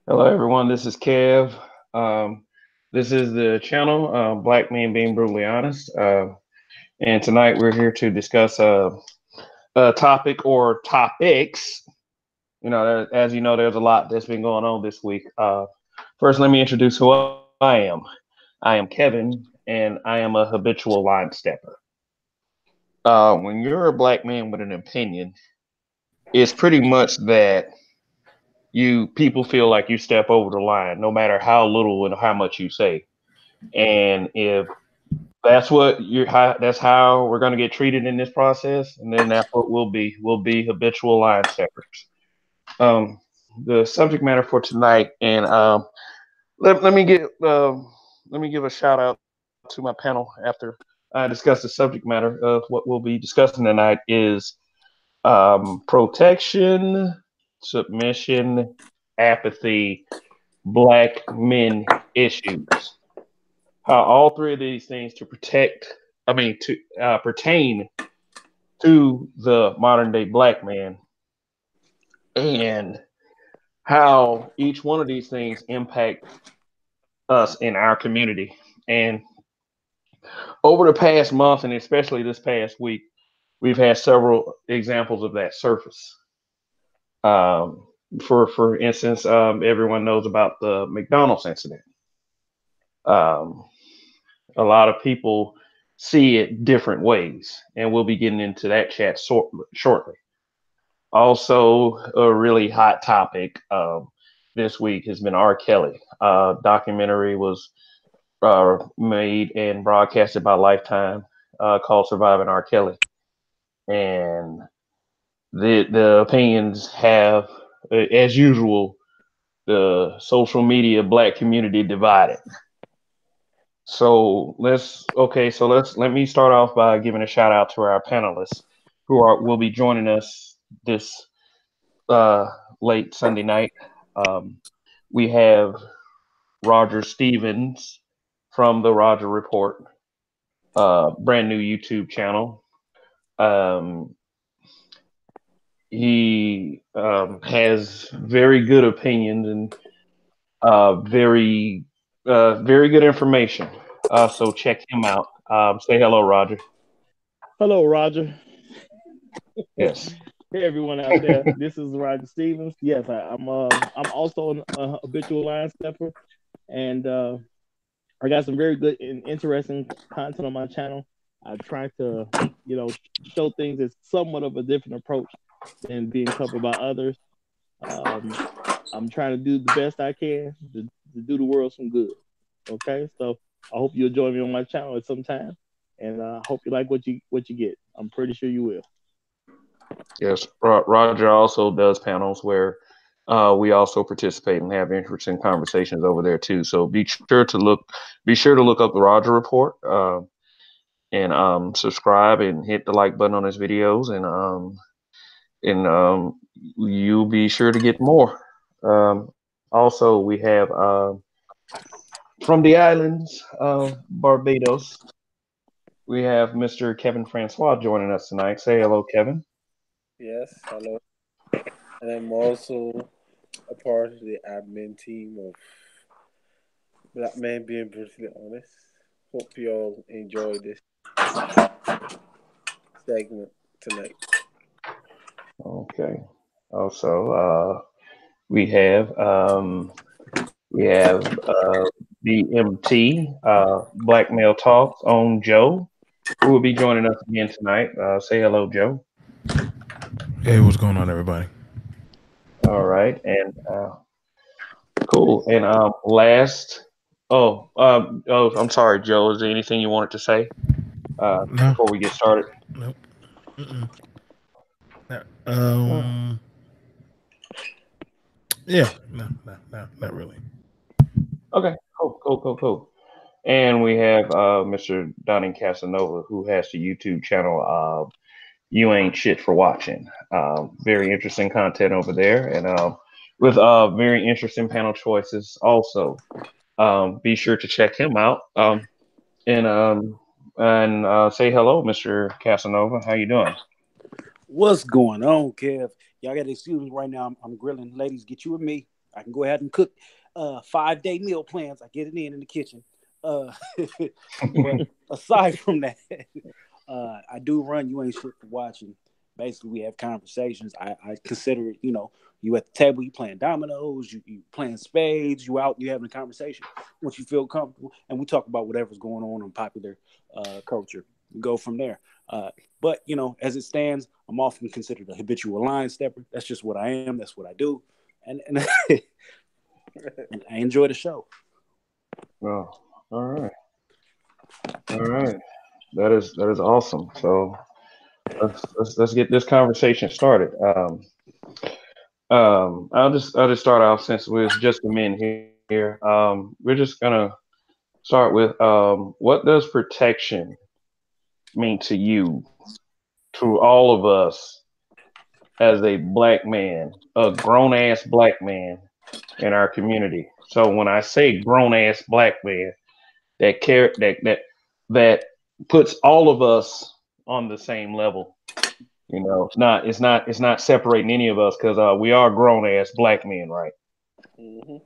Hello, everyone. This is Kev. Um, this is the channel, Black Men Being Brutally Honest. And tonight we're here to discuss a topic or topics. As you know, there's a lot that's been going on this week. First, let me introduce who I am. I am Kevin, and I am a habitual line stepper. When you're a black man with an opinion, it's pretty much that you people feel like you step over the line, no matter how little and how much you say. And if that's how we're going to get treated in this process, and then that's what we'll be habitual line steppers. Um, the subject matter for tonight, and let me give a shout out to my panel after I discuss the subject matter of what we'll be discussing tonight is protection, submission, apathy, black men issues. How all three of these things to protect, I mean, to pertain to the modern day black man, and how each one of these things impact us in our community. And over the past month, and especially this past week, we've had several examples of that surface. Um, for instance, everyone knows about the McDonald's incident. Um, a lot of people see it different ways, and we'll be getting into that chat shortly. Also, a really hot topic this week has been R. Kelly. Documentary was made and broadcasted by Lifetime called "Surviving R. Kelly," and the opinions have, as usual, the social media black community divided. So let me start off by giving a shout out to our panelists who are will be joining us this uh, late Sunday night. Um, we have Roger Stevens from the Roger Report, brand new YouTube channel. Um, he has very good opinions and very good information. So check him out. Say hello, Roger. Hello, Roger. Yes. Hey, everyone out there. This is Roger Stevens. Yes, I'm also an habitual line stepper, and I got some very good and interesting content on my channel. I try to, show things as somewhat of a different approach than being covered by others. Um, I'm trying to do the best I can to do the world some good. Okay, so I hope you'll join me on my channel at some time, and I hope you like what you get. I'm pretty sure you will. Yes. Roger also does panels where we also participate and have interesting conversations over there too. So be sure to look up the Roger Report and subscribe and hit the like button on his videos, and you'll be sure to get more. Also, we have from the islands of Barbados, we have Mr. Kevin Francois joining us tonight. Say hello, Kevin. Yes, hello. And I'm also a part of the admin team of Black Men Being Brutally Honest. Hope you all enjoy this segment tonight. Okay. Also, we have um, we have BMT Black Male Talks on Joe, who will be joining us again tonight. Say hello, Joe. Hey, what's going on, everybody? All right, and cool. And I'm sorry, Joe. Is there anything you wanted to say No, before we get started? nope. Mm-mm. No. Oh, Yeah, no, not really. okay, cool. And we have Mr. Donnie Casanova, who has the YouTube channel You Ain't Shit for Watching. Very interesting content over there, and with very interesting panel choices also. Be sure to check him out. And say hello, Mr. Casanova. How you doing? What's going on, Kev? Y'all got to excuse me right now. I'm grilling. Ladies, get you with me. I can go ahead and cook 5-day meal plans. I get it in the kitchen. But aside from that, I do run You Ain't Shit for Watching. Basically, we have conversations. I consider it, you at the table, you playing dominoes, you playing spades, you out, you having a conversation once you feel comfortable, and we talk about whatever's going on in popular culture. We go from there. But, as it stands, I'm often considered a habitual line stepper. That's just what I am. That's what I do. And I enjoy the show. Oh, all right. All right. That is awesome. So let's get this conversation started. I'll just start off since we're just the men here. We're just gonna start with what does protection mean to you, to all of us as a black man, a grown ass black man in our community. So when I say grown ass black man, that puts all of us on the same level. It's not separating any of us because we are grown ass black men, right? Mm-hmm.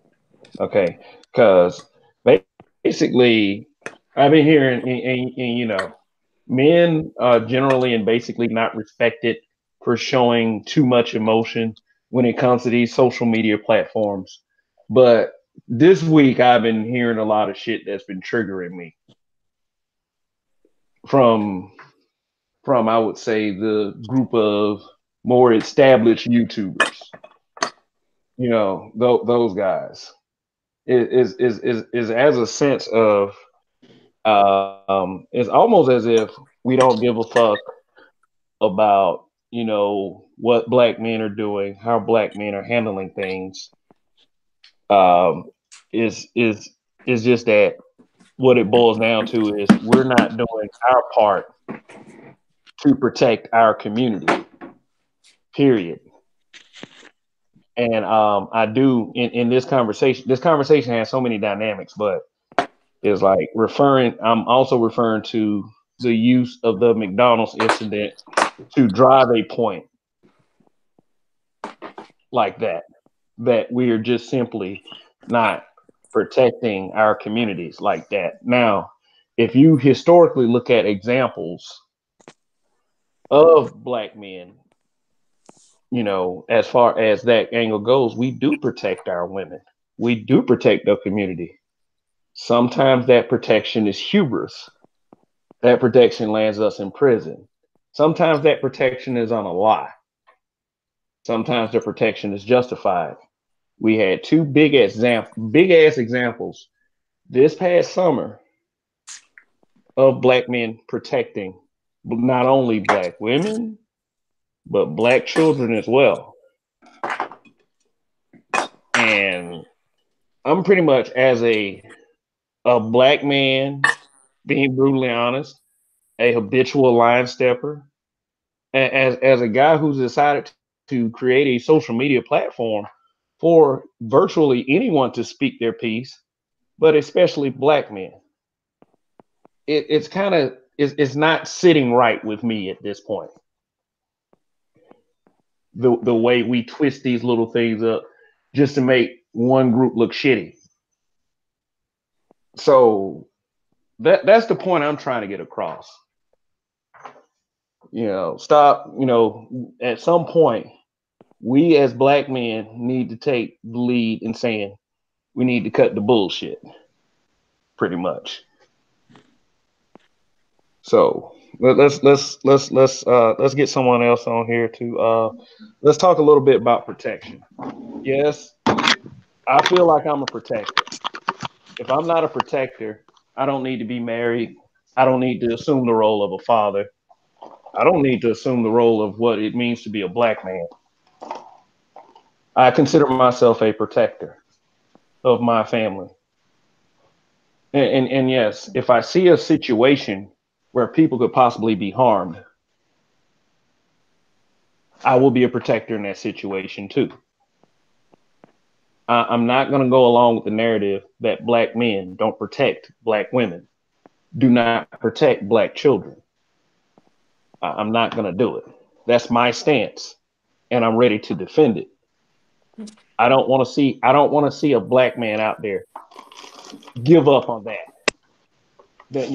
Okay, because basically I've been hearing, and men are generally and basically not respected for showing too much emotion when it comes to these social media platforms. But this week I've been hearing a lot of shit that's been triggering me from I would say the group of more established YouTubers. Those guys is as a sense of it's almost as if we don't give a fuck about what black men are doing, how black men are handling things. Is just that what it boils down to is we're not doing our part to protect our community. Period. And I do in this conversation. This conversation has so many dynamics, but it's like I'm also referring to the use of the McDonald's incident to drive a point like that we are just simply not protecting our communities like that. Now, if you historically look at examples of black men, as far as that angle goes, we do protect our women. We do protect the community. Sometimes that protection is hubris. That protection lands us in prison. Sometimes that protection is on a lie. Sometimes the protection is justified. We had two big ass examples this past summer of black men protecting not only black women, but black children as well. And I'm pretty much as a black man, being brutally honest, a habitual line stepper, as a guy who's decided to create a social media platform for virtually anyone to speak their piece, but especially black men. It's not sitting right with me at this point. The way we twist these little things up just to make one group look shitty. So that's the point I'm trying to get across. Stop, at some point, we as black men need to take the lead in saying we need to cut the bullshit, pretty much. So let's get someone else on here to let's talk a little bit about protection. Yes, I feel like I'm a protector. If I'm not a protector, I don't need to be married. I don't need to assume the role of a father. I don't need to assume the role of what it means to be a black man. I consider myself a protector of my family. And yes, if I see a situation where people could possibly be harmed, I will be a protector in that situation too. I'm not going to go along with the narrative that black men don't protect black women, do not protect black children. I'm not going to do it. That's my stance, and I'm ready to defend it. I don't want to see a black man out there give up on that. That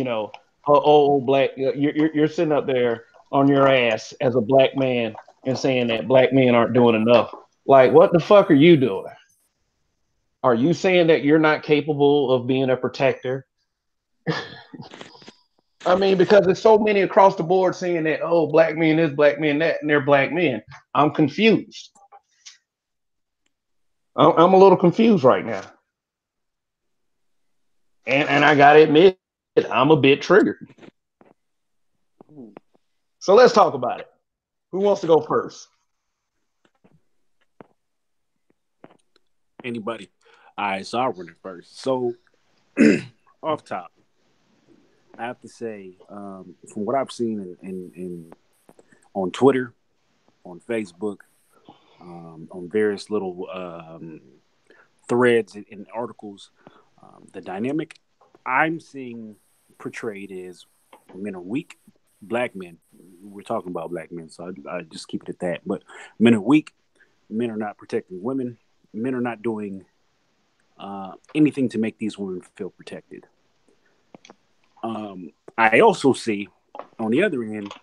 black, you're sitting up there on your ass as a black man and saying that black men aren't doing enough. Like, what the fuck are you doing? Are you saying that you're not capable of being a protector? I mean, because there's so many across the board saying that, oh, black men this, black men that, and they're black men. I'm confused. I'm a little confused right now. And I gotta admit, I'm a bit triggered. So let's talk about it. Who wants to go first? Anybody? All right, so I'll run it first. So, off top, I have to say, from what I've seen in on Twitter, on Facebook, on various little threads and articles, the dynamic I'm seeing portrayed is men are weak, black men. We're talking about black men, so I just keep it at that. But men are weak, men are not protecting women, men are not doing anything to make these women feel protected. I also see, on the other end,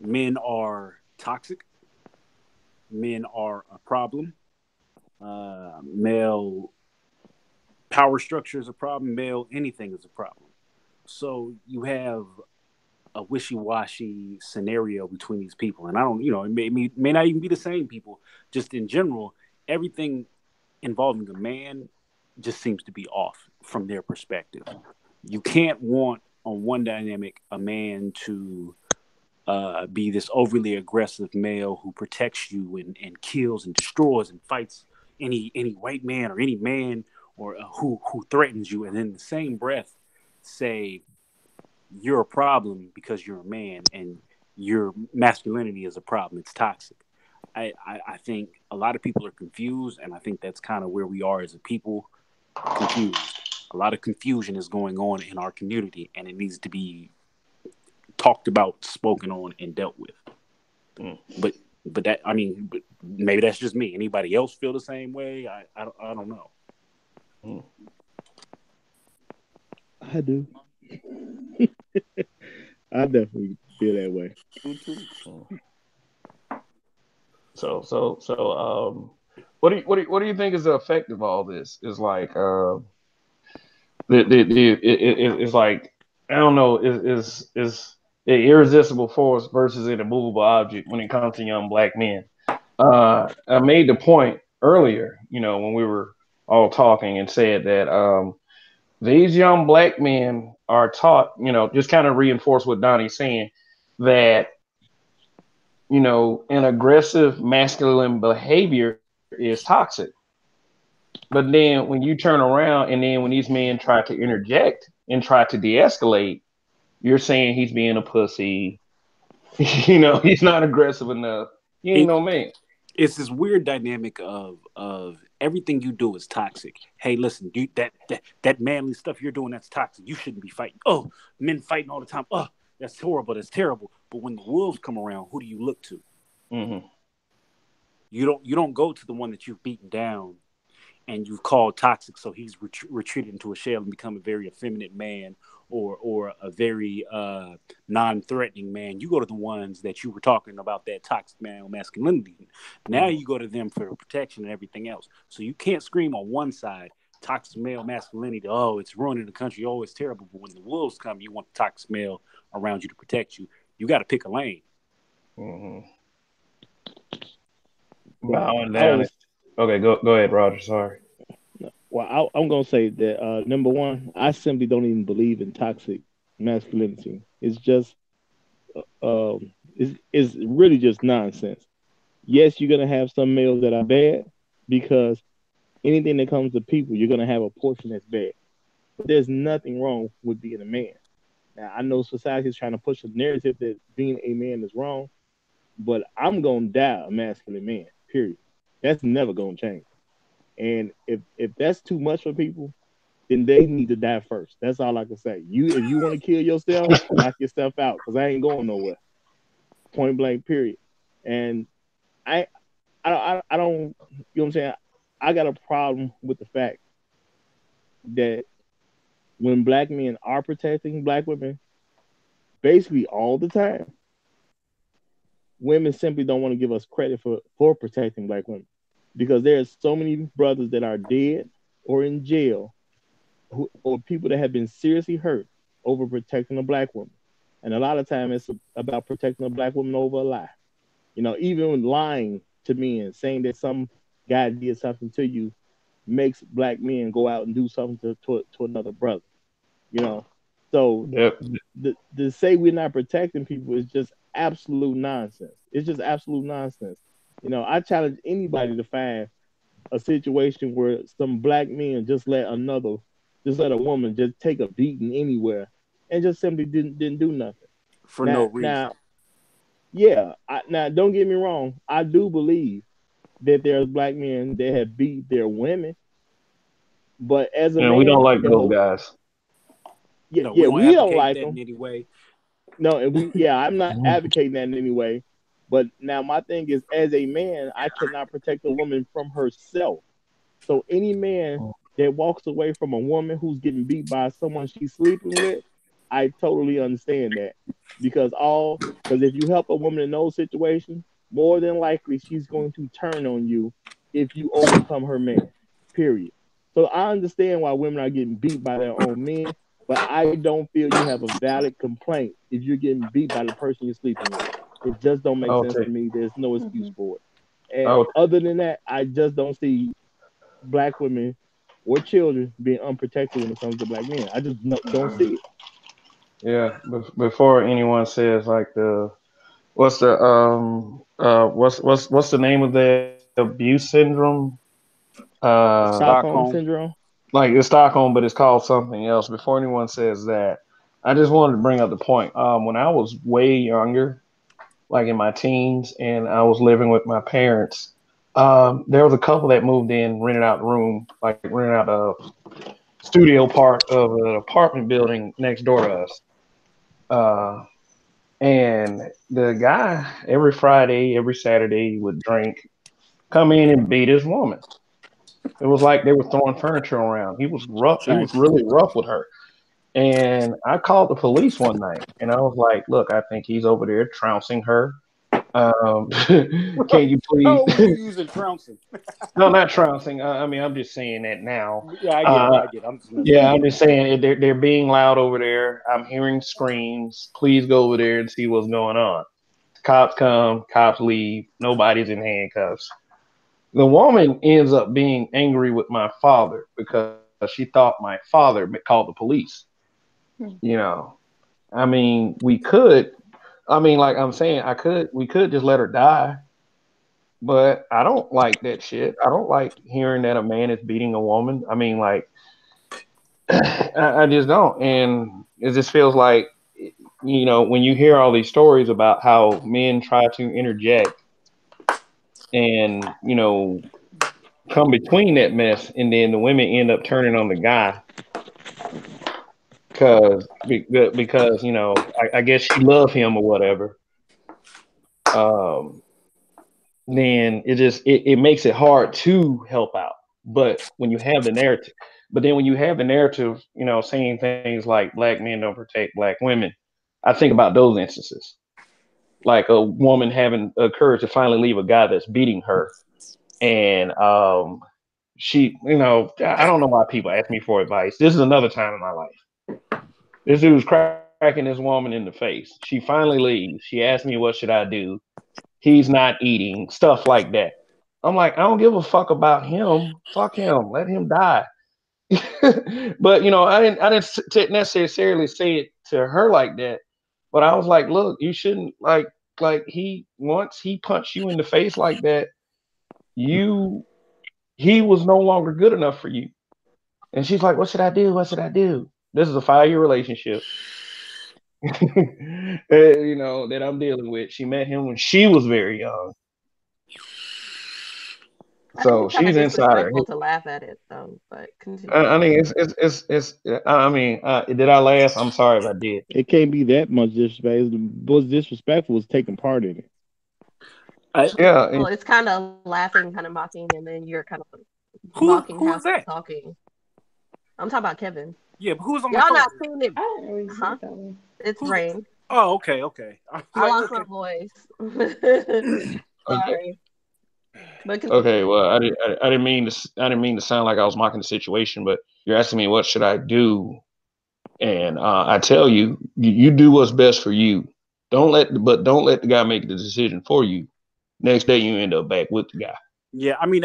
men are toxic, men are a problem, male power structure is a problem, male anything is a problem. So you have a wishy-washy scenario between these people. And I don't, it may not even be the same people. Just in general, everything involving a man just seems to be off from their perspective. You can't want, on one dynamic, a man to be this overly aggressive male who protects you and kills and destroys and fights any white man or any man or who threatens you, and then in the same breath say you're a problem because you're a man and your masculinity is a problem. It's toxic. I think a lot of people are confused, and I think that's kind of where we are as a people, confused. A lot of confusion is going on in our community, and it needs to be talked about, spoken on, and dealt with. But that, I mean, but maybe that's just me. Anybody else feel the same way? I don't know. I do. I definitely feel that way. So, what do you think is the effect of all this? Is like, it's like, I don't know, is an irresistible force versus an immovable object when it comes to young black men. I made the point earlier, when we were all talking, and said that these young black men are taught, just kind of reinforce what Donnie's saying, that an aggressive masculine behavior is toxic. But then when you turn around and then when these men try to interject and try to de-escalate, you're saying he's being a pussy. He's not aggressive enough. He ain't no man. It's this weird dynamic of everything you do is toxic. Hey, listen, dude, that manly stuff you're doing, that's toxic. You shouldn't be fighting. Oh, men fighting all the time. Oh, that's horrible. That's terrible. But when the wolves come around, who do you look to? Mm-hmm. You don't go to the one that you've beaten down and you've called toxic, so he's retreated into a shell and become a very effeminate man or a very non-threatening man. You go to the ones that you were talking about, that toxic male masculinity. Now you go to them for protection and everything else. So you can't scream on one side, toxic male masculinity, oh, it's ruining the country, oh, it's terrible. But when the wolves come, you want the toxic male around you to protect you. You got to pick a lane. Mm-hmm. Bowing down. Okay, go ahead, Roger. Sorry. Well, I'm gonna say that number one, I simply don't even believe in toxic masculinity. It's just, it's really just nonsense. Yes, you're gonna have some males that are bad because anything that comes to people, you're gonna have a portion that's bad. But there's nothing wrong with being a man. Now, I know society is trying to push a narrative that being a man is wrong, but I'm gonna die a masculine man. Period. That's never gonna change. And if that's too much for people, then they need to die first. That's all I can say. If you want to kill yourself, knock yourself out, because I ain't going nowhere. Point blank, period. And I I don't, you know what I'm saying? I got a problem with the fact that when black men are protecting black women, basically all the time, women simply don't want to give us credit for protecting black women because there's so many brothers that are dead or in jail or people that have been seriously hurt over protecting a black woman. And a lot of time it's about protecting a black woman over a lie. You know, even lying to men, saying that some guy did something to you makes black men go out and do something to another brother. You know, so Yep. to say we're not protecting people is just absolute nonsense. It's just absolute nonsense. You know, I challenge anybody to find a situation where some black men just let a woman just take a beating anywhere and just simply didn't do nothing. for no reason. Now, yeah. Now, don't get me wrong. I do believe that there's black men that have beat their women, but as a And we don't man, like those guys. yeah, No, we yeah, don't we don't advocate like that in them. any way. No, and yeah, I'm not advocating that in any way. But now my thing is, as a man, I cannot protect a woman from herself. So any man that walks away from a woman who's getting beat by someone she's sleeping with, I totally understand that. Because if you help a woman in those situations, more than likely she's going to turn on you if you overcome her man. Period. So I understand why women are getting beat by their own men, but I don't feel you have a valid complaint if you're getting beat by the person you're sleeping with. It just don't make I'll sense take. to me. There's no excuse for it. And I'll, other than that, I just don't see black women or children being unprotected when it comes to black men. I just don't see it. yeah. Before anyone says like what's the name of the abuse syndrome? Stockholm Stockholm. syndrome. Like it's Stockholm, but it's called something else. Before anyone says that, I just wanted to bring up the point. When I was way younger, like in my teens, and I was living with my parents, there was a couple that moved in, rented out the room, like rented out a studio part of an apartment building next door to us. Uh, and the guy, every Friday, every Saturday, he would drink, come in and beat his woman. It was like they were throwing furniture around. He was rough. He was Same. really rough with her. And I called the police one night, and I was like, "Look, I think he's over there trouncing her. Can you please?" Oh, you using trouncing? No, not trouncing. I mean, I'm just saying that now. Yeah, I get it. Uh, I get it. I'm just messing yeah, with I'm just saying they're being loud over there. I'm hearing screams. Please go over there and see what's going on. Cops come, cops leave. Nobody's in handcuffs. The woman ends up being angry with my father because she thought my father called the police. You know, I mean, we could. I mean, like I'm saying, we could just let her die, but I don't like that shit. I don't like hearing that a man is beating a woman. I mean, like, I just don't. And it just feels like, when you hear all these stories about how men try to interject and, come between that mess, and then the women end up turning on the guy because I guess she loved him or whatever. Um, then it makes it hard to help out. But when you have the narrative, but then when you have the narrative, saying things like black men don't protect black women, I think about those instances, like a woman having the courage to finally leave a guy that's beating her, and I don't know why people ask me for advice. This is another time in my life. This dude's cracking this woman in the face. She finally leaves. She asked me, what should I do? He's not eating, stuff like that. I'm like, I don't give a fuck about him. Fuck him. Let him die. But I didn't necessarily say it to her like that. But I was like, look, you shouldn't like he once he punched you in the face like that, you he was no longer good enough for you. And she's like, what should I do? What should I do? This is a 5-year relationship. That I'm dealing with. She met him when she was very young. I think So it's kind of she's inside her. disrespectful to laugh at it, though. But continue. I mean, it's. I mean, did I laugh? I'm sorry if I did. It can't be that much disrespect. What's disrespectful is taking part in it. Yeah, Well, it's kind of laughing, kind of mocking, and then you're kind of who mocking, who is half that? talking. I'm talking about Kevin. Yeah, but who's on my Y'all not cover? seeing it, I didn't really see huh? it that way. It's Who's? Rain. Oh, okay. I was I like, lost okay. my voice. okay. Sorry, but Okay, continue. well, I didn't mean to sound like I was mocking the situation, but you're asking me what should I do, and I tell you, you do what's best for you. Don't let the guy make the decision for you. Next day, you end up back with the guy. Yeah, I mean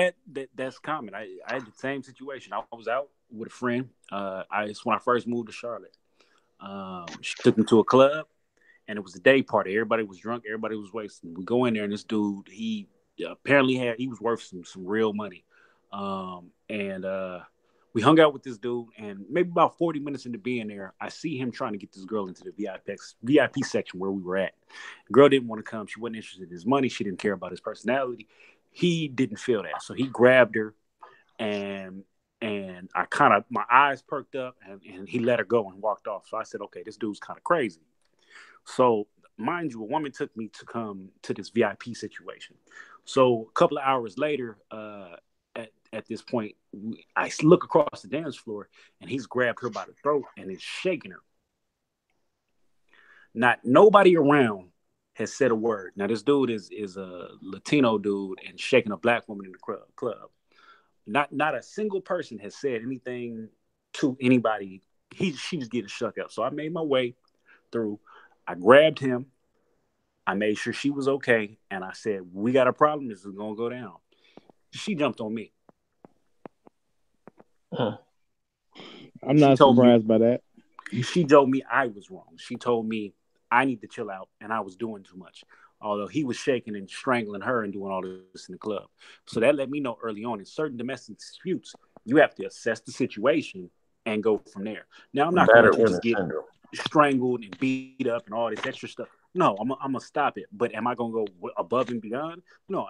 that's common. I had the same situation. I was out with a friend. It's when I first moved to Charlotte. She took me to a club, and it was a day party. Everybody was drunk. Everybody was wasted. We go in there, and this dude, he apparently he was worth some real money. And we hung out with this dude, and maybe about 40 minutes into being there, I see him trying to get this girl into the VIP section where we were at. The girl didn't want to come. She wasn't interested in his money. She didn't care about his personality. He didn't feel that, so he grabbed her, and I kind of my eyes perked up, and he let her go and walked off. So I said, okay, this dude's kind of crazy. So mind you, a woman took me to come to this VIP situation. So a couple of hours later, at this point, I look across the dance floor, and he's grabbed her by the throat and is shaking her. Not nobody around has said a word. Now this dude is a Latino dude and shaking a black woman in the club. Not a single person has said anything to anybody. She was getting shook up. So I made my way through. I grabbed him. I made sure she was okay, and I said, "We got a problem. This is gonna go down." She jumped on me. Huh. I'm She not told me surprised by that. she told me I was wrong. She told me I need to chill out and I was doing too much. Although he was shaking and strangling her and doing all this in the club. So that let me know early on in certain domestic disputes, you have to assess the situation and go from there. Now, I'm not going Battered to women just get syndrome. strangled and beat up and all this extra stuff. No, I'm going to stop it. But am I going to go above and beyond? No,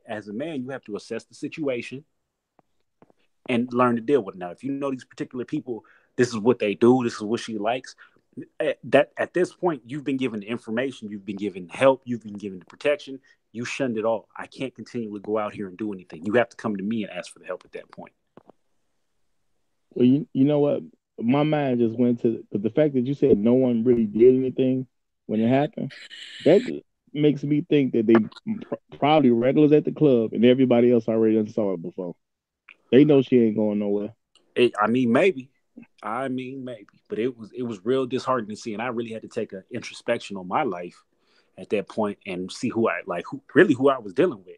as a man, you have to assess the situation and learn to deal with it. Now, if you know these particular people, this is what they do, this is what she likes, that at this point, you've been given the information, you've been given help, you've been given the protection, you shunned it all. I can't continually go out here and do anything. You have to come to me and ask for the help at that point. Well, you know what? My mind just went to the fact that you said no one really did anything when it happened. That makes me think that they probably regulars at the club and everybody else already done saw it before. They know she ain't going nowhere. Maybe. But it was real disheartening to see, and I really had to take an introspection on my life at that point and see who I was dealing with.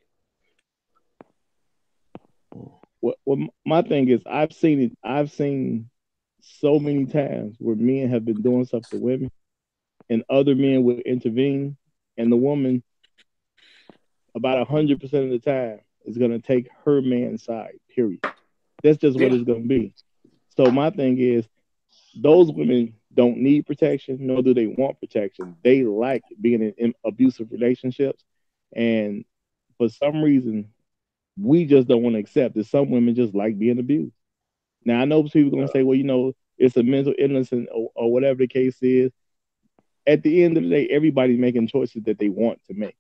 Well, my thing is, I've seen it. I've seen so many times where men have been doing stuff to women, and other men will intervene, and the woman, about 100% of the time, is gonna take her man's side. Period. That's just what Yeah. it's gonna be. So my thing is, those women don't need protection, nor do they want protection. They like being in abusive relationships, and for some reason, we just don't want to accept that some women just like being abused. Now I know people are gonna say, well, it's a mental illness or whatever the case is. At the end of the day, everybody's making choices that they want to make.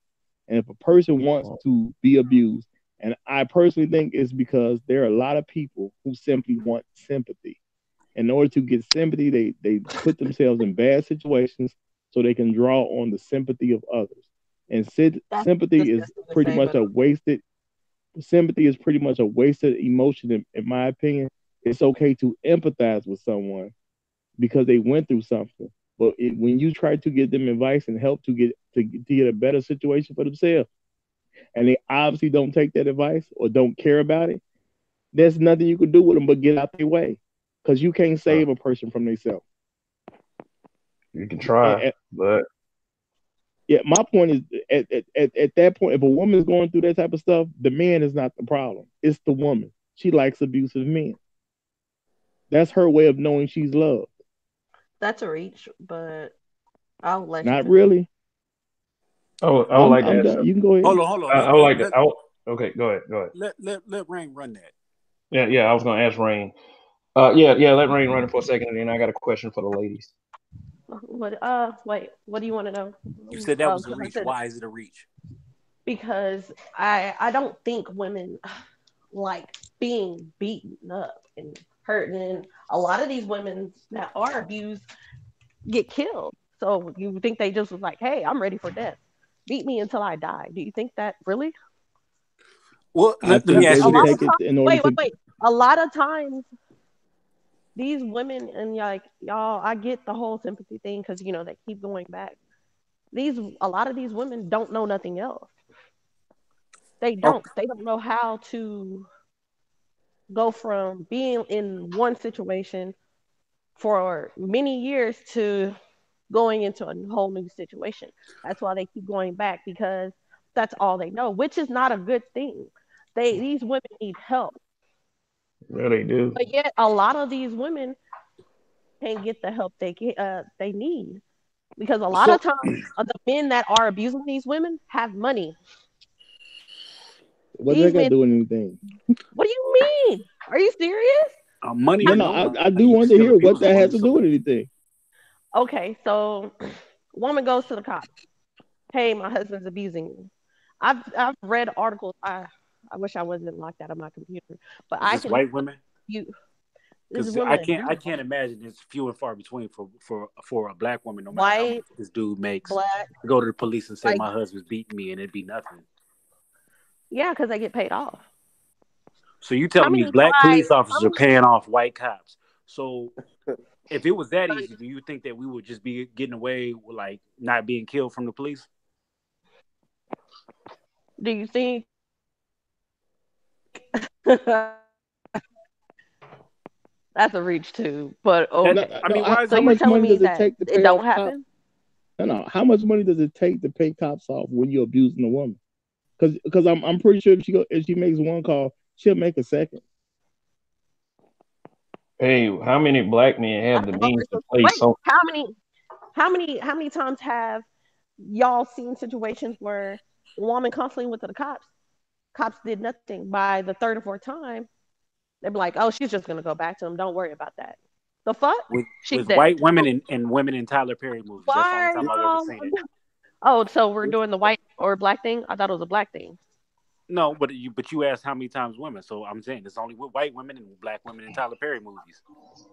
And if a person wants to be abused, and I personally think it's because there are a lot of people who simply want sympathy. In order to get sympathy, they put themselves in bad situations so they can draw on the sympathy of others. And sympathy is pretty much a wasted emotion, in my opinion. It's okay to empathize with someone because they went through something. But when you try to give them advice and help to get a better situation for themselves, and they obviously don't take that advice or don't care about it, there's nothing you can do with them but get out their way, because you can't save a person from themselves. You can try, but yeah, my point is, at that point, if a woman's going through that type of stuff, the man is not the problem. It's the woman. She likes abusive men. That's her way of knowing she's loved. That's a reach, but I'll let Not you really. oh, I would like to I'm add done. something. You can go ahead. Hold on. I would like to. Okay, go ahead. Let Rain run that. Yeah. I was going to ask Rain. Yeah. Let Rain run it for a second, and then I got a question for the ladies. What? Wait. What do you want to know? You said that was a reach. Why is it a reach? because I don't think women like being beaten up and hurt. And a lot of these women that are abused get killed. So you think they just was like, hey, I'm ready for death. Beat me until I die. Do you think that really? Well, I let me think they ask A you would lot this. of take it times, in order wait, wait, to. wait. A lot of times, these women and like y'all, I get the whole sympathy thing because they keep going back. A lot of these women don't know nothing else. They don't. Okay. They don't know how to go from being in one situation for many years to going into a whole new situation. That's why they keep going back because that's all they know, which is not a good thing. These women need help, Yeah, they do. but yet a lot of these women can't get the help they need because a lot of So times the men that are abusing these women have money. What that These got to men, do with anything? what do you mean? Are you serious? money No, or no. no I money, do you can want to still hear what abuse a that has woman. to So do with anything. Okay, so woman goes to the cops. Hey, my husband's abusing me. I've read articles. I wish I wasn't locked out of my computer, but is I this can white women? you this Because woman I abuse can't imagine it's few and far between for a black woman, no matter how white, much this dude makes, black, to go to the police and say like my husband's beating me and it'd be nothing. yeah, because they get paid off. So you How telling me many black wives? police officers How are many? paying off white cops? So if it was that easy, do you think that we would just be getting away with like not being killed from the police? Do you think that's a reach too? But That No, okay. I no. mean, why is So How it a you're much reach? telling money me does it that take to it pay off don't cops? happen? No, no. How much money does it take to pay cops off when you're abusing a woman? Because I'm pretty sure if she makes one call, she'll make a second. Hey, how many black men I have the don't know if means it's to pay wait, some? how many times have y'all seen situations where a woman constantly went to the cops? Cops did nothing. By the third or fourth time, they'd be like, "Oh, she's just gonna go back to him. Don't worry about that." The fuck? She's With dead. white women and women in Tyler Perry movies. That's the only Why time I've ever y'all? seen it. Oh, so we're doing the white or black thing? I thought it was a black thing. No, but you asked how many times women. So I'm saying it's only with white women and black women in Tyler Perry movies.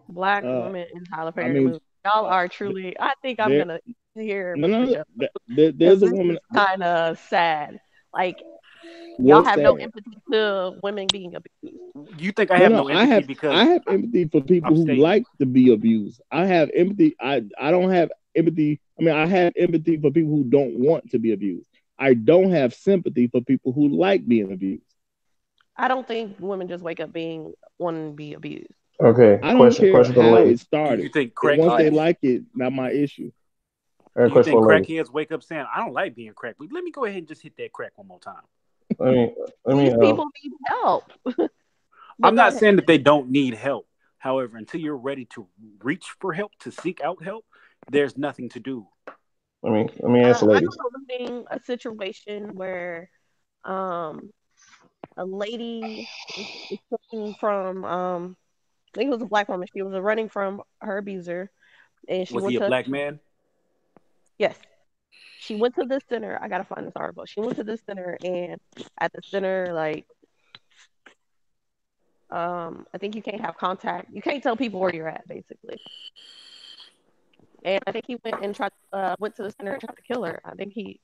Black Uh, women in Tyler I Perry mean, movie. Y'all are truly. I think I'm there. gonna hear No, with the no, no. show There's because a this is woman. kind of sad. Like y'all What's have no sad? empathy to women being abused. You think I No, have no. no I empathy have I because have empathy for people I'm who stating like to be abused. I have empathy. I don't have empathy. I mean, I have empathy for people who don't want to be abused. I don't have sympathy for people who like being abused. I don't think women just wake up being wanting to be abused. Okay, I don't care question for the how lady. it do you started. think Once they crackheads like it, not my issue. do you Question think for the lady. crackheads wake up saying, I don't like being crack. Let me go ahead and just hit that crack one more time. Let me, let me, These people need help. I'm But go not ahead. saying that they don't need help. However, until you're ready to reach for help, to seek out help, there's nothing to do. let me ask the I lady. remember reading a situation where um a lady was running from I think it was a black woman. She was running from her abuser, and she Was went he a to black man? yes, she went to this center. I gotta find this article. She went to this center, and at the center, like I think you can't have contact. You can't tell people where you're at, basically. And I think he went to the center and tried to kill her. I think he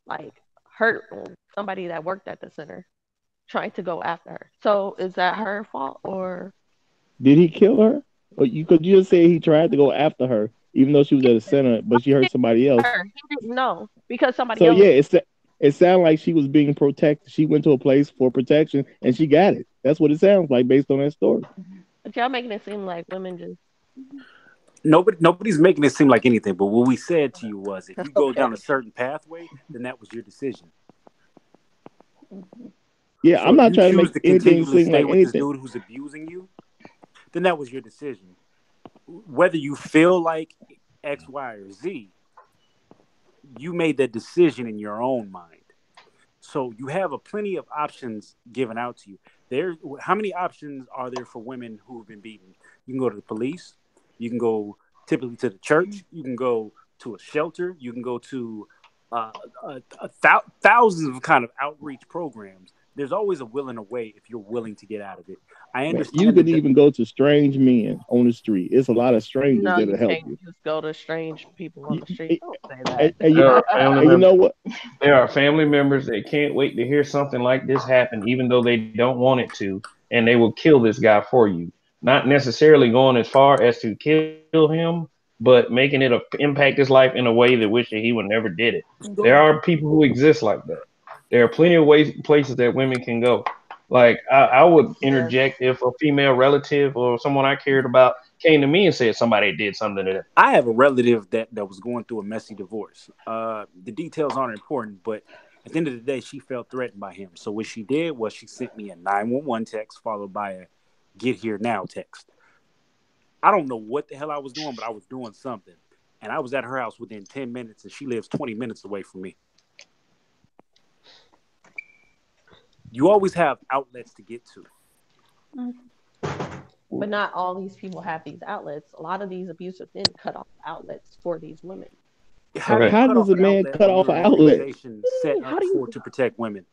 like hurt somebody that worked at the center trying to go after her. So is that her fault or Did he kill her? Or you could just say he tried to go after her, even though she was at a center, but she he hurt didn't somebody else. her? He didn't know because somebody So else. yeah, it sounded like she was being protected. She went to a place for protection and she got it. That's what it sounds like based on that story. But y'all making it seem like women just Nobody's making it seem like anything. But what we said to you was, if you go okay. down a certain pathway, then that was your decision. Yeah, So I'm if not you trying to choose make to anything continually seem stay like with this anything. dude who's abusing you, then that was your decision. Whether you feel like X, Y, or Z, you made that decision in your own mind. So you have a plenty of options given out to you. There, how many options are there for women who have been beaten? You can go to the police. You can go typically to the church. You can go to a shelter. You can go to thousands of kind of outreach programs. There's always a will and a way if you're willing to get out of it. I Man, you understand could that. even go to strange men on the street. It's a lot of strangers No, that'll you help can't you. just go to strange people on the street. You- Don't say And, and There you, are family and you members. know what? There are family members that can't wait to hear something like this happen, even though they don't want it to, and they will kill this guy for you. Not necessarily going as far as to kill him, but making it impact his life in a way that wish that he would never did it. There Go, are people who exist like that. There are plenty of ways, places that women can go. Like I would yes. interject if a female relative or someone I cared about came to me and said somebody did something to them. I have a relative that was going through a messy divorce. The details aren't important, but at the end of the day, she felt threatened by him. So what she did was she sent me a 911 text followed by a "Get here now" text. I don't know what the hell I was doing, but I was doing something, and I was at her house within 10 minutes, and she lives 20 minutes away from me. You always have outlets to get to. But not all these people have these outlets. A lot of these abusive men cut off outlets for these women. How do Okay. you How cut does off a an man outlet cut when off you're an an outlet? organization set How up do you? for to protect women?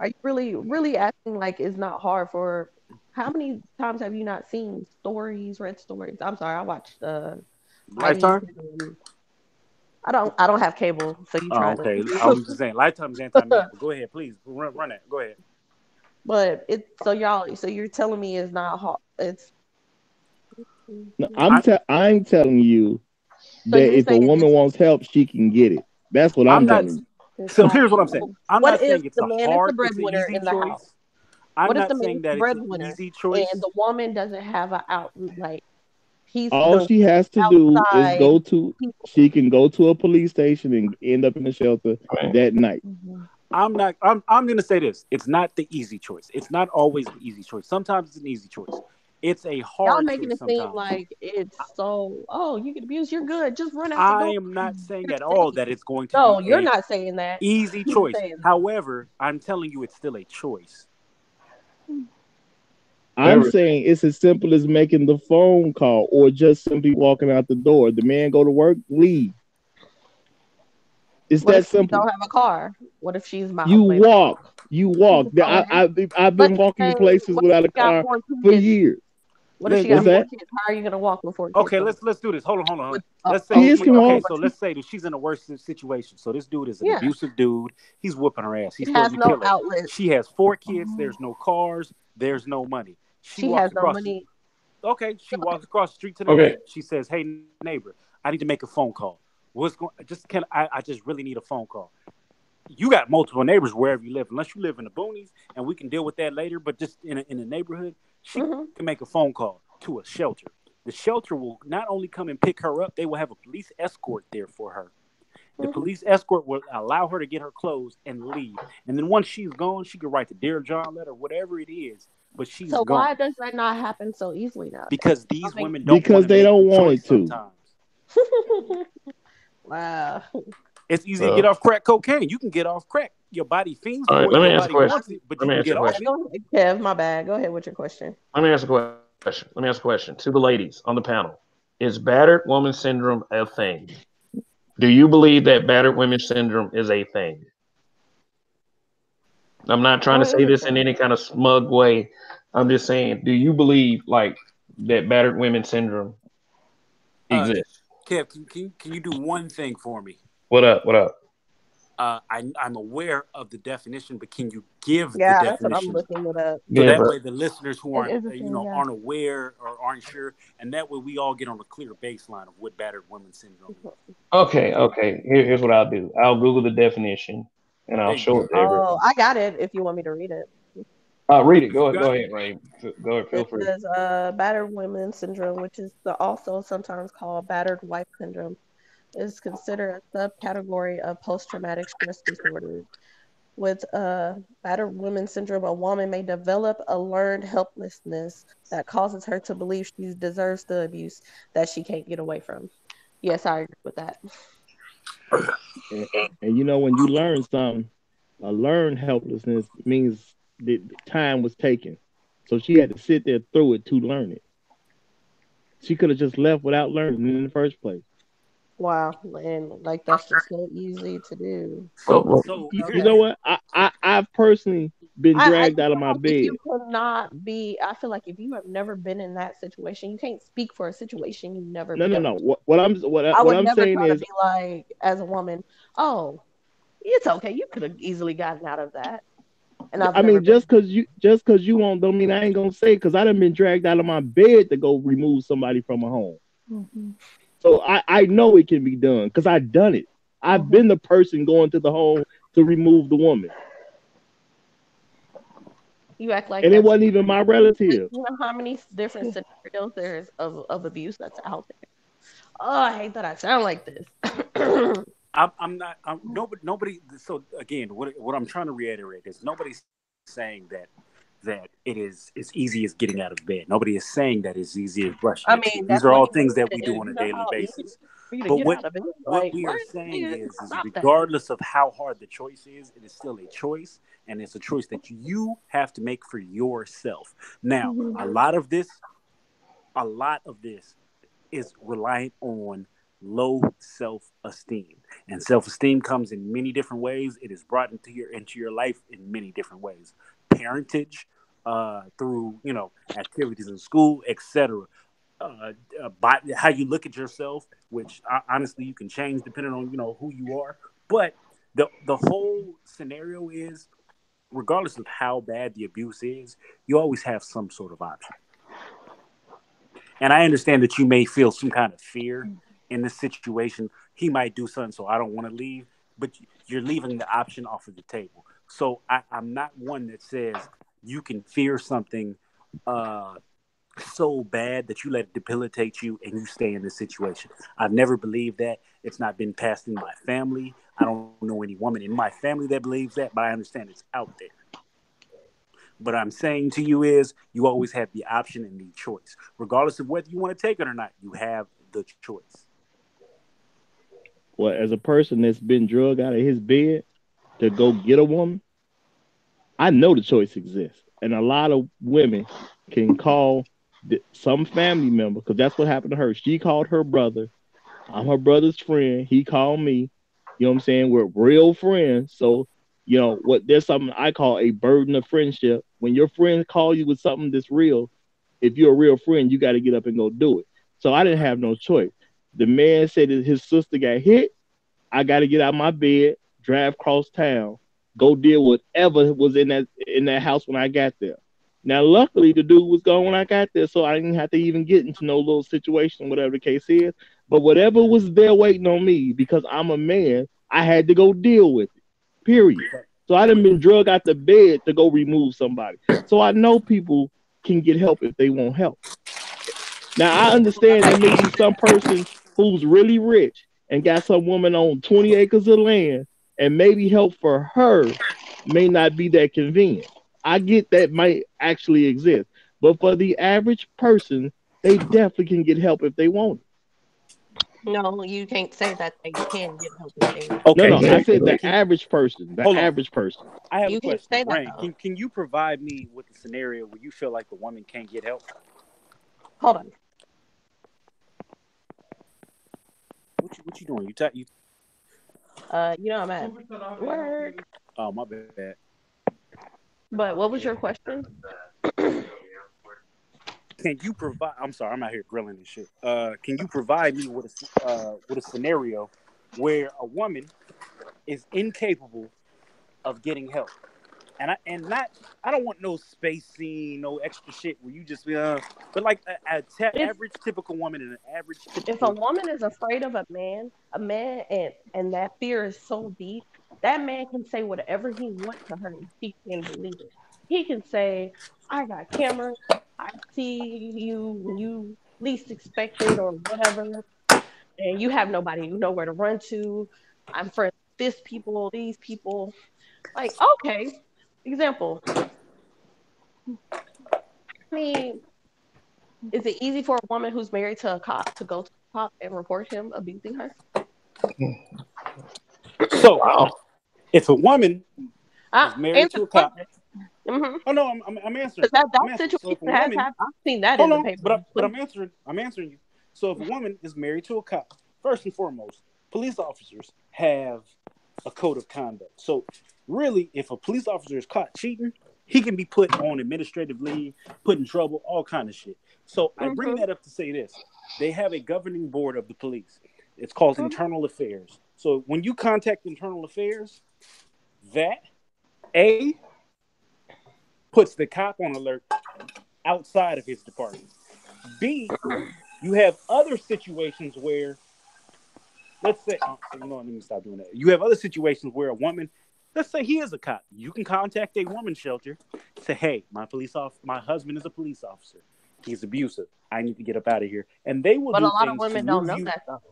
Are you really acting like it's not hard for? How many times have you not seen stories, read stories? I'm sorry, I watched Heidi's. Lifetime? I don't have cable, so you Oh, trying okay. I to. was just saying, Lifetime is anti-man. But go ahead, please run that. Go ahead. But it so y'all so you're telling me it's not hard. It's No, I, I'm telling you so that you're if a saying woman it's wants help, she can get it. That's what I'm I'm not. telling you. it's So not. here's what I'm saying. I'm What not if saying it's the a man is the hard. It's an breadwinner easy in the house? choice. I'm What if not the man saying is the that it's an breadwinner easy and choice. the woman doesn't have an out like he's All the she has to do is outside go to. people? She can go to a police station and end up in a shelter Right. that night. Mhm. I'm not. I'm going to say this. It's not the easy choice. It's not always the easy choice. Sometimes it's an easy choice. It's a Y'all hard making choice it seem sometimes. like it's so. Oh, you get abused, you're good. Just run out the I door. am not saying You're at all safe. that it's going to No, be you're a not saying that. easy He's choice. saying that. However, I'm telling you, it's still a choice. I'm Every saying it's as simple as making the phone call or just simply walking out the door. The man go to work, leave. It's What that if she simple. don't have a car? What if she's my You maybe walk. You walk. okay? I've Let's been walking say places what if without a she got car four for kids? years. What if she Let What's got four that? me. kids? How are you gonna walk with four kids Okay, on? let's do this. Hold on. With oh, Let's say oh Kids she. can Okay, walk. so let's say that she's in a worse situation. So this dude is an yeah, abusive dude. He's whooping her ass. He's she has threatening to no kill her. outlet. She has 4 kids. Mhm. There's no cars. There's no money. She She walks has no across. money. Okay, she walks across the street to the okay. neighbor. She says, "Hey neighbor, I need to make a phone call. What's going? Just can I just really need a phone call. You got multiple neighbors wherever you live, unless you live in the boonies, and we can deal with that later. But just in a neighborhood, she Hmm. can make a phone call to a shelter. The shelter will not only come and pick her up, they will have a police escort there for her. The Hmm. police escort will allow her to get her clothes and leave. And then once she's gone, she can write the Dear John letter, whatever it is, but she's So why gone. does that not happen so easily nowadays? Because I these mean, women don't want Because to they make the don't want choice it to. sometimes. wow. It's easy to get Well, off crack cocaine. You can get off crack. Your body fiends all right. for it. Let me Your ask a body question. wants it, but Let you me can ask a get off question. it. Go ahead, Kev. My bad. Go ahead with your question. Let me ask a question. Let me ask a question to the ladies on the panel. Is battered woman syndrome a thing? Do you believe that battered women syndrome is a thing? I'm not trying to What is say it this in then? any kind of smug way. I'm just saying, do you believe like that battered women syndrome Uh, exists? Kev, can you do one thing for me? What up? What up? I'm aware of the definition, but can you give the Yeah, that's what I'm definition looking it up. so Give that up. way the listeners who It aren't is a thing, yeah. aren't aware or aren't sure, and that way we all get on a clear baseline of what battered women syndrome is. Okay, okay. Here's what I'll do. I'll Google the definition and I'll There you show it go. to Oh, everyone. I got it. If you want me to read it. Read it. You Go got it. ahead, Ray. Go ahead. Feel It free. says battered women syndrome, which is also sometimes called battered wife syndrome, is considered a subcategory of post-traumatic stress disorder. With battered women syndrome, a woman may develop a learned helplessness that causes her to believe she deserves the abuse that she can't get away from. Yes, I agree with that. And you know when you learn something, a learned helplessness means that time was taken. So she had to sit there through it to learn it. She could have just left without learning in the first place. Wow, and like that's just so easy to do. So You here's know what? I've personally been I dragged just out of feel my like if you bed. could not be, I feel like if you have never been in that situation, you can't speak for a situation you've never No, no, dealt no. with. I What would I'm never saying try to is, be like, as a woman, oh, it's okay. You could have easily gotten out of that. And I've I never mean, been. just cause you won't, don't mean I ain't gonna say. Cause I done been dragged out of my bed to go remove somebody from a home. Hmm. So I know it can be done because I've done it. I've Hmm. been the person going to the home to remove the woman, You act like and it that's, wasn't even my relative. you know how many different scenarios there's of abuse that's out there. Oh, I hate that I sound like this. I'm not. Nobody. So again, what I'm trying to reiterate is nobody's saying that it is as easy as getting out of bed. Nobody is saying that it's easy as brushing your I teeth. mean, These are that's all what he things that we said. do on a You know daily how easy basis. for you to But get out of it. what Like, we what? are saying Nigga, is stop that. regardless of how hard the choice is, it is still a choice, and it's a choice that you have to make for yourself. Now, Mhm. a lot of this is reliant on low self-esteem, and self-esteem comes in many different ways. It is brought into your life in many different ways. Parentage, through activities in school, etc. By how you look at yourself, which honestly you can change depending on who you are. But the whole scenario is, regardless of how bad the abuse is, you always have some sort of option. And I understand that you may feel some kind of fear in this situation. He might do something, so I don't want to leave, but you're leaving the option off of the table. So I'm not one that says you can fear something uh, so bad that you let it debilitate you and you stay in this situation. I've never believed that. It's not been passed in my family. I don't know any woman in my family that believes that, but I understand it's out there. What I'm saying to you is you always have the option and the choice. Regardless of whether you want to take it or not, you have the choice. Well, as a person that's been drugged out of his bed to go get a woman, I know the choice exists, and a lot of women can call some family member because that's what happened to her. She called her brother. I'm her brother's friend. He called me. You know what I'm saying? We're real friends. So, what there's something I call a burden of friendship. When your friends call you with something that's real, if you're a real friend, you got to get up and go do it. So I didn't have no choice. The man said that his sister got hit. I got to get out of my bed, drive across town, go deal with whatever was in that house when I got there. Now, luckily, the dude was gone when I got there, so I didn't have to even get into no little situation, whatever the case is. But whatever was there waiting on me, because I'm a man, I had to go deal with it. Period. So I done been drug out the bed to go remove somebody. So I know people can get help if they want help. Now I understand there may be some person who's really rich and got some woman on 20 acres of land, and maybe help for her may not be that convenient. I get that might actually exist. But for the average person, they definitely can get help if they want it. No, you can't say that they can get help if they want. No, Okay, no, I here, said the can, average person. The hold on. average person. I have a You can't question. say that Rain, though. can you provide me with a scenario where you feel like the woman can't get help? Hold on. What you doing? You I'm at work. oh, my bad. But what was your question? Can you provide? I'm sorry, I'm out here grilling and shit. Can you provide me with a scenario where a woman is incapable of getting help? And I don't want no space scene, no extra shit where you just but like If average typical woman and an average if a typical. woman is afraid of a man, and that fear is so deep, that man can say whatever he wants to her, and she can believe it. He can say, "I got cameras. I see you when you least expect it, or whatever, and you have nobody, nowhere to run to. I'm friends with this people, these people. Like, okay, example. I mean, is it easy for a woman who's married to a cop to go to a cop and report him abusing her? So Wow. if a woman is Answer married to the a cop, question. Mm-hmm. oh no, I'm answering. Because that I'm that answering. So if a situation has woman, happened. I've seen that in hold the on, paper. but I'm answering. I'm answering you. So if a woman is married to a cop first and foremost, police officers have a code of conduct. So really, if a police officer is caught cheating, he can be put on administrative leave, put in trouble, all kind of shit. So I bring that up to say this. They have a governing board of the police. It's called Internal Affairs. So when you contact Internal Affairs, that puts the cop on alert outside of his department. B, you have other situations where, let's say, let me stop doing that. You have other situations where a woman, let's say he is a cop. You can contact a woman's shelter, say, hey, my husband is a police officer. He's abusive. I need to get up out of here. And they will. But a lot of women don't know that, though.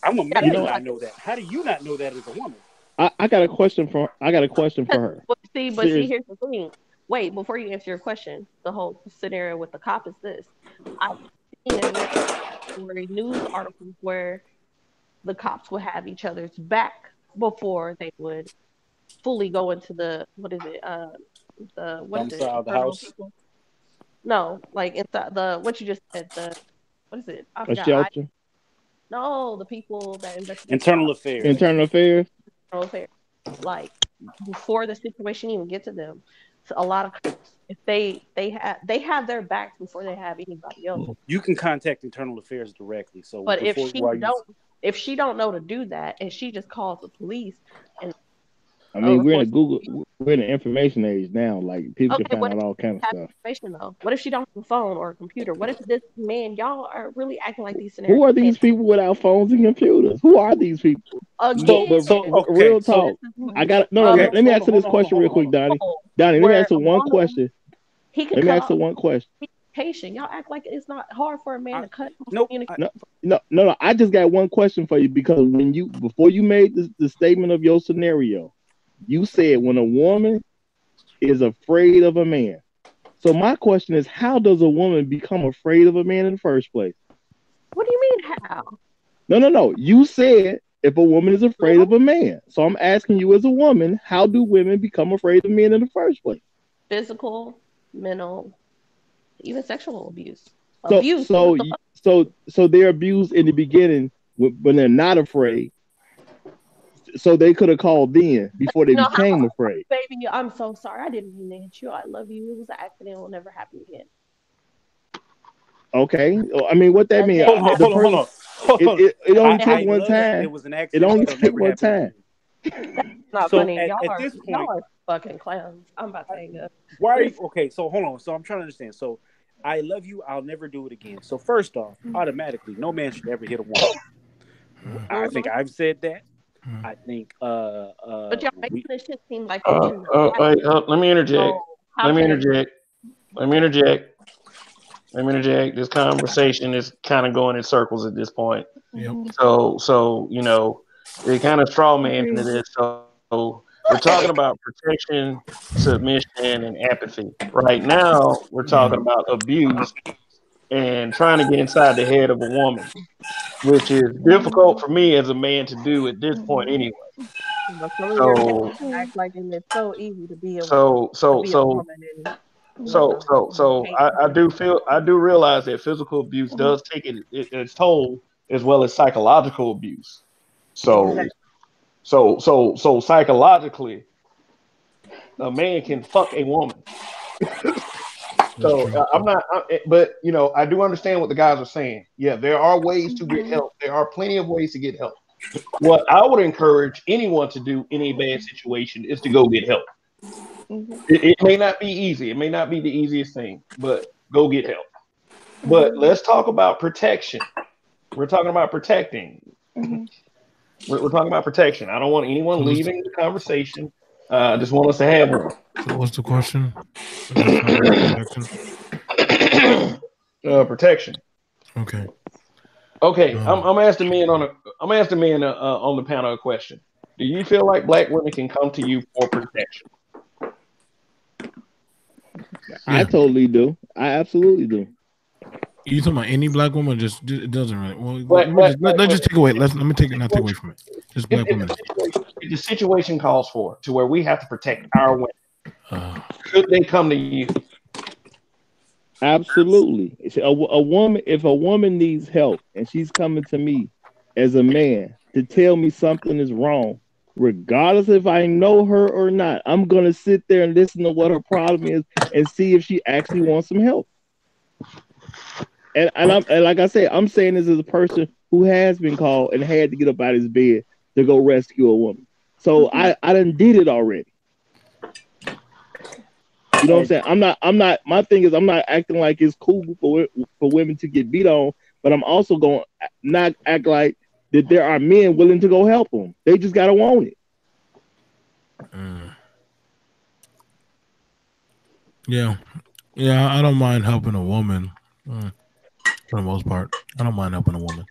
I'm a man, and I know that. How do you not know that as a woman? I got a question for her. But see, here's the thing. Wait, before you answer your question, the whole scenario with the cop is this. I've seen news articles where the cops would have each other's back before they would fully go into the the house. People? No, like inside what you just said, what is it? I forgot. A shelter? No, the people that investigate Internal Affairs. Internal Affairs. Like before the situation even gets to them, so a lot of cops, if they have their backs before they have anybody else. You can contact Internal Affairs directly. So, but if she don't know to do that, and she just calls the police, and I mean, we're in the information age now. Like people can find out all kinds of stuff. Information though. What if she don't have a phone or a computer? What if this man? Y'all are really acting like these scenarios. Who are these people without phones and computers? Who are these people? Real talk. I got no. Let me answer this question real quick, Donnie. Donnie, let me ask her one question. Let me ask her one question. Patient. Y'all act like it's not hard for a man to cut. No. I just got one question for you because before you made the statement of your scenario, you said when a woman is afraid of a man. So my question is, how does a woman become afraid of a man in the first place? What do you mean how? No. You said if a woman is afraid of a man. So I'm asking you as a woman, how do women become afraid of men in the first place? Physical, mental, even sexual abuse. So they're abused in the beginning when they're not afraid. So they could have called then before they became afraid. Baby, I'm so sorry. I didn't mean to hit you. I love you. It was an accident. It will never happen again. Okay. I mean, what that means? Hold on. It only took one time. It was an accident. It only took one time. That's not funny. Y'all are fucking clowns. I'm about to hang up. Why are you okay? So hold on. So I'm trying to understand. So I love you. I'll never do it again. So first off, automatically, no man should ever hit a woman. I think I've said that. I think. But y'all making this shit seem like. Let me interject. Let me interject. This conversation is kind of going in circles at this point. Yep. So they kind of straw man into this. So we're talking about protection, submission, and apathy. Right now, we're talking about abuse and trying to get inside the head of a woman, which is difficult for me as a man to do at this point anyway. So act like it's so easy to be a woman. I do realize that physical abuse does take its toll as well as psychological abuse. So psychologically, a man can fuck a woman. But I do understand what the guys are saying. Yeah, there are ways to get help. There are plenty of ways to get help. What I would encourage anyone to do in a bad situation is to go get help. It may not be easy. It may not be the easiest thing, but go get help. But let's talk about protection. We're talking about protecting. We're talking about protection. I don't want anyone leaving the conversation. I just want us to have one. So what's the question? Protection. Okay. I'm asking men on the panel a question. Do you feel like black women can come to you for protection? I totally do. I absolutely do. You talking about any black woman? Just it doesn't really. Well, let's just take away. Let me take away from it. Just black women. If the situation calls for to where we have to protect our women, could they come to you? Absolutely. A woman, if a woman needs help and she's coming to me as a man to tell me something is wrong, regardless if I know her or not, I'm gonna sit there and listen to what her problem is and see if she actually wants some help. And like I said, I'm saying this as a person who has been called and had to get up out of his bed to go rescue a woman. So I done did it already. You know what I'm saying? I'm not. My thing is, I'm not acting like it's cool for women to get beat on, but I'm also going to not act like that there are men willing to go help them. They just gotta want it. Yeah, I don't mind helping a woman for the most part. I don't mind helping a woman.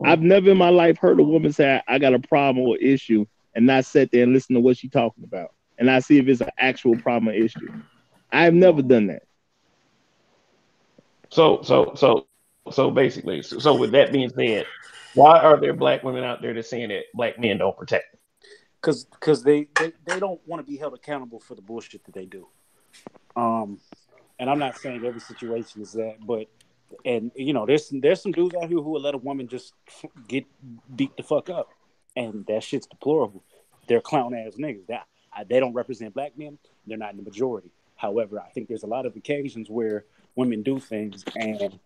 I've never in my life heard a woman say, "I got a problem or issue," and not sit there and listen to what she's talking about, and I see if it's an actual problem or issue. I've never done that. So basically, so with that being said, why are there black women out there that's saying that black men don't protect them? Because they don't want to be held accountable for the bullshit that they do. And I'm not saying every situation is that, but and you know, there's some dudes out here who will let a woman just get beat the fuck up, and that shit's deplorable. They're clown ass niggas. They don't represent black men. They're not in the majority. However, I think there's a lot of occasions where women do things, and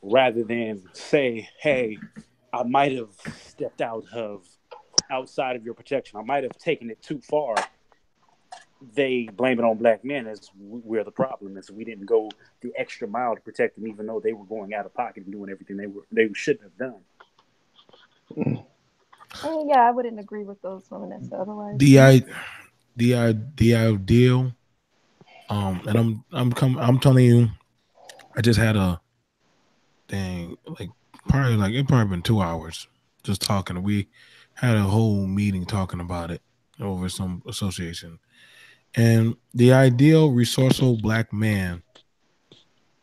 rather than say, "Hey, I might have stepped outside of your protection. I might have taken it too far," they blame it on black men as we're the problem, as we didn't go the extra mile to protect them, even though they were going out of pocket and doing everything they shouldn't have done. Yeah, I wouldn't agree with those women that said otherwise. The ideal, and I'm telling you, I just had a thing it probably been 2 hours just talking. We had a whole meeting talking about it over some association. And the ideal resourceful black man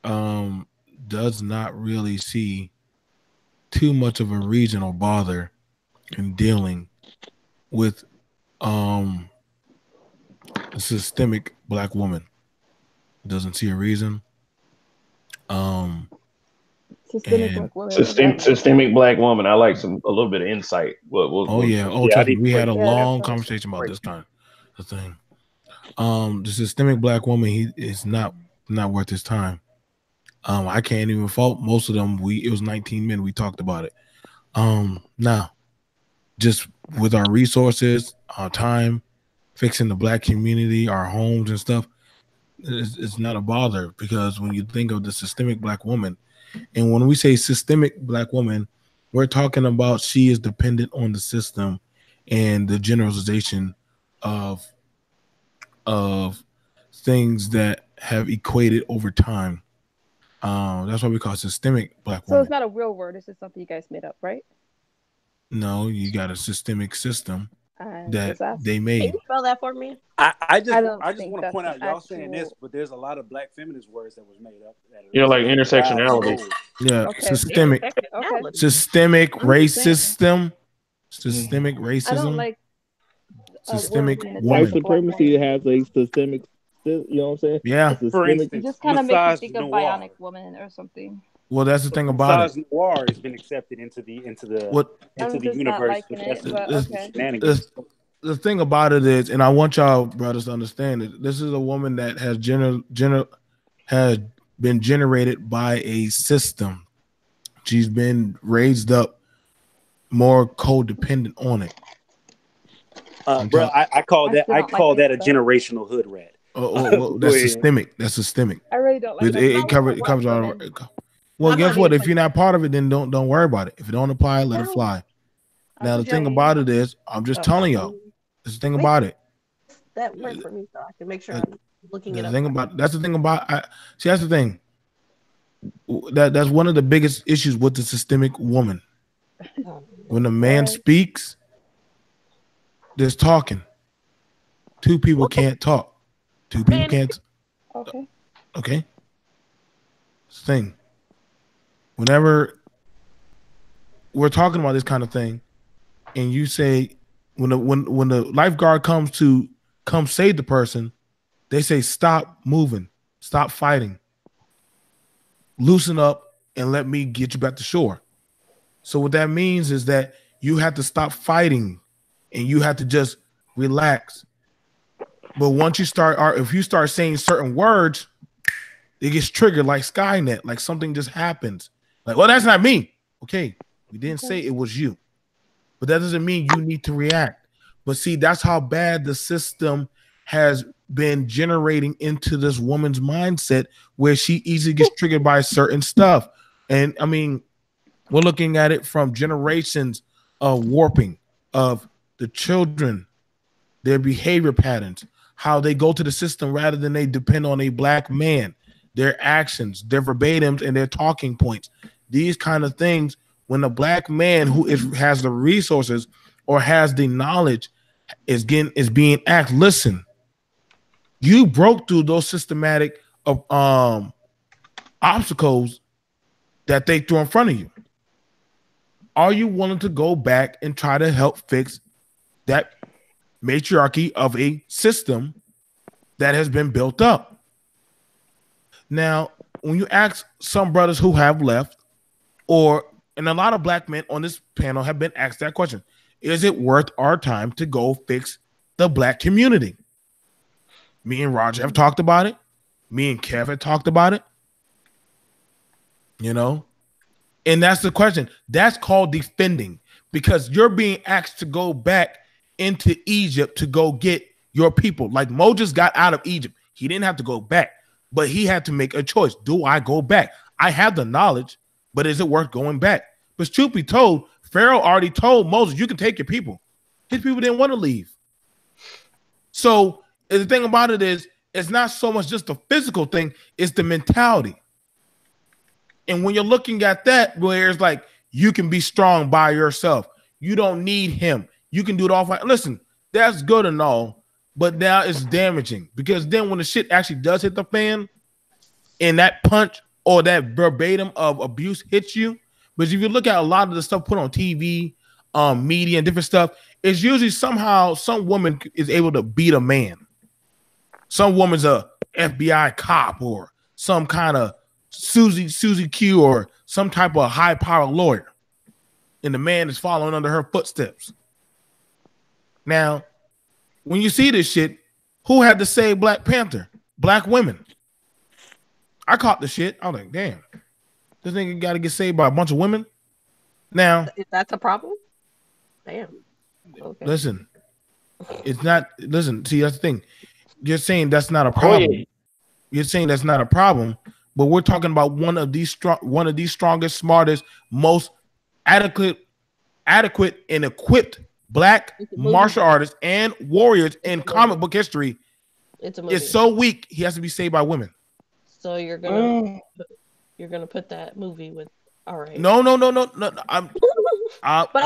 does not really see too much of a reason or bother in dealing with a systemic black woman. Doesn't see a reason. Systemic black woman. I like a little bit of insight. Trust me, we had a long conversation about this kind of thing. The systemic black woman, he is not worth his time. I can't even fault most of them. It was 19 men. We talked about it. Now, just with our resources, our time, fixing the black community, our homes and stuff, it's not a bother, because when you think of the systemic black woman, and when we say systemic black woman, we're talking about she is dependent on the system and the generalization of things that have equated over time. That's why we call it systemic black woman. So it's not a real word. It's just something you guys made up, right? No, you got a systemic system that they made. Can you spell that for me? I just want to point out, y'all saying this, but there's a lot of black feminist words that was made up. Like intersectionality. Yeah, okay. Systemic racism. Systemic racism. I don't like systemic white supremacy has a systemic. You know what I'm saying? Yeah. For instance, it just kind of makes you think of bionic woman or something. Well, that's the thing about it. Noir has been accepted into the universe. The thing about it is, and I want y'all brothers to understand it. This is a woman that has has been generated by a system. She's been raised up more codependent on it. Bro, I call that a generational hood rat. That's systemic. That's systemic. I really don't like it. Covers all. Well, guess what? If you're not part of it, then don't worry about it. If it don't apply, let it fly. Now the thing about it is, I'm just telling y'all. This is the thing about it. That worked for me, so I can make sure I'm looking it up. That's the thing about. See, that's the thing. That's one of the biggest issues with the systemic woman. When a man speaks, there's talking. Two people can't talk. Two people can't. Okay. Thing. Whenever we're talking about this kind of thing, and you say when the lifeguard comes to save the person, they say stop moving. Stop fighting. Loosen up and let me get you back to shore. So what that means is that you have to stop fighting and you have to just relax. But once you start, or if you start saying certain words, it gets triggered like Skynet, like something just happens. Like, well, that's not me. Okay, we didn't say it was you. But that doesn't mean you need to react. But see, that's how bad the system has been generating into this woman's mindset where she easily gets triggered by certain stuff. And I mean, we're looking at it from generations of warping of the children, their behavior patterns, how they go to the system rather than they depend on a black man, their actions, their verbatims, and their talking points. These kind of things, when a black man who has the resources or has the knowledge is being asked, listen, you broke through those systematic obstacles that they threw in front of you. Are you willing to go back and try to help fix that matriarchy of a system that has been built up? Now, when you ask some brothers who have left, and a lot of black men on this panel have been asked that question, is it worth our time to go fix the black community? Me and Roger have talked about it. Me and Kev have talked about it. You know? And that's the question. That's called defending, because you're being asked to go back into Egypt to go get your people. Like Moses got out of Egypt. He didn't have to go back, but he had to make a choice. Do I go back? I have the knowledge, but is it worth going back? But truth be told, Pharaoh already told Moses, you can take your people. His people didn't want to leave. So the thing about it is, it's not so much just the physical thing, it's the mentality. And when you're looking at that, where it's like, you can be strong by yourself. You don't need him. You can do it all. Listen, that's good and all, but now it's damaging, because then when the shit actually does hit the fan and that punch or that verbatim of abuse hits you, but if you look at a lot of the stuff put on TV, media and different stuff, it's usually somehow some woman is able to beat a man. Some woman's a FBI cop or some kind of Susie Q or some type of high power lawyer, and the man is following under her footsteps. Now, when you see this shit, who had to save Black Panther? Black women. I caught the shit. I was like, damn, this nigga got to get saved by a bunch of women. Now, Is that a problem? Damn. Okay. Listen, it's not. Listen, see, that's the thing. You're saying that's not a problem. You're saying that's not a problem, but we're talking about one of these strongest, smartest, most adequate and equipped Black martial artists and warriors in comic book history. It's so weak, he has to be saved by women. So you're gonna put that movie with. All right. No. But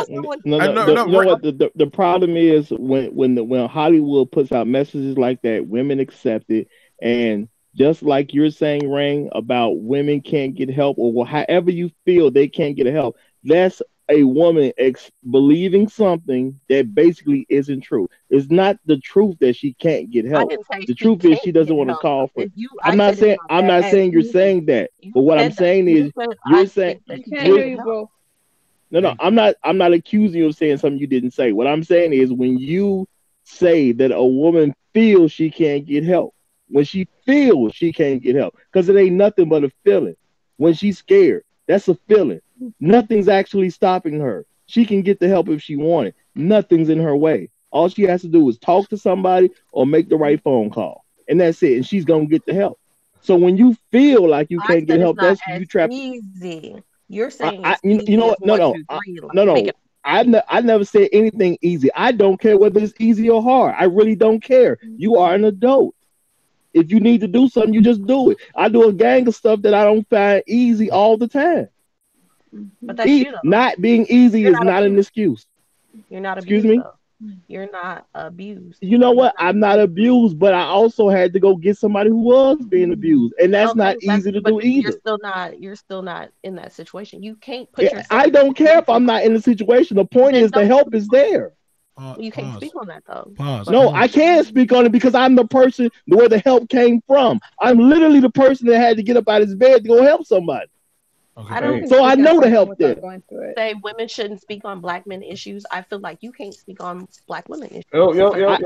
you know what the problem is, when Hollywood puts out messages like that, women accept it, and just like you're saying, Rain, about women can't get help, or however you feel they can't get help, that's a woman believing something that basically isn't true. It's not the truth that she can't get help. The truth is she doesn't want to call for it. I'm not saying you're saying that, but what I'm saying is you're saying. No, I'm not accusing you of saying something you didn't say. What I'm saying is, when you say that a woman feels she can't get help, when she feels she can't get help, because it ain't nothing but a feeling. When she's scared, that's a feeling. Nothing's actually stopping her. She can get the help if she wanted. Nothing's in her way. All she has to do is talk to somebody or make the right phone call, and that's it. And she's gonna get the help. So when you feel like you can't get help, that's you trapped. Easy. You're saying you know what? No. I never said anything easy. I don't care whether it's easy or hard. I really don't care. You are an adult. If you need to do something, you just do it. I do a gang of stuff that I don't find easy all the time. But that's not being easy is not an excuse. You're not abused. Excuse me? Though. You're not abused. You know what? I'm not abused, but I also had to go get somebody who was being abused, and that's not easy to do either. You're still not in that situation. You can't put yourself. I don't care if I'm not in the situation. The point is the help is there. You can't Pause. speak on that though. Pause. No, I can't speak on it because I'm the person where the help came from. I'm literally the person that had to get up out of his bed to go help somebody. I don't So I know the help there. say women shouldn't speak on black men issues. I feel like you can't speak on black women issues.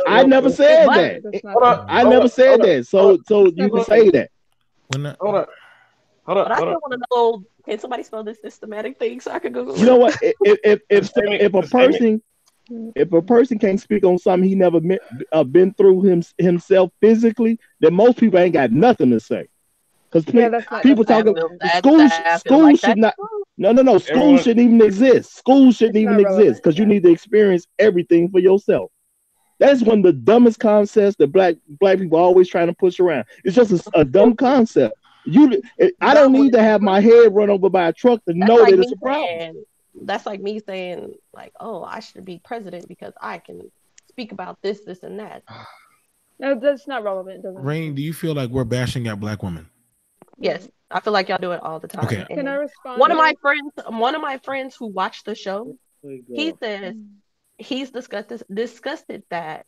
I never said that. I never said that. So you can say that. Hold up. But I still want to know, can somebody spell this systematic thing so I can Google it? You know what? If a person can't speak on something he never been through himself physically, then most people ain't got nothing to say. Because people talking school should not. No. School shouldn't even exist. School shouldn't even exist because you need to experience everything for yourself. That's one of the dumbest concepts that black people are always trying to push around. It's just a dumb concept. I don't need to have my head run over by a truck to know that it's a problem. That's like me saying, like, oh, I should be president because I can speak about this, and that. No, that's not relevant. Rain, do you feel like we're bashing at black women? Yes, I feel like y'all do it all the time. Okay. Can I respond? One of my friends who watched the show, he says he's disgusted that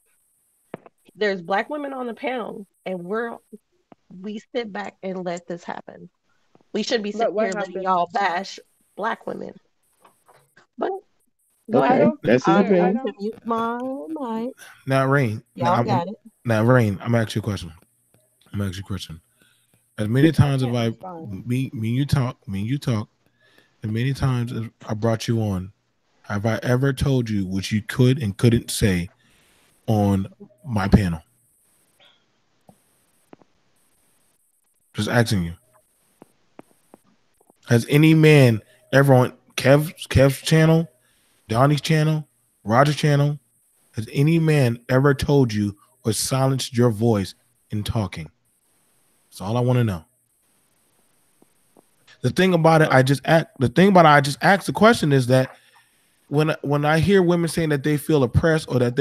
there's black women on the panel and we sit back and let this happen. We should be sitting here letting y'all bash black women. But go ahead. That's his opinion. Now, Rain. Y'all got it. Now, Rain, I'm gonna ask you a question. As many times as me and you talk, and many times as I brought you on, have I ever told you what you could and couldn't say on my panel? Just asking you. Has any man ever on Kev's channel, Donnie's channel, Roger's channel, has any man ever told you or silenced your voice in talking? That's all I want to know. The thing about it, I just asked the question is that when I hear women saying that they feel oppressed or that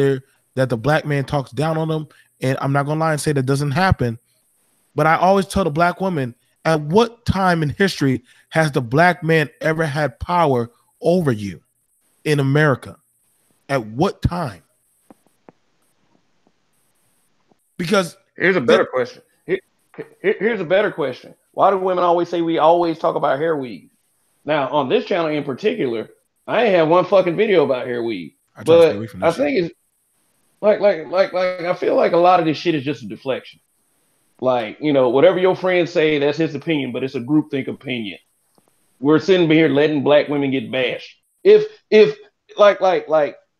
the black man talks down on them, and I'm not gonna lie and say that doesn't happen, but I always tell the black woman, at what time in history has the black man ever had power over you in America? At what time? Because here's a better question. Here's a better question. Why do women always say we always talk about hair weave? Now, on this channel in particular, I ain't have one fucking video about hair weave. But I think it's like I feel like a lot of this shit is just a deflection. Like, you know, whatever your friends say, that's his opinion, but it's a groupthink opinion. We're sitting here letting black women get bashed. If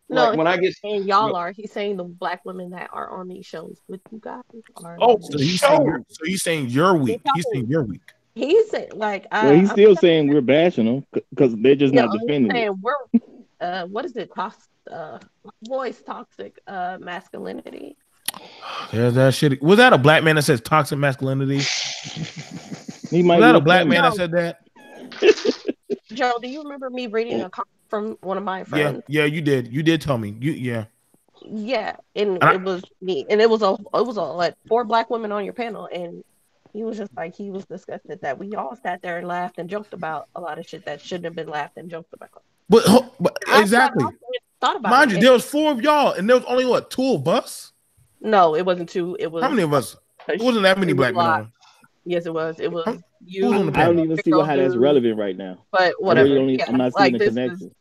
when I get saying y'all are, he's saying the black women that are on these shows with you guys are. So he's saying you're weak. He's saying you're weak. He's saying like he's still saying we're bashing them because they're just not defending it. We're what is it? Toxic masculinity. There's that shit. Was that a black man that says toxic masculinity? Was that a black man that said that? Joe, do you remember me reading a comment from one of my friends? Yeah, you did. You did tell me. Yeah, and it was me, and it was like 4 black women on your panel, and he was just like, he was disgusted that we all sat there and laughed and joked about a lot of shit that shouldn't have been laughed and joked about. But exactly. Mind you, there was 4 of y'all, and there was only 2 of us. No, it wasn't 2. It was how many of us? It wasn't that many black men on. Yes, it was. It was you. I don't even see how that's relevant right now. But whatever. I'm not seeing the connection.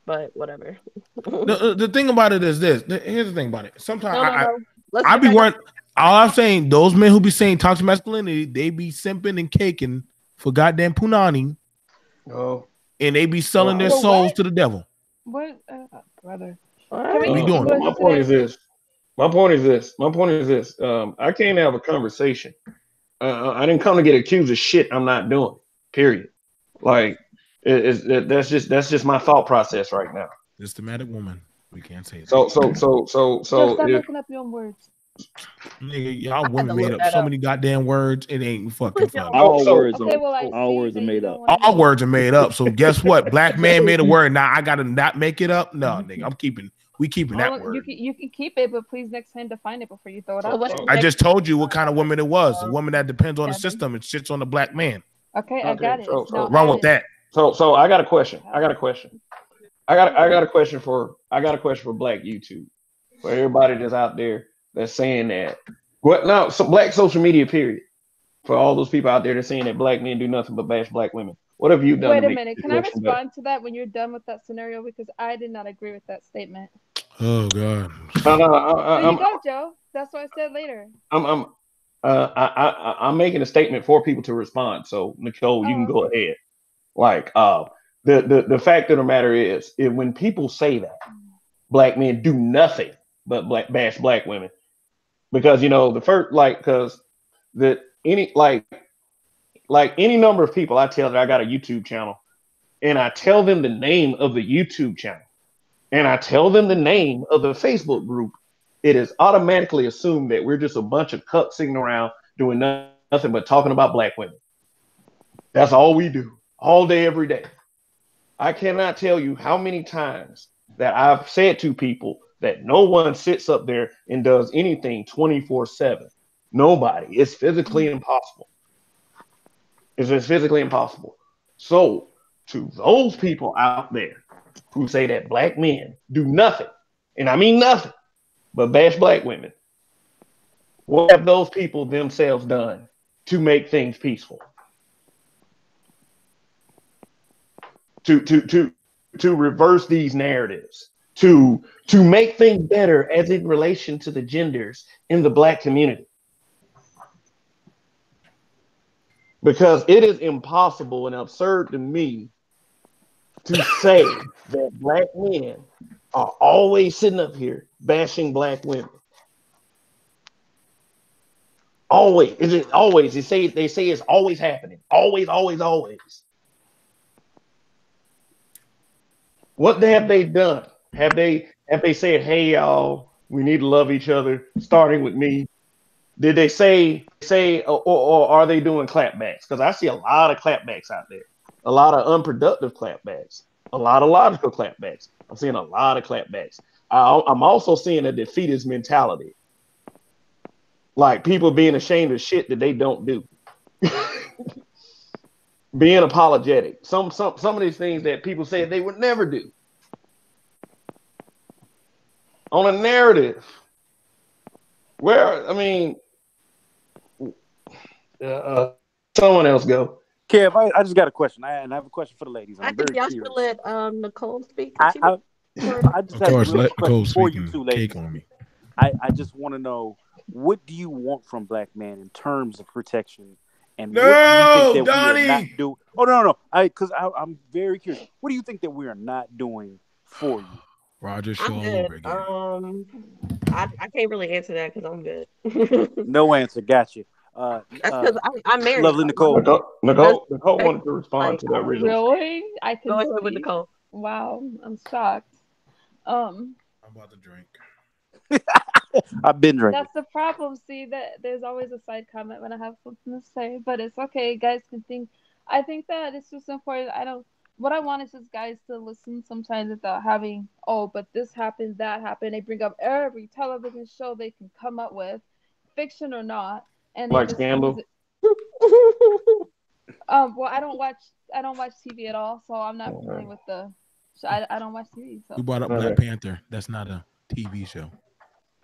But whatever. The thing about it is this. Here's the thing about it. Sometimes I be worried. All I'm saying, those men who be saying toxic masculinity, they be simping and caking for goddamn punani. Oh. And they be selling their souls to the devil. What, brother? What are we doing? My point is this. I can't have a conversation. I didn't come to get accused of shit I'm not doing. Period. Like that's just my thought process right now. Systematic woman. We can't say that. So. Stop making up your own words. Nigga, y'all women made up so many goddamn words. It ain't fucking funny. All words are made up. All words are made up. So guess what? Black man made a word. Now I gotta not make it up. No, nigga, we keeping that word. You can keep it, but please next time define it before you throw it out. I just told you what kind of woman it was. A woman that depends on the system and shits on the black man. Okay, I got it. Wrong with that. So I got a question. I got a question for Black YouTube, for everybody that's out there that's saying that. What now? So Black social media, period. For all those people out there that's saying that Black men do nothing but bash Black women. What have you done Wait to a make minute. the Can I situation better? respond to that when you're done with that scenario? Because I did not agree with that statement. Oh God. No, no, There you go, Joe. That's what I said later. I'm I'm making a statement for people to respond. So Nicole, you can Oh, go okay. ahead. Like the fact of the matter is, when people say that Black men do nothing but bash Black women, because the first, like, because the any like any number of people I tell that I got a YouTube channel, and I tell them the name of the YouTube channel, and I tell them the name of the Facebook group, it is automatically assumed that we're just a bunch of cucks sitting around doing nothing but talking about Black women. That's all we do, all day, every day. I cannot tell you how many times that I've said to people that no one sits up there and does anything 24/7. Nobody. It's physically impossible. It's just physically impossible. So, to those people out there who say that Black men do nothing, and I mean nothing, but bash Black women, what have those people themselves done to make things peaceful? To reverse these narratives, to make things better as in relation to the genders in the Black community? Because it is impossible and absurd to me to say that Black men are always sitting up here bashing Black women. Always. Is it always? They say it's always happening. Always, always, always. What have they done? Have they said, "Hey, y'all, we need to love each other, starting with me"? Did they say, or are they doing clapbacks? Because I see a lot of clapbacks out there, a lot of unproductive clapbacks, a lot of logical clapbacks. I'm seeing a lot of clapbacks. I'm also seeing a defeatist mentality, like people being ashamed of shit that they don't do, being apologetic. Some of these things that people say they would never do on a narrative. Where, I mean, someone else go. Kev, I just got a question. I have a question for the ladies. I I'm think very y'all curious. should let Nicole speak. I just Of have a course, real let question Nicole for speak you and two cake ladies. on me. I just want to know, what do you want from Black men in terms of protection, and what do you think that we are not doing? Oh, no. Because I'm very curious. What do you think that we are not doing for you? Roger Shaw I'm all good. over again. I can't really answer that because I'm good. No answer. Got you. That's because I'm married. Lovely Nicole. Nicole wanted to respond Like, to the original. Really? I can go ahead speak. with Nicole. Wow, I'm shocked. I'm about to drink. I've been drinking. That's the problem. See, that there's always a side comment when I have something to say, but it's okay. Guys can think. I think that it's just important. I don't. What I want is just guys to listen sometimes without having, oh, but this happened, that happened. They bring up every television show they can come up with, fiction or not, and they Like just use Scandal. it. Well, I don't watch TV at all, so I'm not familiar with the. So I don't watch TV. So We brought up Black Panther. That's not a TV show.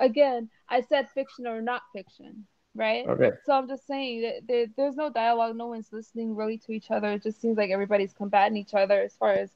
again, I said fiction or not fiction, right? Okay. So I'm just saying that there's no dialogue. No one's listening really to each other. It just seems like everybody's combating each other as far as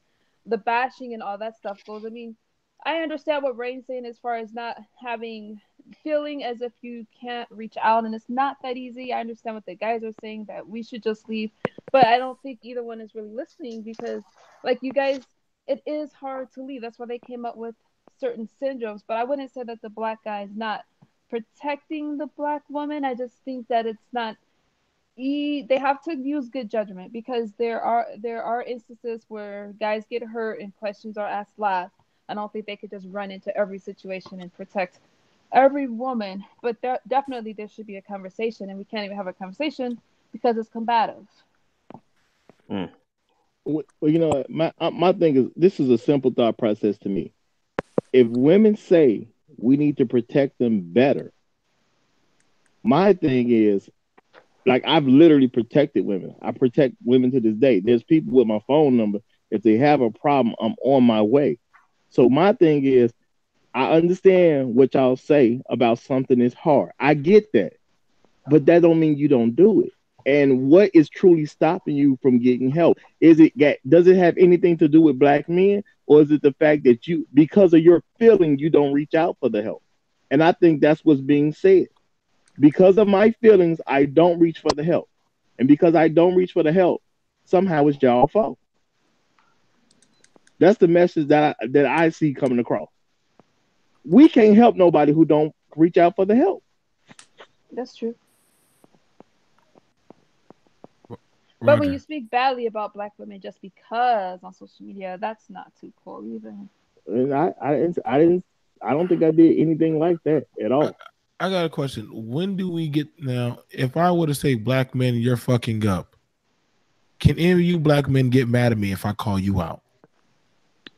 the bashing and all that stuff goes. I mean, I understand what Rain's saying as far as not having feeling as if you can't reach out and it's not that easy. I understand what the guys are saying, that we should just leave, but I don't think either one is really listening, because like you guys, it is hard to leave. That's why they came up with certain syndromes, but I wouldn't say that the Black guy is not protecting the Black woman. I just think that it's not they have to use good judgment, because there are instances where guys get hurt and questions are asked last. I don't think they could just run into every situation and protect every woman, but definitely there should be a conversation, and we can't even have a conversation because it's combative. Well, my thing is, this is a simple thought process to me. If women say we need to protect them better, my thing is, like, I've literally protected women. I protect women to this day. There's people with my phone number If they have a problem, I'm on my way. So my thing is, I understand what y'all say about something is hard. I get that, but that don't mean you don't do it. And what is truly stopping you from getting help? Does it have anything to do with black men, or is it the fact that you, because of your feeling, you don't reach out for the help? And I think that's what's being said. Because of my feelings, I don't reach for the help. And because I don't reach for the help, somehow it's y'all fault. That's the message that I see coming across. We can't help nobody who don't reach out for the help. That's true. Roger. But when you speak badly about black women just because on social media, that's not too cool either. And I don't think I did anything like that at all. I got a question. When do we get now? If I were to say black men, you're fucking up, can any of you black men get mad at me if I call you out?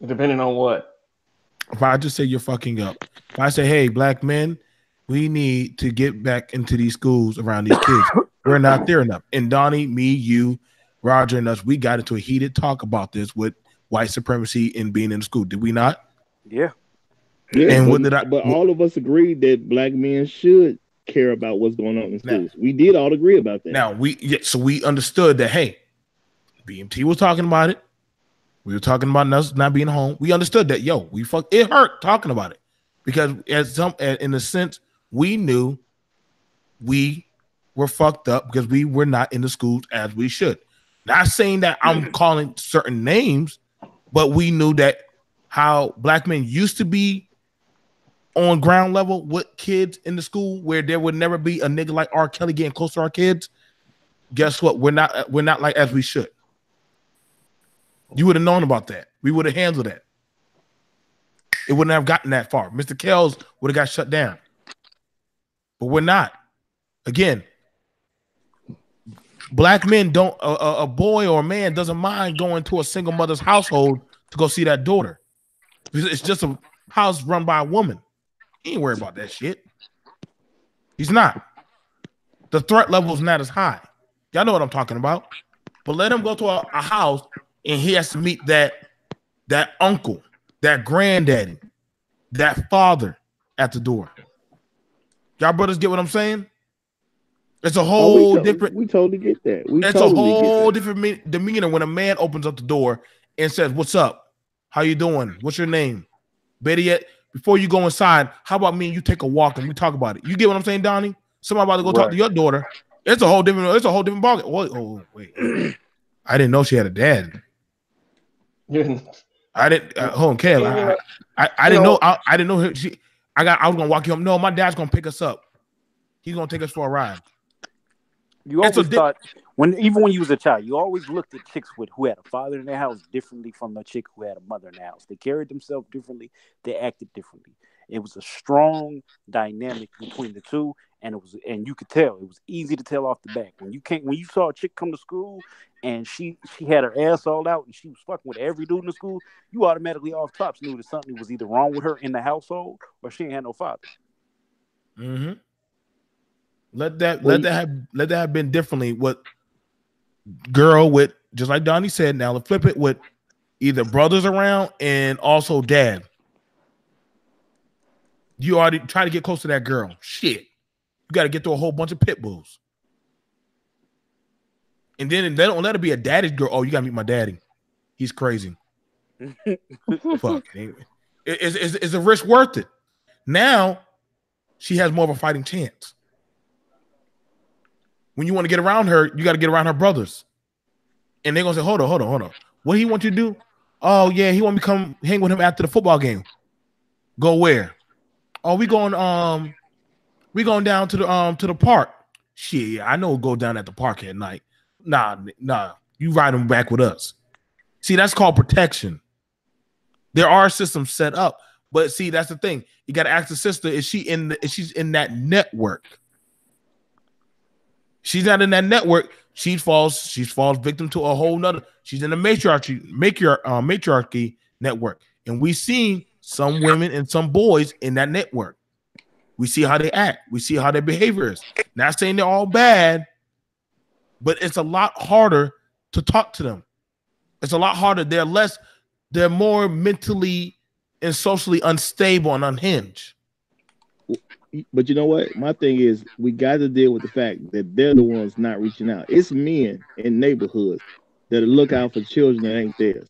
Depending on what. If I just say you're fucking up, if I say, hey, black men, we need to get back into these schools around these kids. We're not there enough. And Donnie, me, you, Roger, and us, we got into a heated talk about this with white supremacy and being in the school. Did we not? Yeah. Yeah, And but, what did I? But all of us agreed that black men should care about what's going on in schools. We did all agree about that. Now so we understood that. Hey, BMT was talking about it. We were talking about us not being home. We understood that. Yo, it hurt talking about it because in a sense, we knew we were fucked up because we were not in the schools as we should. Not saying that I'm calling certain names, but we knew that how black men used to be on ground level with kids in the school where there would never be a nigga like R. Kelly getting close to our kids. Guess what? We're not like as we should. You would have known about that. We would have handled that. It wouldn't have gotten that far. Mr. Kells would have got shut down. But we're not. Again, black men don't, a boy or a man doesn't mind going to a single mother's household to go see that daughter. It's just a house run by a woman. He ain't worried about that shit. He's not. The threat level is not as high. Y'all know what I'm talking about. But let him go to a house and he has to meet that uncle, that granddaddy, that father at the door. Y'all brothers get what I'm saying? It's a whole different. We totally get that. It's a whole different demeanor when a man opens up the door and says, "What's up? How you doing? What's your name?" Better yet, before you go inside, how about me and you take a walk and we talk about it? You get what I'm saying, Donnie? Somebody about to go talk to your daughter. It's a whole different ballgame. Oh, wait. I didn't know she had a dad. I didn't. Hold on, Kayla. I didn't know. I didn't know her. I was gonna walk you home. No, my dad's gonna pick us up. He's gonna take us for a ride. You always thought even when you was a child, you always looked at chicks who had a father in their house differently from the chick who had a mother in their house. They carried themselves differently. They acted differently. It was a strong dynamic between the two, and you could tell. It was easy to tell off the back when you saw a chick come to school and she had her ass all out and she was fucking with every dude in the school. You automatically off tops knew that something was either wrong with her in the household or she ain't had no father. Mm-hmm. Let that have been differently. What girl with, just like Donnie said, now let's flip it with either brothers around and also dad. You already try to get close to that girl. Shit. You got to get through a whole bunch of pit bulls. And then they don't let her be a daddy's girl. Oh, you got to meet my daddy. He's crazy. Fuck. Is the risk worth it? Now, she has more of a fighting chance. When you want to get around her, you got to get around her brothers. And they're going to say, hold on. What he want you to do? Oh, yeah, he want me to come hang with him after the football game. Go where? Oh, we going down to the park. Shit, I know we'll go down at the park at night. Nah, you ride them back with us. See, that's called protection. There are systems set up, but see, that's the thing. You got to ask the sister, is she's in that network? She's not in that network. She falls victim to a whole nother. She's in the matriarchy network. And we see some women and some boys in that network. We see how they act. We see how their behavior is. Not saying they're all bad, but it's a lot harder to talk to them. It's a lot harder. They're more mentally and socially unstable and unhinged. But you know what? My thing is, we got to deal with the fact that they're the ones not reaching out. It's men in neighborhoods that look out for children that ain't theirs.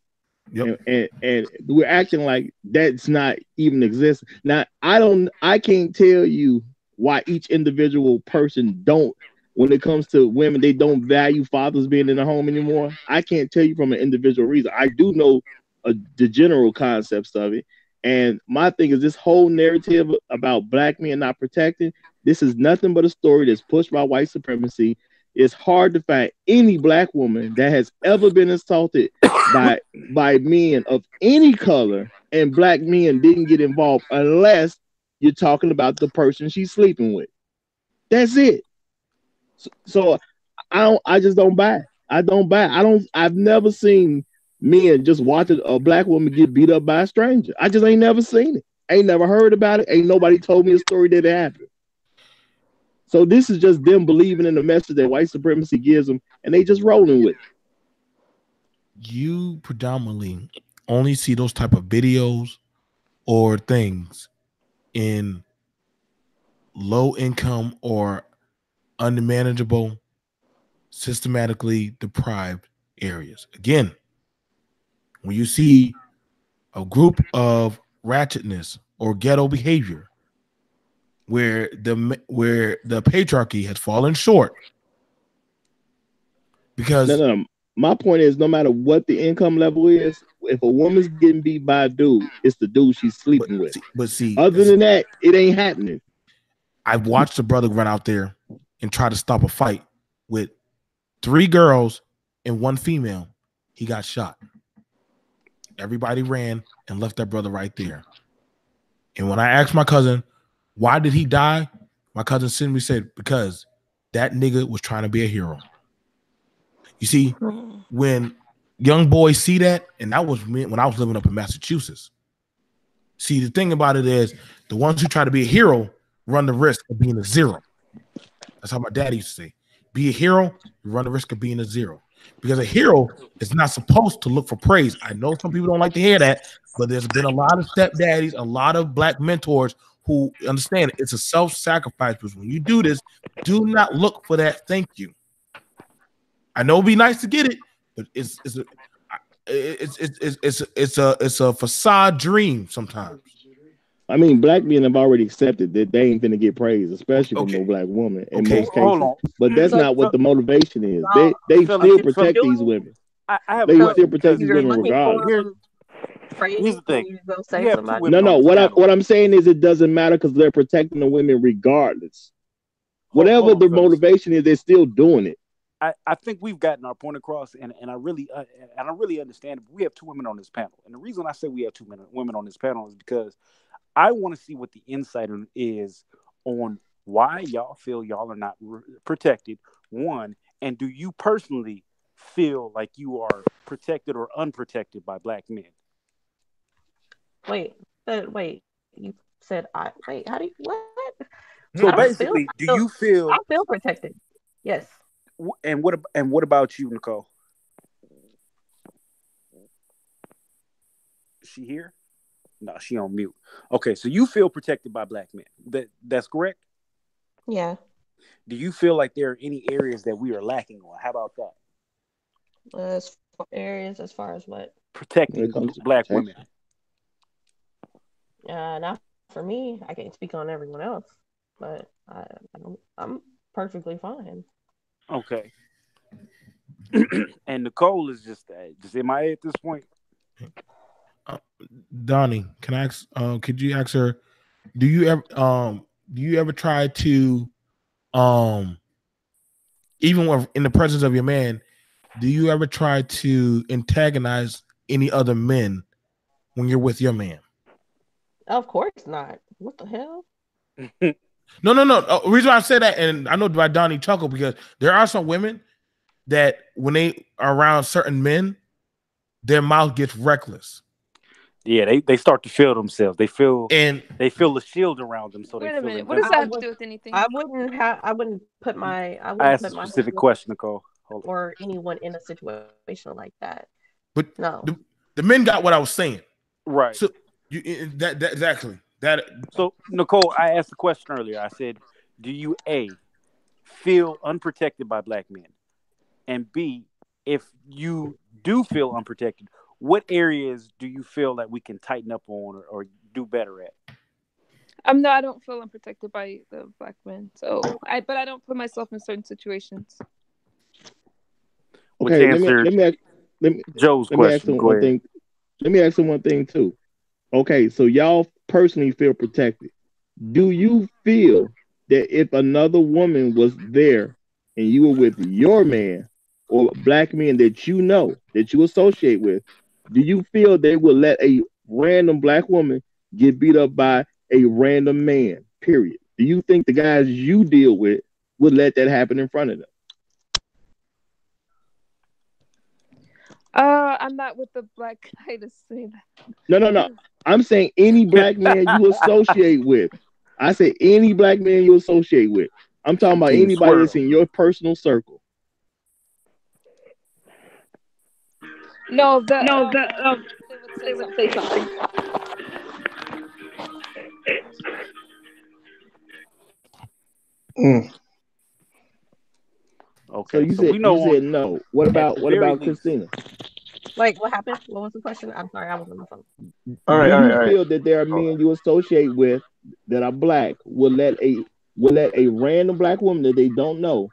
Yep. And we're acting like that's not even existing. Now, I can't tell you why each individual person don't, when it comes to women, they don't value fathers being in the home anymore. I can't tell you from an individual reason. I do know the general concepts of it. And my thing is, this whole narrative about black men not protecting, this is nothing but a story that's pushed by white supremacy. It's hard to find any black woman that has ever been assaulted by men of any color, and black men didn't get involved unless you're talking about the person she's sleeping with. That's it. So I just don't buy it. I've never seen men just watching a black woman get beat up by a stranger. I just ain't never seen it. Ain't never heard about it. Ain't nobody told me a story that it happened. So this is just them believing in the message that white supremacy gives them, and they just rolling with it. You predominantly only see those type of videos or things in low income or unmanageable, systematically deprived areas. Again, when you see a group of ratchetness or ghetto behavior where the patriarchy has fallen short, because no. My point is, no matter what the income level is, if a woman's getting beat by a dude, it's the dude she's sleeping with. But see, other than that, it ain't happening. I've watched a brother run out there and try to stop a fight with 3 girls and 1 female. He got shot. Everybody ran and left that brother right there. And when I asked my cousin, why did he die? My cousin simply said, because that nigga was trying to be a hero. You see, when young boys see that, and that was me when I was living up in Massachusetts. See, the thing about it is, the ones who try to be a hero run the risk of being a zero. That's how my dad used to say. Be a hero, you run the risk of being a zero. Because a hero is not supposed to look for praise. I know some people don't like to hear that, but there's been a lot of stepdaddies, a lot of black mentors who understand it's a self-sacrifice. Because when you do this, do not look for that thank you. I know it'd be nice to get it, but it's a facade dream sometimes. I mean, black men have already accepted that they ain't finna get praise, especially from no black woman in most cases. But that's not what the motivation is. They still protect these women. They still protect these women regardless. Here's the thing. No. What I'm saying is, it doesn't matter because they're protecting the women regardless. Whatever the motivation is, they're still doing it. I think we've gotten our point across, and I really understand. We have 2 women on this panel, and the reason I say we have 2 women on this panel is because I want to see what the insight is on why y'all feel y'all are not protected. 1, and do you personally feel like you are protected or unprotected by black men? Wait. You said wait. How do you what? So basically, do you feel? I feel protected. Yes. And what about you, Nicole? Is she here? No, she on mute. Okay, so you feel protected by black men. That's correct? Yeah. Do you feel like there are any areas that we are lacking on? How about that? Areas as far as what? Protecting black women. Not for me. I can't speak on everyone else, but I'm perfectly fine. Okay. And Nicole is just MIA at this point. Donnie, can I ask? Could you ask her? Do you ever try to, even when in the presence of your man, do you ever try to antagonize any other men when you're with your man? Of course not. What the hell? No. The reason why I say that, and I know why Donnie chuckled, because there are some women that when they are around certain men, their mouth gets reckless. Yeah, they start to feel themselves. They feel a shield around them. So wait a minute. What does that have to do with anything? I wouldn't put my. I asked a specific question, Nicole. Or anyone in a situation like that. But No. the men got what I was saying. Right. So that exactly that. So Nicole, I asked the question earlier. I said, do you A, feel unprotected by black men? And B, if you do feel unprotected, what areas do you feel that we can tighten up on or do better at? No, I don't feel unprotected by the black men. But I don't put myself in certain situations. Which Okay, answered let me Joe's let me ask question. him Go one ahead. thing. Let me ask him one thing too. Okay, so y'all personally feel protected. Do you feel that if another woman was there and you were with your man or black men that you know that you associate with, do you feel they would let a random black woman get beat up by a random man? Period. Do you think the guys you deal with would let that happen in front of them? I'm not with the black guy to say No. that. I'm saying any black man you associate with. I said any black man you associate with. I'm talking about King anybody Swirl. that's in your personal circle. No, No, they would say they would say something. something. Mm. So Okay, you so said we you know said no. What at the about very least. Christina? Wait, what happened? What was the question? I'm sorry, I was on the phone. All right, Do all right, you all right. feel that there are men you associate with that are black will let a random black woman that they don't know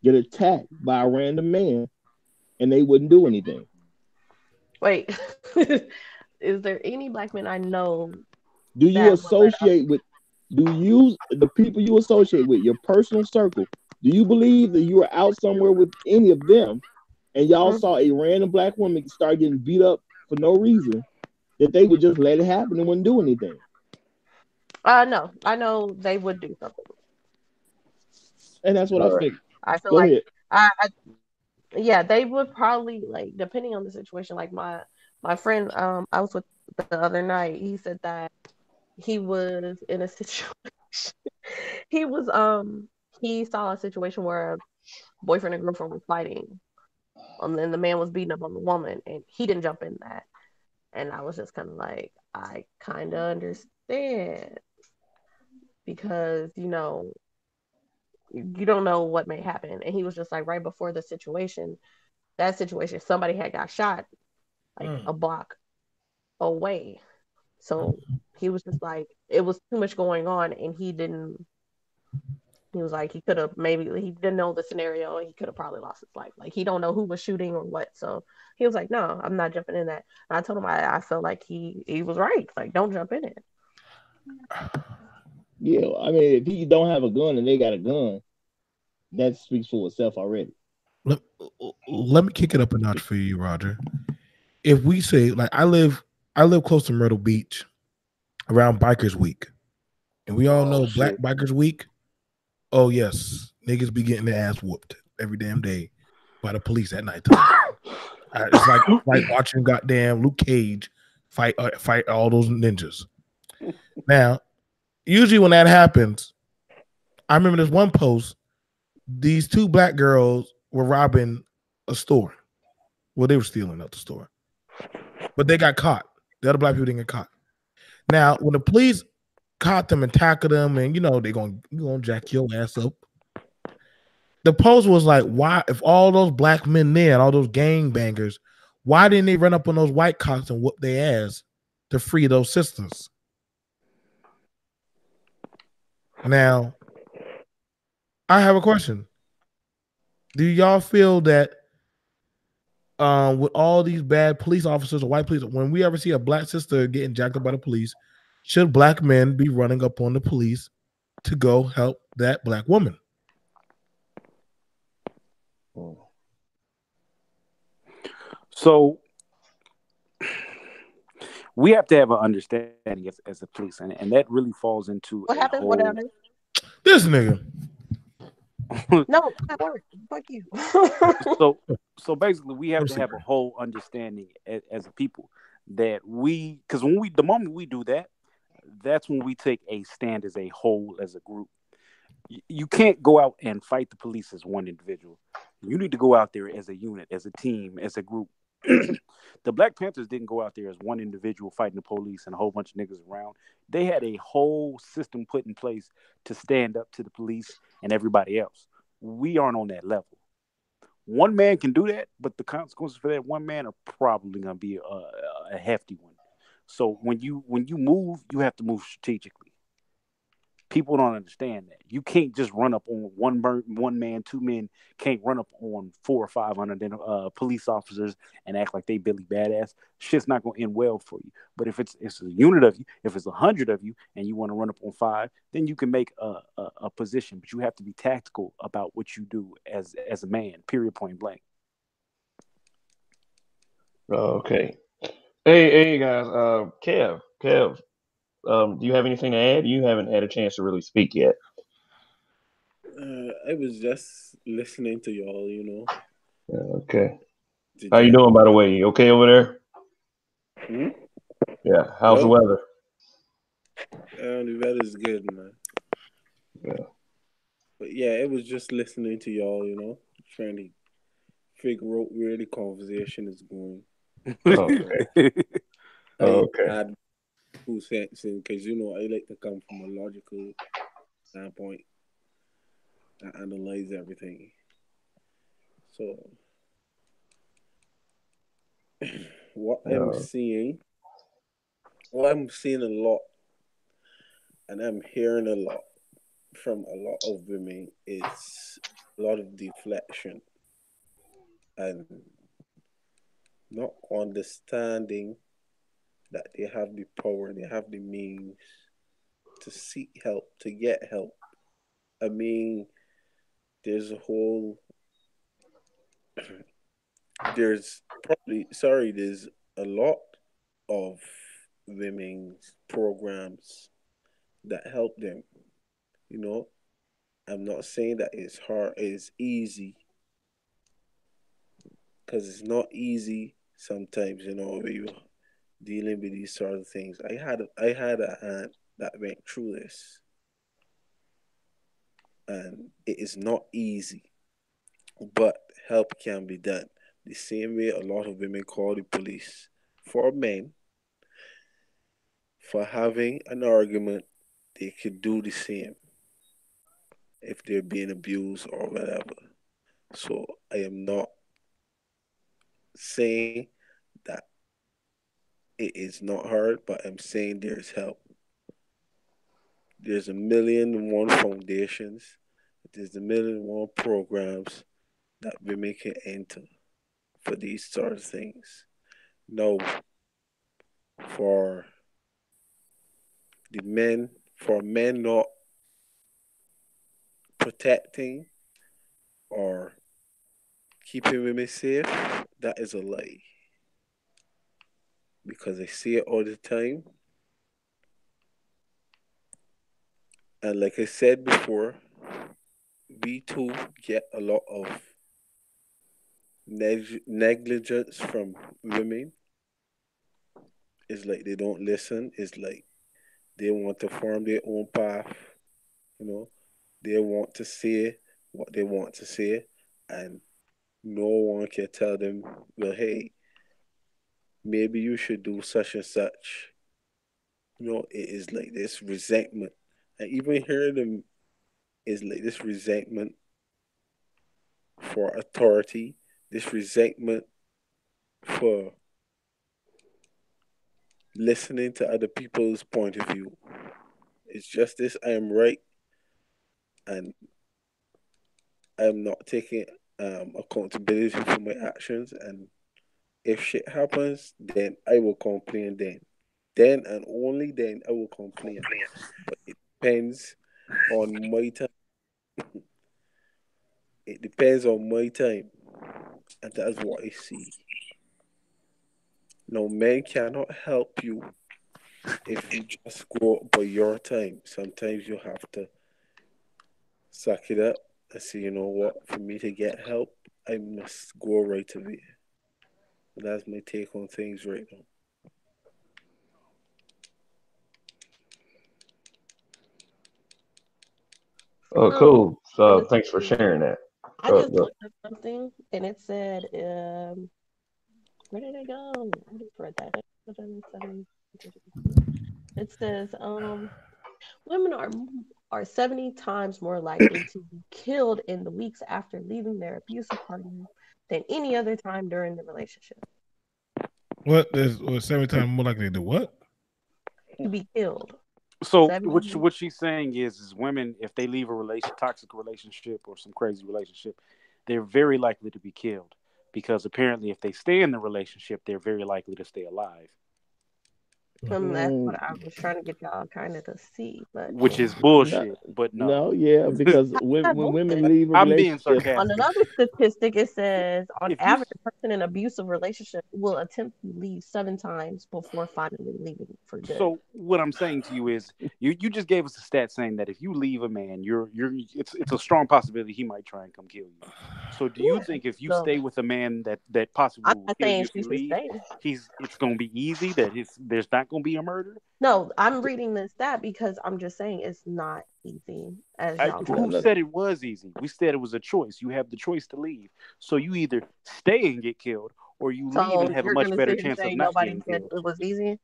get attacked by a random man and they wouldn't do anything? Wait, is there any black men I know Do you that would let other? associate with do you the people you associate with, your personal circle, do you believe that you were out somewhere with any of them and y'all Mhm. saw a random black woman start getting beat up for no reason, that they would just let it happen and wouldn't do anything? No, I know they would do something. And that's what I All right. figured. I feel Go like ahead. I yeah, they would probably like depending on the situation. Like my friend I was with the other night. He said that he was in a situation. he was he saw a situation where a boyfriend and girlfriend was fighting, and then the man was beating up on the woman, and he didn't jump in that. And I was just kind of like, I kind of understand because you don't know what may happen. And he was just like right before that situation, somebody had got shot like a block away. So he was just like, it was too much going on, and he was like, he could have maybe, he didn't know the scenario, and he could have probably lost his life. Like, he don't know who was shooting or what. So he was like, no, I'm not jumping in that. And I told him I felt like he was right. Like, don't jump in it. Yeah, I mean, if he don't have a gun and they got a gun, that speaks for itself already. Let, let me kick it up a notch for you, Roger. If we say like I live close to Myrtle Beach around Bikers Week. And we all know Black Shit. Bikers Week. Oh yes, niggas be getting their ass whooped every damn day by the police at nighttime. It's like watching goddamn Luke Cage fight all those ninjas. Now, usually when that happens, I remember this one post. These two black girls were robbing a store. Well, they were stealing out the store, but they got caught. The other black people didn't get caught. Now, when the police caught them and tackled them, and they're gonna jack your ass up. The post was like, why, if all those black men there and all those gang bangers, why didn't they run up on those white cops and whoop their ass to free those sisters? Now, I have a question. Do y'all feel that with all these bad police officers or white police, when we ever see a black sister getting jacked up by the police, should black men be running up on the police to go help that black woman? So we have to have an understanding as a police, and that really falls into What a happened? What whole. happened? This nigga. No, I'm at work. Fuck you. So basically, we have to have a whole understanding as a people that because the moment we do that, that's when we take a stand as a whole, as a group. You can't go out and fight the police as one individual. You need to go out there as a unit, as a team, as a group, The Black Panthers didn't go out there as one individual fighting the police and a whole bunch of niggas around. They had a whole system put in place to stand up to the police and everybody else. We aren't on that level. One man can do that, but the consequences for that one man are probably going to be a hefty one. So when you move, you have to move strategically. People don't understand that. You can't just run up on one man, two men. Can't run up on 400 or 500 police officers and act like they Billy Badass. Shit's not gonna end well for you. But if it's a unit of you, if it's 100 of you, and you want to run up on 5, then you can make a position. But you have to be tactical about what you do as a man. Period. Point blank. Okay. Hey, guys. Kev. Do you have anything to add? You haven't had a chance to really speak yet. I was just listening to y'all, Okay. Did How you you? doing, by the way? You okay over there? Hmm? Yeah. How's the Hello? weather? The weather's good, man. Yeah. But yeah, it was just listening to y'all, trying to figure out where the conversation is going. Okay. I Okay. had 2 cents in because, I like to come from a logical standpoint and analyze everything. So, what I'm Uh, seeing, what I'm seeing a lot, and I'm hearing a lot from a lot of women, is a lot of deflection and not understanding that they have the power, they have the means to seek help, to get help. I mean, there's a whole, there's a lot of women's programs that help them. You know, I'm not saying that it's hard, it's easy, because it's not easy sometimes, when you're dealing with these sort of things. I had a aunt that went through this, and it is not easy, but help can be done. The same way a lot of women call the police for men for having an argument, they could do the same if they're being abused or whatever. So I am not saying that it is not hard, but I'm saying there's help. There's a million and one foundations, there's a million and one programs that women can enter for these sort of things. No, for the men, for men not protecting or keeping women safe, that is a lie. Because I see it all the time. And like I said before, we too get a lot of negligence from women. It's like they don't listen. It's like they want to form their own path. You know, they want to say what they want to say, and no one can tell them, well, hey, maybe you should do such and such. It is like this resentment. And even hearing them is like this resentment for authority, this resentment for listening to other people's point of view. It's just this: I am right, and I'm not taking accountability for my actions. And if shit happens, then I will complain. Then and only then I will complain. But it depends on my time. It depends on my time, and that's what I see. No, men cannot help you if you just go by your time. Sometimes you have to suck it up and say, you know what, for me to get help, I must go right away. That's my take on things right now. oh, Um, cool. in So the thanks for sharing that. I just looked up something and it said Where did it go? I just read that. It says, women are 70 times more likely to be killed in the weeks after leaving their abusive partner than any other time during the relationship. What? There's 7 times more likely to do what? To be killed. So 70. what she's saying is women, if they leave a toxic relationship or some crazy relationship, they're very likely to be killed, because apparently if they stay in the relationship, they're very likely to stay alive. That's what I was trying to get y'all kind of to see, but which is bullshit. But No, yeah, because when women leave a I'm being relationship, sarcastic. on another statistic, it says on If you- average, a person in an abusive relationship will attempt to leave 7 times before finally leaving for good. So what I'm saying to you is, you just gave us a stat saying that if you leave a man, it's a strong possibility he might try and come kill you. So do you think if you stay with a man that possibly will kill you if you leave, it's going to be easy, that there's not going to be a murder? No, I'm reading this stat because I'm just saying it's not easy. Who said it was easy? We said it was a choice. You have the choice to leave. So you either stay and get killed, or you leave and have a much better chance of not getting killed. It was easy.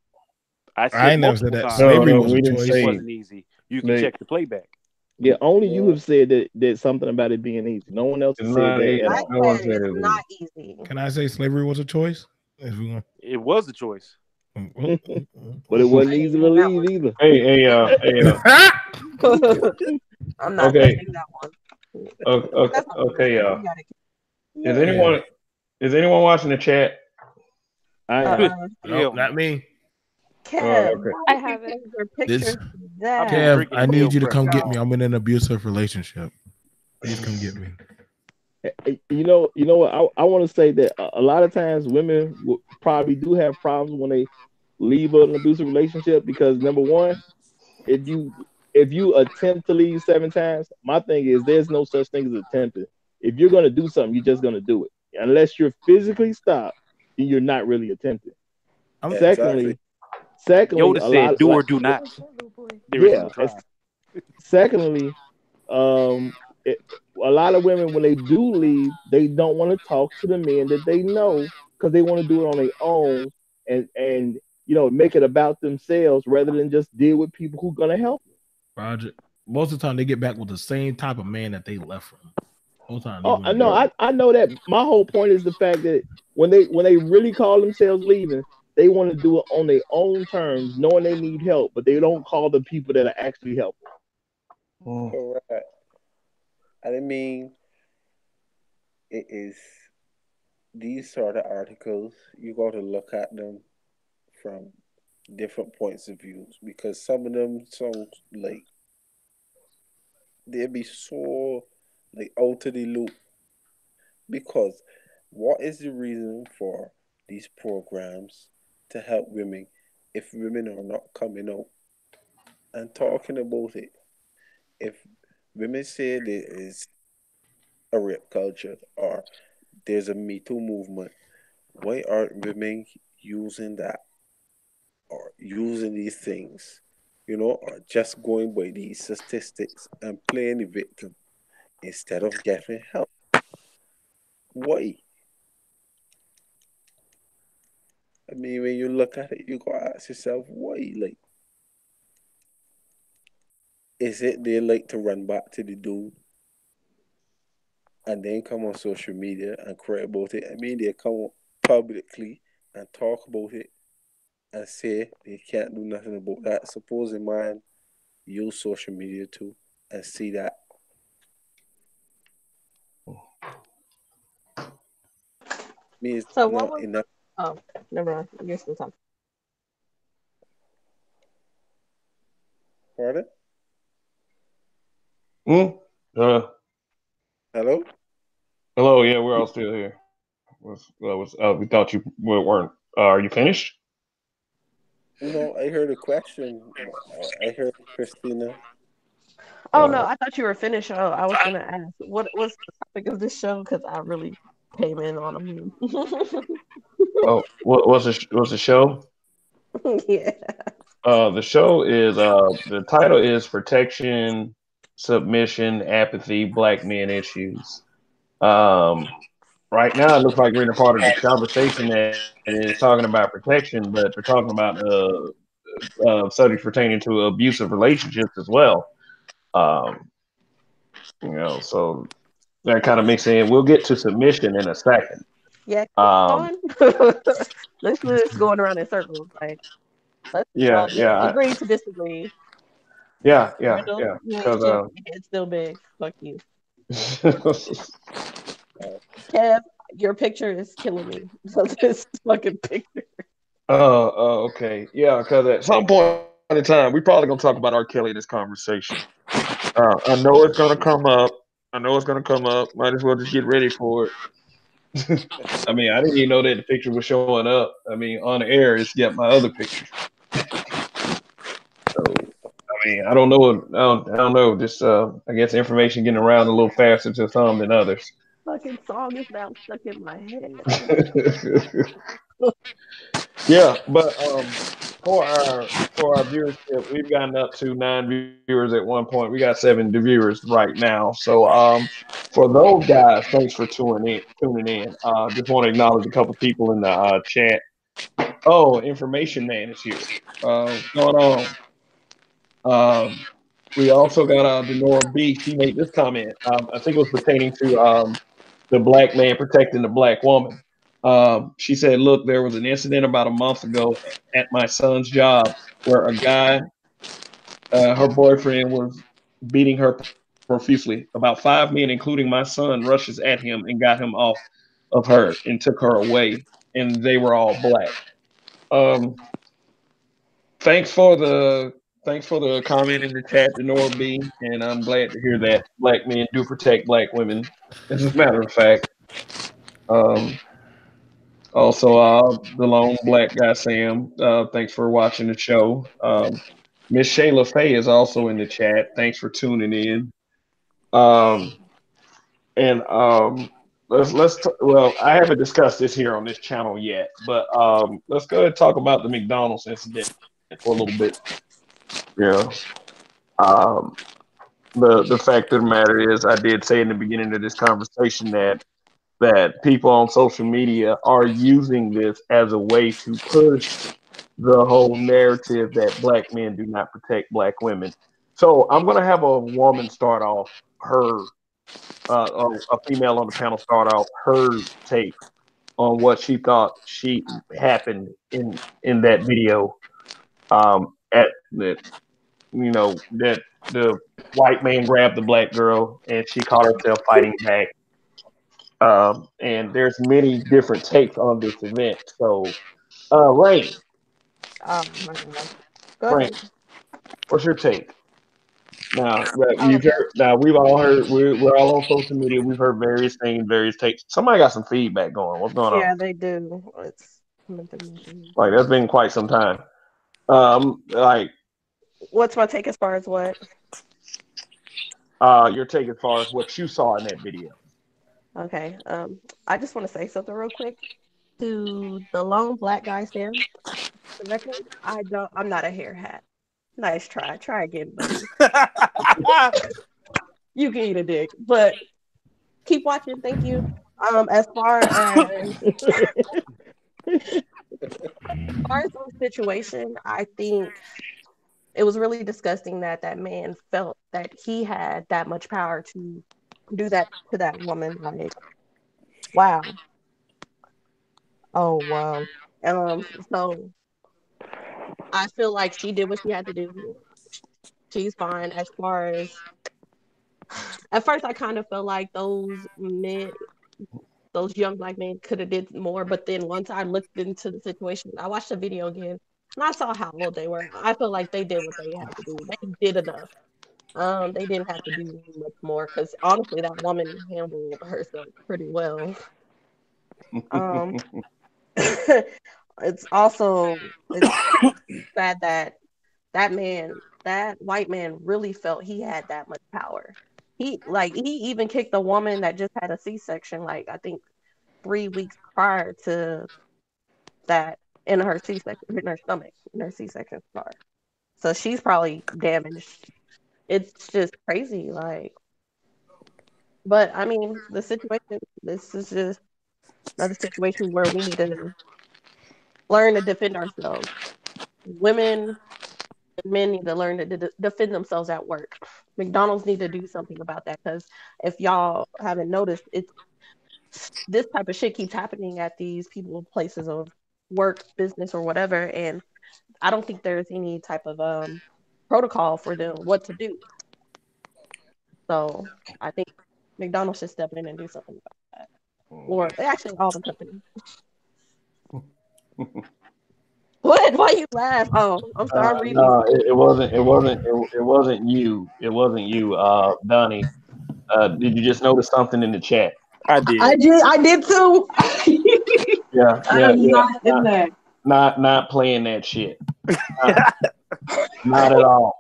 I said never said that. times, Slavery was a choice. It wasn't easy. You can check the playback. Yeah, only you have said that something about it being easy. No one else has said that at all. No one said it's not easy. Can I say slavery was a choice? It was a choice. But it wasn't easy to leave either. Hey, I'm not touching that one. Okay, y'all. Is anyone watching the chat? No, not me. Kev, I have it. Kev, I need you to come get me. I'm in an abusive relationship. Please come get me. You know what? I want to say that a lot of times women probably do have problems when they leave an abusive relationship, because number one, if you attempt to leave 7 times, my thing is there's no such thing as attempting. If you're gonna do something, you're just gonna do it. Unless you're physically stopped, then you're not really attempting. Secondly, Yoda a said, lot, "Do or do not." Secondly, a lot of women, when they do leave, they don't want to talk to the men that they know, because they want to do it on their own and make it about themselves rather than just deal with people who are gonna help them. Roger. Most of the time, they get back with the same type of man that they left from. Most of the time, I know that. My whole point is the fact that when they really call themselves leaving, they want to do it on their own terms, knowing they need help, but they don't call the people that are actually helping. Correct. I mean, it is these sort of articles, you got to look at them from different points of views, because some of them sound like they'd be so like out of the loop. Because what is the reason for these programs to help women if women are not coming out and talking about it? If women say there is a rape culture or there's a Me Too movement, why aren't women using that or using these things, or just going by these statistics and playing the victim instead of getting help? Why? I mean, when you look at it, you gotta ask yourself, why? Like, is it they like to run back to the dude and then come on social media and cry about it? I mean, they come publicly and talk about it and say they can't do nothing about that. Suppose a man use social media too and see that. So what was enough. Oh, never mind. You're still talking. Pardon? Hello? Hello, yeah, we're all still here. We thought you weren't. Are you finished? No, I heard a question. I heard Christina. Oh no, I thought you were finished. I was gonna ask what was the topic of this show, because I really came in on them. What was the show? Yeah. The show is the title is Protection, Submission, Apathy, Black Men Issues. right now it looks like we're in a part of the conversation that is talking about protection, but they're talking about subjects pertaining to abusive relationships as well. Um, so that kind of mixes in. We'll get to submission in a second. Yeah, keep Um, going. This is going around in circles. Like, let's yeah, all just yeah, agree to disagree. yeah. Randall, you ain't Because shit. Your head's still big. Fuck you. oh, Kev, your picture is killing me. This fucking picture. okay, yeah. Because at some point in time, we probably gonna talk about R. Kelly in this conversation. I know it's gonna come up. I know it's gonna come up. Might as well just get ready for it. I mean, I didn't even know that the picture was showing up. I mean, on the air, it's got my other pictures. So, I mean, I don't know. I don't know. Just, I guess information getting around a little faster to some than others. Fucking song is now stuck in my head. Yeah, but for our viewership, we've gotten up to 9 viewers at one point. We got 7 viewers right now. So for those guys, thanks for tuning in. Just want to acknowledge a couple people in the chat. Oh, Information Man is here. What's going on? Um, we also got Denora B. She made this comment. I think it was pertaining to the black man protecting the black woman. She said, "Look, there was an incident about a month ago at my son's job where a guy, her boyfriend, was beating her profusely. About 5 men, including my son, rushes at him and got him off of her and took her away, and they were all black." Um, thanks for the thanks for the comment in the chat, Denora B, and I'm glad to hear that black men do protect black women. As a matter of fact, um, also the lone black guy Sam, thanks for watching the show. Miss Shayla Faye is also in the chat. Thanks for tuning in. Um, and well, I haven't discussed this here on this channel yet, but let's go ahead and talk about the McDonald's incident for a little bit. Yeah. Um, the fact of the matter is, I did say in the beginning of this conversation that people on social media are using this as a way to push the whole narrative that black men do not protect black women. So I'm going to have a woman start off her, a female on the panel start off her take on what she thought she happened in that video. At that, that the white man grabbed the black girl and she caught herself fighting back. And there's many different takes on this event. So, Rain, Oh my god. Go Rain, ahead. what's your take? Now, Um, we've all heard, we're all on social media. We've heard various things, various takes. Somebody got some feedback going. What's going on? yeah, they do. It's meant to mention. Like, that's been quite some time. Like, What's my take as far as what? your take as far as what you saw in that video. Okay. I just want to say something real quick to the lone black guy Sam. The record. I'm not a hair hat. Nice try. Try again, buddy. You can eat a dick, but keep watching. Thank you. As far as the situation, I think it was really disgusting that that man felt that he had that much power to do that to that woman. Like, wow. Oh, wow. So I feel like she did what she had to do. She's fine. As far as at first, I kind of felt like those young black men could have did more. But then once I looked into the situation, I watched the video again and I saw how old they were. I feel like they did what they had to do. They did enough. They didn't have to do much more because honestly, that woman handled herself pretty well. Um, it's sad that that white man, really felt he had that much power. He even kicked a woman that just had a C-section, like I think 3 weeks prior to that in her C-section, in her stomach, in her C-section scar. So she's probably damaged. It's just crazy, like. But I mean, the situation. This is just another situation where we need to learn to defend ourselves. Women and men need to learn to defend themselves at work. McDonald's need to do something about that because if y'all haven't noticed, it's this type of shit keeps happening at these people places of work, business, or whatever, and I don't think there's any type of protocol for them what to do. So I think McDonald's should step in and do something about that, or actually all the companies. What? Why you laugh? Oh, I'm sorry. I'm reading. No, it wasn't. It wasn't you. It wasn't you, Donnie. Did you just notice something in the chat? I did. I did too. Yeah, I'm not in there. Not playing that shit. Not at all.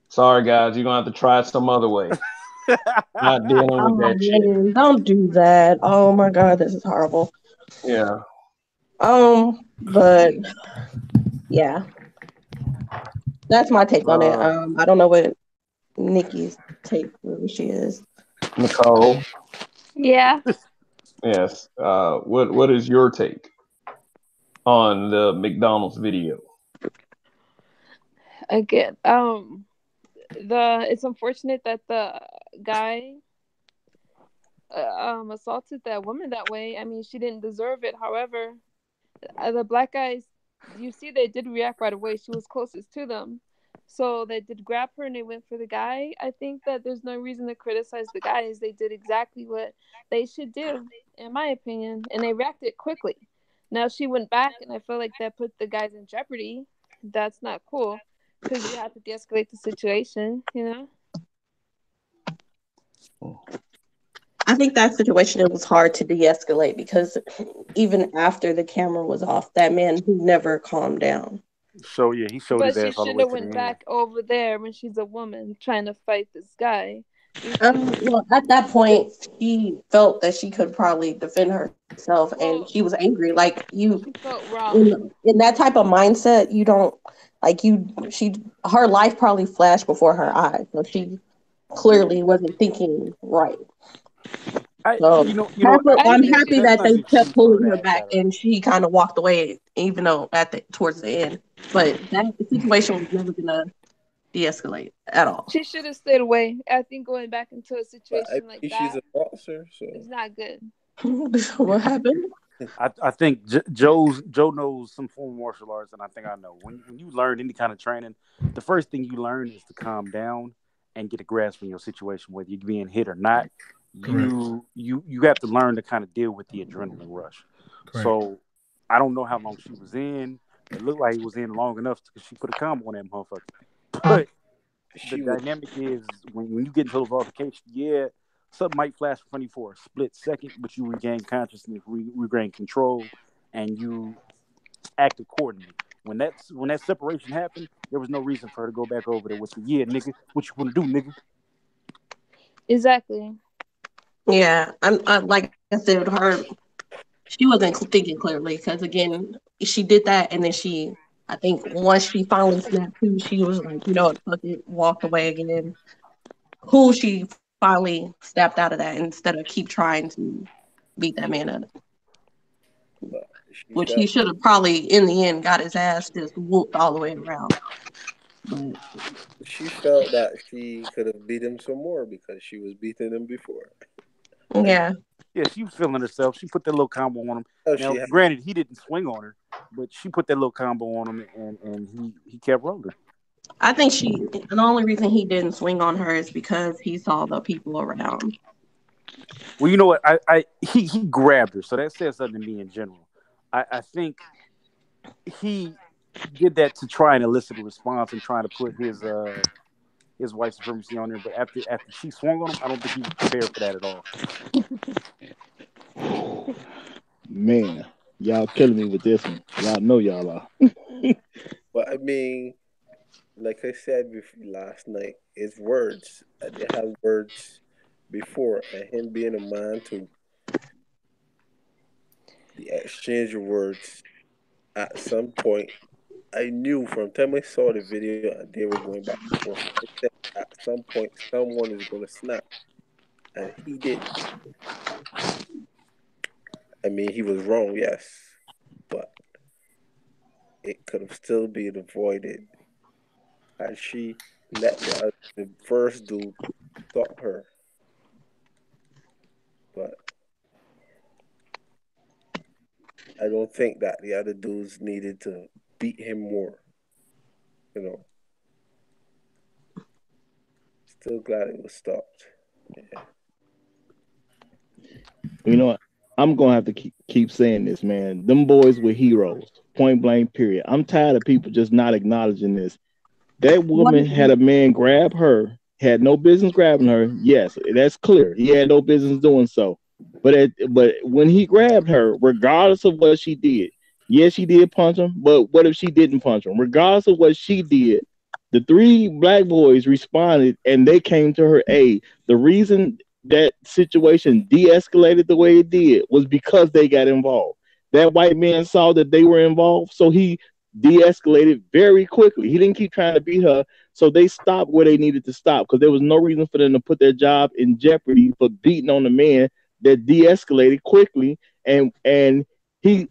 Sorry, guys. You're gonna have to try it some other way. Not dealing with that shit. Don't do that. Oh my god, this is horrible. Yeah. But yeah, that's my take on it. I don't know what Nikki's take really she is. Nicole. Yeah. Yes. What is your take on the McDonald's video? Again, it's unfortunate that the guy assaulted that woman that way. I mean, she didn't deserve it. However, the black guys, you see, they did react right away. She was closest to them, so they did grab her and they went for the guy. I think that there's no reason to criticize the guys. They did exactly what they should do, in my opinion, and they reacted quickly. Now she went back, and I feel like that put the guys in jeopardy. That's not cool because you have to de-escalate the situation, you know. I think that situation, it was hard to de-escalate because even after the camera was off, that man, he never calmed down. So yeah, he showed his ass all the way to the end. But she should have went back over there when she's a woman trying to fight this guy. Well, at that point, she felt that she could probably defend herself, and she was angry. Like you, felt wrong. In that type of mindset, you don't her life probably flashed before her eyes, so she clearly wasn't thinking right. I'm happy that they kept pulling her back, and she kind of walked away, even though towards the end. But that situation was never gonna de-escalate at all. She should have stayed away. I think going back into a situation like that, she's a boxer, so it's not good. What happened? I think Joe knows some form of martial arts, and I think I know. When you learn any kind of training, the first thing you learn is to calm down and get a grasp on your situation, whether you're being hit or not. You have to learn to kind of deal with the adrenaline rush. Correct. So I don't know how long she was in. It looked like it was in long enough because she put a combo on that motherfucker. But the dynamic is when you get into those altercations, yeah, something might flash in front of you for a split second, but you regain consciousness, regain control, and you act accordingly. When that separation happened, there was no reason for her to go back over there with the nigga, what you wanna do, nigga? Exactly. Yeah, I like I said, she wasn't thinking clearly because again, she did that, and then I think once she finally snapped to, she was like, you know what, fuck it, walked away again. She finally snapped out of that instead of keep trying to beat that man up. Which he should have probably, in the end, got his ass just whooped all the way around. But she felt that she could have beat him some more because she was beating him before. Yeah. Yeah, she was feeling herself. She put that little combo on him. Now, granted, he didn't swing on her, but she put that little combo on him, and he kept rolling. I think the only reason he didn't swing on her is because he saw the people around. Well, you know what? He grabbed her, so that says something to me in general. I think he did that to try and elicit a response and try to put his white supremacy on her. But after she swung on him, I don't think he was prepared for that at all. Man, y'all killing me with this one. Y'all know y'all are. But I mean, like I said last night, it's words. They have words before, and him being a man to the exchange of words. At some point, I knew from the time I saw the video and they were going back and forth. I said, at some point, someone is going to snap, and he did. I mean, he was wrong, yes, but it could have still been avoided had she let the first dude stop her. But I don't think that the other dudes needed to beat him more. You know, still glad it was stopped. Yeah. You know what? I'm gonna have to keep saying this, man. Them boys were heroes, point blank. Period. I'm tired of people just not acknowledging this. That woman had a man grab her, had no business grabbing her. Yes, that's clear. He had no business doing so. But when he grabbed her, regardless of what she did, yes, she did punch him. But what if she didn't punch him? Regardless of what she did, the three black boys responded and they came to her aid. The reason that situation de-escalated the way it did was because they got involved. That white man saw that they were involved, so he de-escalated very quickly. He didn't keep trying to beat her, so they stopped where they needed to stop because there was no reason for them to put their job in jeopardy for beating on the man that de-escalated quickly. And he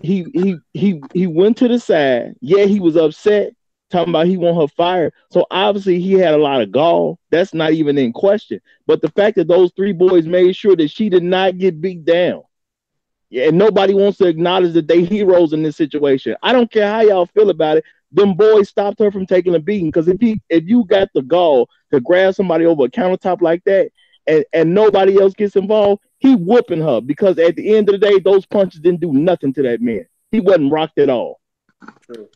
went to the side. Yeah, he was upset, talking about he want her fired. So obviously he had a lot of gall. That's not even in question. But the fact that those three boys made sure that she did not get beat down. Yeah, and nobody wants to acknowledge that they heroes in this situation. I don't care how y'all feel about it. Them boys stopped her from taking a beating. Because if you got the gall to grab somebody over a countertop like that and nobody else gets involved, he whooping her. Because at the end of the day, those punches didn't do nothing to that man. He wasn't rocked at all. True.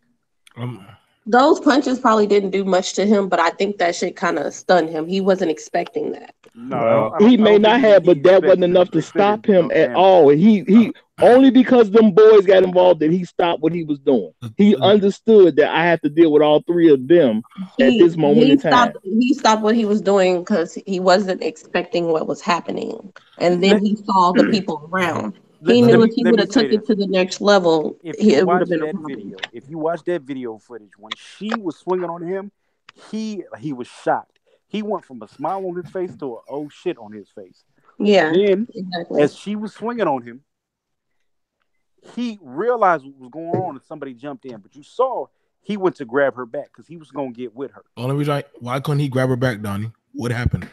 Those punches probably didn't do much to him, but I think that shit kind of stunned him. He wasn't expecting that. No, he may not have, but that wasn't enough to stop him at all. He only because them boys got involved that he stopped what he was doing. He understood that I have to deal with all three of them at this moment in time. He stopped what he was doing because he wasn't expecting what was happening, and then he saw the people around. He knew if he would have took it to the next level, it would have been a problem. If you watch that video footage, when she was swinging on him, he was shocked. He went from a smile on his face to a oh shit on his face. Yeah. Then, exactly. as she was swinging on him, he realized what was going on and somebody jumped in. But you saw he went to grab her back because he was going to get with her. Only reason why couldn't he grab her back, Donnie? What happened?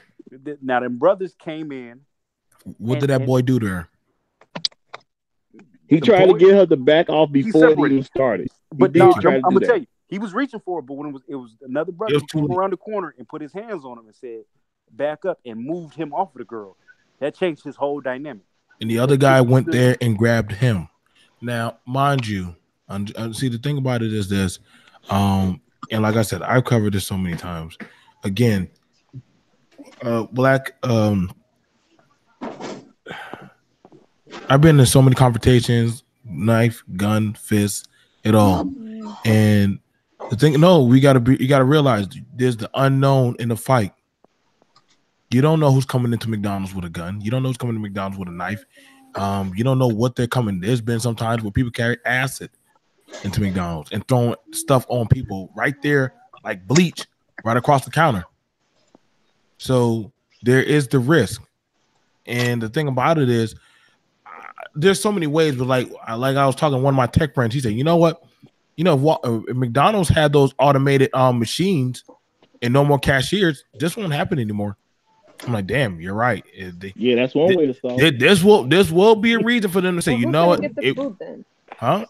Now, them brothers came in. What did that boy do to her? He tried to get her to back off before it even started. But no, I'm going to tell you, he was reaching for it, but when it was another brother who came around the corner and put his hands on him and said, back up, and moved him off of the girl. That changed his whole dynamic. And the other guy went there and grabbed him. Now, mind you, see, the thing about it is this, and like I said, I've covered this so many times. Again, black, I've been in so many confrontations, knife, gun, fist, it all. And the thing, you gotta realize there's the unknown in the fight. You don't know who's coming into McDonald's with a gun. You don't know who's coming to McDonald's with a knife. You don't know what they're coming. There's been some times where people carry acid into McDonald's and throwing stuff on people right there, like bleach, right across the counter. So there is the risk. And the thing about it is, there's so many ways, but like I was talking to one of my tech friends, he said, you know what? If McDonald's had those automated machines and no more cashiers, this won't happen anymore. I'm like, damn, you're right. Yeah, that's one way to solve it. This will be a reason for them to say, you know what? Get the food then? Huh?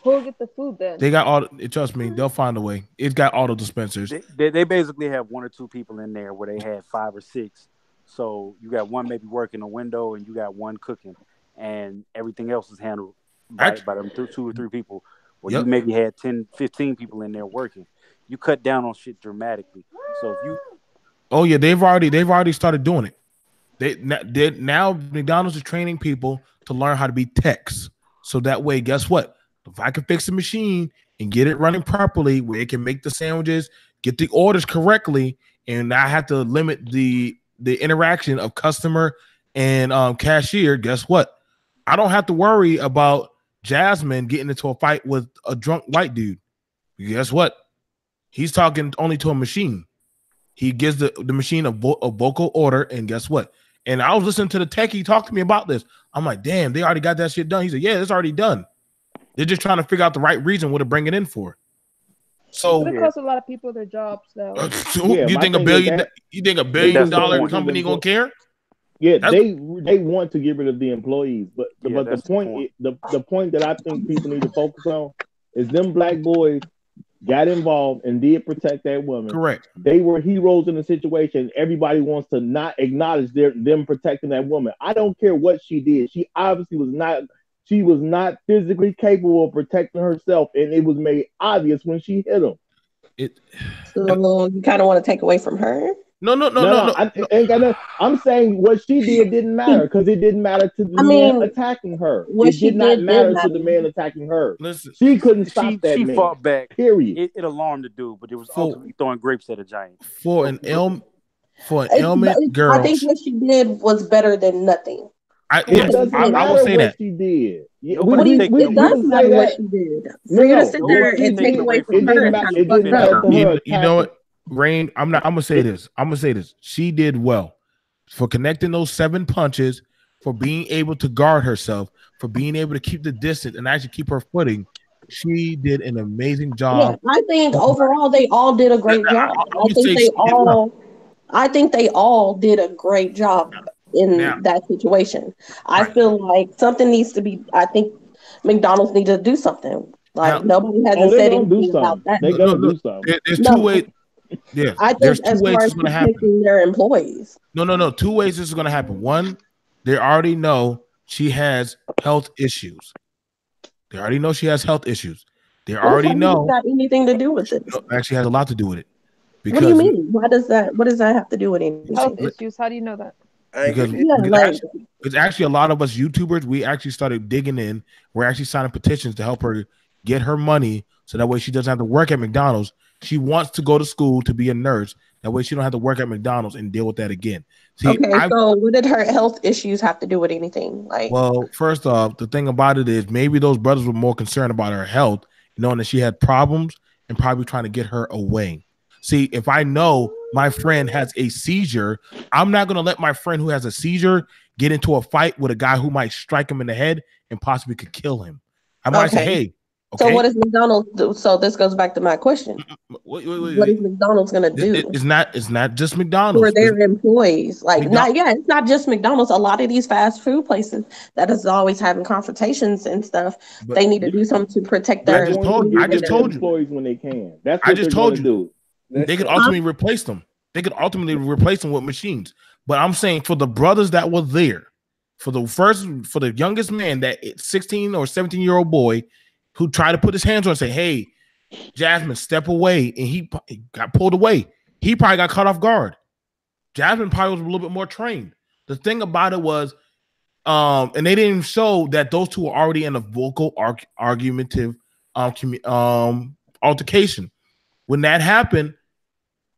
Who'll get the food then? They got trust me, they'll find a way. It's got auto dispensers. They basically have one or two people in there where they had 5 or 6. So you got one maybe working a window and you got one cooking, and everything else is handled by them 2 or 3 people. Or you maybe had 10, 15 people in there working. You cut down on shit dramatically. So if you they've already started doing it. Now McDonald's is training people to learn how to be techs. So that way, guess what? If I can fix the machine and get it running properly, where it can make the sandwiches, get the orders correctly, and I have to limit the interaction of customer and cashier, guess what? I don't have to worry about Jasmine getting into a fight with a drunk white dude. Guess what? He's talking only to a machine. He gives the machine a vocal order, and guess what? And I was listening to the techie talk to me about this. I'm like, damn, they already got that shit done. He said, yeah, it's already done. They're just trying to figure out the right reason what to bring it in for. So But it costs a lot of people their jobs, though. You think a billion dollar company gonna care? Yeah, they want to get rid of the employees, but the point that I think people need to focus on is them black boys got involved and did protect that woman. Correct. They were heroes in the situation. Everybody wants to not acknowledge them protecting that woman. I don't care what she did. She obviously was not. She was not physically capable of protecting herself, and it was made obvious when she hit him. So you kind of want to take away from her? No. I'm saying what she did didn't matter because it didn't matter to the man attacking her. It did not matter to the man attacking her. Listen, she couldn't stop that man. She fought back. Period. It alarmed the dude, but it was ultimately throwing grapes at a giant. For an ailment girl, I think what she did was better than nothing. I would say that she did. Yeah, it does matter what she did. For you to sit there and take away from her, you know what, Rain? I'm gonna say this. She did well for connecting those 7 punches, for being able to guard herself, for being able to keep the distance and actually keep her footing. She did an amazing job. Yeah, I think overall they all did a great job. I think they all did a great job in that situation. I feel like something needs to be. I think McDonald's need to do something. Like nobody hasn't said anything about that. They gotta do something. There's 2 ways. Yeah, I think there's 2 as ways far it's as going to happen. Their employees. No. 2 ways this is going to happen. One, they already know she has health issues. They already know she has health issues. They already know. Got anything to do with it? No, actually, has a lot to do with it. What do you mean? What does that have to do with anything? Health issues. How do you know that? Because it's actually a lot of us YouTubers, we actually started digging in. We're actually signing petitions to help her get her money so that way she doesn't have to work at McDonald's. She wants to go to school to be a nurse. That way she don't have to work at McDonald's and deal with that again. See, so what did her health issues have to do with anything? Well, first off, the thing about it is maybe those brothers were more concerned about her health, knowing that she had problems and probably trying to get her away. See, if I know my friend has a seizure, I'm not going to let my friend who has a seizure get into a fight with a guy who might strike him in the head and possibly could kill him. I might say, hey. Okay. So what does McDonald's do? So this goes back to my question. What is McDonald's going to do? It's not just McDonald's. For their employees. It's not just McDonald's. A lot of these fast food places that is always having confrontations and stuff, they need to do something to protect their employees. I just told you. Employees when they can. That's what I just told you. Do. They could ultimately replace them. They could ultimately replace them with machines. But I'm saying for the brothers that were there, for the youngest man, that 16 or 17-year-old boy who tried to put his hands on and say, hey, Jasmine, step away. And he got pulled away. He probably got caught off guard. Jasmine probably was a little bit more trained. The thing about it was, and they didn't show that those two were already in a vocal argumentative altercation. When that happened,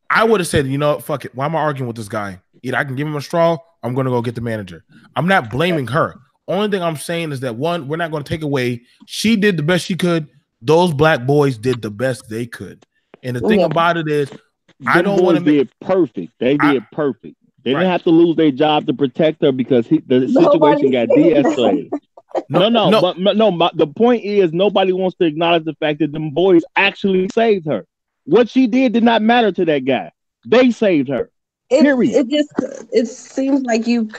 I would have said, you know, fuck it. Why am I arguing with this guy? Either I can give him a straw, or I'm going to go get the manager. I'm not blaming her. Only thing I'm saying is that, one, we're not going to take away. She did the best she could. Those black boys did the best they could. And the thing about it is, I don't want to make perfect. They did perfect. They didn't have to lose their job to protect her because the situation got de-escalated. The point is, nobody wants to acknowledge the fact that them boys actually saved her. What she did not matter to that guy. They saved her. Period. It seems like you.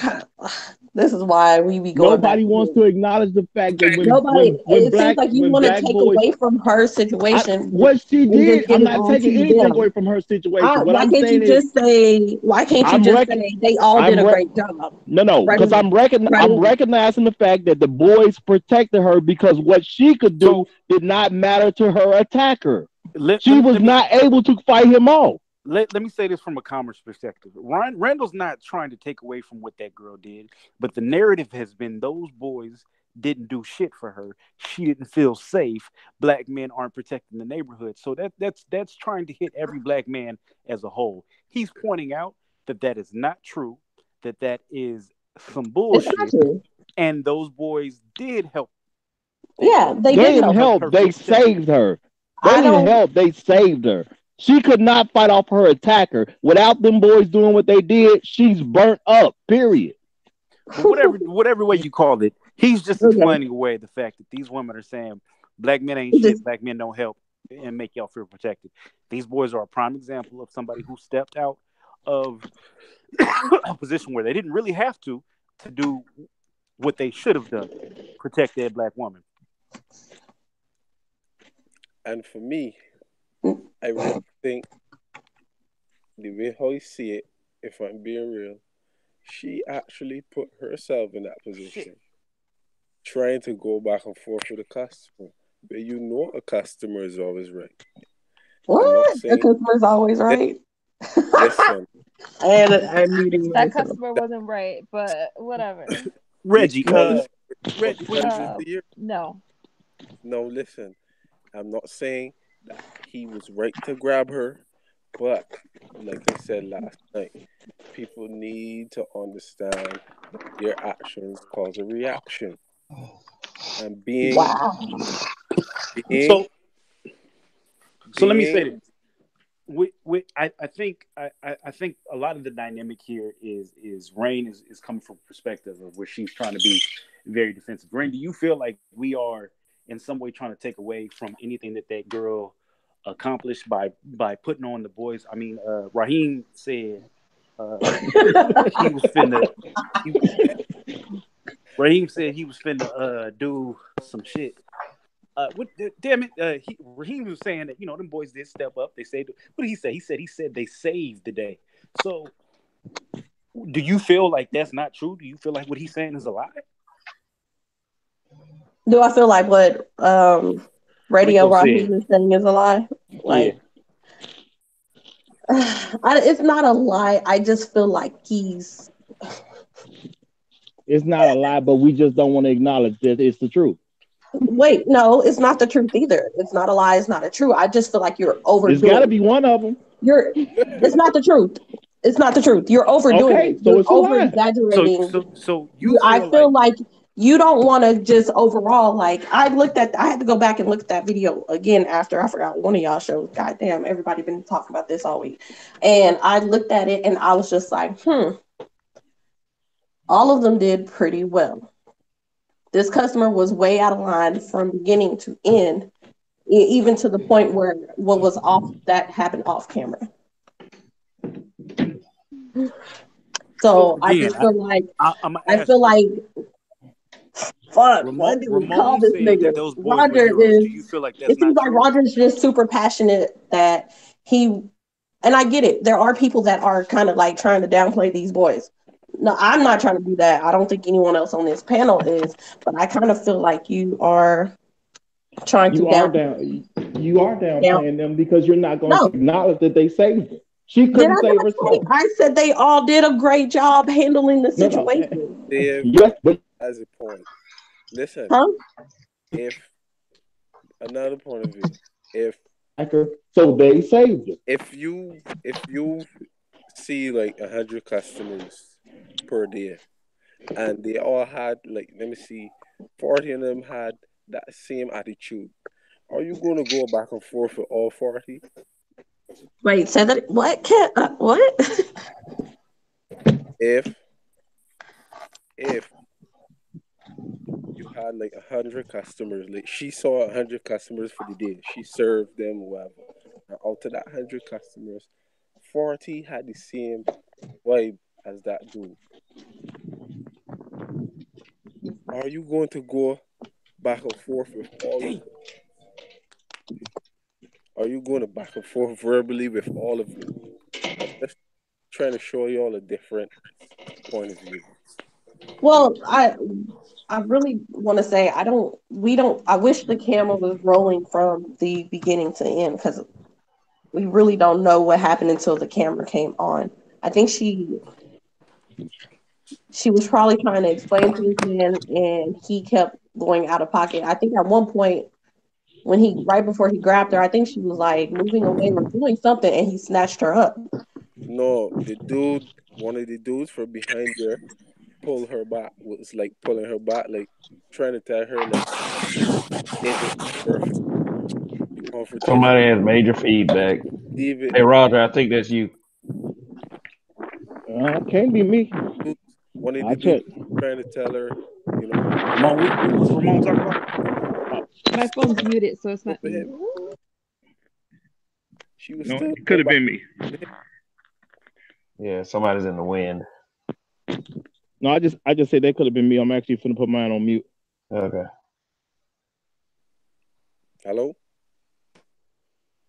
This is why we be going. Nobody wants to acknowledge the fact that it seems like you want to take away from her situation. What she did, I'm not taking anything away from her situation. Why can't you just say they all did a great job? No, because I'm recognizing the fact that the boys protected her because what she could do did not matter to her attacker. She was not able to fight him off. Let me say this from a commerce perspective. Randall's not trying to take away from what that girl did, but the narrative has been those boys didn't do shit for her. She didn't feel safe. Black men aren't protecting the neighborhood. So that's trying to hit every black man as a whole. He's pointing out that is not true, that is some bullshit. And those boys did help. Yeah, they didn't help. They saved her. They didn't help. They saved her. She could not fight off her attacker. Without them boys doing what they did, she's burnt up, period. But whatever way you call it, he's just Okay. explaining away the fact that these women are saying black men ain't shit, black men don't help and make y'all feel protected. These boys are a prime example of somebody who stepped out of a position where they didn't really have to do what they should have done, protect their black woman. And for me, I really think the way how you see it, if I'm being real, she actually put herself in that position, trying to go back and forth with a customer. But you know a customer is always right. What? The customer's always right. Listen. And I'm muting That myself. customer wasn't right, but whatever. Reggie, Reggie, no. No, listen. I'm not saying that he was right to grab her, but like I said last night, people need to understand that their actions cause a reaction. And being so let me say this. I think a lot of the dynamic here is Rain is coming from a perspective of where she's trying to be very defensive. Rain, do you feel like we are in some way trying to take away from anything that girl accomplished by putting on the boys? I mean, Raheem said he was finna. Raheem said he was finna do some shit. Damn it! Raheem was saying that them boys did step up. They saved. What did he say? He said they saved the day. So, do you feel like that's not true? Do you feel like what he's saying is a lie? Do I feel like what Radio Raheem is saying is a lie? Like, it's not a lie. I just feel like it's not a lie, but we just don't want to acknowledge that it's the truth. Wait, no, it's not the truth either. It's not a lie. It's not a true. I just feel like you're overdoing. There's got to be one of them. It's not the truth. It's not the truth. You're overdoing it. So you're it's over exaggerating. So I feel like you don't want to just overall. Like I had to go back and look at that video again after I forgot one of y'all shows. God damn, everybody been talking about this all week, and I looked at it and I was just like, all of them did pretty well. This customer was way out of line from beginning to end, even to the point where what was off that happened off camera. So again, I just feel like fuck. What do we call this nigga? Roger is. Do you feel like that's it seems like Roger's just super passionate that he. And I get it. There are people that are kind of like trying to downplay these boys. No, I'm not trying to do that. I don't think anyone else on this panel is, but I kind of feel like you are trying to downplaying them because you're not going to acknowledge that they saved it. She couldn't save herself. I said they all did a great job handling the situation. Yes, but as a point, listen. If another point of view, so they saved it. If you see like 100 customers per day, and they all had 40 of them had that same attitude, are you going to go back and forth with all 40? Wait, say that. What? What? If you had 100 customers, she saw 100 customers for the day, she served them whatever, and out of that 100 customers, 40 had the same vibe as that dude. Are you going to go back and forth with all of them? Are you going to back and forth verbally with all of them? I'm just trying to show you all a different point of view. Well, I really want to say I wish the camera was rolling from the beginning to end because we really don't know what happened until the camera came on. I think she was probably trying to explain to this man and he kept going out of pocket. I think at one point when right before he grabbed her, I think she was like moving away or doing something and he snatched her up. No, one of the dudes from behind her pulled her back, was pulling her back, trying to tell her somebody has major feedback. Hey Roger, I think that's you. Can't be me. One of the dudes trying to tell her, Ramon, what's Ramon talking about? My phone's muted, so it's not me. She was No, still. it could have been me. Yeah, somebody's in the wind. No, I just said that could have been me. I'm actually finna put mine on mute. Okay. Hello.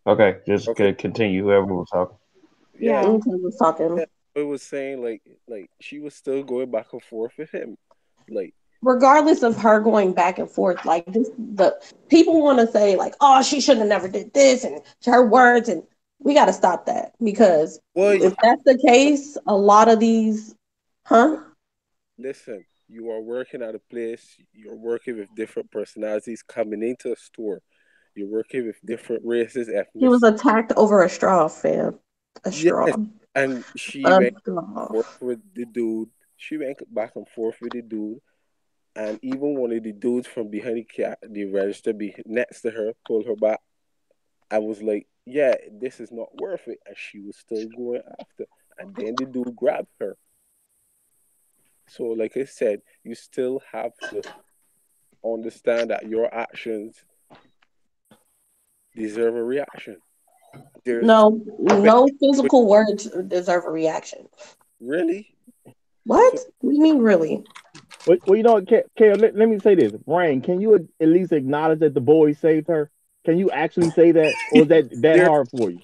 Okay, just continue. Whoever was talking. Yeah, was talking. yeah. It was saying like she was still going back and forth with him, like. Regardless of her going back and forth, like this, the people want to say like, "Oh, she should have never did this," and her words, and we got to stop that because if that's the case, a lot of these, Listen, you are working at a place. You're working with different personalities coming into a store. You're working with different races, ethnicities. He was attacked over a straw, fam. A straw. Yes, and she went forth with the dude. She went back and forth with the dude. And even one of the dudes from behind the register next to her pulled her back. I was like, yeah, this is not worth it. And she was still going after. And then the dude grabbed her. So, like I said, you still have to understand that your actions deserve a reaction. No physical words deserve a reaction. Really? What? What do you mean, really? Well, you know what, Kale, let me say this. Rain, can you at least acknowledge that the boys saved her? Can you actually say that? Or is that hard for you?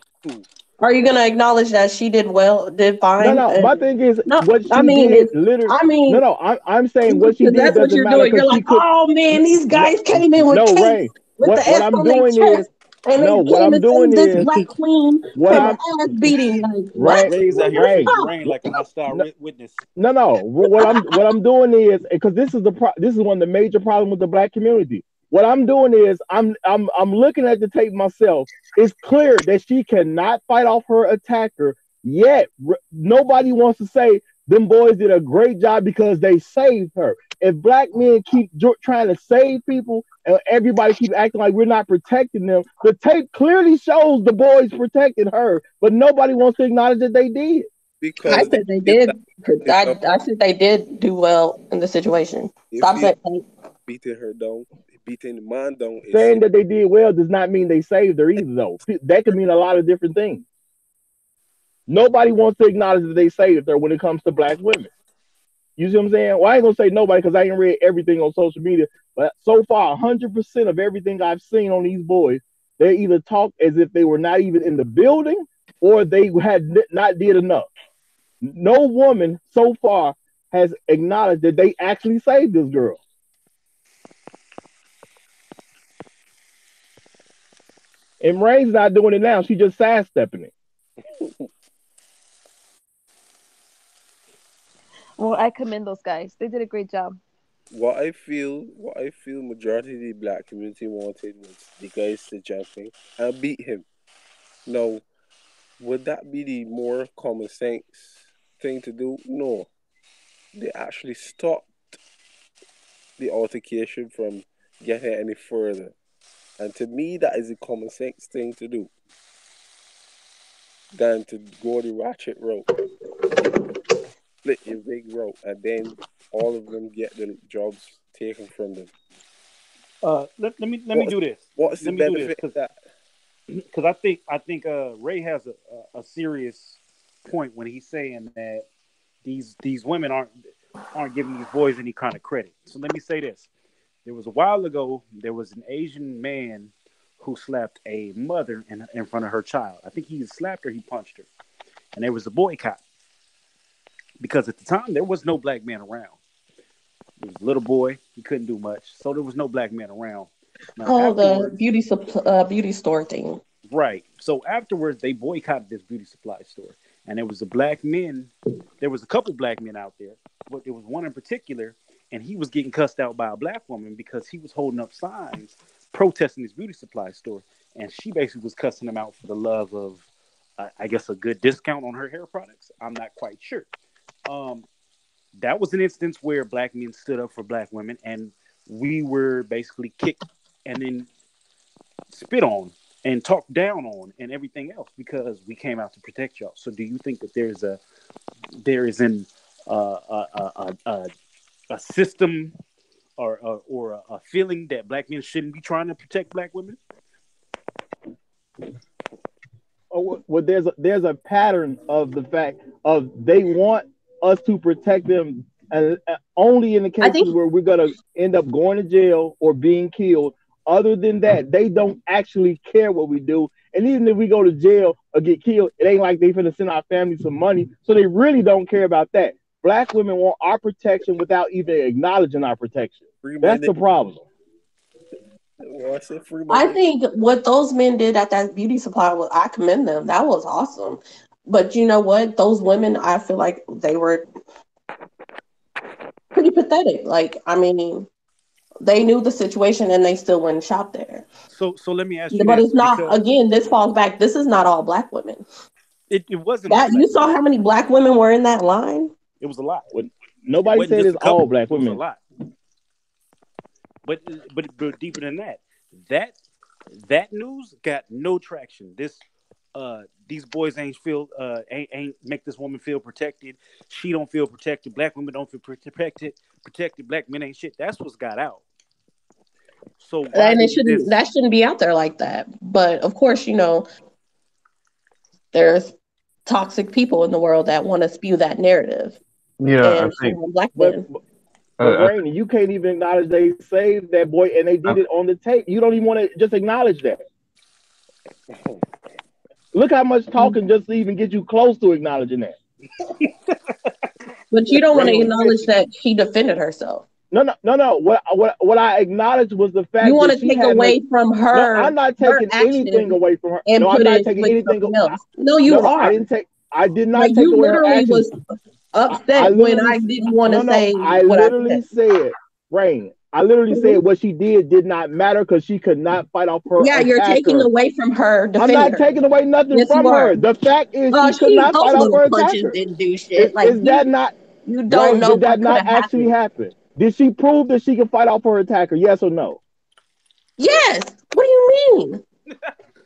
Are you going to acknowledge that she did fine? No. My thing is, what she did, did, literally. I'm saying what she did that's what doesn't you're matter doing. You're like, oh man, these guys came in with capes, Rain. with the what I'm doing is, and they what I'm doing this is, black queen what from I'm an ass beating. Like, what? Ray's out here treating Rain like a hostile witness. No. What I'm doing is, because this is one of the major problems with the black community. What I'm doing is I'm looking at the tape myself. It's clear that she cannot fight off her attacker, yet nobody wants to say them boys did a great job because they saved her. If black men keep trying to save people and everybody keep acting like we're not protecting them, the tape clearly shows the boys protected her, but nobody wants to acknowledge that they did. Because I said they did. I said they did do well in the situation. Stop saying beating her down, beating the man down. Saying that they did well does not mean they saved her either, though. That could mean a lot of different things. Nobody wants to acknowledge that they saved her when it comes to black women. You see what I'm saying? Well, I ain't gonna say nobody because I ain't read everything on social media, but so far, 100% of everything I've seen on these boys, they either talk as if they were not even in the building or they had not did enough. No woman so far has acknowledged that they actually saved this girl. And Rain's not doing it now. She's just sidestepping it. Well, I commend those guys. They did a great job. What I feel majority of the black community wanted was the guys to jump in and beat him. Now, would that be the more common sense thing to do? No. They actually stopped the altercation from getting any further. And to me, that is a common sense thing to do than to go the ratchet route. Split your big route, and then all of them get the jobs taken from them. Let me do this. What's the benefit of that? Because I think Ray has a serious point when he's saying that these women aren't giving these boys any kind of credit. So let me say this. There was a while ago, there was an Asian man who slapped a mother in front of her child. I think he slapped her, he punched her. And there was a boycott. Because at the time, there was no black man around. There was a little boy. He couldn't do much. So there was no black man around. Now, the beauty store thing. Right. So afterwards, they boycotted this beauty supply store. And there was there was a couple black men out there. But there was one in particular, and he was getting cussed out by a black woman because he was holding up signs protesting this beauty supply store. And she basically was cussing him out for the love of, I guess, a good discount on her hair products. I'm not quite sure. That was an instance where black men stood up for black women, and we were basically kicked and then spit on and talked down on and everything else because we came out to protect y'all. So do you think that there is a system or a feeling that black men shouldn't be trying to protect black women? Well, there's a pattern of the fact of they want us to protect them, only in the cases where we're gonna end up going to jail or being killed. Other than that, they don't actually care what we do. And even if we go to jail or get killed, it ain't like they finna send our families some money. So they really don't care about that. Black women want our protection without even acknowledging our protection. That's the problem. I think what those men did at that beauty supply was, I commend them. That was awesome. But you know what? Those women, I feel like they were pretty pathetic. Like, I mean, they knew the situation and they still went and shop there. So let me ask you. But it's not. Again, this falls back. This is not all black women. It wasn't. That you saw how many black women were in that line. It was a lot. Nobody said it's all black women. It was a lot. But deeper than that news got no traction. These boys ain't make this woman feel protected. She don't feel protected. Black women don't feel protected. Black men ain't shit. That's what's got out. So and that shouldn't be out there like that. But of course, there's toxic people in the world that want to spew that narrative. Yeah, and I think black men. But Rainy, you can't even acknowledge they saved that boy and they did it on the tape. You don't even want to just acknowledge that. Look how much talking just to even get you close to acknowledging that. But you don't want to acknowledge that she defended herself. No. What I acknowledged was the fact you want to take away from her. No, I'm not taking anything away from her. And no, I'm put not it taking anything else. No, you are. I did not take away her actions. Was upset when I didn't want to say. I literally said, Rain. I literally said what she did not matter because she could not fight off her. Yeah, you're taking away from her. I'm not taking away nothing from her. The fact is she could not fight off her attacker. Didn't do shit. Is that not? You don't know. Did that not actually happen? Did she prove that she can fight off her attacker? Yes or no? Yes. What do you mean?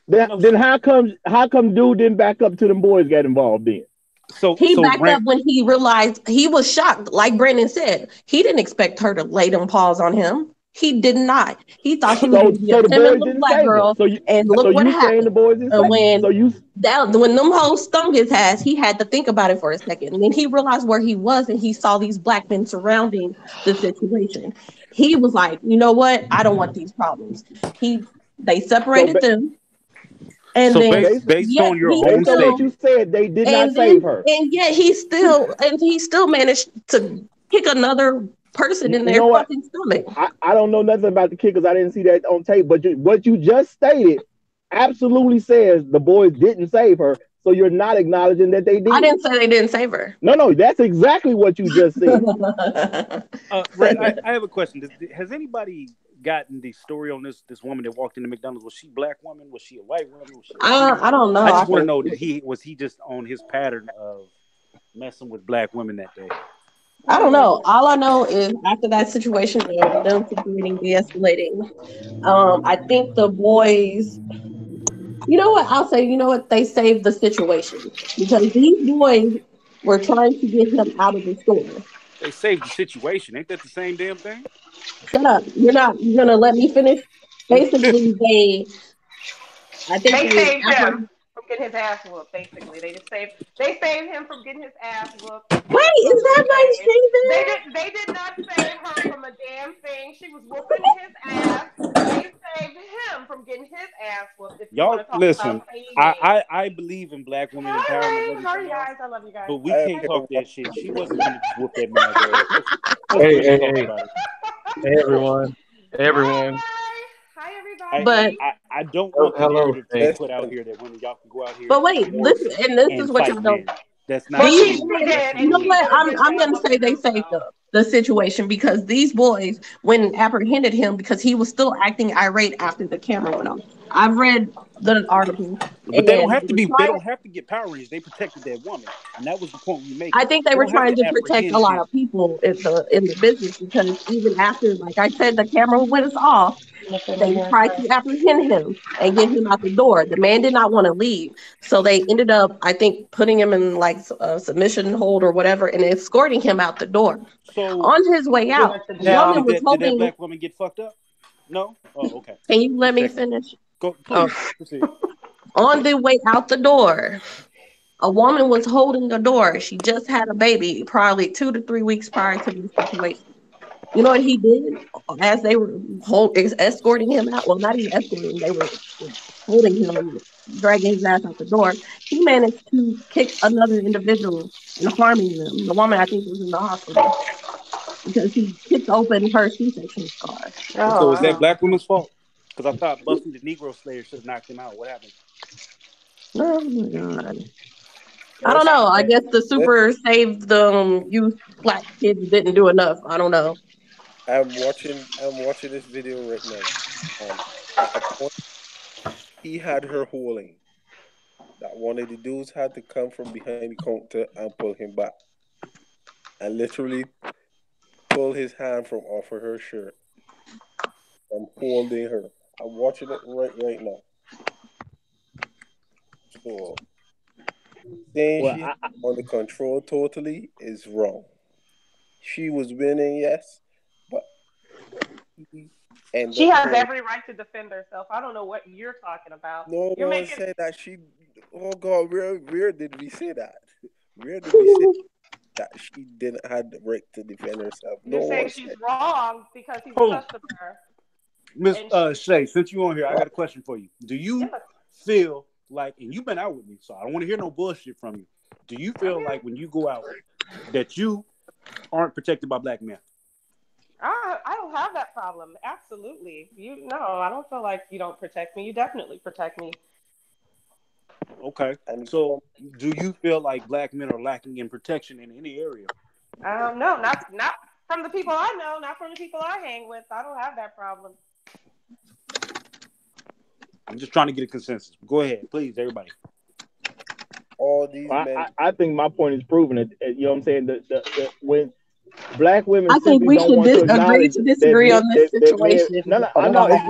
Then how come dude didn't back up to them boys got involved then? So he backed up when he realized he was shocked. Like Brandon said, he didn't expect her to lay them paws on him. He did not. He thought she was going to be a timid little black girl. And look what happened. The boys when them hoes stung his ass, he had to think about it for a second. And then he realized where he was and he saw these black men surrounding the situation. He was like, you know what? I don't want these problems. They separated them. And so then, based on your own statement, you said they did not save her, and yet he still managed to kick another person in their fucking stomach. I don't know nothing about the kick because I didn't see that on tape. But what you just stated absolutely says the boys didn't save her. So you're not acknowledging that they did. I didn't say they didn't save her. No, that's exactly what you just said. Ray, I have a question. Has anybody gotten the story on this woman that walked into McDonald's? Was she a black woman? Was she a white woman? I don't know. I just want to know that he just on his pattern of messing with black women that day. I don't know. All I know is after that situation, them separating, de-escalating. I think the boys. You know what? I'll say. You know what? They saved the situation because these boys were trying to get him out of the store. They saved the situation. Ain't that the same damn thing? Shut up. You're gonna let me finish. Basically, they saved him from getting his ass whooped. Basically, they saved him from getting his ass whooped. Wait, is that my statement? They did not save her from a damn thing. She was whooping his ass. They saved him from getting his ass whooped. Y'all listen. I believe in black women empowerment. Sorry, guys. I love you guys. But we can't talk that shit. She wasn't gonna just whoop that man's ass. Hey, everyone. Hi, everybody. But I don't want the narrative to be put out here that women y'all can go out here. But wait, this is what y'all don't. That's not. You know what? I'm going to say they saved the situation because these boys, when apprehended him, because he was still acting irate after the camera went off. I've read the article. But they don't have to be. They don't have to get Power Rangers. They protected that woman, and that was the point we made. I think they were trying to protect a lot of people in the business because even after, like I said, the camera went off, They tried to apprehend him and get him out the door. The man did not want to leave. So they ended up, I think, putting him in like a submission hold or whatever and escorting him out the door. So on his way out, the woman was did that holding. black woman get fucked up? No? Oh, okay. Can you let me Just checking. finish? Go, please. Proceed. On the way out the door, a woman was holding the door. She just had a baby, probably 2 to 3 weeks prior to this situation. You know what he did as they were escorting him out? Well, not even escorting him. They were holding him, dragging his ass out the door. He managed to kick another individual and harming them. The woman, I think, was in the hospital because he kicked open her C-section scar. So is that black woman's fault? Because I thought Buffy the Negro Slayer should have knocked him out. What happened? Oh my God. I don't know. I guess the super save the youth black kids didn't do enough. I don't know. I'm watching this video right now. At a point, he had her holding. That one of the dudes had to come from behind the counter and pull him back, and literally pull his hand from off of her shirt and holding her. I'm watching it right now. So saying she had under control totally is wrong. She was winning, yes, but she has every right to defend herself. I don't know what you're talking about. No one said that she. Oh God, where did we say that? Where did we say that she didn't have the right to defend herself? You're saying she's wrong because he's a customer. Miss Shay, since you're on here, I got a question for you. Do you feel like, and you've been out with me, so I don't want to hear no bullshit from you. Do you feel like when you go out that you aren't protected by black men? I don't have that problem. Absolutely. I don't feel like you don't protect me. You definitely protect me. Okay. So do you feel like black men are lacking in protection in any area? No, not from the people I know, not from the people I hang with. I don't have that problem. I'm just trying to get a consensus. Go ahead, please, everybody. All these men. I think my point is proven. You know what I'm saying? When black women, I think we should agree to disagree on this situation. I know it's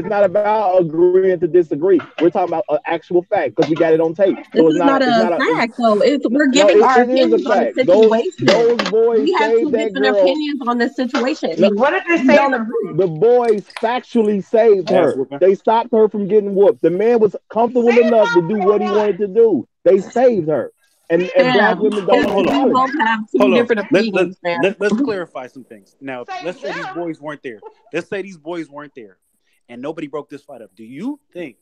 not about agreeing to disagree. We're talking about an actual fact because we got it on tape. So it's not a fact, though. We're giving our opinions on the situation. Those boys we have two different opinions on this situation. What did they say? The boys factually saved her. They stopped her from getting whooped. The man was comfortable enough to do what he wanted to do. They saved her. And black women don't both have two different opinions. Let's clarify some things. Now, let's say these boys weren't there. Let's say these boys weren't there, and nobody broke this fight up. Do you think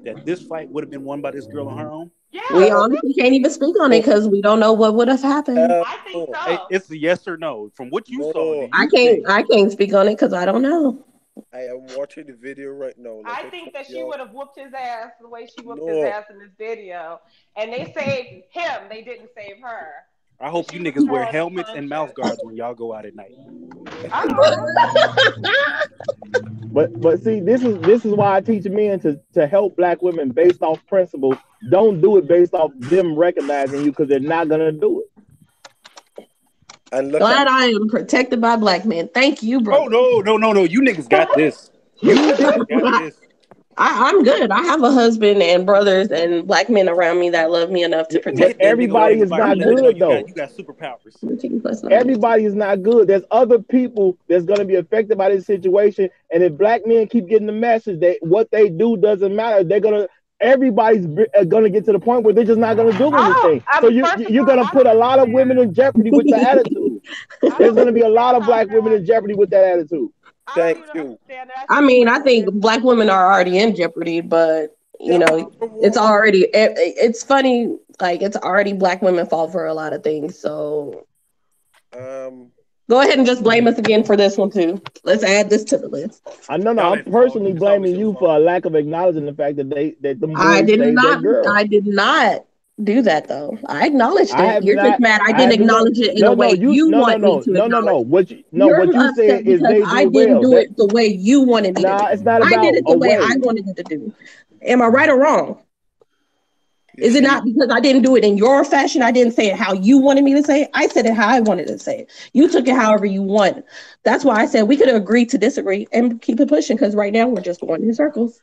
that this fight would have been won by this girl on her own? Yeah. We honestly can't even speak on it because we don't know what would have happened. I think so. It's a yes or no. From what you saw, I can't speak on it because I don't know. I am watching the video right now. I think that she would have whooped his ass the way she whooped his ass in this video. And they saved him. They didn't save her. I hope you niggas wear helmets and mouth guards when y'all go out at night. But see, this is why I teach men to help black women based off principles. Don't do it based off them recognizing you because they're not gonna do it. Glad I am protected by black men. Thank you, bro. Oh no! You niggas got this. You niggas got this. I'm good. I have a husband and brothers and black men around me that love me enough to protect me. Everybody is not good, though. You got superpowers. Everybody is not good. There's other people that's going to be affected by this situation. And if black men keep getting the message that what they do doesn't matter, everybody's going to get to the point where they're just not going to do anything. So you're going to put a lot of women in jeopardy with the attitude. There's going to be a lot of black women in jeopardy with that attitude. Thank you. I mean, I think black women are already in jeopardy, but it's already. It's funny, like it's already black women fall for a lot of things. So, go ahead and just blame us again for this one too. Let's add this to the list. I'm personally blaming you for a lack of acknowledging the fact that the boys I did not do that though. I acknowledged it. You're just mad I didn't acknowledge it in a way you want me to. No. What you said is they I didn't do it the way you wanted me to do. It's not about I did it the way I wanted it to do. Am I right or wrong? Is it not because I didn't do it in your fashion? I didn't say it how you wanted me to say it. I said it how I wanted to say it. You took it however you want. That's why I said we could agree to disagree and keep it pushing, because right now we're just going in circles.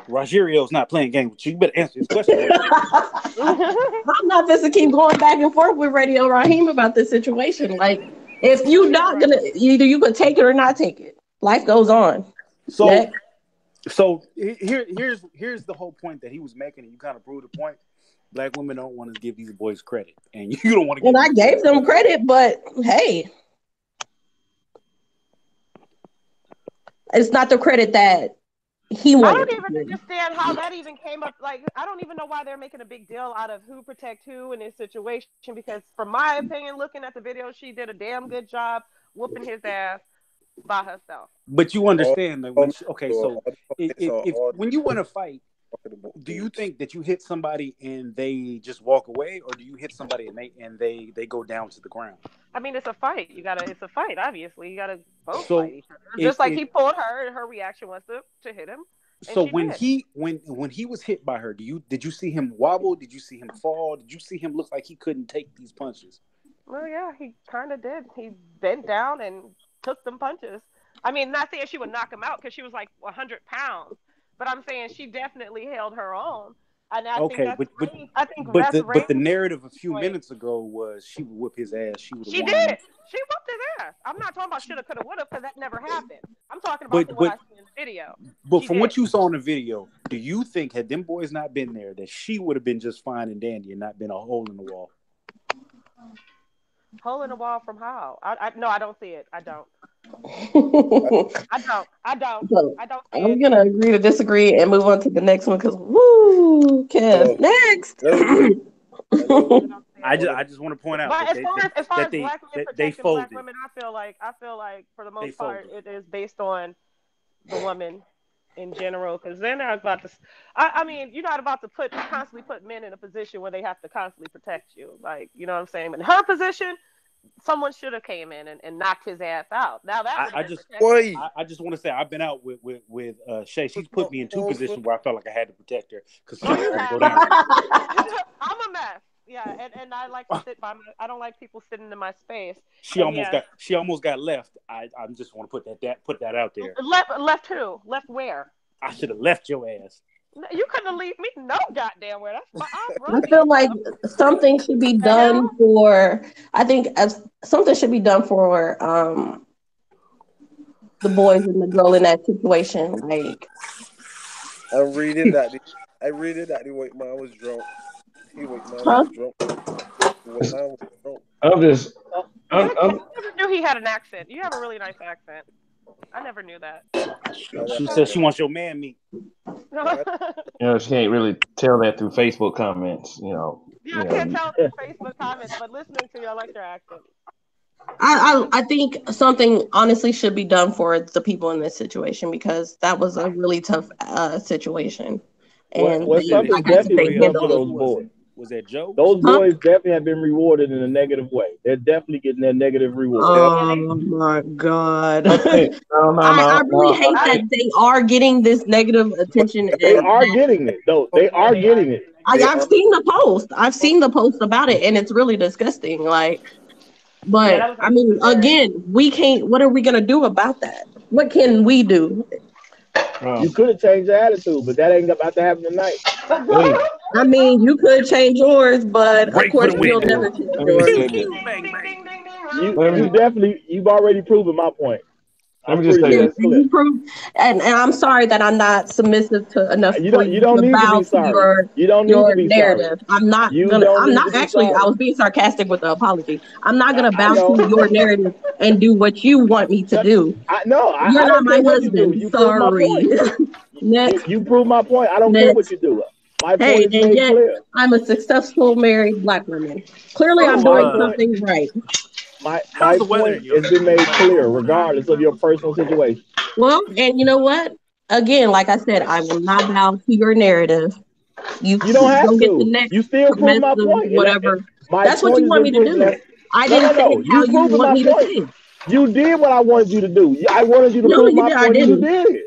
Rogério's not playing games with you. You better answer his question. I'm not just to keep going back and forth with Radio Raheem about this situation. Like, if you're not gonna, either you could take it or not take it. Life goes on. So here's the whole point that he was making, and you kind of proved the point. Black women don't want to give these boys credit, and you don't want to. And I gave them credit, but hey, it's not the credit that he wanted. I don't even understand how that even came up. Like, I don't even know why they're making a big deal out of who protect who in this situation. Because, from my opinion, looking at the video, she did a damn good job whooping his ass by herself. But you understand that when when you want to fight, do you think that you hit somebody and they just walk away, or do you hit somebody and they go down to the ground? I mean, it's a fight. It's a fight. Obviously, you gotta both fight each other. Just like he pulled her, and her reaction was to hit him. So when he was hit by her, did you see him wobble? Did you see him fall? Did you see him look like he couldn't take these punches? Well, yeah, he kind of did. He bent down and took them punches. I mean, not saying she would knock him out because she was like 100 pounds, but I'm saying she definitely held her own. And I think but the narrative a few minutes ago was she would whip his ass. She did. She whooped his ass. I'm not talking about shoulda, coulda, woulda, because that never happened. I'm talking about what I see in the video. But from what you saw in the video, do you think had them boys not been there, that she would have been just fine and dandy and not been a hole in the wall? Hole in the wall from how? No, I don't see it. I don't. I don't. I'm gonna agree to disagree and move on to the next one because Kev, next. I just want to point out but as far as black women protecting black women, I feel like for the most part it is based on the woman in general, because they're not about to. I mean, you're not about to constantly put men in a position where they have to constantly protect you. Like, you know what I'm saying? In her position, someone should have came in and knocked his ass out. Now that I just want to say I've been out with Shay. She's put me in two positions where I felt like I had to protect her because she was going to go down. I'm a mess. Yeah, and I like to sit by I don't like people sitting in my space. She almost got left. I just want to put that out there. Left who? Left where? I should have left your ass. You couldn't leave me no goddamn where. I feel like something should be done for. I think something should be done for the boys and the girl in that situation. Like, I'm reading that he wait when I was drunk. He wait when I was drunk. I never knew he had an accent. You have a really nice accent. I never knew that. She says she wants your man meat. She can't really tell that through Facebook comments. I can't tell through Facebook comments, but listening to you, I like your accent. I think something honestly should be done for the people in this situation, because that was a really tough situation. And something definitely done for those boys. Was that Joe? Those boys definitely have been rewarded in a negative way. They're definitely getting their negative reward. Oh my God. I really hate that they are getting this negative attention. They are getting it. No, they are getting it. I've seen the post. I've seen the post about it, and it's really disgusting. But I mean, again, we can't. What are we gonna do about that? What can we do? You could have changed your attitude, but that ain't about to happen tonight. I mean, you could change yours, but of course you'll never change yours. You've already proven my point. Let me just say this. And I'm sorry that I'm not submissive to enough. You don't need to be sorry. You don't need to be narrative. Sorry. I was being sarcastic with the apology. I'm not gonna bow to your narrative and do what you want me to do. You're not my husband. Sorry. You prove my point. I don't care what you do. My point is made clear. I'm a successful married black woman. Clearly, I'm doing something right. My point has been made clear, regardless of your personal situation. Well, and you know what? Again, like I said, I will not bow to your narrative. You don't have to. Get the next you still prove my point. Whatever. That's what you want me to do. I didn't say how you want me to say. You did what I wanted you to do. I wanted you to prove my point. You did it.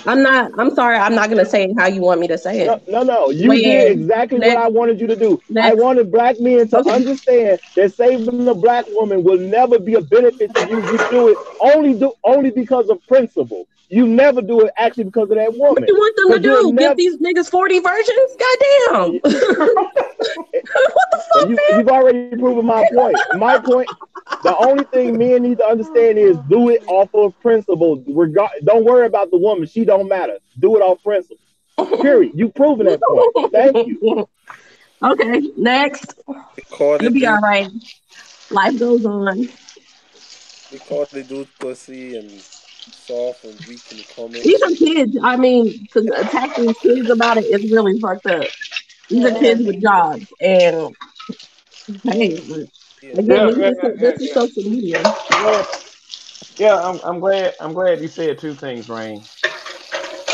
I'm sorry. I'm not gonna say it how you want me to say it. No. You did exactly what I wanted you to do. I wanted black men to understand that saving the black woman will never be a benefit to you. You do it only because of principle. You never do it actually because of that woman. What you want them to do? Give these niggas 40 versions? Goddamn. What the fuck, You've already proven my point. My point, the only thing men need to understand is do it off of principle. Don't worry about the woman. She don't matter. Do it off principle. Period. You've proven that point. Thank you. Okay, next. You'll be all right. Life goes on. Because they do pussy and soft and weak in the comments. These are kids. I mean, to attack these kids about it is really fucked up. These are kids with jobs, and hey, again, this is social media. Yeah, I'm glad you said two things, Rain.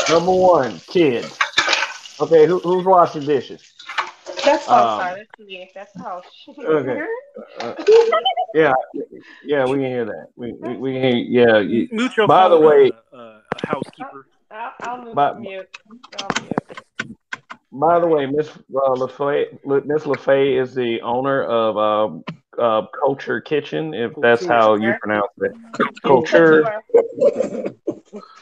Number one, kids. Okay, who's washing dishes? That's sorry. That's me. That's the house. Okay. Yeah, we can hear that. We can hear. Yeah. Mute your by phone, the way, housekeeper. I'll mute. I'll mute. By the way, Miss LaFay is the owner of Culture Kitchen, if that's how you pronounce it. Culture.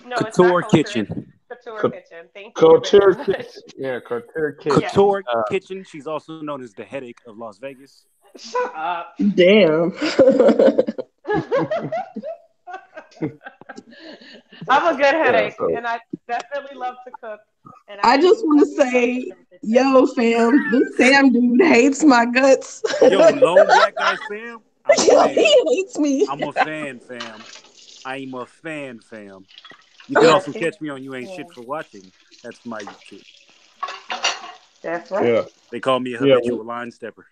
No, it's not Kitchen. Couture Kitchen. Thank you. Couture Kitchen. Yeah, Couture Kitchen. Couture Kitchen. She's also known as the headache of Las Vegas. Shut up. Damn. I'm a good headache, and I definitely love to cook. And I just want to say, yo, fam, this Sam dude hates my guts. Yo, lone black guy Sam? He hates me. I'm a fan, fam. I'm a fan, fam. You can also catch me on You Ain't Shit for Watching. That's my YouTube. That's right. Yeah. They call me a habitual line stepper.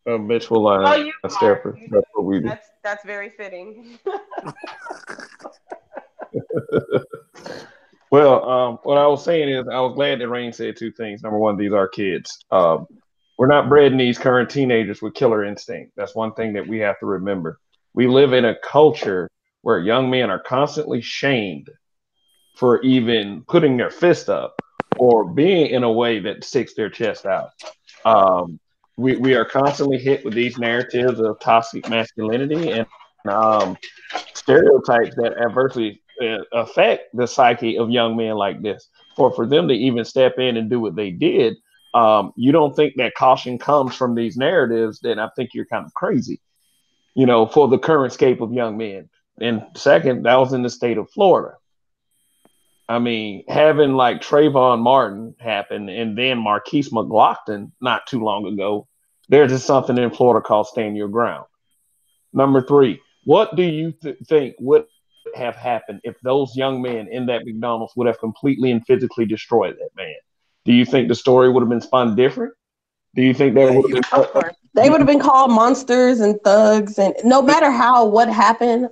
Habitual line stepper. That's what we do. That's very fitting. Well, what I was saying is I was glad that Rain said two things. Number one, these are kids. We're not breeding these current teenagers with killer instinct. That's one thing that we have to remember. We live in a culture where young men are constantly shamed for even putting their fist up or being in a way that sticks their chest out. We are constantly hit with these narratives of toxic masculinity and stereotypes that adversely affect the psyche of young men like this. For them to even step in and do what they did, you don't think that caution comes from these narratives, then I think you're kind of crazy, for the current scape of young men. And second, that was in the state of Florida. I mean, having like Trayvon Martin happen and then Marquise McLaughlin not too long ago, there's just something in Florida called stand your ground. Number three, what do you think would have happened if those young men in that McDonald's would have completely and physically destroyed that man? Do you think the story would have been spun different? Do you think they would have been? They would have been called monsters and thugs, and no matter what happened,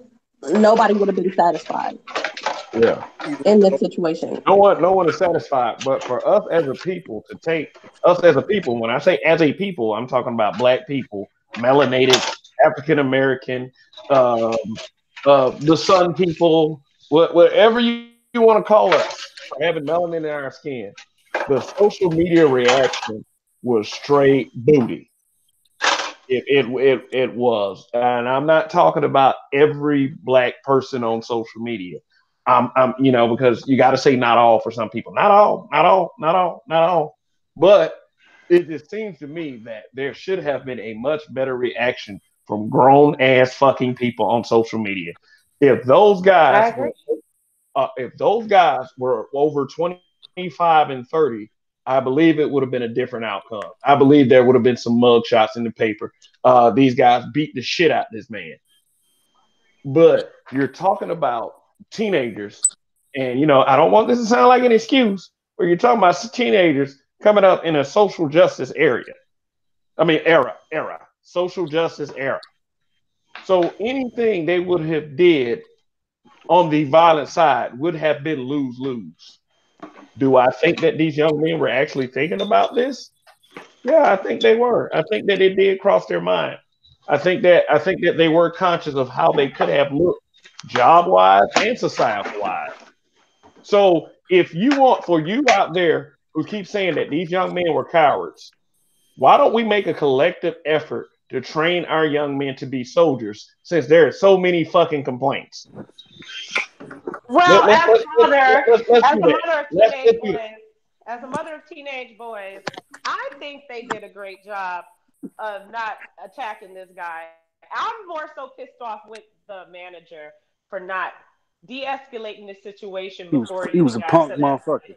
nobody would have been satisfied. Yeah. In this situation. No one is satisfied. But for us as a people to take us as a people, when I say as a people, I'm talking about black people, melanated, African American, the sun people, whatever you want to call us, for having melanin in our skin. The social media reaction was straight booty. It was, and I'm not talking about every black person on social media. I'm because you got to say not all for some people, not all. But it just seems to me that there should have been a much better reaction from grown ass fucking people on social media. If those guys were over 25 and 30, I believe it would have been a different outcome. I believe there would have been some mug shots in the paper. These guys beat the shit out of this man. But you're talking about teenagers, and I don't want this to sound like an excuse, but you're talking about teenagers coming up in a social justice era, social justice era. So anything they would have did on the violent side would have been lose-lose. Do I think that these young men were actually thinking about this? Yeah, I think they were. I think that it did cross their mind. I think that they were conscious of how they could have looked job-wise and society-wise. So if you want, for you out there who keep saying that these young men were cowards, why don't we make a collective effort to train our young men to be soldiers, since there are so many fucking complaints? Well, Let's as a mother, do that. as a mother of teenage boys, I think they did a great job of not attacking this guy. I'm more so pissed off with the manager for not de-escalating the situation before He was a got punk to that. motherfucker.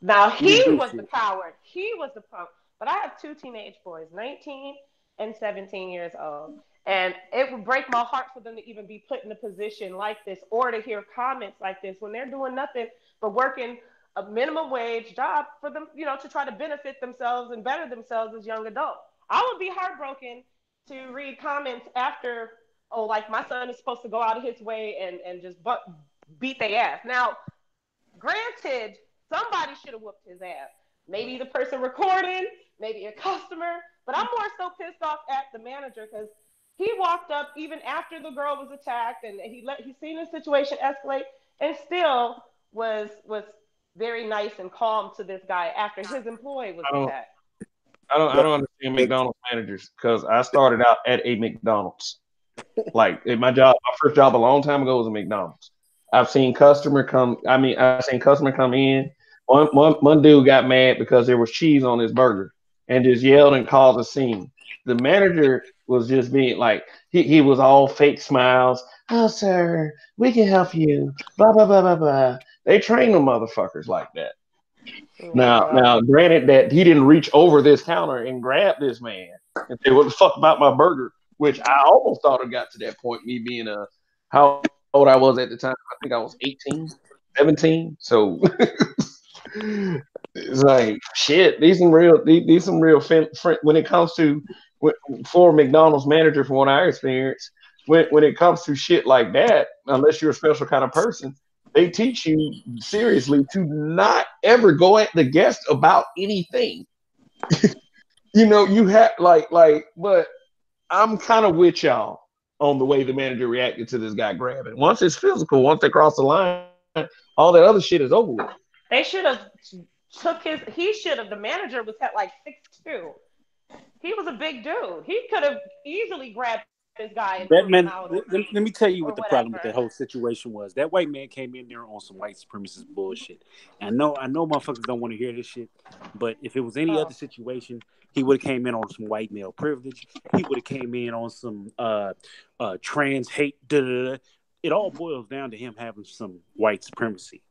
Now He didn't he do was shit. the coward. He was the punk. But I have two teenage boys, 19 and 17 years old. And it would break my heart for them to even be put in a position like this or to hear comments like this when they're doing nothing but working a minimum wage job for them, to try to benefit themselves and better themselves as young adults. I would be heartbroken to read comments after, oh, like my son is supposed to go out of his way and just beat their ass. Now, granted, somebody should have whooped his ass. Maybe the person recording, maybe a customer, but I'm more so pissed off at the manager because he walked up even after the girl was attacked and he seen the situation escalate and still was very nice and calm to this guy after his employee was attacked. I don't understand McDonald's managers because I started out at a McDonald's. Like my first job a long time ago was a McDonald's. I've seen customer come in. One dude got mad because there was cheese on his burger and just yelled and caused a scene. The manager was just being like, he was all fake smiles. Oh, sir, we can help you. Blah, blah, blah, blah, blah. They train them motherfuckers like that. Now, granted that he didn't reach over this counter and grab this man and say, what the fuck about my burger? Which I almost thought it got to that point, me being how old I was at the time. I think I was 18, 17. So it's like shit. These some real when it comes to for McDonald's manager, from what I experienced, when it comes to shit like that, unless you're a special kind of person, they teach you seriously to not ever go at the guest about anything. You have but I'm kind of with y'all on the way the manager reacted to this guy grabbing. Once it's physical, once they cross the line, all that other shit is over with. They should have the manager was at like 6'2". He was a big dude. He could have easily grabbed this guy and That man, out let me tell you what the problem with that whole situation was. That white man came in there on some white supremacist bullshit. And I know motherfuckers don't want to hear this shit, but if it was any other situation, he would have came in on some white male privilege. He would have came in on some trans hate. It all boils down to him having some white supremacy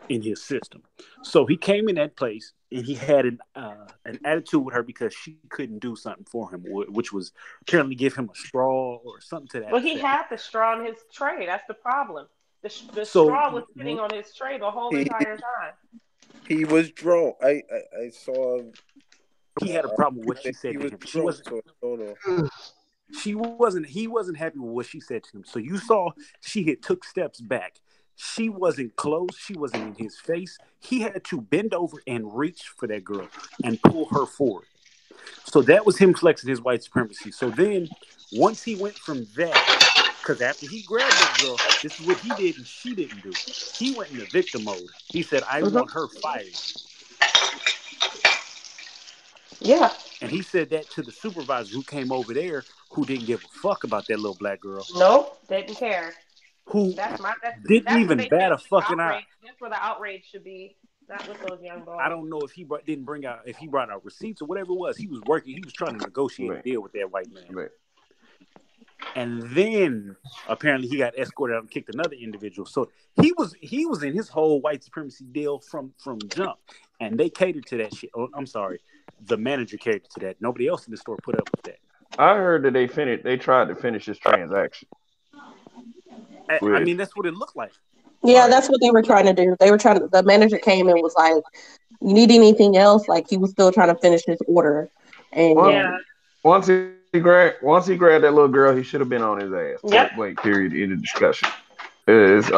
in his system. So he came in that place and he had an attitude with her because she couldn't do something for him, which was apparently give him a straw or something to that. Well, he had the straw on his tray. That's the problem. The straw was sitting on his tray the whole entire time. He was drunk. I saw him. He had a problem with what she said to him. He wasn't happy with what she said to him. So you saw she had took steps back. She wasn't close. She wasn't in his face. He had to bend over and reach for that girl and pull her forward. So that was him flexing his white supremacy. So then once he went from that, because after he grabbed that girl, this is what he did and she didn't do. He went into victim mode. He said, I want her fired. Yeah. And he said that to the supervisor who came over there who didn't give a fuck about that little black girl. Nope, didn't care. Who didn't even bat a fucking eye. That's where the outrage should be, not with those young boys. I don't know if he brought out receipts or whatever it was. He was working. He was trying to negotiate a deal with that white man. Right. And then apparently he got escorted out and kicked another individual. So he was in his whole white supremacy deal from jump, and they catered to that shit. Oh, I'm sorry, the manager catered to that. Nobody else in the store put up with that. I heard that they tried to finish this transaction. I mean, that's what it looked like. Yeah, that's what they were trying to do. The manager came and was like, you need anything else? Like, he was still trying to finish his order. And once he grabbed that little girl, he should have been on his ass. Yep. Wait, period. In the discussion. That's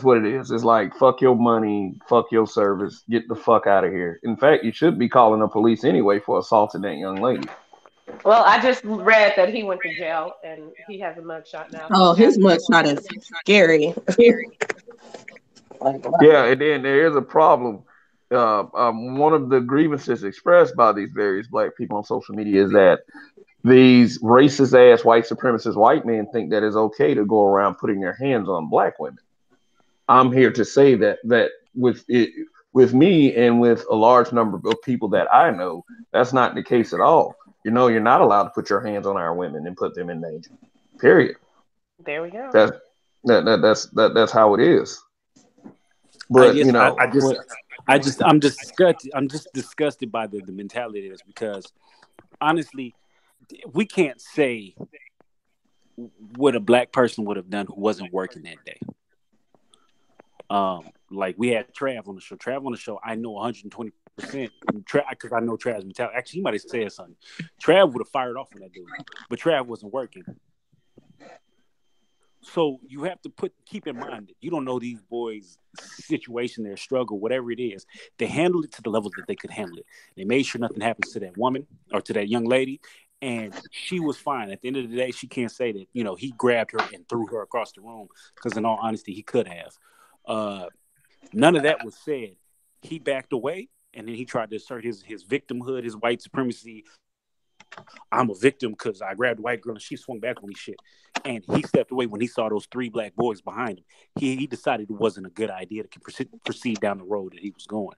what it is. It's like, fuck your money, fuck your service, get the fuck out of here. In fact, you should be calling the police anyway for assaulting that young lady. Well, I just read that he went to jail and he has a mugshot now. Oh, his mugshot is scary. Yeah, and then there is a problem. One of the grievances expressed by these various black people on social media is that these racist ass white supremacist white men think that it's okay to go around putting their hands on black women. I'm here to say that with me and with a large number of people that I know, that's not the case at all. You're not allowed to put your hands on our women and put them in danger. Period. There we go. That's how it is. I But guess I'm just disgusted by the mentality of this, because honestly, we can't say what a black person would have done who wasn't working that day. Like we had Trav on the show. Trav on the show, I know 120% because I know Trav's mentality. Actually, he might have said something. Trav would have fired off on that dude, but Trav wasn't working. So you have to keep in mind that you don't know these boys' situation, their struggle, whatever it is. They handled it to the level that they could handle it. They made sure nothing happens to that woman or to that young lady, and she was fine. At the end of the day, she can't say that he grabbed her and threw her across the room, because in all honesty, he could have. None of that was said. He backed away, and then he tried to assert his victimhood, his white supremacy. I'm a victim because I grabbed a white girl and she swung back on me shit. And he stepped away when he saw those 3 black boys behind him. He decided it wasn't a good idea to proceed down the road that he was going.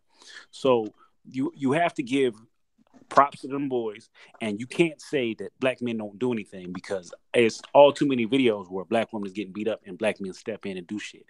So you have to give props to them boys, and you can't say that black men don't do anything, because it's all too many videos where black women is getting beat up and black men step in and do shit.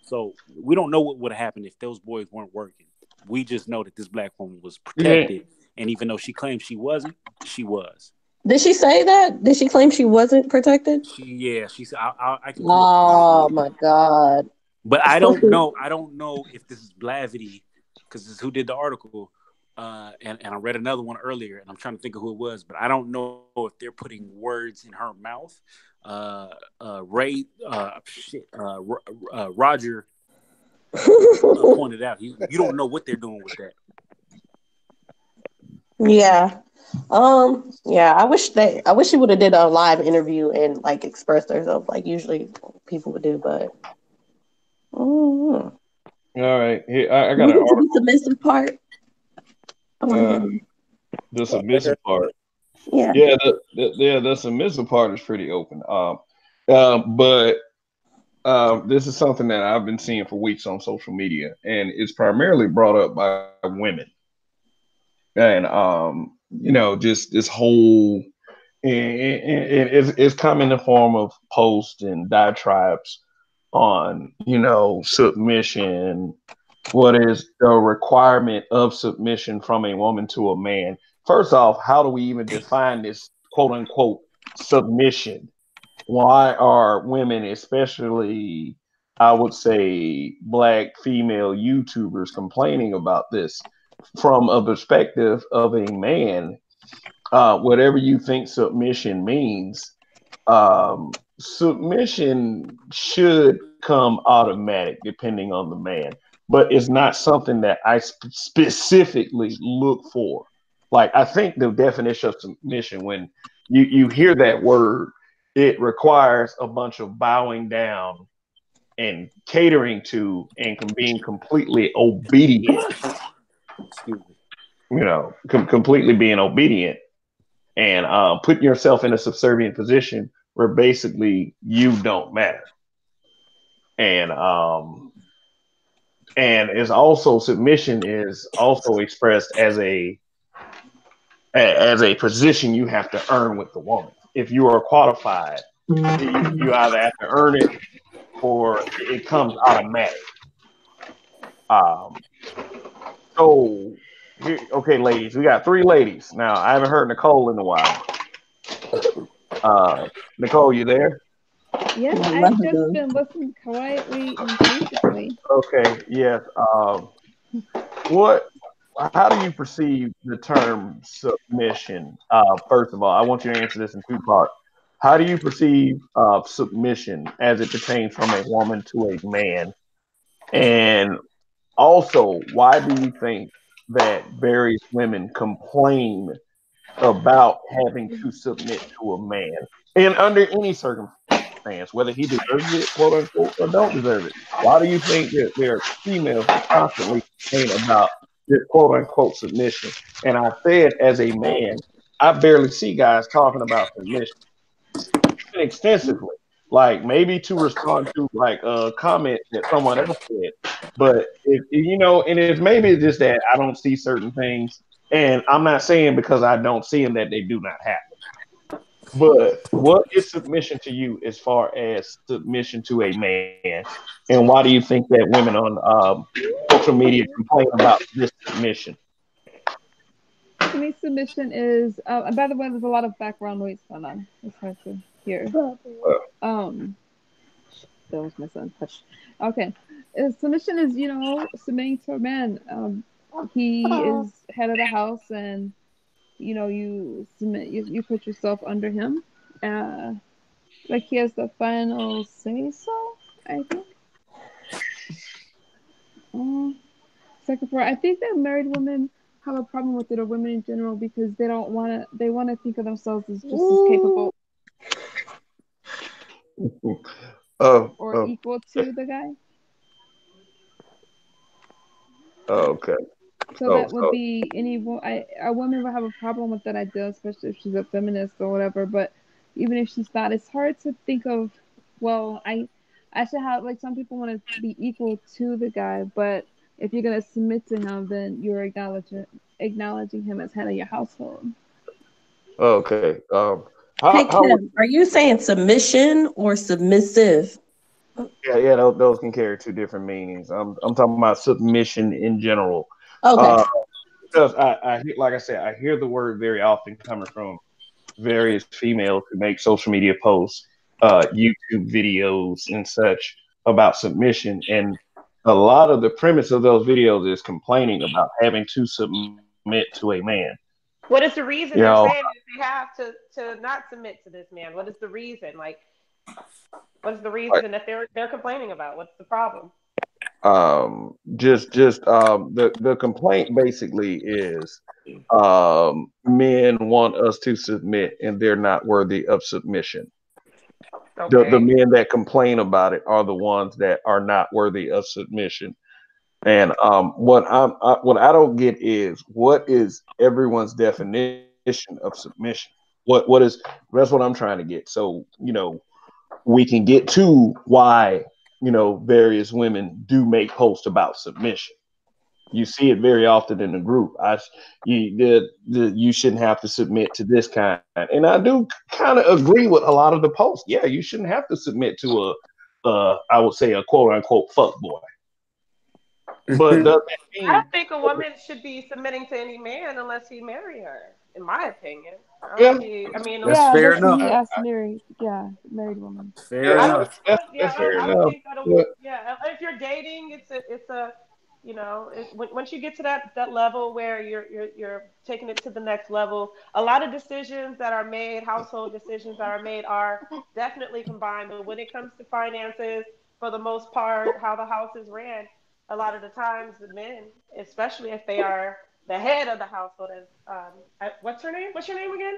So we don't know what would have happened if those boys weren't working. We just know that this black woman was protected. And even though she claimed she wasn't, she was. Did she say that? Did she claim she wasn't protected? She said, I can. Oh my God! But I don't know. I don't know if this is Blavity, because this is who did the article. And I read another one earlier, and I'm trying to think of who it was, but I don't know if they're putting words in her mouth. Roger pointed out, you don't know what they're doing with that. Yeah. Yeah, I wish she would have did a live interview and like expressed herself like usually people would do, but all right. Here, I got the submissive part. The submissive part. Yeah. Yeah, the submissive part is pretty open. But this is something that I've been seeing for weeks on social media, and it's primarily brought up by women. And just this whole it's come in the form of posts and diatribes on submission. What is the requirement of submission from a woman to a man? First off, how do we even define this quote unquote submission? Why are women, especially I would say black female YouTubers, complaining about this from a perspective of a man? Whatever you think submission means, submission should come automatic depending on the man, but it's not something that I specifically look for. Like, I think the definition of submission, when you hear that word, it requires a bunch of bowing down and catering to and being completely obedient. Completely being obedient and putting yourself in a subservient position where basically you don't matter. And is also submission is also expressed as a position you have to earn with the woman. If you are qualified, you either have to earn it or it comes automatic. So, okay, ladies, we got 3 ladies. Now, I haven't heard Nicole in a while. Nicole, you there? Yes, I've just been listening quietly and patiently. Okay, yes. How do you perceive the term submission? First of all, I want you to answer this in 2 parts. How do you perceive submission as it pertains from a woman to a man? And also, why do you think that various women complain about having to submit to a man, and under any circumstance, whether he deserves it, quote unquote, or don't deserve it. Why do you think that there are females who constantly complain about this quote unquote submission? And I said, as a man, I barely see guys talking about submission extensively. Like maybe to respond to like a comment that someone else said, but and it's maybe just that I don't see certain things, and I'm not saying because I don't see them that they do not happen. But what is submission to you as far as submission to a man, and why do you think that women on social media complain about this submission? To me, submission is. And by the way, there's a lot of background noise going on. It's hard to hear. Um, that was my son. Hush. Okay. Submission is, submitting to a man. He is head of the house, and you submit. You put yourself under him. Like he has the final say. So I think. Second part, I think that married women have a problem with it, or women in general, because they don't want to. They want to think of themselves as just as capable or equal to the guy. Okay. So that would be a woman would have a problem with that idea, especially if she's a feminist or whatever. But even if she's not, it's hard to think of. Well, I should have, like, some people want to be equal to the guy, but if you're gonna submit to him, then you're acknowledging him as head of your household. Okay. Hey Kim, are you saying submission or submissive? Yeah, those can carry two different meanings. I'm talking about submission in general. Okay. Because like I said, I hear the word very often coming from various females who make social media posts, YouTube videos, and such about submission, and a lot of the premise of those videos is complaining about having to submit to a man. What is the reason they're saying that they have to not submit to this man? What is the reason? Like, what's the reason that they're complaining about? What's the problem? The complaint basically is men want us to submit and they're not worthy of submission. Okay. The men that complain about it are the ones that are not worthy of submission. And what I don't get is, what is everyone's definition of submission? That's what I'm trying to get. So, we can get to why, various women do make posts about submission. You see it very often in the group. You shouldn't have to submit to this kind, and I do kind of agree with a lot of the posts. Yeah, you shouldn't have to submit to I would say a quote unquote fuck boy. But I don't think a woman should be submitting to any man unless he marry her. In my opinion, that's fair enough. Married woman. Fair enough. That's fair enough. If you're dating, it's a once you get to that level where you're taking it to the next level, a lot of decisions that are made, household decisions that are made, are definitely combined. But when it comes to finances, for the most part, how the house is ran, a lot of the times the men, especially if they are the head of the household, as what's her name? What's your name again?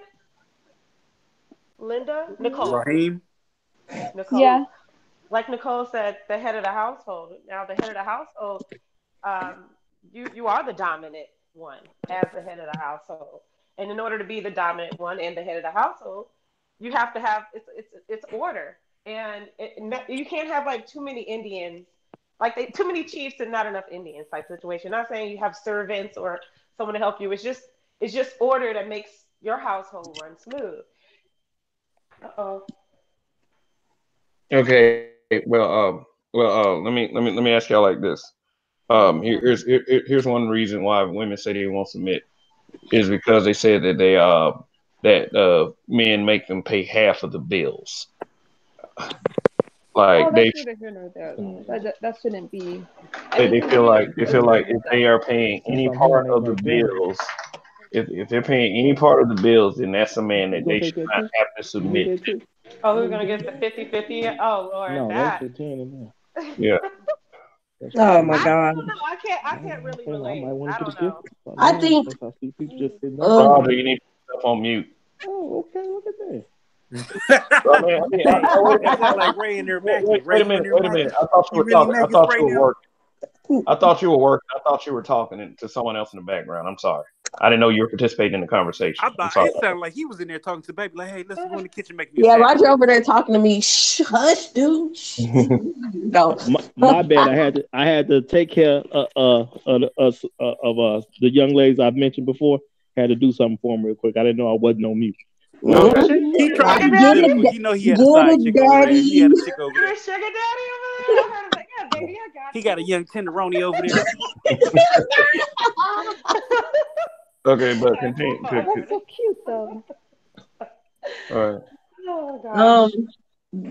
Linda? Nicole. Raheem. Nicole. Yeah. Like Nicole said, the head of the household. Now, the head of the household, you are the dominant one as the head of the household. And in order to be the dominant one and the head of the household, you have to have it's order. And you can't have like too many Indians, too many chiefs and not enough Indians type situation. Not saying you have servants or someone to help you. It's just order that makes your household run smooth. Okay. Well, let me ask y'all like this. Here's one reason why women say they won't submit, is because they said that men make them pay half of the bills. Like that shouldn't be. They feel like if they are paying any part of the bills, if they're paying any part of the bills, then that's a man that they should not have to submit to. Oh, who's gonna get the 50-50? Oh Lord, no, that. That's the 10 in there. Yeah. Oh my God. I can't really relate. I don't know. I think. Roger, you need to yourself on mute. Oh, okay. Look at that. That sound like Ray in there macking. Wait a minute. I thought you were talking. I thought you were working. I thought you were working. I thought you were talking to someone else in the background. I'm sorry. I didn't know you were participating in the conversation. I'm sorry. It sounded like he was in there talking to the baby. Like, hey, let's go in the kitchen make me. Yeah, Roger over there talking to me. Hush, dude. No, my bad. I had to take care of the young ladies I've mentioned before. Had to do something for them real quick. I didn't know I wasn't on mute. He tried to be political. You know he had a side chick over there. He had a chick over there. You're a sugar daddy over there? I heard him like, yeah, baby, I got He got a young tenderoni over there. Okay, but continue. That's so cute, though. All right. Oh, gosh.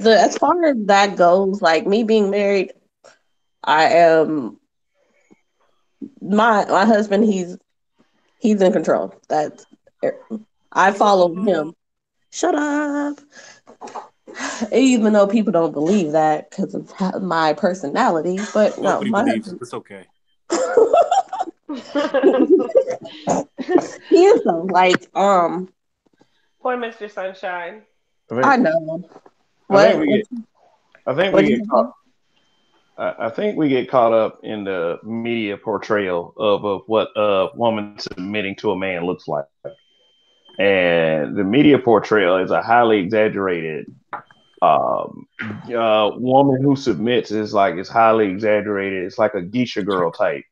as far as that goes, like me being married, I am my husband. He's in control. I follow him. Shut up. Even though people don't believe that because of my personality, but no, Nobody believes it. It's okay. He is though. Like, poor Mr. Sunshine. I know. I think we get caught up in the media portrayal of what a woman submitting to a man looks like. And the media portrayal is a highly exaggerated woman who submits is highly exaggerated. It's like a geisha girl type.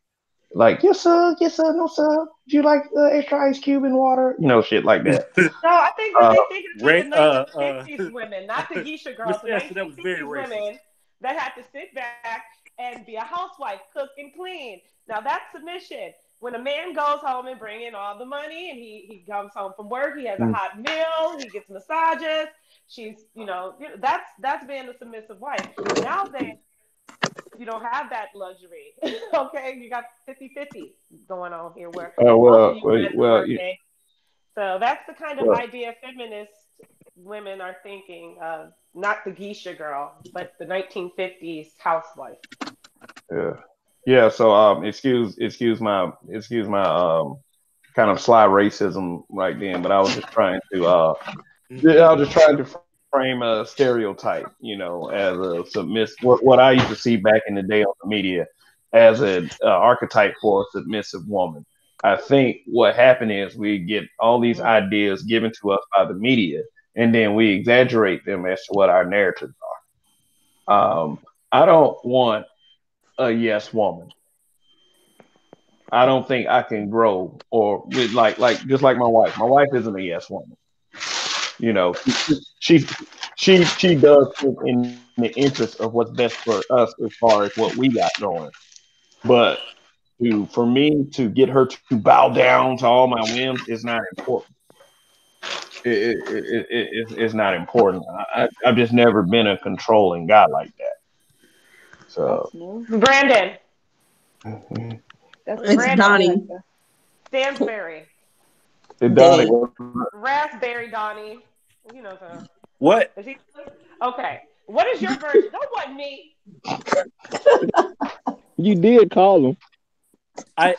Like, yes, sir, no, sir. Do you like extra ice cube in water? Shit like that. No, I think what they think is like the 1950s women, not the geisha girls. The 1950s women that had to sit back and be a housewife, cook and clean. Now that's submission. When a man goes home and bring in all the money and he comes home from work, he has a hot meal, he gets massages. She's, that's being a submissive wife. Nowadays, you don't have that luxury. Okay, you got 50-50 going on here. So that's the kind of idea feminist women are thinking. Not the geisha girl, but the 1950s housewife. Yeah. So excuse my kind of sly racism right then, but I was just trying to frame a stereotype, as a submissive. What I used to see back in the day on the media as an archetype for a submissive woman. I think what happened is we get all these ideas given to us by the media, and then we exaggerate them as to what our narratives are. I don't want a yes woman. I don't think I can grow or with just like my wife. My wife isn't a yes woman. She does in the interest of what's best for us as far as what we got going. But for me to get her to bow down to all my whims is not important. It's not important. I've just never been a controlling guy like that. So Brandon. It's Brandon. Donnie. Stansberry. Donnie. Raspberry Donnie. You know so. What? Is he okay? What is your version? That wasn't me. You did call him. I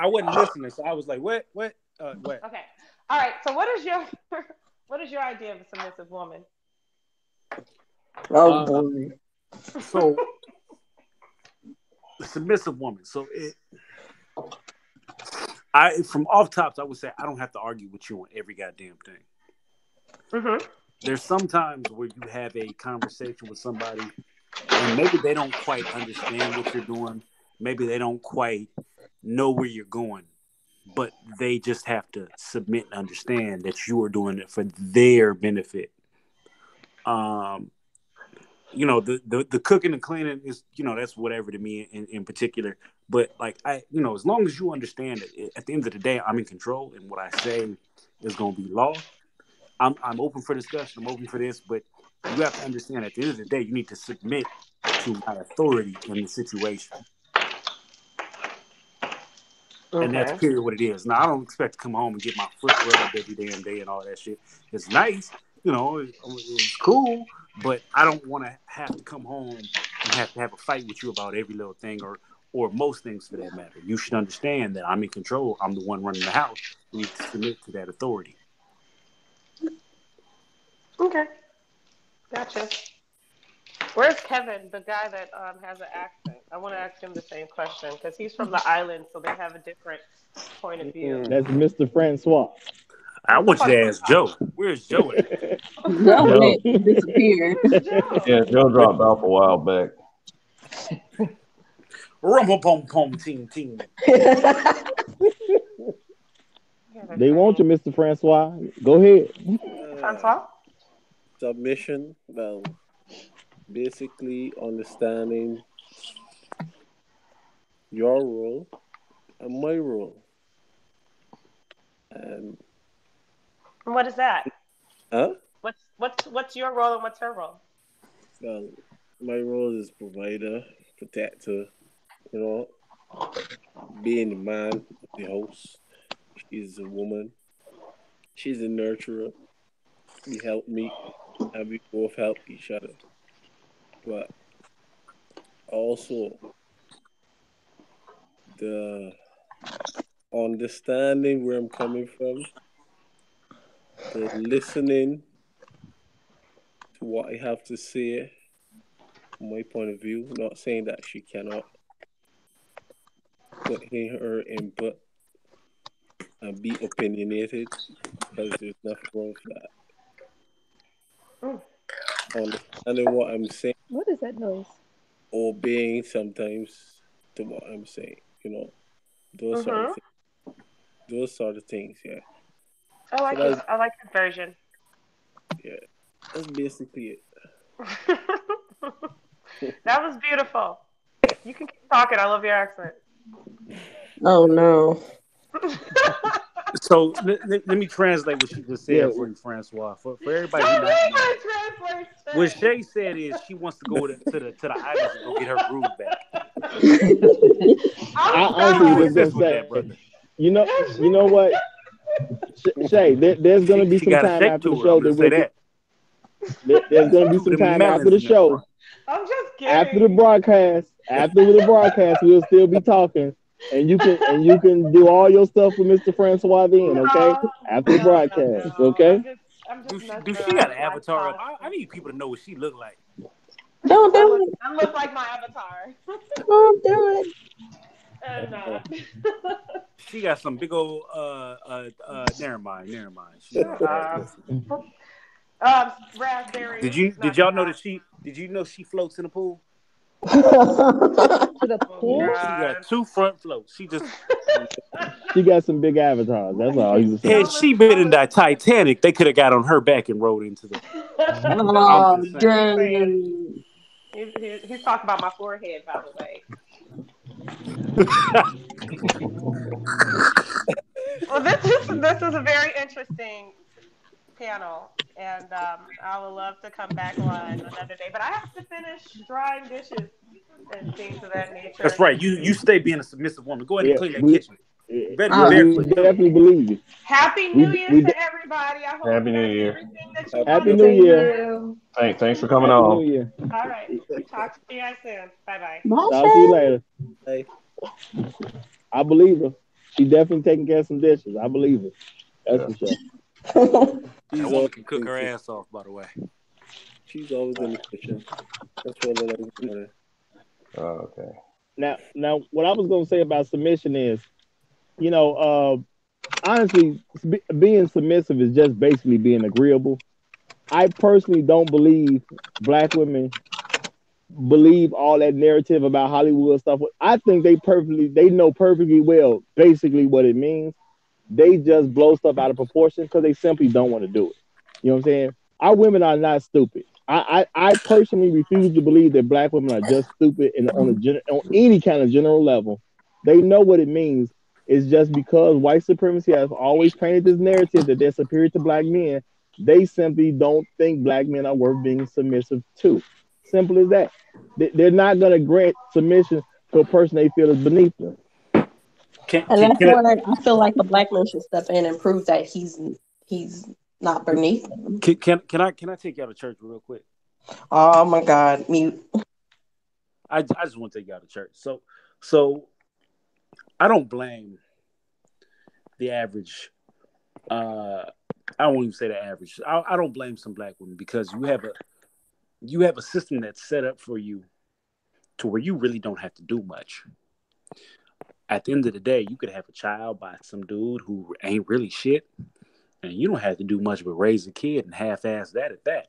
wasn't listening, so I was like, what? What? Okay. All right. So what is your idea of a submissive woman? Oh boy. So the submissive woman. So from off tops, I would say I don't have to argue with you on every goddamn thing. Mm-hmm. There's sometimes where you have a conversation with somebody and maybe they don't quite understand what you're doing. Maybe they don't quite know where you're going, but they just have to submit and understand that you are doing it for their benefit. The cooking and cleaning is, that's whatever to me in particular. But as long as you understand that at the end of the day, I'm in control and what I say is going to be law. I'm open for discussion. I'm open for this, but you have to understand at the end of the day, you need to submit to my authority in the situation. Okay. And that's period what it is. Now, I don't expect to come home and get my foot rubbed every damn day and all that shit. It's nice, it's cool, but I don't want to have to come home and have to have a fight with you about every little thing or most things for that matter. You should understand that I'm in control. I'm the one running the house. You need to submit to that authority. Okay, gotcha. Where's Kevin, the guy that has an accent? I want to ask him the same question because he's from the island, so they have a different point of view. That's Mr. Francois. I want you to ask Joe. Where's Joe at? Joe Joe, disappeared. yeah, Joe dropped off a while back. Rumble pom pom ting ting. They want you, Mr. Francois. Go ahead. Francois? Submission. Well, basically understanding your role and my role. And What is that? huh? What's your role and what's her role? Well, my role is provider, protector, you know, being the man of the house. She's a woman. She's a nurturer. We help me and we both help each other. But also the understanding where I'm coming from, the listening to what I have to say from my point of view, not saying that she cannot put in her input and be opinionated because there's nothing wrong with that. Understanding what I'm saying, What is that noise? obeying sometimes to what I'm saying, you know, those sort of Mm-hmm. things. Those sort of things, yeah. I So like it. I like the version. yeah, that's basically That was beautiful. You can keep talking. I love your accent. Oh no. So let me translate what she just Yeah. said for you, Francois. For everybody who not know, what Shay said is she wants to go to the islands and go get her groove back. I I'm honestly was Assist gonna with say, that, brother. you know what, Shay, there's gonna be She some got a time shape after the to her. show I'm that gonna say we'll that. there's gonna be Two of some them time after melons the in the show. front. I'm just After the kidding. broadcast, we'll still be talking, and you can do all your stuff with Mr. Francois then, okay? No, After the broadcast, no. okay? I'm just Do messing she around. got It's an like avatar up? fun. I need people to know what she look like. Don't do it. I look like my avatar. Don't do it. And She got some big old never mind. She shut up. Raspberry, Did this you is did not y'all know that. that she floats in the pool? To the Oh pool? She got God. 2 front floats. She just She got some big avatars. That's all you had saying. she been in that Titanic, they could have got on her back and rode into the. I'm Oh, just saying. dang. He's talking about my forehead, by the way. Well, this is a very interesting panel, and I would love to come back on another day. But I have to finish drying dishes and things of that That's nature. right. You stay being a submissive woman. Go ahead and Yeah, clean that kitchen. You better be Oh, we barefoot too. definitely believe you. Happy New We Year we to everybody. I hope Happy you New guys get Year. everything that you Happy Happy wanted New this Same to Year. year. you. Thanks for coming Happy New on. Year. All right. Talk to you guys soon. Bye bye. bye, Talk to you Shay. later. Hey, I believe her. She definitely taking care of some dishes. I believe her. That's Yeah. for sure. That she's woman always can in cook the her kitchen. ass off, by the way. She's always in the kitchen. That's what I like about her. Oh, okay. Now, what I was gonna say about submission is, you know, honestly, being submissive is just basically being agreeable. I personally don't believe black women believe all that narrative about Hollywood stuff. I think they know perfectly well basically what it means. They just blow stuff out of proportion because they simply don't want to do it. You know what I'm saying? Our women are not stupid. I personally refuse to believe that black women are just stupid and on any kind of general level. They know what it means. It's just because white supremacy has always painted this narrative that they're superior to black men. They simply don't think black men are worth being submissive to. Simple as that. They're not going to grant submission to a person they feel is beneath them. And that's where I feel like a black man should step in and prove that he's not beneath them. Can I take y'all to church real quick? Oh my God, mute. I just want to take y'all to church. So I don't blame the average I won't even say the average. I don't blame some black women because you have a system that's set up for you to where you really don't have to do much. At the end of the day, you could have a child by some dude who ain't really shit, and you don't have to do much but raise a kid and half-ass that at that.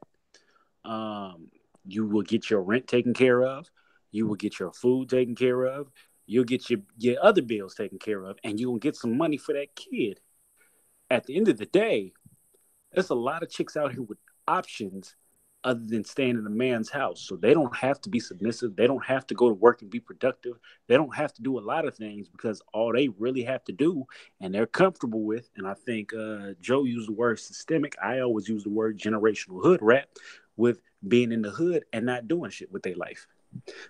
You will get your rent taken care of. You will get your food taken care of. You'll get your other bills taken care of, and you'll get some money for that kid. At the end of the day, there's a lot of chicks out here with options other than staying in a man's house. So they don't have to be submissive. They don't have to go to work and be productive. They don't have to do a lot of things because all they really have to do and they're comfortable with, and I think Joe used the word systemic. I always use the word generational hood rat, with being in the hood and not doing shit with their life.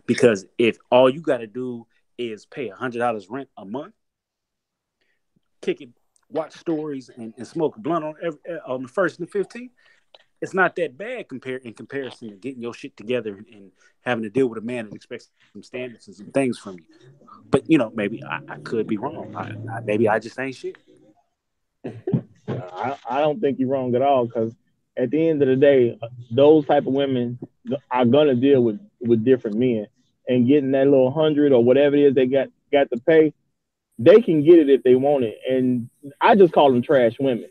Because if all you got to do is pay $100 rent a month, kick it, watch stories, and smoke a blunt on the 1st and the 15th, it's not that bad in comparison to getting your shit together and having to deal with a man that expects some standards and some things from you. But, maybe I could be wrong. Maybe I just ain't shit. I don't think you're wrong at all, because at the end of the day, those type of women are gonna deal with different men, and getting that little 100 or whatever it is they got to pay, they can get it if they want it. And I just call them trash women.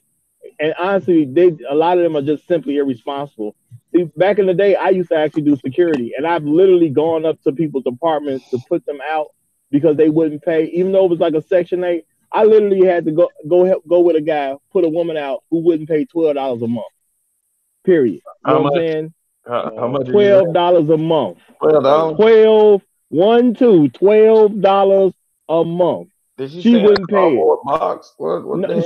And honestly, a lot of them are just simply irresponsible. See, back in the day, I used to actually do security, and I've literally gone up to people's apartments to put them out because they wouldn't pay, even though it was like a Section 8. I literally had to go with a guy, put a woman out who wouldn't pay $12 a month. Period. You know what I'm saying? How much? $12 a month. $12. $12 a month. She wouldn't pay it. Box? No,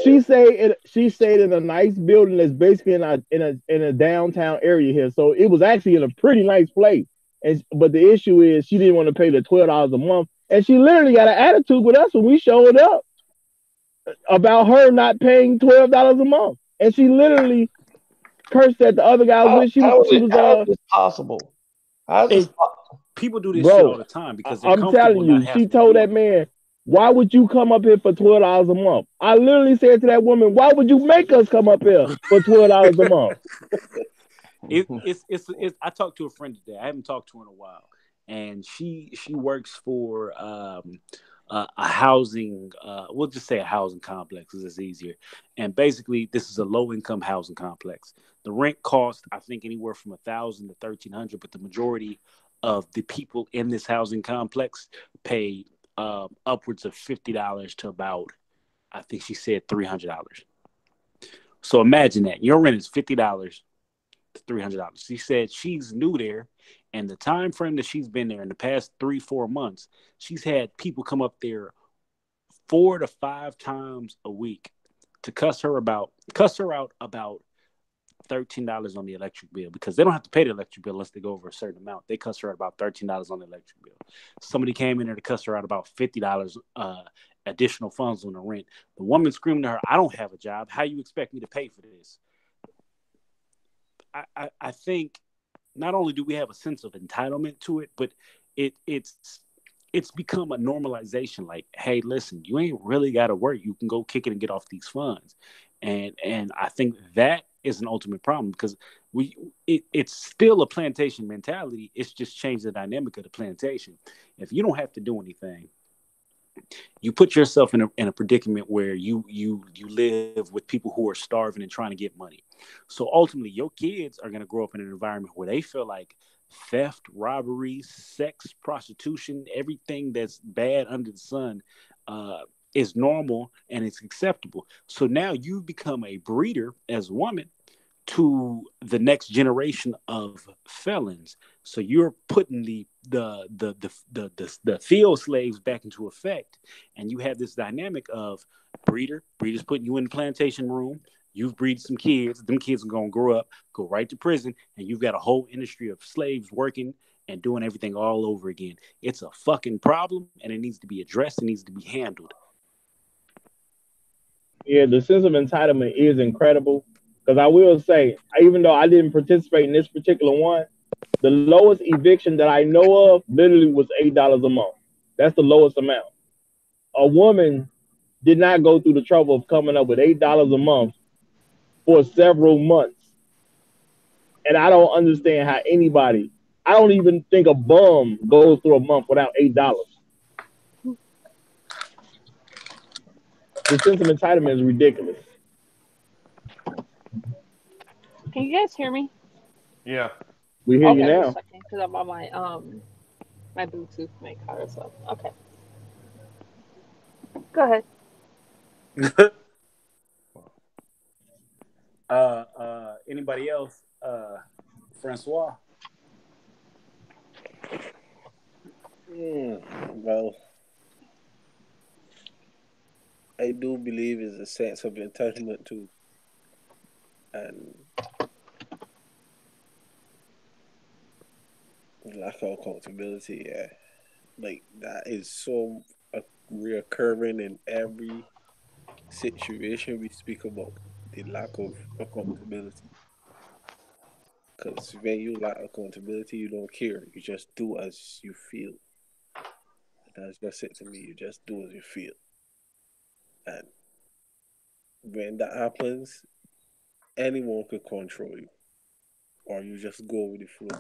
she stayed in a nice building that's basically in a downtown area here. So it was actually in a pretty nice place. But the issue is she didn't want to pay the $12 a month, and she literally got an attitude with us when we showed up about her not paying $12 a month, and she literally cursed at the other guy. How is this possible? People do this shit all the time because I'm telling you, she told that man, "Why would you come up here for $12 a month?" I literally said to that woman, "Why would you make us come up here for $12 a month?" I talked to a friend today. I haven't talked to her in a while, and she works for a housing. We'll just say a housing complex because it's easier. And basically, this is a low income housing complex. The rent costs, I think, anywhere from $1,000 to $1,300, but the majority of the people in this housing complex pay upwards of $50 to about, I think she said $300. So imagine that your rent is $50 to $300. She said she's new there, and the time frame that she's been there in the past 3-4 months, she's had people come up there 4 to 5 times a week to cuss her out about $13 on the electric bill, because they don't have to pay the electric bill unless they go over a certain amount. They cuss her out about $13 on the electric bill. Somebody came in there to cuss her out about $50 additional funds on the rent. The woman screamed to her, "I don't have a job. How you expect me to pay for this?" I think not only do we have a sense of entitlement to it, but it's become a normalization. Like, hey, listen, you ain't really got to work. You can go kick it and get off these funds. And I think that is an ultimate problem, because it's still a plantation mentality. It's just changed the dynamic of the plantation. If you don't have to do anything, you put yourself in a predicament where you live with people who are starving and trying to get money. So ultimately, your kids are going to grow up in an environment where they feel like theft, robbery, sex, prostitution, everything that's bad under the sun is normal and it's acceptable. So now you become a breeder as a woman to the next generation of felons. So you're putting the field slaves back into effect, and you have this dynamic of breeders putting you in the plantation room. You've breeded some kids. Them kids are gonna grow up, go right to prison, and you've got a whole industry of slaves working and doing everything all over again. It's a fucking problem, and it needs to be addressed. It needs to be handled. Yeah, the sense of entitlement is incredible. Because I will say, even though I didn't participate in this particular one, the lowest eviction that I know of literally was $8 a month. That's the lowest amount. A woman did not go through the trouble of coming up with $8 a month for several months. And I don't understand how anybody, I don't even think a bum goes through a month without $8. The sense of entitlement is ridiculous. Can you guys hear me? Yeah. We hear you Okay, now. just checking because I'm on my Bluetooth mic or so. Okay, go ahead. Anybody else? Francois? Well, I do believe is a sense of entitlement too, and lack of accountability. Yeah, like that is so reoccurring in every situation we speak about. The lack of accountability. Because when you lack accountability, you don't care. You just do as you feel. That's just it to me. You just do as you feel. And when that happens, anyone could control you. Or you just go with the flow.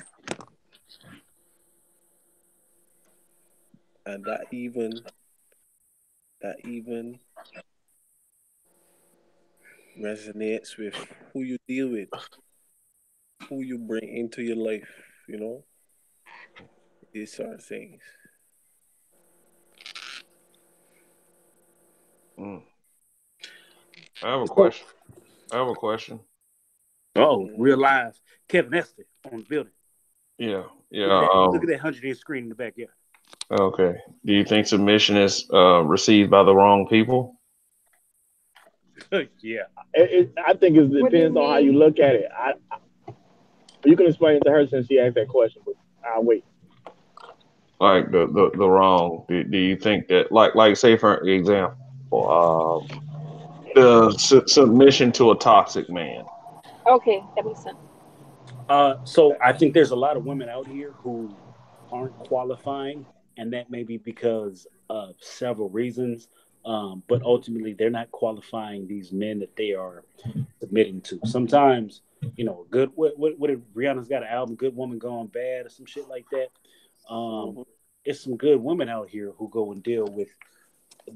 And that even resonates with who you deal with, who you bring into your life, you know? These sort of things. Mm. I have a So, question. I have a question. oh, real Mm-hmm. live. Kevin Esther on the building. Yeah. Look at Yeah. that. Look at that 100-inch screen in the backyard. Okay. Do you think submission is received by the wrong people? Yeah. I think it What do you depends on how you mean? look at it. You can explain it to her since she asked that question, but I'll wait. Like the wrong. Do you think that like say for example, the submission to a toxic man? Okay, that makes sense. So I think there's a lot of women out here who aren't qualifying, and that may be because of several reasons. But ultimately, they're not qualifying these men that they are submitting to. Sometimes, good. What if Rihanna's got an album, "Good Woman Gone Bad" or some shit like that? Um, Mm-hmm. it's some good women out here who go and deal with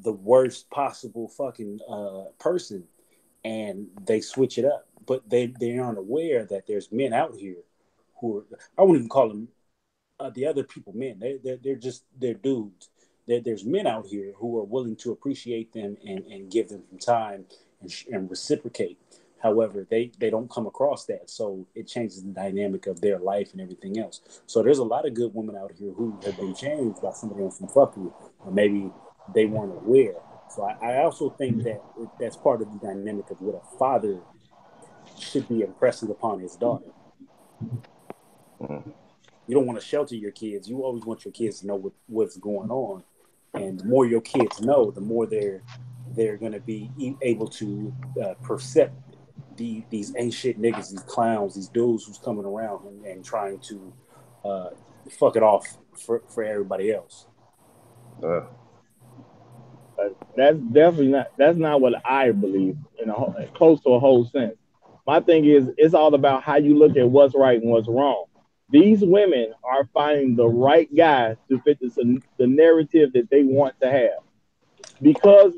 the worst possible fucking person, and they switch it up. But they aren't aware that there's men out here who are, I wouldn't even call them the other people men. They're dudes. There's men out here who are willing to appreciate them and give them some time and reciprocate. However, they don't come across that, so it changes the dynamic of their life and everything else. So there's a lot of good women out here who have been changed by somebody on some fuckery, or maybe they weren't aware. So I also think that that's part of the dynamic of what a father should be impressing upon his daughter. Mm. You don't want to shelter your kids. You always want your kids to know what's going on, and the more your kids know, the more they're going to be able to percept these ain't shit niggas, these clowns, these dudes who's coming around and trying to uh, fuck it off for everybody else. Uh, That's definitely not. That's not what I believe close to a whole sense. My thing is, it's all about how you look at what's right and what's wrong. These women are finding the right guy to fit the narrative that they want to have because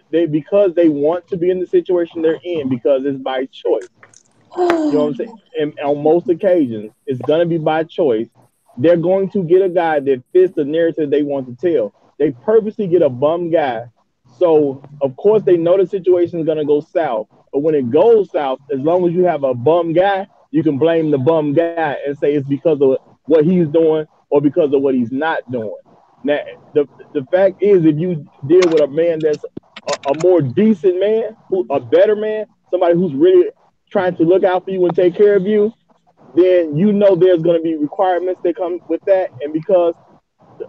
because they want to be in the situation they're in because it's by choice. You know what I'm saying? And on most occasions, it's gonna be by choice. They're going to get a guy that fits the narrative they want to tell. They purposely get a bum guy. So of course they know the situation is gonna go south. But when it goes south, as long as you have a bum guy, you can blame the bum guy and say it's because of what he's doing or because of what he's not doing. Now the fact is, if you deal with a man that's a more decent man, a better man, somebody who's really trying to look out for you and take care of you, then you know there's going to be requirements that come with that. And because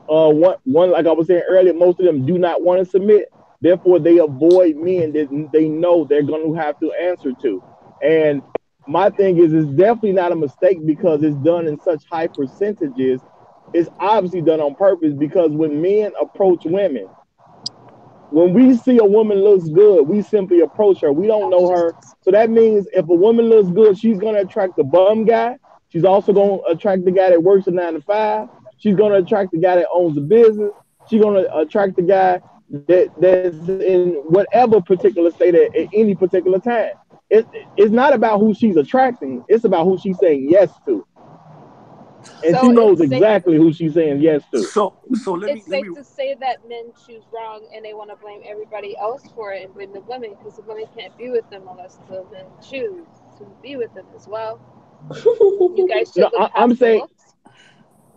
one like I was saying earlier, most of them do not want to submit. Therefore, they avoid men that they know they're going to have to answer to. And my thing is, it's definitely not a mistake because it's done in such high percentages. It's obviously done on purpose because when men approach women, when we see a woman looks good, we simply approach her. We don't know her. So that means if a woman looks good, she's going to attract the bum guy. She's also going to attract the guy that works a 9 to 5. She's going to attract the guy that owns a business. She's going to attract the guy that's in whatever particular state at any particular time. It's not about who she's attracting. It's about who she's saying yes to. And she knows exactly who she's saying yes to. So it's safe to say that men choose wrong and they want to blame everybody else for it and blame the women because the women can't be with them unless the men choose to be with them as well. You guys should I'm saying.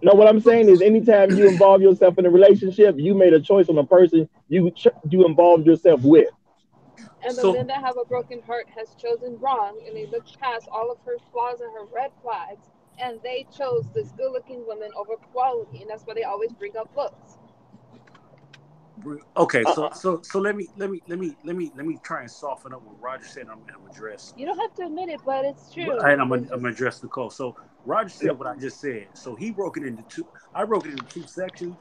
No, what I'm saying is, anytime you involve yourself in a relationship, you made a choice on the person you involved yourself with. And the men that have a broken heart has chosen wrong, and they look past all of her flaws and her red flags, and they chose this good-looking woman over quality, and that's why they always bring up looks. Okay, so let me try and soften up what Roger said. I'm gonna address. You don't have to admit it, but it's true. And I'm gonna address Nicole. So Roger said what I just said. So he broke it into two. I broke it into two sections.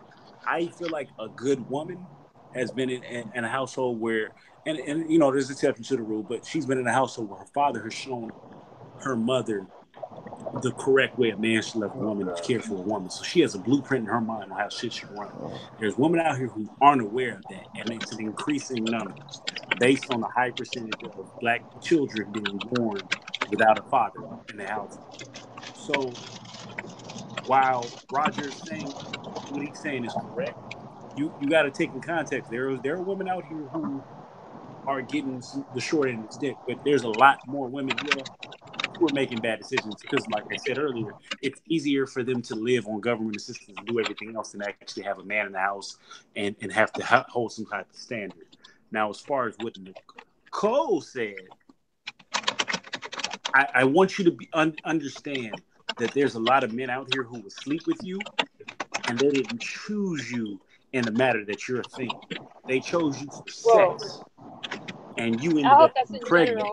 I feel like a good woman has been in a household where, and you know, there's exceptions to the rule, but she's been in a household where her father has shown her mother the correct way a man should love a woman to care for a woman. So she has a blueprint in her mind on how shit should run. There's women out here who aren't aware of that, and it's an increasing numbers based on the high percentage of black children being born without a father in the house. So while Roger's saying what he's saying is correct, you got to take in context. There are women out here who are getting the short end of the stick, but there's a lot more women who are making bad decisions because, like I said earlier, it's easier for them to live on government assistance and do everything else than actually have a man in the house and have to hold some type of standard. Now, as far as what Nicole said, I want you to understand that there's a lot of men out here who will sleep with you, and they didn't choose you in the matter that you're a thing. They chose you for sex, and you ended up pregnant.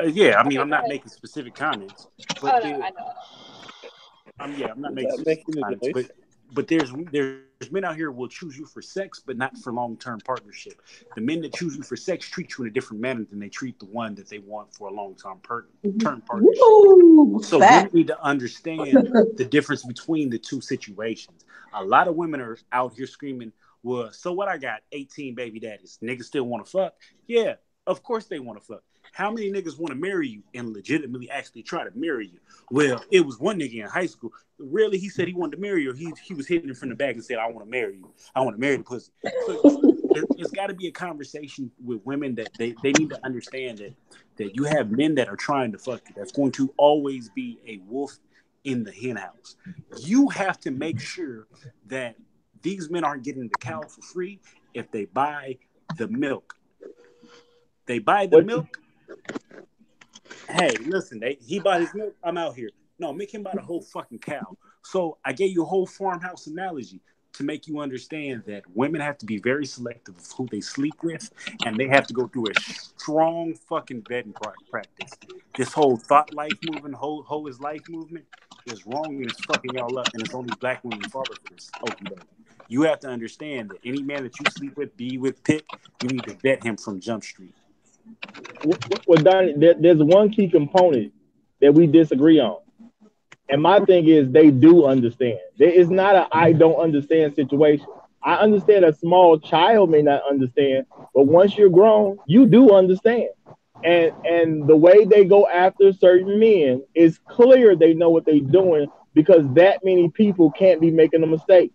Yeah, I mean, I'm not making specific comments, but I know. I'm not making specific comments, but there's men out here who will choose you for sex, but not for long-term partnership. The men that choose you for sex treat you in a different manner than they treat the one that they want for a long-term partnership. So we need to understand the difference between the two situations. A lot of women are out here screaming, well, so what, I got 18 baby daddies. Niggas still want to fuck? Yeah, of course they want to fuck. How many niggas want to marry you and legitimately actually try to marry you? Well, it was one nigga in high school. Really, he said he wanted to marry you. He was hitting it from the back and said, I want to marry you. I want to marry the pussy. So there's got to be a conversation with women that they need to understand that you have men that are trying to fuck you. That's going to always be a wolf in the hen house. You have to make sure that these men aren't getting the cow for free if they buy the milk. They buy the milk. Hey, listen, he bought his milk. I'm out here. No, make him buy the whole fucking cow. So I gave you a whole farmhouse analogy to make you understand that women have to be very selective of who they sleep with, and they have to go through a strong fucking vetting practice. This whole thought life movement, whole is life movement is wrong and it's fucking y'all up, and it's only black women follow for this. Okay, you have to understand that any man that you sleep with, be with, pick, you need to vet him from Jump Street. Well, Donnie, there's one key component that we disagree on. And my thing is, they do understand. It's not a I don't understand situation. I understand a small child may not understand, but once you're grown, you do understand. And the way they go after certain men is clear they know what they're doing because that many people can't be making a mistake.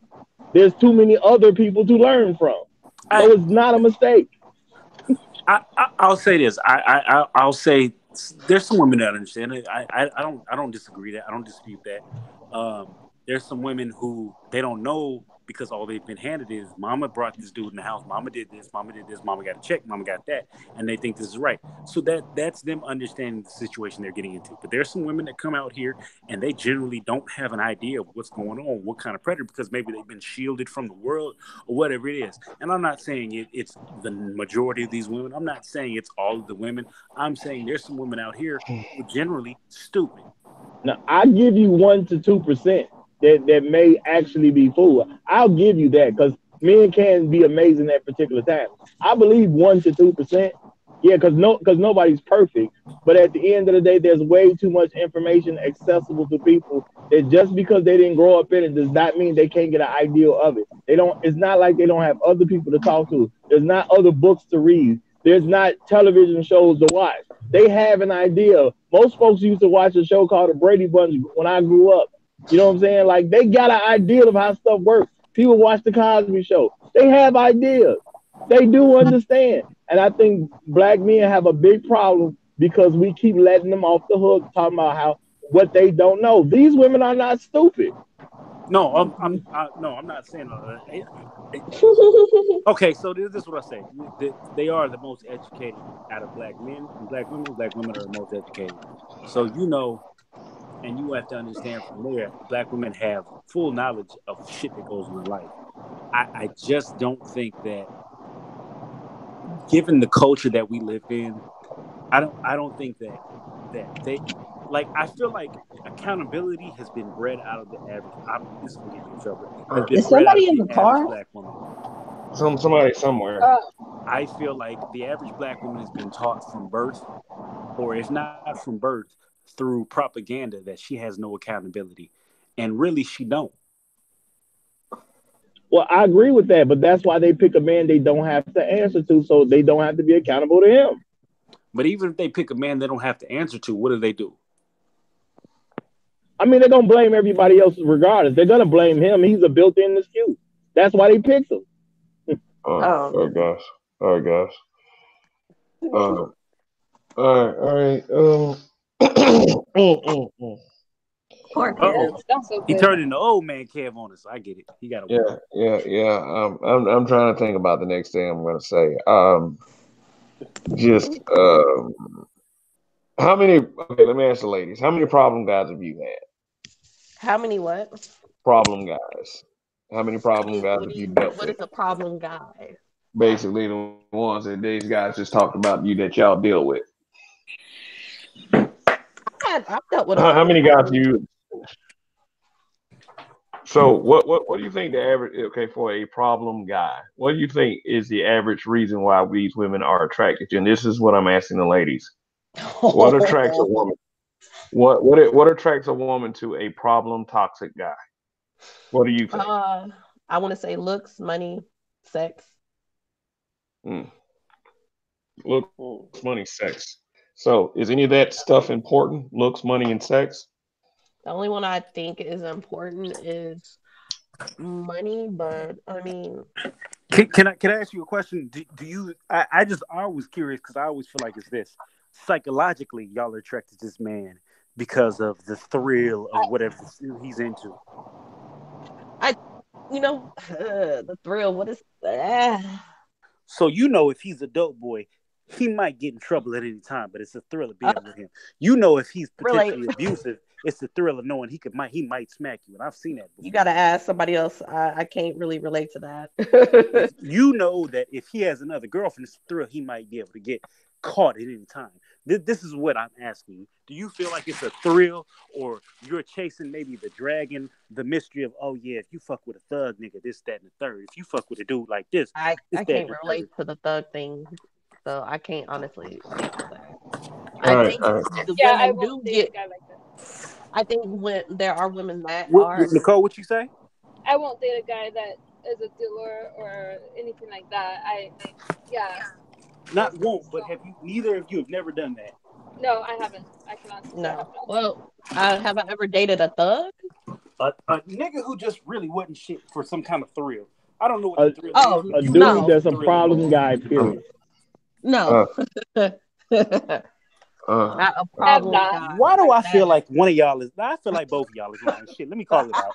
There's too many other people to learn from. So it's not a mistake. I'll say this. I'll say there's some women that understand it. I don't disagree that. I don't dispute that. There's some women who they don't know because all they've been handed is mama brought this dude in the house. Mama did this. Mama did this. Mama got a check. Mama got that. And they think this is right. So that's them understanding the situation they're getting into. But there's some women that come out here and they generally don't have an idea of what's going on, what kind of predator, because maybe they've been shielded from the world or whatever it is. And I'm not saying it's the majority of these women. I'm not saying it's all of the women. I'm saying there's some women out here who are generally stupid. Now, I give you 1 to 2% that may actually be fooled. I'll give you that because men can be amazing at particular times. I believe 1 to 2%. Yeah, because nobody's perfect. But at the end of the day, there's way too much information accessible to people that just because they didn't grow up in it does not mean they can't get an idea of it. They don't. It's not like they don't have other people to talk to. There's not other books to read. There's not television shows to watch. They have an idea. Most folks used to watch a show called The Brady Bunch when I grew up. You know what I'm saying? Like, they got an idea of how stuff works. People watch The Cosby Show. They have ideas. They do understand. And I think black men have a big problem because we keep letting them off the hook, talking about what they don't know. These women are not stupid. No, I'm not saying all that. Okay, so this is what I say. They are the most educated out of black men and black women. Black women are the most educated. So and you have to understand from there, black women have full knowledge of shit that goes on in life. I just don't think that, given the culture that we live in, I don't think that they, like, I feel like accountability has been bred out of the average. This is gonna get me in trouble. Has been Is bred out somebody of in the the average car? black woman. Somebody somewhere. I feel like the average black woman has been taught from birth, or if not from birth, through propaganda, that she has no accountability, and really she don't. Well, I agree with that, but that's why they pick a man they don't have to answer to, so they don't have to be accountable to him. But even if they pick a man they don't have to answer to, what do? I mean, they're going to blame everybody else regardless. They're going to blame him. He's a built-in excuse. That's why they picked him. Oh gosh. Oh gosh. All right. Poor Kev. That's so He good. turned into old man Kev on us. So I get it. He got to work. Yeah. I'm trying to think about the next thing I'm going to say. How many? Okay, let me ask the ladies. How many problem guys have you had? How many what? Problem guys. How many problem guys have you dealt What with? is a problem guy? Basically, the ones that these guys just talked about you that y'all deal with. I've dealt with How many guys problem. you? So what do you think the average? Okay, for a problem guy, what do you think is the average reason why these women are attracted to you? And this is what I'm asking the ladies. What attracts a woman? What attracts a woman to a problem toxic guy? What do you think? I want to say looks, money, sex. Looks, money, sex. So is any of that stuff important? Looks, money, and sex? The only one I think is important is money, but I mean, Can I ask you a question? Do you? I was curious because I always feel like it's this. Psychologically, y'all are attracted to this man because of the thrill of whatever he's into. the thrill. What is? So if he's a dope boy, he might get in trouble at any time, but it's a thrill of being with him. If he's potentially abusive, it's the thrill of knowing he might smack you, and I've seen that before. You got to ask somebody else. I can't really relate to that. You know that if he has another girlfriend, it's a thrill he might be able to get caught at any time. This is what I'm asking you. Do you feel like it's a thrill, or you're chasing maybe the dragon, the mystery of, oh yeah, if you fuck with a thug nigga, this, that, and the third. If you fuck with a dude like this, I can't relate to the thug thing, so I can't honestly answer that. I think the women do get. Like that. I think when there are women that are. Nicole, what you say? I won't date a guy that is a dealer or anything like that. Not won't, but neither of you have never done that? No, I haven't. I cannot say no. Well, have I ever dated a thug? A nigga who just really wasn't shit for some kind of thrill. I don't know what the thrill is. A dude that's a problem guy, period. No. Not a problem guy. Why do I feel like one of y'all is? I feel like both of y'all is lying. Shit, let me call it out.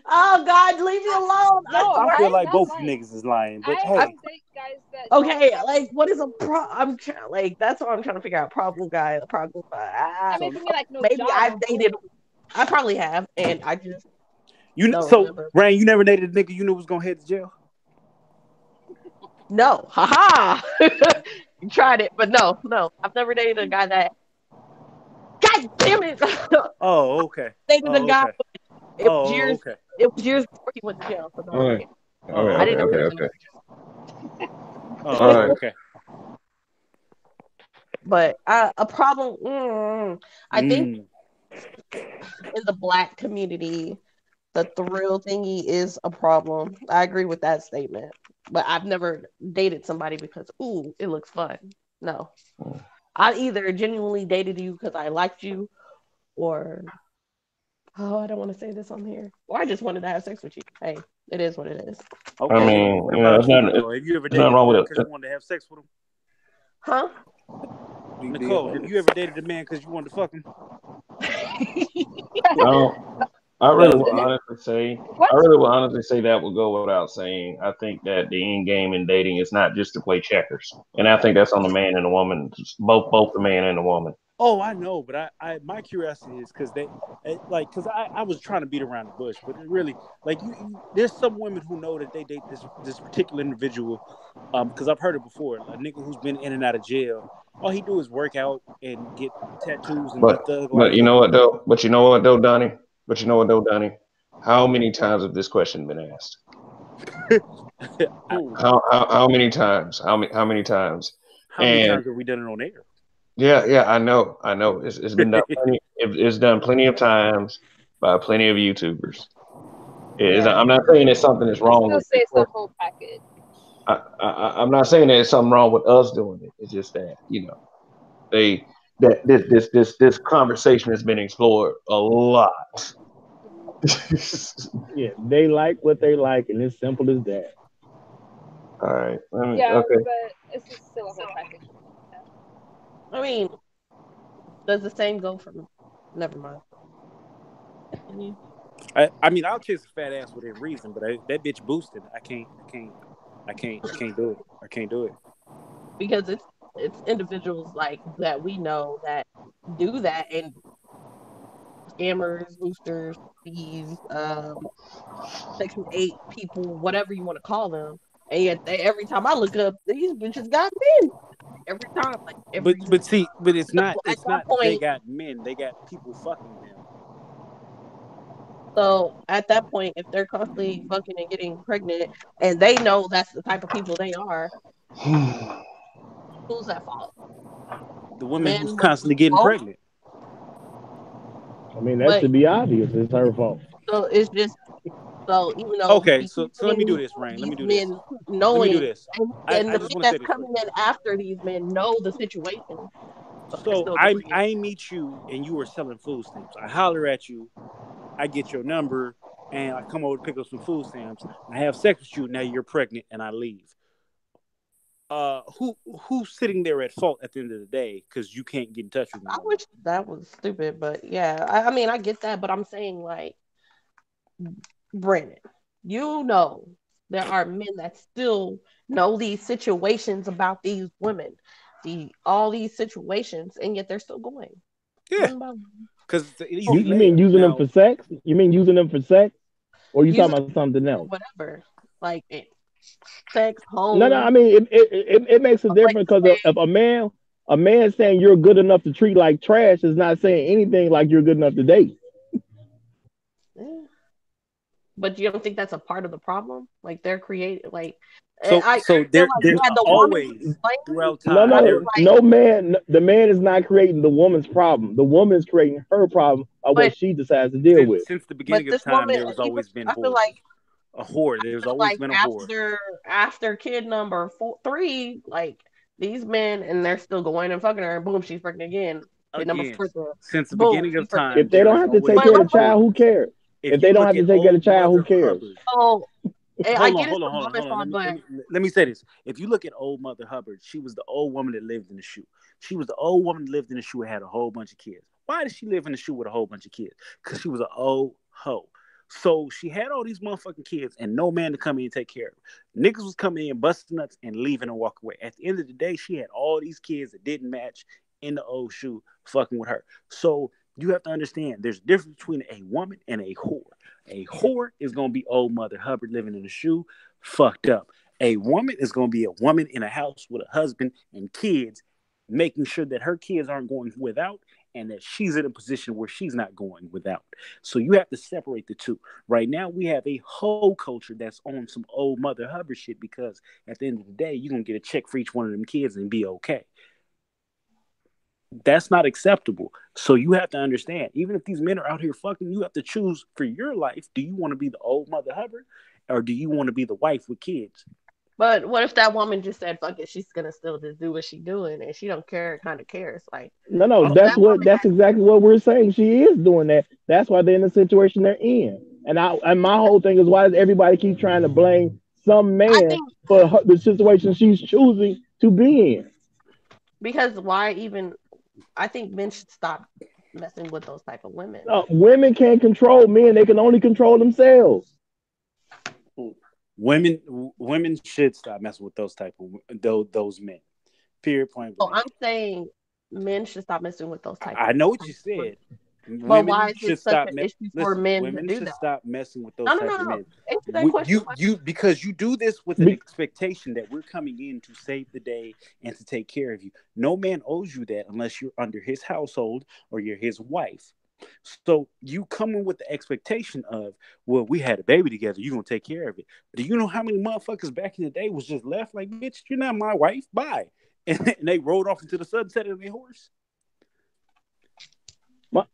Oh God, leave me alone. No, I feel like both niggas is lying. But I date guys that. Okay, like what is a I'm that's what I'm trying to figure out. Problem guy. I mean, like no maybe job. I've dated. I probably have, and I just remember. Rain, you never dated a nigga you knew was gonna head to jail? No, haha. You tried it, but no. I've never dated a guy that. God damn it! Oh, okay. Dated a guy. Okay. It was years before he went to jail. So no. All right. Okay, I didn't know. okay. Oh, okay. But a problem. I think in the Black community, the thrill thingy is a problem. I agree with that statement. But I've never dated somebody because, ooh, it looks fun. No. I either genuinely dated you because I liked you, or, oh, I don't want to say this on here, or I just wanted to have sex with you. Hey, it is what it is. Okay. I mean, What about it's you, not, Nicole? Have you ever it's dated not wrong a with man it. because you wanted to have sex with him? Huh? Nicole, have you ever dated a man because you wanted to fuck him? I really Does will it? honestly say, What? that will go without saying. I think that the end game in dating is not just to play checkers, and I think that's on the man and the woman, both the man and the woman. Oh, I know, but I my curiosity is because because I was trying to beat around the bush, but it really, like there's some women who know that they date this particular individual, because I've heard it before. A nigga who's been in and out of jail, all he do is work out and get tattoos and be But thug but like. you know what though? But you know what though, Donnie? But you know what though, Donnie? How many times have this question been asked? How many times? How many times? How many And times have we done it on air? yeah, I know. It's been done plenty. It's done plenty of times by plenty of YouTubers. I'm not saying that something is I wrong still with say this it's the whole package. I'm not saying there's something wrong with us doing it. It's just that they that this conversation has been explored a lot. Yeah, they like what they like, and it's simple as that. All right. Yeah, Okay. but it's just still a whole package. Yeah. I mean, does the same go for? Never mind. I mean, I'll chase a fat ass within reason, but that bitch boosted. I can't do it. I can't do it. Because it's individuals like that we know that do that, and scammers, boosters, thieves, Section 8 people, whatever you want to call them. And yet every time I look up, these bitches got men. Every time, like every. But it's not At that they point, got men. They got people fucking them. so at that point, if they're constantly fucking and getting pregnant, and they know that's the type of people they are, who's at fault? The woman Men who's with constantly getting both, pregnant. I mean, that but should be obvious. It's her fault. so it's just so even though Okay, he so keeps let me do getting this, Rain. Let these me do this. men Let me do knowing, this. and I the men just want to say that's this real coming in after these men know the situation, but they're So still doing it. I meet you and you were selling food stamps. I holler at you. I get your number and I come over to pick up some food stamps. I have sex with you. Now you're pregnant and I leave. Who's sitting there at fault at the end of the day because you can't get in touch with me I no more? wish that was stupid, but yeah, I mean, I get that, but I'm saying, like, Brennan, you know, there are men that still know these situations about these women, all these situations, and yet they're still going Yeah, one by one. because it's an You, easy you mean layup. using them Now, for sex? You mean using them for sex? Or you Using talking about something it for else? whatever, like sex, No, home, I mean it makes a a place difference to because stay. if a man saying you're good enough to treat like trash is not saying anything like you're good enough to date. Yeah. But you don't think that's a part of the problem? Like they're creating, like, and so I so feel there like there's had the woman always explained, throughout No, time I no, feel there. like, no man. The man is not creating the woman's problem. The woman is creating her problem of what but she decides to deal with. Since the beginning of this time, woman, there has even always been I feel whores. like A whore. There's always been a whore. after kid number 3, like these men, and they're still going and fucking her, and boom, she's pregnant again. Kid number Again, 4, since the boom, beginning she's of pregnant time, If they there don't has have to take always again. care of been the child, who whores. cares? If If they you don't look have at to take care of the old child, who Mother cares? Hubbard, So I hold on, get hold it's on, a hold on, woman's hold on. fault, but Let me say this. If you look at old Mother Hubbard, she was the old woman that lived in the shoe. She was the old woman that lived in the shoe and had a whole bunch of kids. Why did she live in the shoe with a whole bunch of kids? Because she was an old hoe. So she had all these motherfucking kids and no man to come in and take care of her. Niggas was coming in, busting nuts, and leaving and walk away. At the end of the day, she had all these kids that didn't match in the old shoe fucking with her. So you have to understand there's a difference between a woman and a whore. A whore is going to be old Mother Hubbard living in the shoe, fucked up. A woman is going to be a woman in a house with a husband and kids, making sure that her kids aren't going without and that she's in a position where she's not going without. So you have to separate the two. Right now, we have a whole culture that's on some old Mother Hubbard shit because at the end of the day, you're going to get a check for each one of them kids and be okay. That's not acceptable. So you have to understand, even if these men are out here fucking, you have to choose for your life. Do you want to be the old Mother Hubbard or do you want to be the wife with kids? But what if that woman just said, "Fuck it," she's gonna still just do what she's doing, and she don't care, kind of cares. Like, no, that's exactly what we're saying. She is doing that. That's why they're in the situation they're in. And my whole thing is, why does everybody keep trying to blame some man for the situation she's choosing to be in? Because why even? I think men should stop messing with those type of women. Women can't control men; they can only control themselves. Women should stop messing with those type of those men. Period. Point blank. Oh, I'm saying men should stop messing with those type. I know what you said. But why is it such an issue for men to do that? Women should stop messing with those type of men. Answer that question. Because you do this with an expectation that we're coming in to save the day and to take care of you. No man owes you that unless you're under his household or you're his wife. So you come in with the expectation of, well, we had a baby together, you're gonna take care of it. Do you know how many motherfuckers back in the day was just left like, bitch, you're not my wife, bye. And they rode off into the sunset of their horse?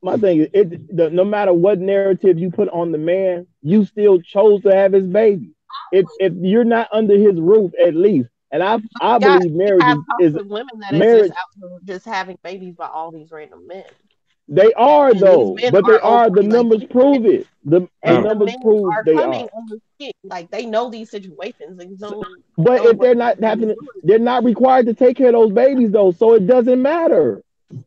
My thing is, no matter what narrative you put on the man, you still chose to have his baby. If you're not under his roof, at least, and I believe marriage is women that marriage, just having babies by all these random men. They are though, but they are. The numbers prove it. The numbers prove they are. Like they know these situations. They know, but if they're not having, they're not required to take care of those babies though, so it doesn't matter.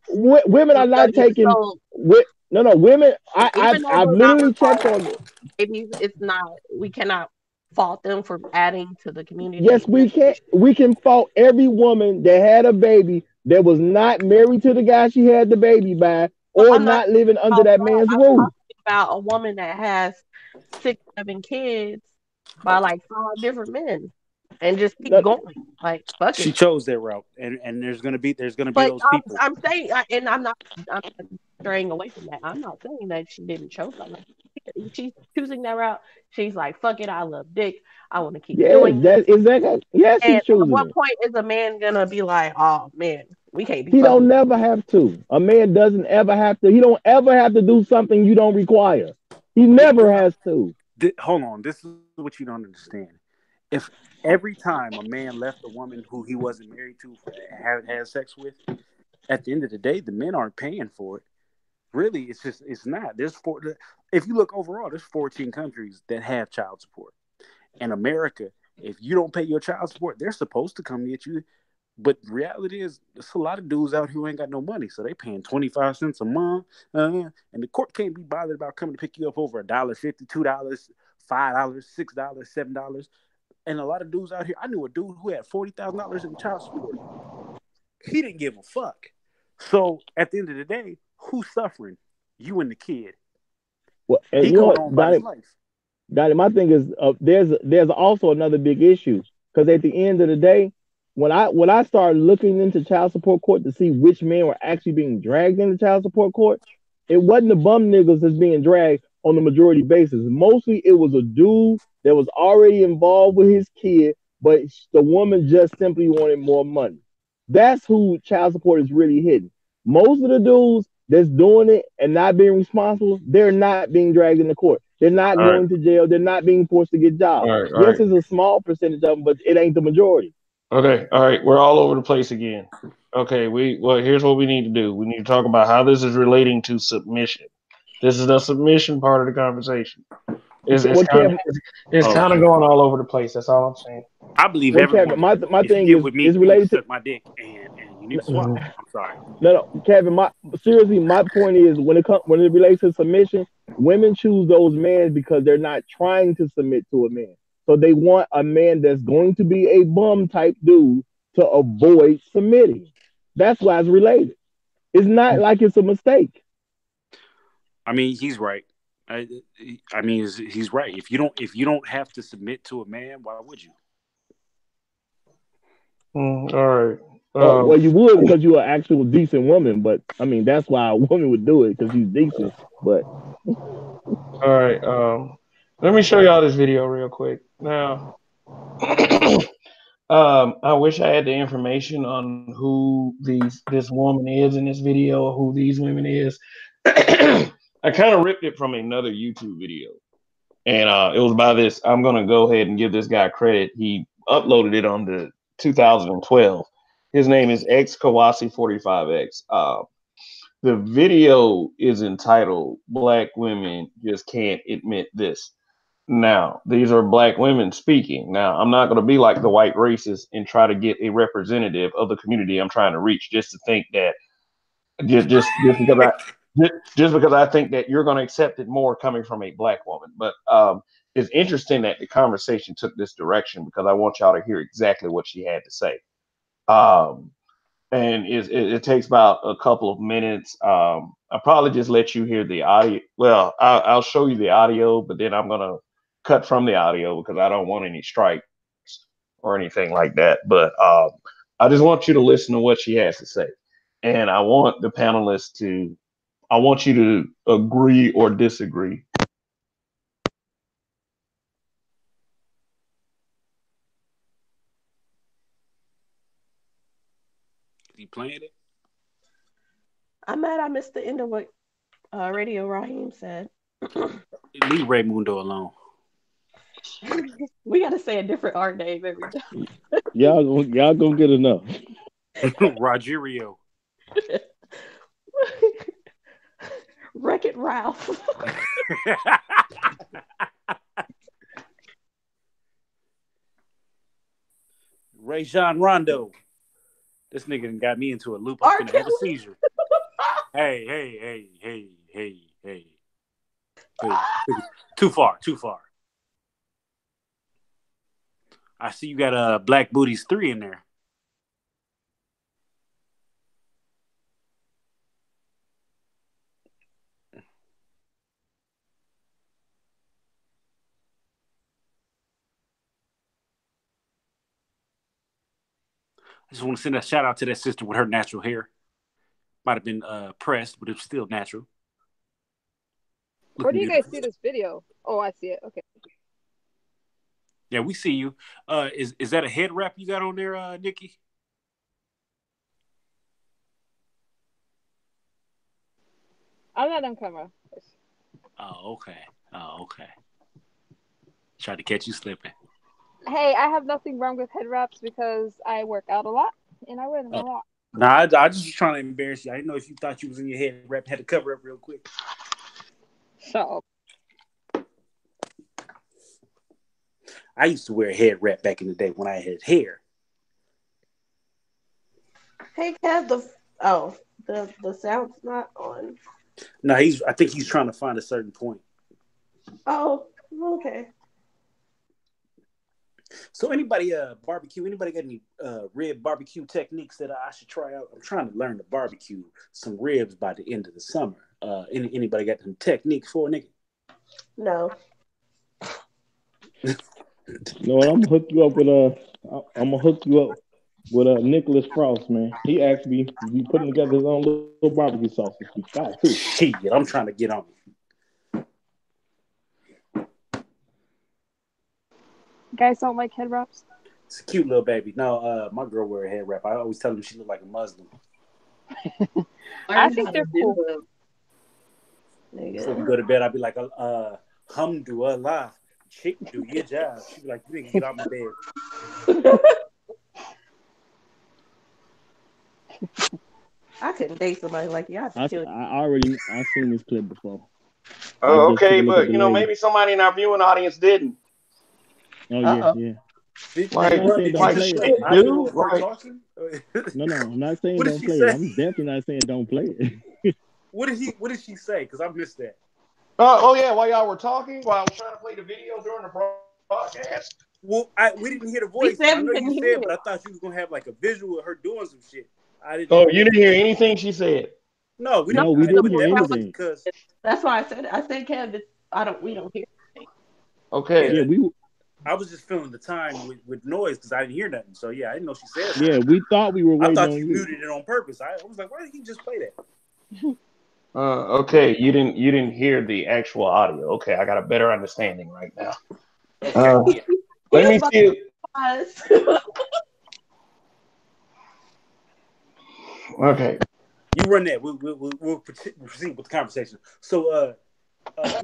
Women are not taking. No, women. I've literally checked on it. Babies, it's not. We cannot fault them for adding to the community. Yes, we can. We can fault every woman that had a baby that was not married to the guy she had the baby by, or not living under that man's roof. About a woman that has 6, 7 kids by like 5 different men, and just keep going. Like fuck she it. chose that route, and there's gonna be those people. I'm saying, and I'm not straying away from that. I'm not saying that she didn't choose something. She's choosing that route. She's like, fuck it, I love dick. I want to keep doing that. Exactly. Yes, and she's choosing. At what point is a man gonna be like, oh man, we can't be? He don't never have to. A man doesn't ever have to. He don't ever have to do something you don't require. He never has to. Hold on. This is what you don't understand. If every time a man left a woman who he wasn't married to had sex with, at the end of the day, the men aren't paying for it. Really, it's not. If you look overall, there's 14 countries that have child support. In America, if you don't pay your child support, they're supposed to come get you. But the reality is, there's a lot of dudes out here who ain't got no money, so they paying 25 cents a month, and the court can't be bothered about coming to pick you up over $1.50, $2, $5, $6, $7. And a lot of dudes out here, I knew a dude who had $40,000 in child support. He didn't give a fuck. So at the end of the day, who's suffering? You and the kid. Well, and he going on by his life. Donnie, my thing is, there's also another big issue, because at the end of the day, when I started looking into child support court to see which men were actually being dragged into child support court, it wasn't the bum niggas that's being dragged on the majority basis. Mostly it was a dude that was already involved with his kid, but the woman just simply wanted more money. That's who child support is really hitting. Most of the dudes that's doing it and not being responsible, they're not being dragged into court. They're not going to jail. They're not being forced to get jobs. Yes, it's a small percentage of them, but it ain't the majority. Okay, all right, we're all over the place again. Okay, here's what we need to do. We need to talk about how this is relating to submission. This is the submission part of the conversation. It's kind of going all over the place. That's all I'm saying. I believe everyone. My thing is related to my dick, and you need to swap. I'm sorry. No, Kevin. My point is when it relates to submission, women choose those men because they're not trying to submit to a man. So they want a man that's going to be a bum type dude to avoid submitting. That's why it's related. It's not like it's a mistake. I mean, he's right. I mean, he's right. If you don't have to submit to a man, why would you? All right. Well, you would because you're an actual decent woman, but I mean that's why a woman would do it because she's decent. But all right, let me show y'all this video real quick. Now, I wish I had the information on who this woman is in this video, or who these women is. I kind of ripped it from another YouTube video, and it was by this. I'm gonna go ahead and give this guy credit. He uploaded it on the 2012. His name is X Kawasi 45X. The video is entitled "Black Women Just Can't Admit This." Now, these are black women speaking. Now, I'm not going to be like the white racist and try to get a representative of the community I'm trying to reach just to think that just because I think that you're going to accept it more coming from a black woman. But it's interesting that the conversation took this direction because I want y'all to hear exactly what she had to say. And it takes about a couple of minutes. I'll probably just let you hear the audio. Well, I'll show you the audio, but then I'm going to cut from the audio because I don't want any strikes or anything like that. But I just want you to listen to what she has to say. And I want the panelists I want you to agree or disagree. You playing it? I'm mad I missed the end of what Radio Raheem said. Leave Raymundo alone. We got to say a different art name every time. y'all gonna get enough. Rogerio. Wreck-It Ralph. Rajon Rondo. This nigga done got me into a loop. I'm gonna have a seizure. Hey. Too far. I see you got Black Booties 3 in there. I just want to send a shout out to that sister with her natural hair. Might have been pressed, but it's still natural. Where do you guys see this video? Oh, I see it. Okay. Yeah, we see you. Is that a head wrap you got on there, Nikki? I'm not on camera. Oh, okay. Tried to catch you slipping. Hey, I have nothing wrong with head wraps because I work out a lot and I wear them a lot. Nah, I just was trying to embarrass you. I didn't know if you thought you was in your head wrap, had to cover up real quick. Shut up. I used to wear a head wrap back in the day when I had hair. Hey, Kev, the sound's not on. No, I think he's trying to find a certain point. Oh, okay. So anybody anybody got any rib barbecue techniques that I should try out? I'm trying to learn to barbecue some ribs by the end of the summer. Anybody got some techniques for a nigga? No. No, I'm gonna hook you up with Nicholas Frost, man. He actually be putting together his own little barbecue sauces. He's fat too. Shit, I'm trying to get on. You guys don't like head wraps? It's a cute little baby. No, my girl wear a head wrap. I always tell them she look like a Muslim. I think they're cool. Before we go to bed, I'd be like, Alhamdulillah, chick, do your job. She'd be like, you didn't get out my bed. I couldn't date somebody like you. I've seen this clip before. Oh, okay, but maybe somebody in our viewing audience didn't. Oh yeah. Like, dude. No, I'm not saying don't play it. I'm definitely not saying don't play it. What did she say? Because I missed that. Yeah, while y'all were talking, while I was trying to play the video during the broadcast. Well, we didn't hear the voice. I know you said, but I thought you was gonna have like a visual of her doing some shit. You didn't hear anything she said? No, we didn't hear anything. That's why I said Kev, we don't hear anything. Okay. Yeah, I was just filling the time with noise because I didn't hear nothing. So yeah, I didn't know she said Yeah, we thought we were I waiting thought on you you. muted it on purpose. I was like, why did he just play that? Okay, you didn't hear the actual audio. Okay, I got a better understanding right now. Okay. Let me see. Okay. You run that. We'll proceed with the conversation. So,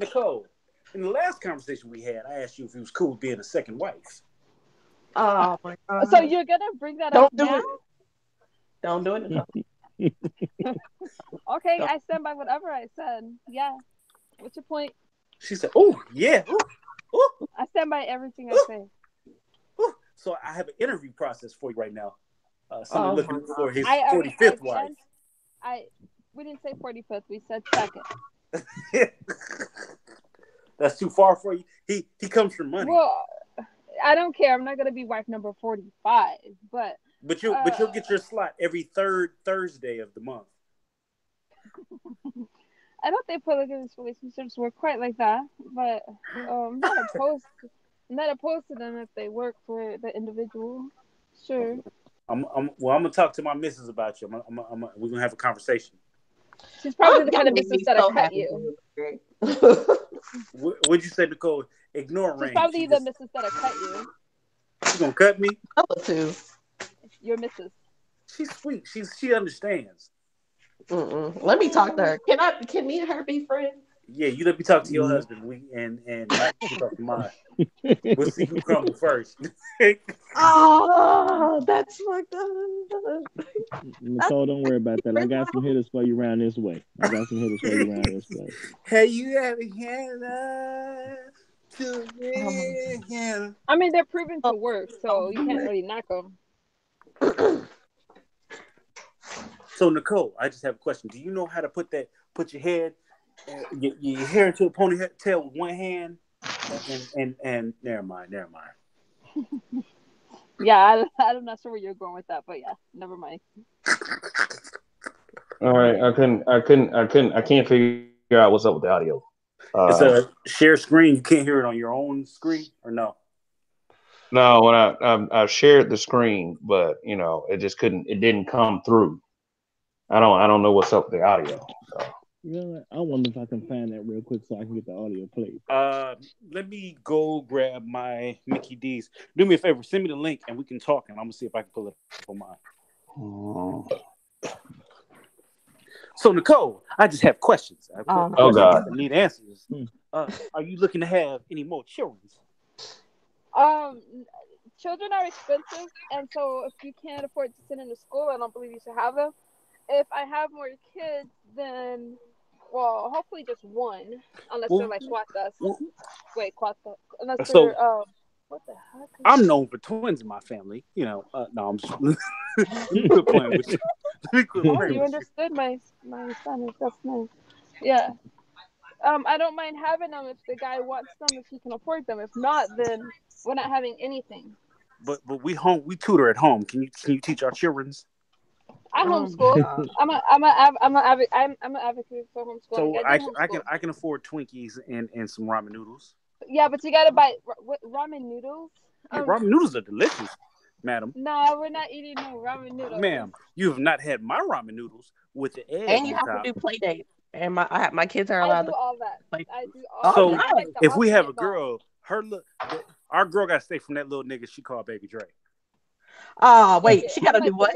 Nicole, in the last conversation we had, I asked you if it was cool with being a second wife. Oh my god! So you're gonna bring that Don't up do now? it. Don't do it, Nicole. Okay, I stand by whatever I said. Yeah. What's your point? She said, "Oh yeah, ooh. I stand by everything I say. Ooh." So I have an interview process for you right now. Someone looking for his I 45th wife. We didn't say 45th. We said second. That's too far for you. He comes from money. Well, I don't care. I'm not gonna be wife number 45, but you'll get your slot every third Thursday of the month. I don't think polygamous relationships work quite like that. But I'm not opposed to them if they work for the individual. Sure. I'm gonna talk to my missus about you. We're gonna have a conversation. She's probably the kind of missus that'll cut you. What'd you say, Nicole? Ignore Rain. She's probably the missus that'll cut you. She's gonna cut me? Too. Your missus. She's sweet. She understands. Let me talk to her. Can me and her be friends? Yeah, you let me talk to your husband. And Mike can talk to mine. We'll see who crumbles first. Oh, that's fucked up. Nicole, don't worry about that. I got some hitters for you around this way. Hey, you ever had to me? I mean, they're proven to work, so you can't really knock them. So, Nicole, I just have a question. Do you know how to put your head, your hair into a ponytail with one hand? And never mind. Yeah, I'm not sure where you're going with that, but yeah, never mind. All right, I can't figure out what's up with the audio. It's a share screen. You can't hear it on your own screen, or no? No, when I shared the screen, but it just couldn't. It didn't come through. I don't know what's up with the audio. So. You know what? I wonder if I can find that real quick so I can get the audio played. Let me go grab my Mickey D's. Do me a favor, send me the link and we can talk, and I'm gonna see if I can pull it up on mine. So, Nicole, I just have questions. Oh God, I need answers. Are you looking to have any more children? Children are expensive, and so if you can't afford to send them to school, I don't believe you should have them. If I have more kids, then, well, hopefully just one, unless they're like cuatas. Wait, cuata. Unless they're, what the heck? I'm known for twins in my family. No, I'm just quit playing with you. You understood my son. That's nice. Yeah. I don't mind having them if the guy wants them, if he can afford them. If not, then we're not having anything. But we tutor at home. Can you teach our children's? I homeschool. I'm an advocate for homeschooling. So I can afford Twinkies and some ramen noodles. Yeah, but you gotta buy ramen noodles. Yeah, ramen noodles are delicious, madam. No, we're not eating no ramen noodles. Ma'am, you have not had my ramen noodles with the egg. And you have to do play dates. And my kids are allowed to. All that. Play. I do all so that. So if we have a girl, our girl got to stay from that little nigga she called Baby Dre. Wait, she got to do what?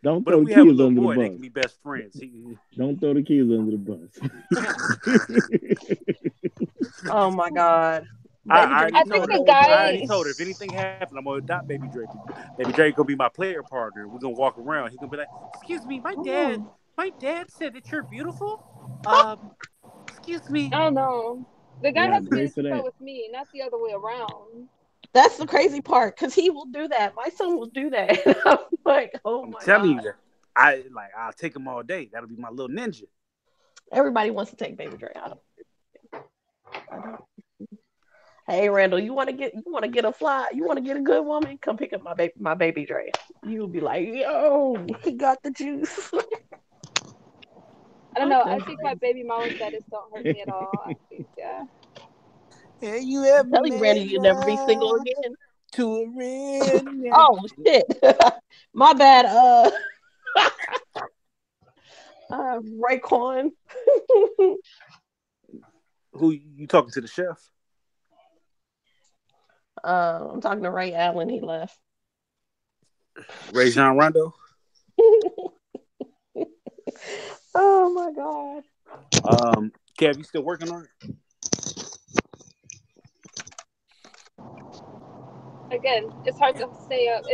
Don't but throw if we the have a kids little under boy, the they bus. can be best friends. Don't throw the kids under the bus. Oh my God. I already told her if anything happened, I'm gonna adopt Baby Dre. Baby Dre gonna be my player partner. We're gonna walk around. He's gonna be like, "Excuse me, my dad said that you're beautiful. Excuse me." I don't know. The guy has to be for that. with me, not the other way around. That's the crazy part, because he will do that. My son will do that. I'm like, oh my God. I'm telling you, I'll take him all day. That'll be my little ninja. Everybody wants to take Baby Dre. I don't. Hey Randall, you want to get a fly? You want to get a good woman? Come pick up my baby Dre. You'll be like, yo, he got the juice. I don't know. I think my baby mama status don't hurt me at all. I think, yeah. Have you ever Tell you, Randy, made you'll never be single love again. to a redneck? Oh shit. My bad. Raekwon. Who you talking to, the chef? I'm talking to Ray Allen. He left. Ray Jean Rondo. Oh my god. Kev, you still working on it? Again, it's hard to stay up.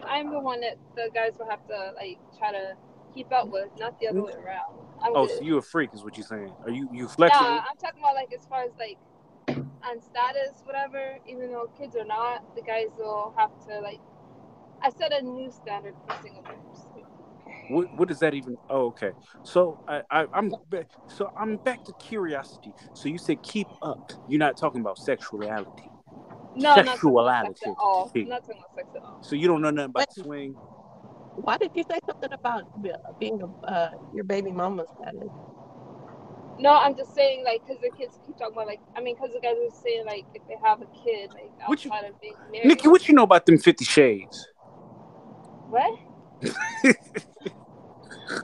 I'm the one that the guys will have to like try to keep up with, not the other way around. So you a freak is what you're saying? Are you flexible? Nah, I'm talking about like as far as like on status, whatever. Even though kids are not, the guys will have to like. I set a new standard for single mothers. What does that even? Oh, okay. So I'm back to curiosity. So you said keep up. You're not talking about sexuality. No, I'm not talking about sex at all. I'm not talking about sex at all. So you don't know nothing about swing? Why did you say something about being your baby mama's status? No, I'm just saying, like, because the kids keep talking about, like, I mean, because the guys are saying, like, if they have a kid, like, outside of being married. Nikki, what you know about them 50 Shades? What?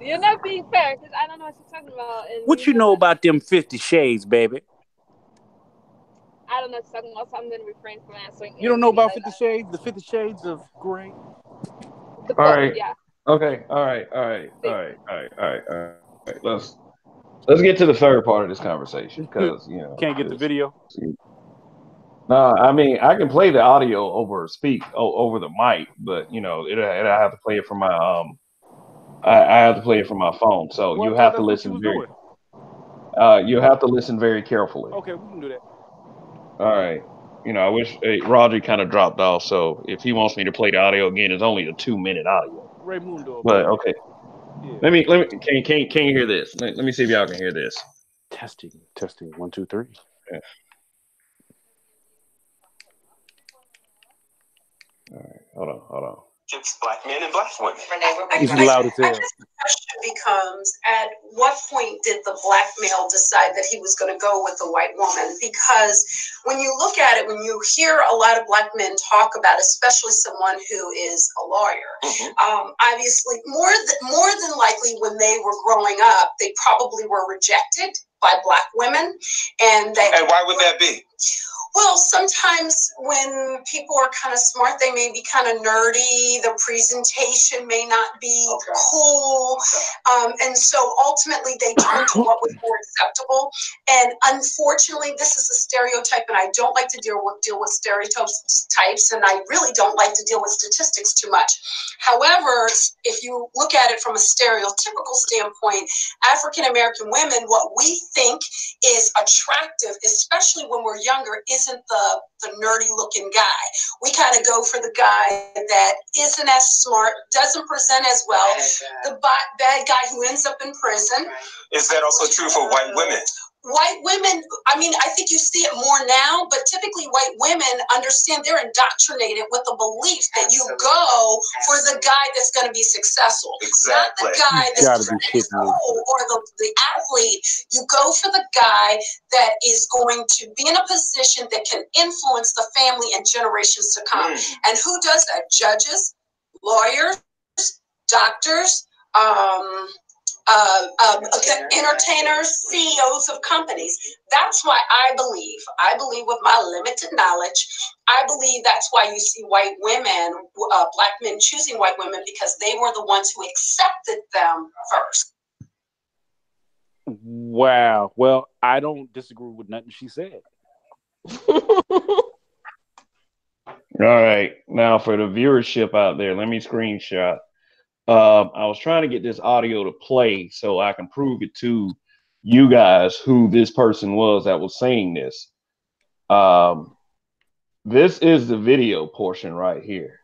You're not being fair, because I don't know what you're talking about. And what you know about them 50 Shades, baby? I don't know what you're talking about, so I'm going to refrain from answering. You don't know about 50 Shades? The 50 Shades of Grey? The book, right. Yeah. Okay. All right. Let's get to the third part of this conversation, because can't get the video. No, I mean I can play the audio over the mic, but I have to play it from my I have to play it from my phone, so you have to listen you have to listen very carefully. Okay, we can do that. All right. I wish Roger kind of dropped off, so if he wants me to play the audio again, it's only a 2-minute audio. Raymundo. But okay. Yeah. Let me. Can you hear this? Let me see if y'all can hear this. Testing. 1, 2, 3. Yeah. All right. Hold on. Black men and black women. He's loud as hell. I guess the question becomes, at what point did the black male decide that he was going to go with the white woman? Because when you look at it, when you hear a lot of black men talk about, especially someone who is a lawyer, obviously more than likely when they were growing up, they probably were rejected by black women, and why would that be? Well, sometimes when people are kind of smart, they may be kind of nerdy. The presentation may not be cool. And so ultimately they turn to what was more acceptable. And unfortunately, this is a stereotype, and I don't like to deal with stereotypes, and I really don't like to deal with statistics too much. However, if you look at it from a stereotypical standpoint, African-American women, what we think is attractive, especially when we're younger, isn't the nerdy looking guy. We kind of go for the guy that isn't as smart, doesn't present as well, the bad guy who ends up in prison. Is that also true for white women? White women, I mean, I think you see it more now, but typically white women understand, they're indoctrinated with the belief that you go for the guy that's going to be successful. Exactly. Not the guy that's going to be or the athlete. You go for the guy that is going to be in a position that can influence the family and generations to come. And who does that? Judges, lawyers, doctors, entertainers, CEOs of companies. That's why I believe with my limited knowledge, I believe that's why you see white women, black men choosing white women, because they were the ones who accepted them first. Wow. Well, I don't disagree with nothing she said. All right. Now for the viewership out there, let me screenshot. I was trying to get this audio to play so I can prove it to you guys who this person was that was saying this. This is the video portion right here.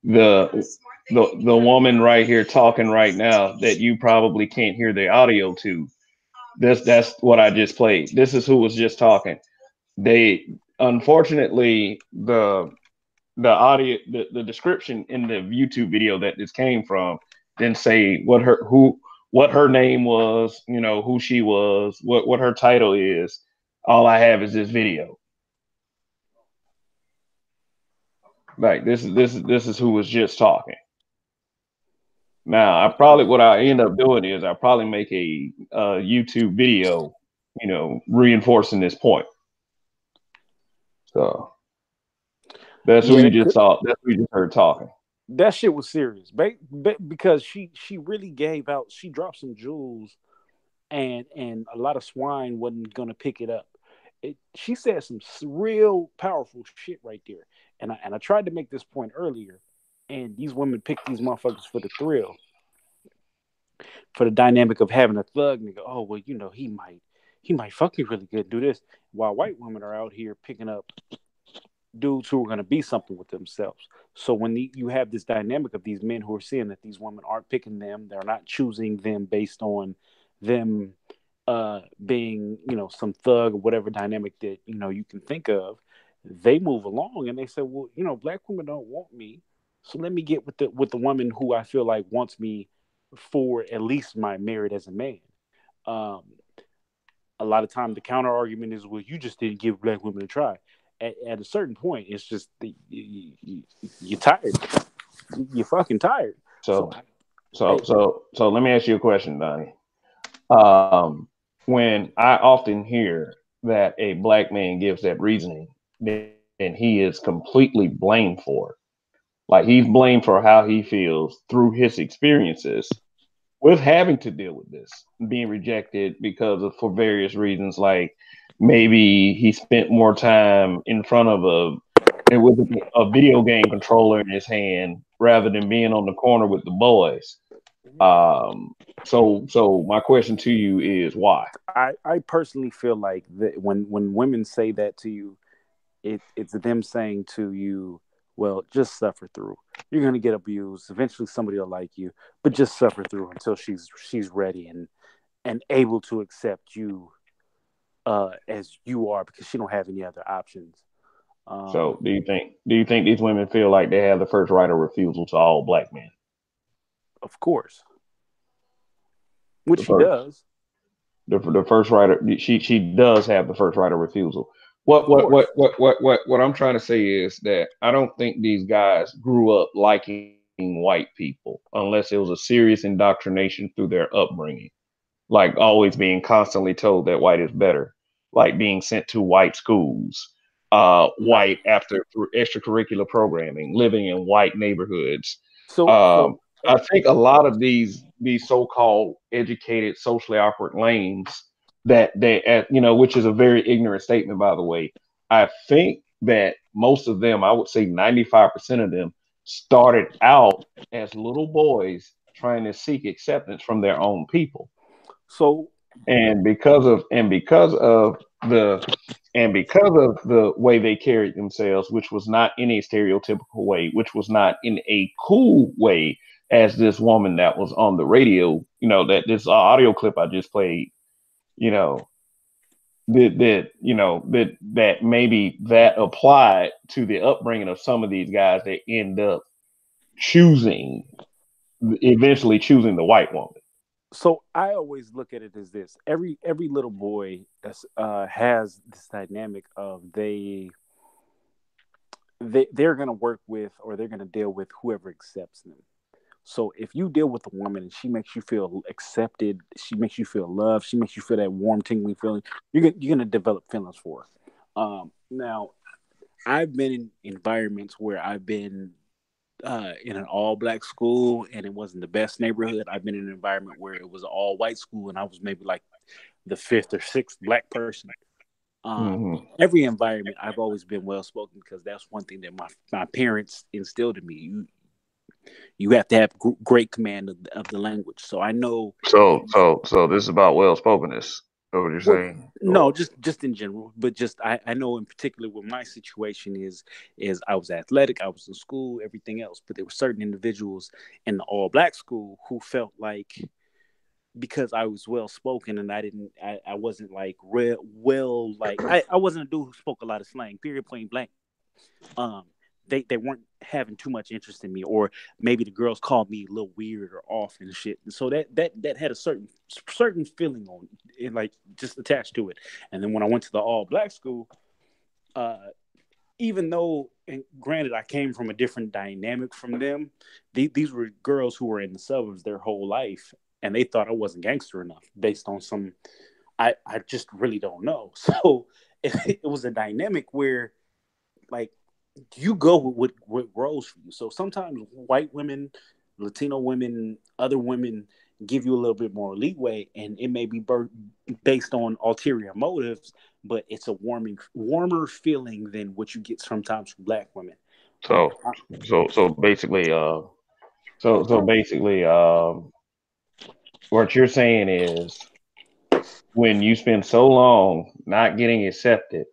The woman right here talking right now that you probably can't hear the audio to. That's what I just played. This is who was just talking. They unfortunately the audio, the description in the YouTube video that this came from didn't say what her name was, who she was, what her title is. All I have is this video. Like this is who was just talking. Now, what I end up doing is I probably make a YouTube video, reinforcing this point. So that's who you just saw. That's who you just heard talking. That shit was serious, because she really gave out. She dropped some jewels, and a lot of swine wasn't gonna pick it up. She said some real powerful shit right there, and I tried to make this point earlier, and these women pick these motherfuckers for the thrill, for the dynamic of having a thug nigga. Oh well, he might fuck me really good, do this, while white women are out here picking up dudes who are going to be something with themselves. So when you have this dynamic of these men who are seeing that these women aren't picking them, they're not choosing them based on them being, some thug or whatever dynamic that, you can think of, they move along and they say, well, black women don't want me. So let me get with the woman who I feel like wants me for at least my merit as a man. A lot of time the counter argument is, well, you just didn't give black women a try. At a certain point, it's just you're tired. You're fucking tired. So let me ask you a question, Donnie. When I often hear that a black man gives that reasoning, then he is completely blamed for it. Like he's blamed for how he feels through his experiences with having to deal with this, being rejected for various reasons, like maybe he spent more time in front of with a video game controller in his hand rather than being on the corner with the boys. So my question to you is why? I personally feel like that when women say that to you, it's them saying to you, well, just suffer through. You're gonna get abused. Eventually, somebody will like you, but just suffer through until she's ready and able to accept you as you are, because she don't have any other options. So, do you think these women feel like they have the first right of refusal to all black men? Of course, which she does. The first right of, she does have the first right of refusal. What I'm trying to say is that I don't think these guys grew up liking white people unless it was a serious indoctrination through their upbringing, like always being constantly told that white is better, like being sent to white schools, white after extracurricular programming, living in white neighborhoods. I think a lot of these so-called educated, socially awkward lames that which is a very ignorant statement, by the way. I think that most of them, I would say 95% of them, started out as little boys trying to seek acceptance from their own people. So, and because of the way they carried themselves, which was not in a stereotypical way, which was not in a cool way, as this woman that was on the radio, that this audio clip I just played, that maybe that applied to the upbringing of some of these guys that end up eventually choosing the white woman. So I always look at it as this: every little boy that's has this dynamic of they're gonna work with, or they're gonna deal with whoever accepts them. So if you deal with a woman and she makes you feel accepted, she makes you feel loved, she makes you feel that warm, tingling feeling, you're gonna develop feelings for her. Now, I've been in environments where I've been in an all-black school and it wasn't the best neighborhood. I've been in an environment where it was an all-white school and I was maybe like the fifth or sixth black person. Every environment, I've always been well-spoken, because that's one thing that my parents instilled in me. You have to have great command of the language. So I know. So this is about well-spokenness. What you're saying? No, just in general, but just I know in particular what my situation is I was athletic, I was in school, everything else, but there were certain individuals in the all-black school who felt like, because I was well-spoken and I wasn't like I wasn't a dude who spoke a lot of slang, period, plain blank. They weren't having too much interest in me, or maybe the girls called me a little weird or off and shit. And so that had a certain feeling on it, like just attached to it. And then when I went to the all-black school, even though and granted, I came from a different dynamic from them. These were girls who were in the suburbs their whole life, and they thought I wasn't gangster enough based on some. I just really don't know. So it was a dynamic where, like, you go with what rolls for you. So sometimes white women, Latino women, other women give you a little bit more leeway, and it may be based on ulterior motives, but it's a warmer feeling than what you get sometimes from black women. So basically, what you're saying is when you spend so long not getting accepted,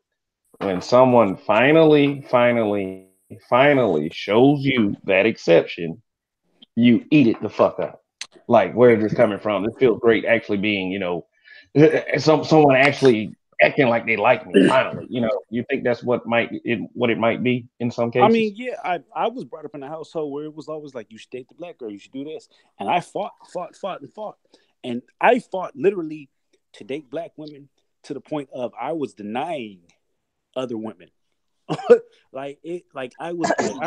when someone finally shows you that exception, you eat it the fuck up. Like, where is this coming from? This feels great actually being, someone actually acting like they like me finally. You think that's what it might be in some I cases? mean, yeah, I was brought up in a household where it was always like, you should date the black girl, you should do this. And I fought. And I fought literally to date black women to the point of I was denying other women. I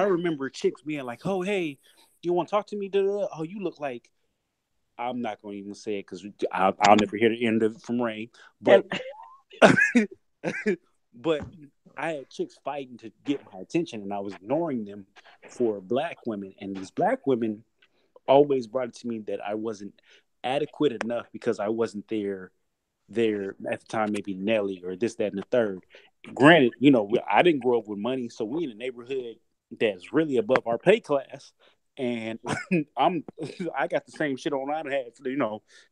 remember chicks being like, "Oh, hey, you want to talk to me? Oh, you look like," I'm not going to even say it because I'll never hear the end of it from Ray. But but I had chicks fighting to get my attention, and I was ignoring them for black women. And these black women always brought it to me that I wasn't adequate enough because I wasn't there at the time, maybe Nelly or this, that, and the third. Granted, I didn't grow up with money, so we in a neighborhood that's really above our pay class, and I got the same shit on I had,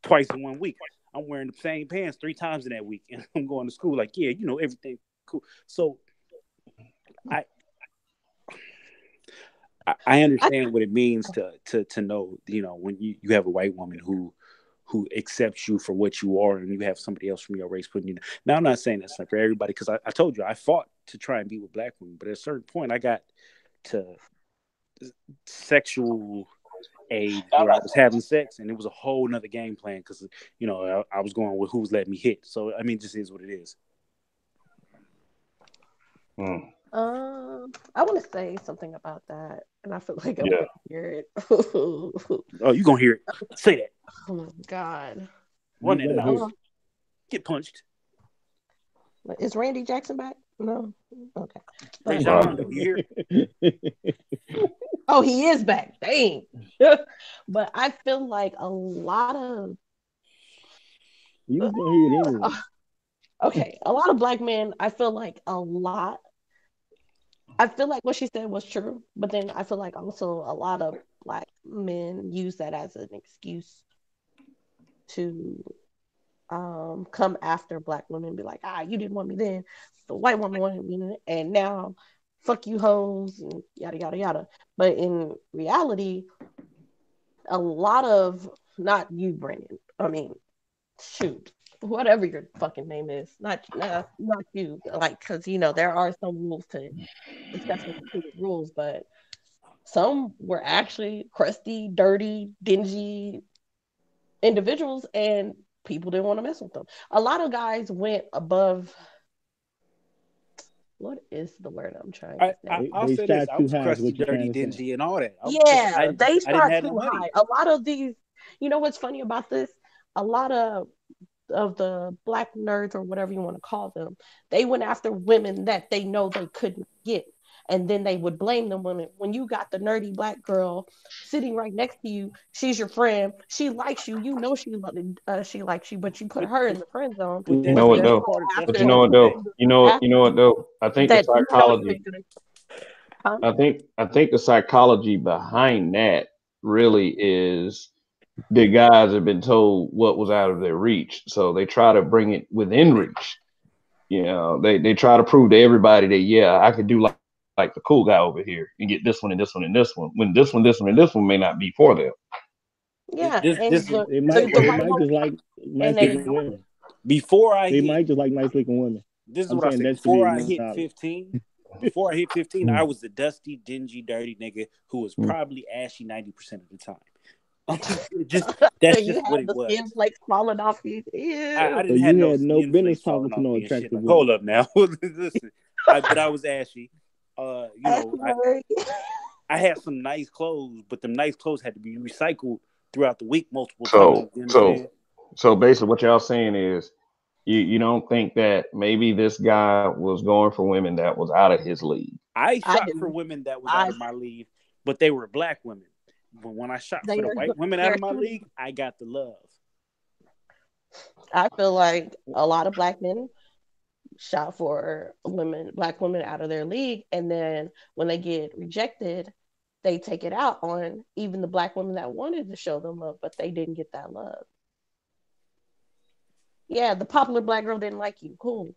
twice in 1 week. I'm wearing the same pants 3 times in that week, and I'm going to school like, yeah, everything cool. So I understand what it means to know, when you have a white woman who accepts you for what you are, and you have somebody else from your race putting you down. Now, I'm not saying that's not for everybody, because I told you I fought to try and be with black women, but at a certain point I got to sexual age where I was having sex, and it was a whole nother game plan because I was going with who's letting me hit. So I mean, it just is what it is. I want to say something about that, and I feel like I'm gonna hear it. Oh, you gonna hear it? Say that. Oh my god! Run that mouth. Get punched. Is Randy Jackson back? No. Okay. You hear it? Oh, he is back. Dang. But I feel like a lot of. You was gonna hear it anyway. Okay, a lot of black men. I feel like what she said was true, but then I feel like also a lot of black men use that as an excuse to come after black women and be like, you didn't want me then, the white woman wanted me, and now fuck you hoes and yada yada yada. But in reality, a lot of, not you, Brandon, I mean, shoot, whatever your fucking name is, not you, like, because there are some rules to discussing rules, but some were actually crusty, dirty, dingy individuals, and people didn't want to mess with them. A lot of guys went above. What is the word I'm trying to say? I'll say this: I was crusty, dirty, dingy, and all that. They shot too high. A lot of these. What's funny about this? A lot of the black nerds, or whatever you want to call them, they went after women that they know they couldn't get, and then they would blame them when you got the nerdy black girl sitting right next to you. She's your friend. She likes you. She likes you, but you put her in the friend zone. You know what though? I think the psychology. I think the psychology behind that really is the guys have been told what was out of their reach, so they try to bring it within reach. They try to prove to everybody that I could do like the cool guy over here and get this one and this one and this one, when this one and this one may not be for them. Yeah, they might just like nice looking women. They might just like nice looking women. This is what I said. Before I hit 15, I was the dusty, dingy, dirty nigga who was probably ashy 90% of the time. That's just what it was. Skin flakes falling off you. I didn't have no business talking to no attractive women. Hold up now. Listen, but I was ashy. You know, I had some nice clothes, but them nice clothes had to be recycled throughout the week multiple times. You understand? So basically, what y'all saying is you don't think that maybe this guy was going for women that was out of his league. I shot for women that was out of my league, but they were black women. But when I shot for the white women out of my league, I got the love. I feel like a lot of black men shot for black women out of their league, and then when they get rejected, they take it out on even the black women that wanted to show them love, but they didn't get that love. Yeah, the popular black girl didn't like you. Cool.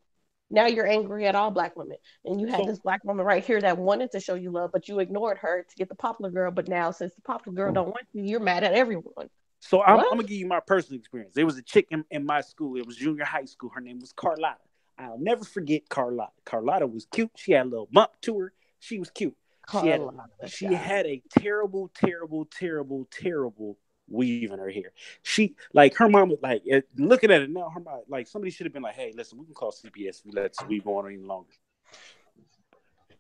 Now you're angry at all black women. And you had this black woman right here that wanted to show you love, but you ignored her to get the popular girl. But now, since the popular girl don't want you, you're mad at everyone. So I'm going to give you my personal experience. There was a chick in my school. It was junior high school. Her name was Carlotta. I'll never forget Carlotta. Carlotta was cute. She had a little bump to her. She was cute. She had a terrible, terrible, terrible, terrible weave in her hair. She, like, her mom was like, looking at it now, her mom, like, somebody should have been like, hey, listen, we can call CPS if we let this weave go on any longer.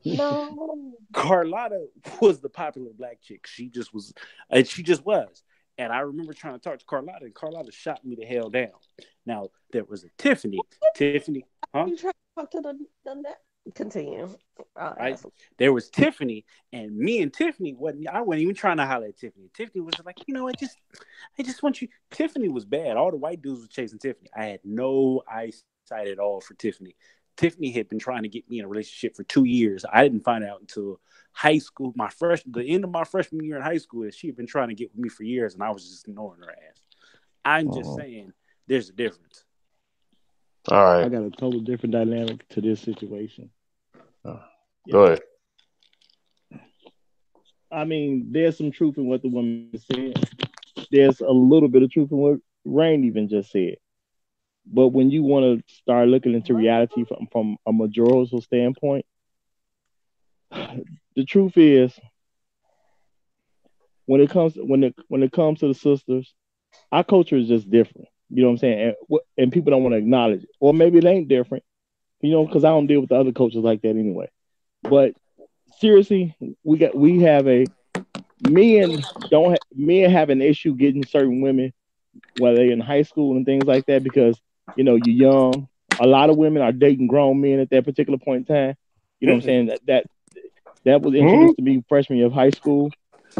No. Carlotta was the popular black chick. She just was. And I remember trying to talk to Carlotta, and Carlotta shot me the hell down. Now, there was a Tiffany. Tiffany, huh? You trying to talk to the Continue. There was Tiffany, and me and Tiffany I wasn't even trying to holler at Tiffany. Tiffany was like, I just want you. Tiffany was bad. All the white dudes were chasing Tiffany. I had no eyesight at all for Tiffany. Tiffany had been trying to get me in a relationship for 2 years. I didn't find out until high school, the end of my freshman year in high school, that she had been trying to get with me for years, and I was just ignoring her ass. I'm just saying, there's a difference. All right. I got a total different dynamic to this situation. Go ahead. I mean, there's some truth in what the woman said. There's a little bit of truth in what Rain even just said. But when you want to start looking into reality from a majorital standpoint, the truth is, when it comes to the sisters, our culture is just different. You know what I'm saying? And people don't want to acknowledge it, or maybe it ain't different. Because I don't deal with the other cultures like that anyway. But seriously, men have an issue getting certain women, whether they're in high school and things like that, because you're young. A lot of women are dating grown men at that particular point in time. You know what I'm saying? That was introduced to me freshman year of high school.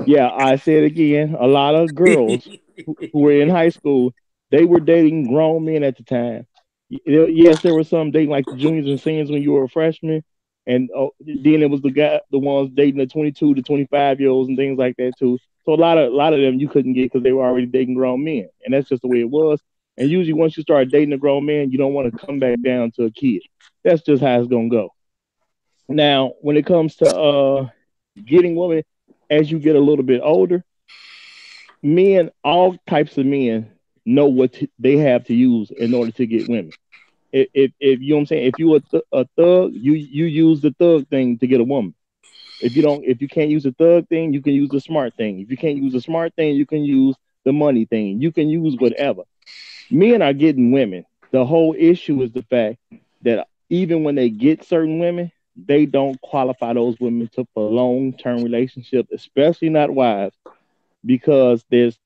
Yeah, I say it again. A lot of girls who were in high school, they were dating grown men at the time. Yes, there were some dating like the juniors and seniors when you were a freshman, and then it was the ones dating the 22 to 25-year-olds and things like that too. So a lot of them you couldn't get because they were already dating grown men, and that's just the way it was. And usually, once you start dating a grown man, you don't want to come back down to a kid. That's just how it's gonna go. Now, when it comes to getting women as you get a little bit older, men, all types of men, know what they have to use in order to get women. If you know what I'm saying, if you're a thug, you use the thug thing to get a woman. If you can't use the thug thing, you can use the smart thing. If you can't use the smart thing, you can use the money thing. You can use whatever. Men are getting women. The whole issue is the fact that even when they get certain women, they don't qualify those women for long-term relationships, especially not wives, because there's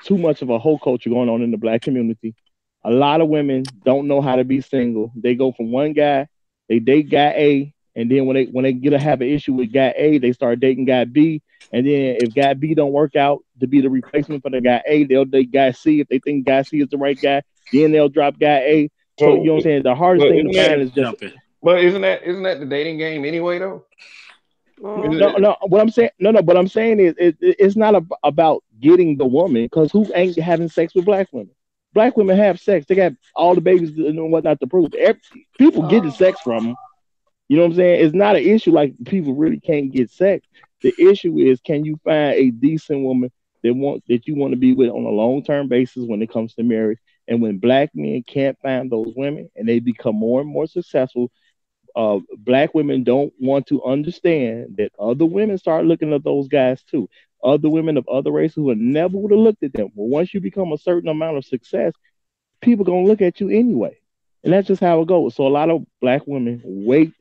too much of a whole culture going on in the black community. A lot of women don't know how to be single. They go from one guy, they date guy A, and then when they have an issue with guy A, they start dating guy B. And then if guy B don't work out to be the replacement for the guy A, they'll date guy C. If they think guy C is the right guy, then they'll drop guy A. So you know what I'm saying? The hardest thing to find is just. But isn't that the dating game anyway though? No. What I'm saying, What I'm saying is, it's not about getting the woman, because who ain't having sex with black women? Black women have sex. They got all the babies and whatnot to prove. People getting sex from them. You know what I'm saying? It's not an issue like people really can't get sex. The issue is, can you find a decent woman that you want to be with on a long-term basis when it comes to marriage? And when black men can't find those women and they become more and more successful, black women don't want to understand that other women start looking at those guys too. Other women of other races who never would have looked at them. Well, once you become a certain amount of success, people gonna look at you anyway, and that's just how it goes. So a lot of black women wait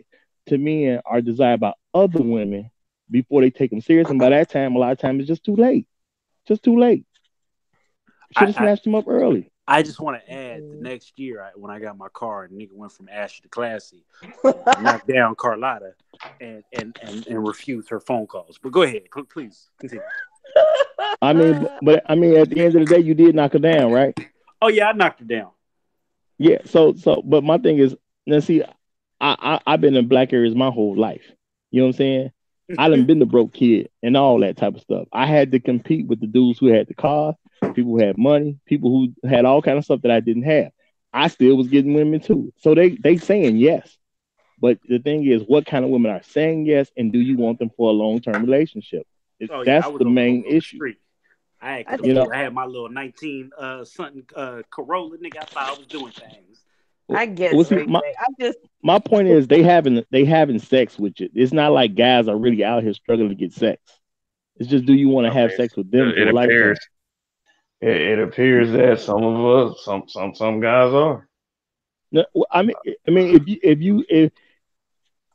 to men are desired by other women before they take them serious, and by that time, a lot of times it's just too late. Just too late. Should have snatched them up early. I just want to add the next year when I got my car, and nigga went from Ashley to Classy, knocked down Carlotta, and refused her phone calls. But go ahead, please continue. I mean, at the end of the day, you did knock her down, right? Oh yeah, I knocked her down. Yeah. So, but my thing is, now see, I've been in black areas my whole life. You know what I'm saying? I done been the broke kid and all that type of stuff. I had to compete with the dudes who had the car, people who had money, people who had all kind of stuff that I didn't have. I still was getting women too. So they saying yes. But the thing is, what kind of women are saying yes, and do you want them for a long-term relationship? That's the main issue. I had my little 19 something Corolla, nigga. I thought I was doing things. I guess. My point is they having sex with you. It's not like guys are really out here struggling to get sex. It's just, do you want to have sex with them for a lifetime? It appears that some of us, some guys are. No, I mean, if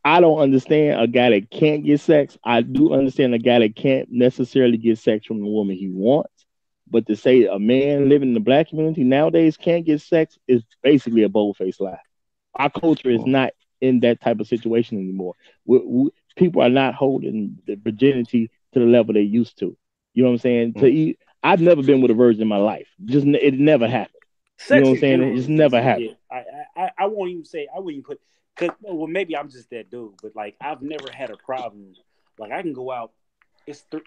I don't understand a guy that can't get sex. I do understand a guy that can't necessarily get sex from the woman he wants. But to say a man living in the black community nowadays can't get sex is basically a bold-faced lie. Our culture is not in that type of situation anymore. People are not holding the virginity to the level they used to. You know what I'm saying? I've never been with a virgin in my life. It never happened. You know what I'm saying? It just never happened. I won't even say, I wouldn't even put, well, maybe I'm just that dude, but like, I've never had a problem. Like, I can go out.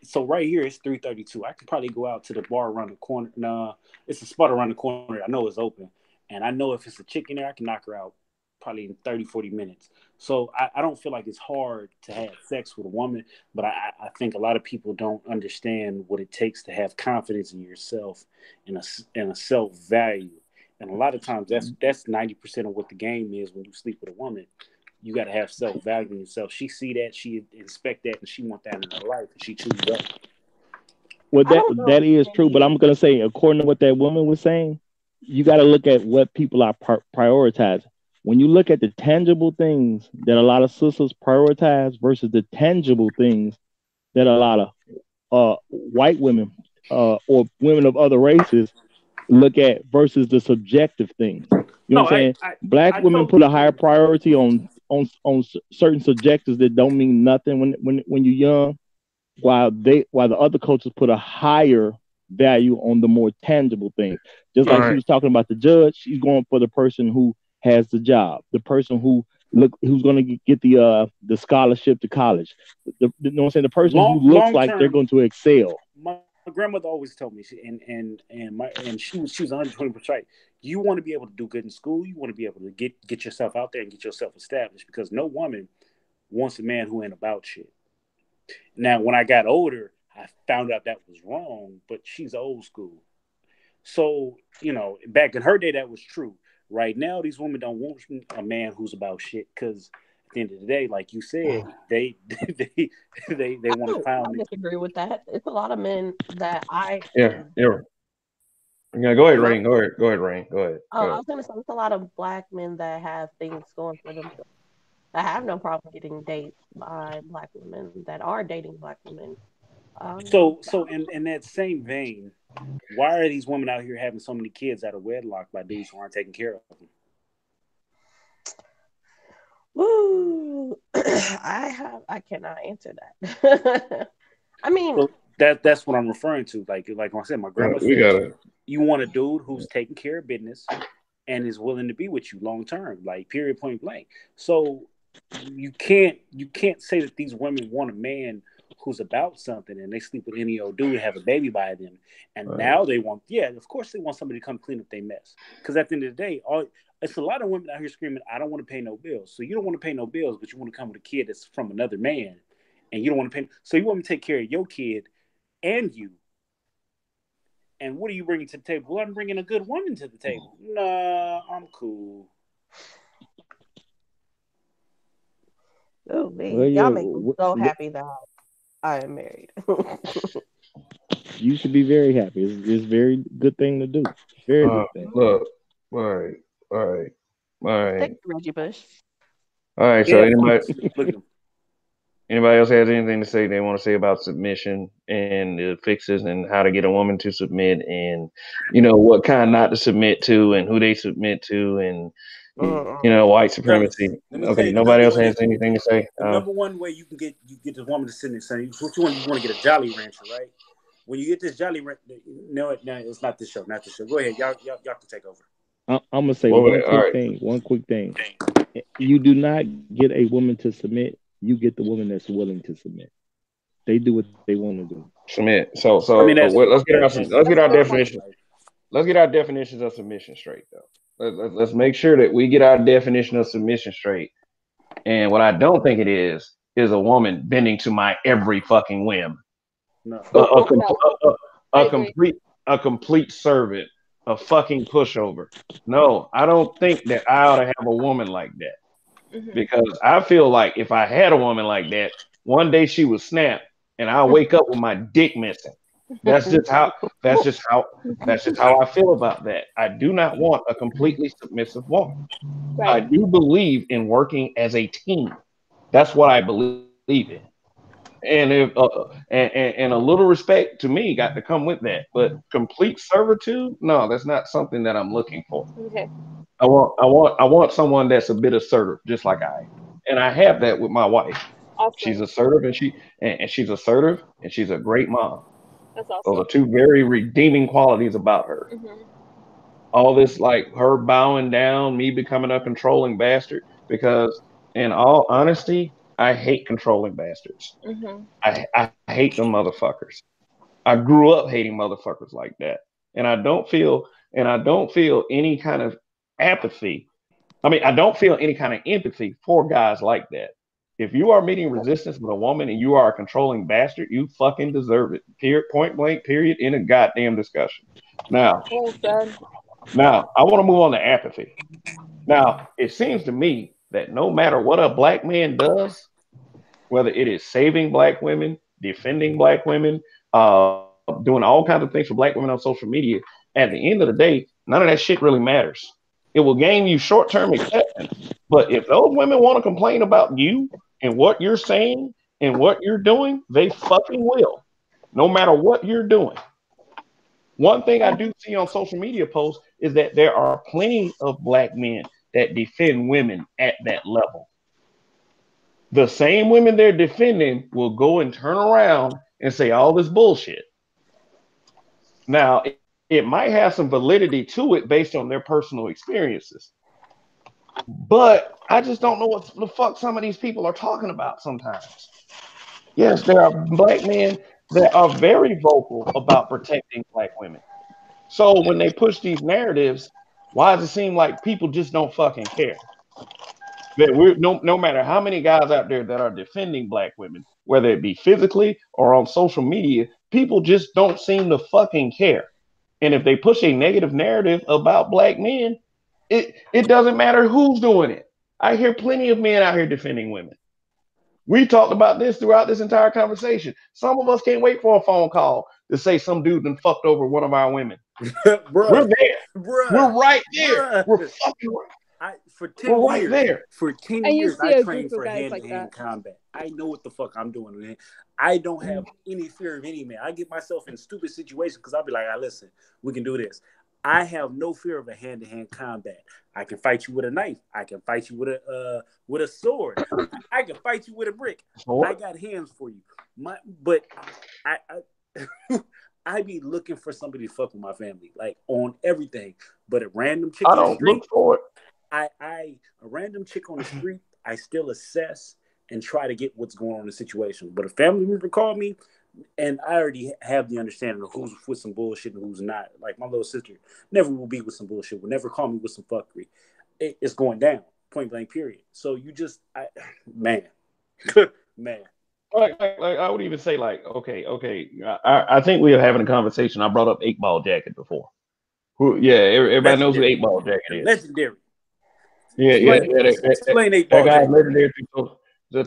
So right here it's 3:32. I can probably go out to the bar around the corner. Nah, it's a spot around the corner. I know it's open, and I know if it's a chick in there, I can knock her out probably in 30-40 minutes. So I don't feel like it's hard to have sex with a woman, but I think a lot of people don't understand what it takes to have confidence in yourself and a self-value. And a lot of times that's 90% of what the game is when you sleep with a woman. You got to have self-value in yourself. She see that, she inspect that, and she want that in her life, and she chooses that. Well, that is true, but I'm going to say, according to what that woman was saying, you got to look at what people are prioritizing. When you look at the tangible things that a lot of sisters prioritize versus the tangible things that a lot of white women or women of other races look at versus the subjective things. You know what I'm saying? Black women put a higher priority on certain subjectives that don't mean nothing when you're young, while the other cultures put a higher value on the more tangible things. Just like she was talking about the judge, she's going for the person who has the job, the person who's going to get the scholarship to college. You know what I'm saying? The person who looks like they're going to excel. My grandmother always told me, and she was 120% right. You want to be able to do good in school. You want to be able to get yourself out there and get yourself established, because no woman wants a man who ain't about shit. Now, when I got older, I found out that was wrong, but she's old school. So, back in her day, that was true. Right now, these women don't want a man who's about shit, because at the end of the day, like you said, they want to pound. I disagree with that. It's a lot of men that Yeah. Go ahead, Rain. Go ahead, Rain. Go ahead. I was going to say, it's a lot of black men that have things going for them. I have no problem getting dates by black women that are dating black women. So in that same vein, why are these women out here having so many kids out of wedlock by dudes who aren't taking care of them? Woo! I cannot answer that. I mean, so that's what I'm referring to. Like I said, my grandma said, you want a dude who's taking care of business and is willing to be with you long term, like period, point blank. So you can't say that these women want a man who's about something and they sleep with any old dude and have a baby by them, and now they want, of course they want somebody to come clean up their mess. Because at the end of the day, it's a lot of women out here screaming, I don't want to pay no bills. So you don't want to pay no bills, but you want to come with a kid that's from another man, and you don't want to pay. So you want me to take care of your kid and you. And what are you bringing to the table? Well, I'm bringing a good woman to the table. Nah, I'm cool. Oh, man. Y'all make me so happy that I am married. You should be very happy. It's a very good thing to do. Very good thing. Look, all right. Thank you, Reggie Bush. All right. So Yeah, look at them. anybody else has anything to say they want to say about submission and the fixes and how to get a woman to submit and what kind not to submit to and who they submit to and white supremacy. Let me tell Okay. you, Nobody else has anything to say. the number one way you can get the woman to sit in the what you want to get a Jolly Rancher, right? When you get this Jolly Rancher, no, it's not this show, not this show. Go ahead, y'all can take over. I'm gonna say one quick thing. You do not get a woman to submit. You get the woman that's willing to submit. They do what they want to do. Submit. So let's get our definition. Let's get our definitions of submission straight, though. Let's make sure that we get our definition of submission straight. And what I don't think it is a woman bending to my every fucking whim. No. A complete servant, a fucking pushover. No, I don't think that I ought to have a woman like that. Because I feel like if I had a woman like that, one day she would snap and I'll wake up with my dick missing. That's just how I feel about that. I do not want a completely submissive woman. Right. I do believe in working as a team. That's what I believe in. And if and a little respect to me got to come with that. But complete servitude, no, that's not something that I'm looking for. Okay. I want someone that's a bit assertive, just like I am. And I have that with my wife. Awesome. She's assertive and she's assertive and she's a great mom. That's awesome. Those are two very redeeming qualities about her. All this like her bowing down, me becoming a controlling bastard, because in all honesty, I hate controlling bastards. I hate them motherfuckers. I grew up hating motherfuckers like that. And I don't feel any kind of apathy. I mean, I don't feel any kind of empathy for guys like that. If you are meeting resistance with a woman and you are a controlling bastard, you fucking deserve it. Period, point blank, period, in a goddamn discussion. Now, I want to move on to apathy. Now, it seems to me that no matter what a black man does, whether it is saving black women, defending black women, doing all kinds of things for black women on social media, at the end of the day, none of that shit really matters. It will gain you short-term acceptance. But if those women want to complain about you and what you're saying and what you're doing, they fucking will, no matter what you're doing. One thing I do see on social media posts is that there are plenty of black men that defend women at that level. The same women they're defending will go and turn around and say all this bullshit. Now, it might have some validity to it based on their personal experiences. But I just don't know what the fuck some of these people are talking about sometimes. Yes, there are black men that are very vocal about protecting black women. So when they push these narratives, why does it seem like people just don't fucking care? That we're no matter how many guys out there that are defending black women, whether it be physically or on social media, people just don't seem to fucking care. And if they push a negative narrative about black men, it doesn't matter who's doing it. I hear plenty of men out here defending women. We talked about this throughout this entire conversation. Some of us can't wait for a phone call to say some dude done fucked over one of our women. We're there. We're right there. We're fucking right. For 10 We're years, right there. For 10 years, I trained for hand-to-hand combat. I know what the fuck I'm doing. I don't have any fear of any man. I get myself in stupid situations because I'll be like, listen, we can do this. I have no fear of a hand-to-hand combat. I can fight you with a knife. I can fight you with a sword. I can fight you with a brick. I got hands for you. But I be looking for somebody to fuck with my family, like on everything. But a random chick on the street, look for it. A random chick on the street, I still assess and try to get what's going on in the situation. But a family member called me, and I already have the understanding of who's with some bullshit and who's not. Like my little sister never will be with some bullshit, will never call me with some fuckery. It's going down, point blank, period. So you just, man. Like I would even say, like, okay. I think we are having a conversation. I brought up 8-Ball Jacket before. Everybody knows who 8-Ball Jacket is. Legendary. Explain 8-Ball Jacket. Legendary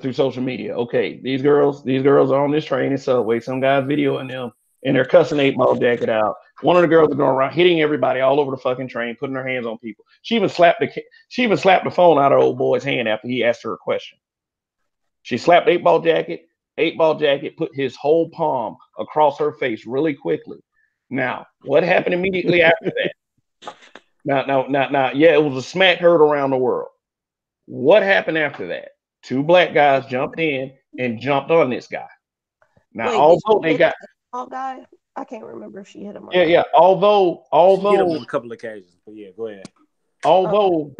through social media. Okay, these girls are on this train and subway. Some guys videoing them and they're cussing 8-Ball Jacket out. One of the girls is going around hitting everybody all over the fucking train, putting her hands on people. She even slapped the phone out of old boy's hand after he asked her a question. She slapped 8-Ball Jacket. 8-Ball Jacket put his whole palm across her face really quickly. Now, what happened immediately after that? Now, yeah, it was a smack heard around the world. What happened after that? 2 black guys jumped in and jumped on this guy. Now, although they got guy, I can't remember if she hit him. Yeah. Although she hit him on a couple occasions, but yeah, go ahead. Although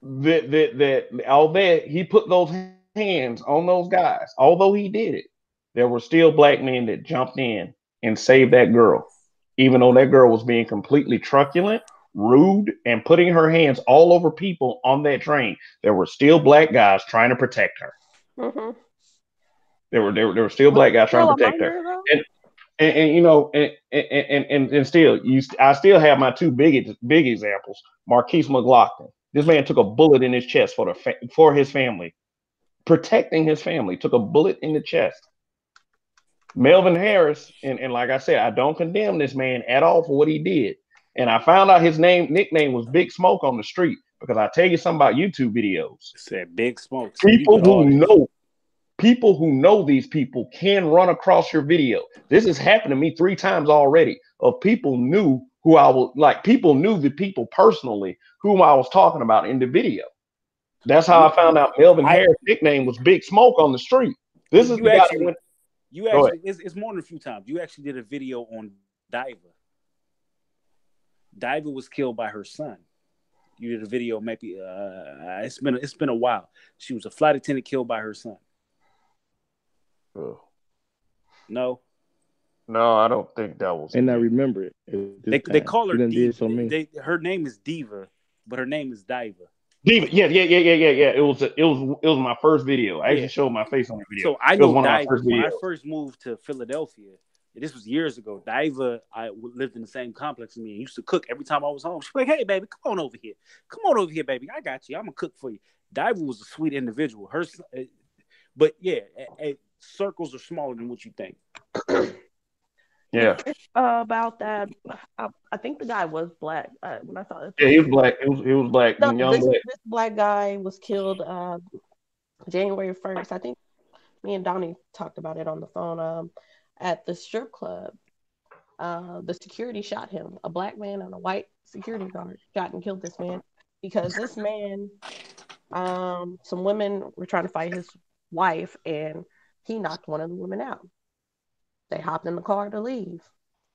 that he put those hands on those guys, although he did it, there were still black men that jumped in and saved that girl, even though that girl was being completely truculent, rude, and putting her hands all over people on that train. There were still black guys trying to protect her. Mm-hmm. There were still black guys trying to protect her, and you know, and still, I still have my 2 big examples. Marquise McLaughlin. This man took a bullet in his chest for his family, protecting his family. Took a bullet in the chest. Melvin Harris, and like I said, I don't condemn this man at all for what he did. And I found out his nickname was Big Smoke on the street because I tell you something about YouTube videos. It said Big Smoke. People who know these people can run across your video. This has happened to me 3 times already. Of people knew who I was like. People knew the people personally whom I was talking about in the video. That's how I found out Melvin Harris' nickname was Big Smoke on the street. This is the guy that went. It's more than a few times. You actually did a video on Diva. Diva was killed by her son. You did a video, maybe it's been a while. She was a flight attendant killed by her son. Oh. No, I don't think that was. And I remember it. They call her Diva. Her name is Diva, but her name is Diva. Diva, yeah. It was my first video. I actually showed my face on the video. So I know Diva. When I first moved to Philadelphia, this was years ago. Diva, I lived in the same complex as me and used to cook every time I was home. She's like, "Hey, baby, come on over here. Come on over here, baby. I got you. I'm gonna cook for you." Diva was a sweet individual. But yeah, circles are smaller than what you think. Yeah. About that, I think the guy was black. When I saw it, yeah, he was black. He was black. No, this black guy was killed January 1st. I think me and Donnie talked about it on the phone. At the strip club, the security shot him. A black man and a white security guard shot and killed this man because this man, some women were trying to fight his wife, and he knocked one of the women out. They hopped in the car to leave.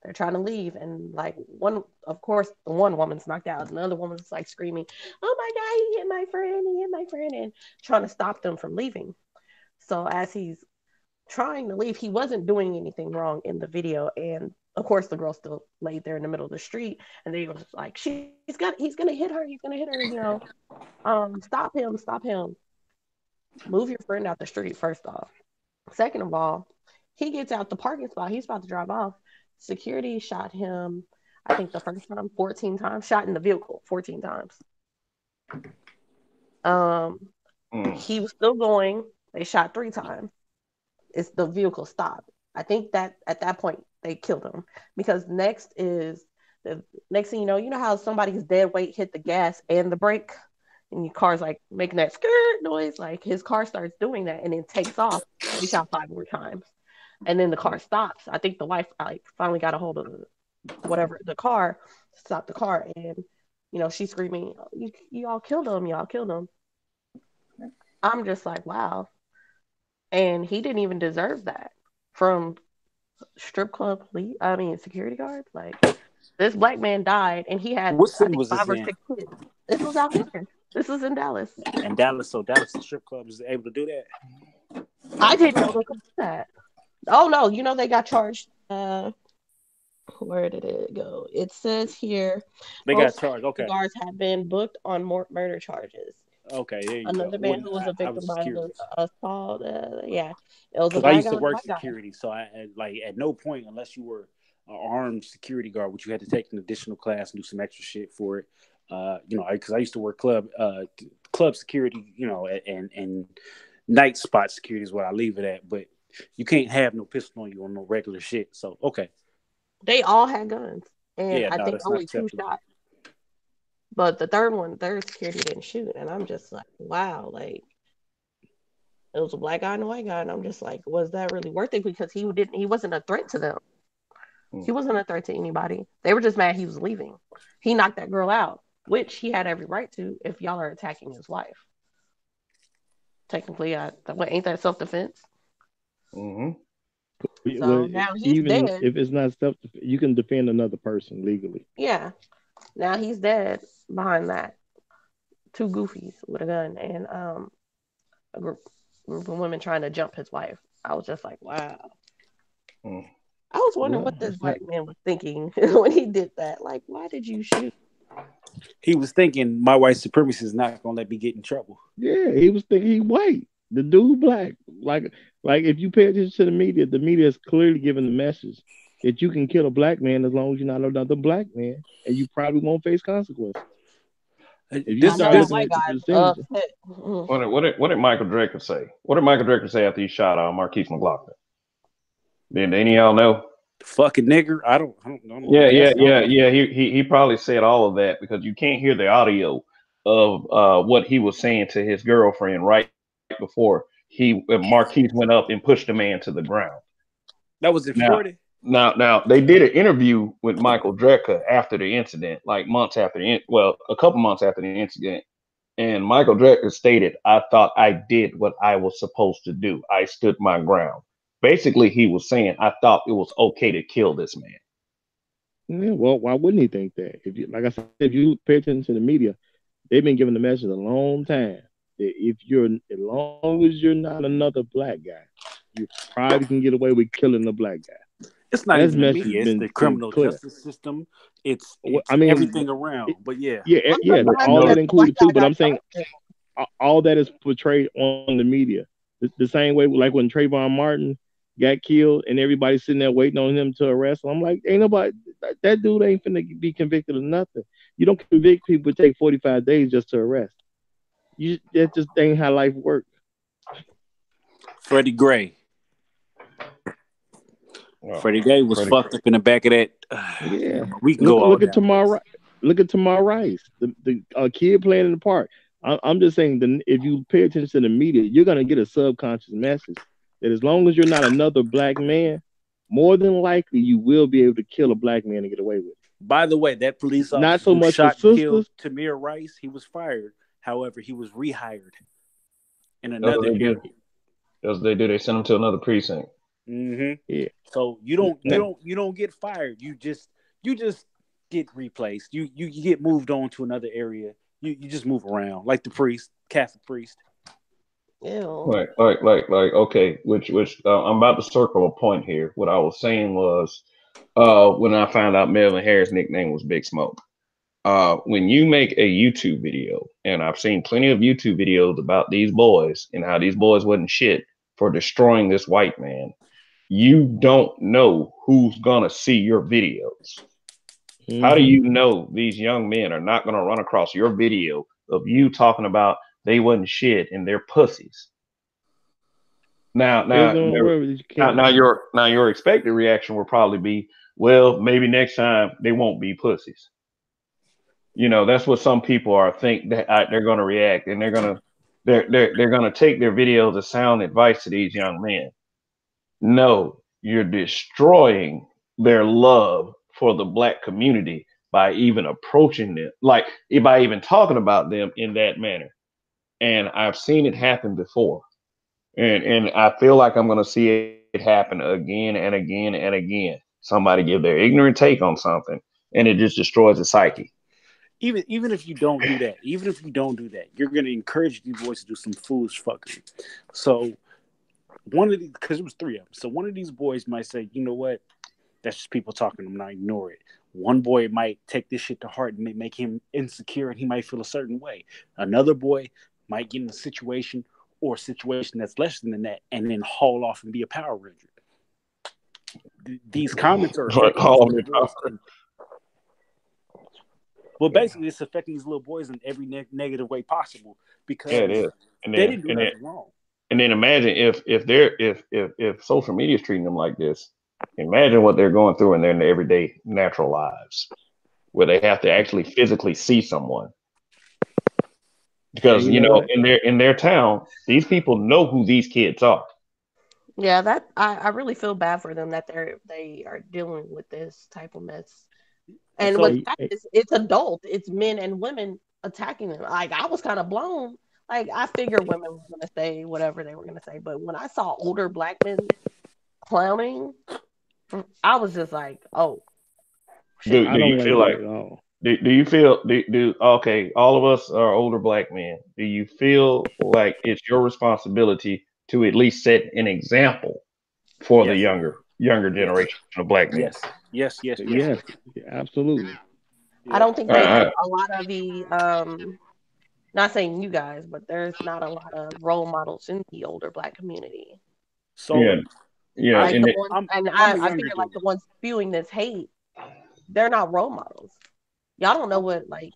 They're trying to leave, and like of course, the one woman's knocked out, and the other woman's like screaming, "Oh my God, he hit my friend," and trying to stop them from leaving. So as he's trying to leave, he wasn't doing anything wrong in the video, and of course, the girl still laid there in the middle of the street, and they were like, he's gonna hit her, you know, stop him. Move your friend out the street, first off. Second of all, he gets out the parking spot. He's about to drive off. Security shot him, I think the first time 14 times. Shot in the vehicle 14 times. He was still going. They shot 3 times. The vehicle stopped. I think that at that point they killed him because next thing you know how somebody's dead weight hit the gas and the brake, and your car's like making that skirt noise. Like his car starts doing that and then takes off. He shot 5 more times. And then the car stops. I think the wife finally got a hold of the car, stopped the car, and you know she's screaming, "You all killed him! Y'all killed him!" I'm just like, wow. And he didn't even deserve that from strip club security guards. Like this black man died, and he had what city was 5 this or in? 6 kids. This was out here. This was in Dallas. And Dallas, so Dallas strip club is able to do that. I didn't know they could do that. Oh no, you know they got charged. Where did it go? It says here they got charged. Okay, guards have been booked on murder charges. Okay, there you Another go. man who was a victim by the assault. Yeah, it was. Because I used to work security, so I like at no point, unless you were an armed security guard, which you had to take an additional class and do some extra shit for it. You know, because I used to work club security, you know, and night spot security is what I leave it at, but. you can't have no pistol on you on no regular shit. So okay, They all had guns, and yeah, I no, think that's not only 2 acceptable. shot. But the third security didn't shoot, and I'm just like, wow, like it was a black guy and a white guy, and I'm just like, was that really worth it? Because he wasn't a threat to them. He wasn't a threat to anybody. They were just mad he was leaving. He knocked that girl out, which he had every right to if y'all are attacking his wife. Technically, ain't that self-defense? Mm-hmm. So now he's even dead. if it's not self, you can defend another person legally. Yeah. Now he's dead behind that. 2 goofies with a gun and a group of women trying to jump his wife. I was just like, wow. I was wondering what this black man was thinking when he did that. Like, why did you shoot? He was thinking my white supremacy is not gonna let me get in trouble. Yeah, he was thinking he white. The dude black. Like if you pay attention to the media is clearly giving the message that you can kill a black man as long as you're not another black man, and you probably won't face consequences. If you start looking at the percentage, what did Michael Drecker say? What did Michael Drecker say after he shot Marquise McLaughlin? Did any of y'all know? Fucking nigger. I don't Yeah. He probably said all of that because you can't hear the audio of what he was saying to his girlfriend right before Marquise went up and pushed the man to the ground. That was in Florida. Now they did an interview with Michael Drecker after the incident, like a couple months after the incident. And Michael Drecker stated, I thought I did what I was supposed to do. I stood my ground. Basically, he was saying, I thought it was okay to kill this man. Yeah, well, why wouldn't he think that? Like I said, if you pay attention to the media, they've been giving the message a long time that as long as you're not another black guy, you probably can get away with killing a black guy. It's not even the media; it's the criminal justice system. It's everything around. But yeah, all that included too. But I'm saying all that is portrayed on the media the same way, like when Trayvon Martin got killed and everybody's sitting there waiting on him to arrest him. I'm like, ain't nobody, that dude ain't finna be convicted of nothing. You don't convict people, it take 45 days just to arrest. That just ain't how life works. Freddie Gray. Freddie Gray was fucked up in the back of that. Yeah, we can go. Look at Tamar Rice, the kid playing in the park. I'm just saying that if you pay attention to the media, you're gonna get a subconscious message that as long as you're not another black man, more than likely you will be able to kill a black man and get away with it. By the way, that police officer not so much shot and killed Tamir Rice, he was fired. However, he was rehired in another area. As they do, they send him to another precinct. Mm-hmm. Yeah. So you don't get fired. You just get replaced. You get moved on to another area. You just move around like the priest, Catholic priest. Like okay, which I'm about to circle a point here. What I was saying was, when I found out Melvin Harris' nickname was Big Smoke. When you make a YouTube video, and I've seen plenty of YouTube videos about these boys and how these boys wasn't shit for destroying this white man, you don't know who's gonna see your videos. Mm-hmm. How do you know these young men are not gonna run across your video of you talking about they wasn't shit and they're pussies? Now your expected reaction will probably be, well, maybe next time they won't be pussies. You know, that's what some people think that they're going to react, and they're going to take their videos as sound advice to these young men. No, you're destroying their love for the black community by even approaching them, like by even talking about them in that manner. And I've seen it happen before, and I feel like I'm going to see it happen again and again and again. Somebody give their ignorant take on something, and it just destroys the psyche. Even if you don't do that, you're going to encourage these boys to do some foolish fuckery. So because it was 3 of them. So one of these boys might say, you know what? That's just people talking. I'm not ignore it. One boy might take this shit to heart and make him insecure, and he might feel a certain way. Another boy might get in a situation that's less than that, and then haul off and be a Power Ranger. These comments are well, basically, it's affecting these little boys in every negative way possible because it is. They didn't do nothing wrong. And then imagine if social media is treating them like this, imagine what they're going through in their everyday natural lives, where they have to actually physically see someone. Because in their town, these people know who these kids are. Yeah, that I really feel bad for them that they are dealing with this type of mess. And So, it's adult, it's men and women attacking them. Like I was kind of blown. Like I figured women were gonna say whatever they were gonna say, but when I saw older black men clowning, I was just like, oh shit. I don't like that at all. Do you feel okay, all of us are older black men. Do you feel like it's your responsibility to at least set an example for the younger generation of black men? Yes, absolutely. I don't think there's a lot of the not saying you guys, but there's not a lot of role models in the older black community. So like I figure like the ones spewing this hate, they're not role models. Y'all don't know what like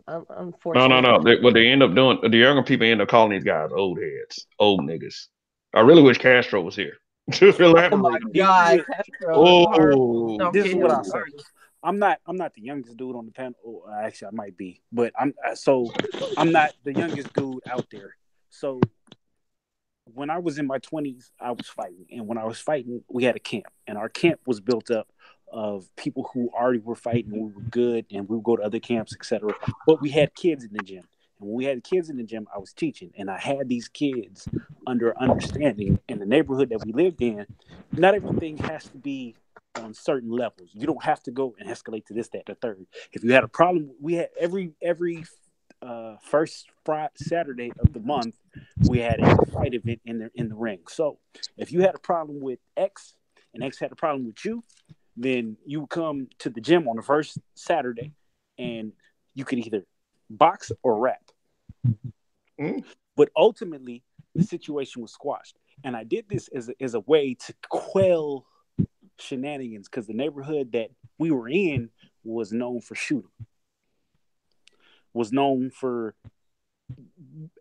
unfortunately. No. What they end up doing, the younger people end up calling these guys old heads, old niggas. I really wish Castro was here to elaborate. Oh my God, Castro! This is what I'll say. I'm not the youngest dude on the panel. Oh, actually, I might be, but I'm not the youngest dude out there. So when I was in my 20s, I was fighting, and when I was fighting, we had a camp, and our camp was built up of people who already were fighting. We were good, and we would go to other camps, etc. But we had kids in the gym, and when we had kids in the gym, I was teaching, and I had these kids under understanding in the neighborhood that we lived in. Not everything has to be on certain levels. You don't have to go and escalate to this, that, the third. If you had a problem, we had every first Friday, Saturday of the month, we had a fight event in the ring. So if you had a problem with X and X had a problem with you, then you would come to the gym on the first Saturday, and you could either box or rap. But ultimately, the situation was squashed, and I did this as a way to quell shenanigans, because the neighborhood that we were in was known for shooting, was known for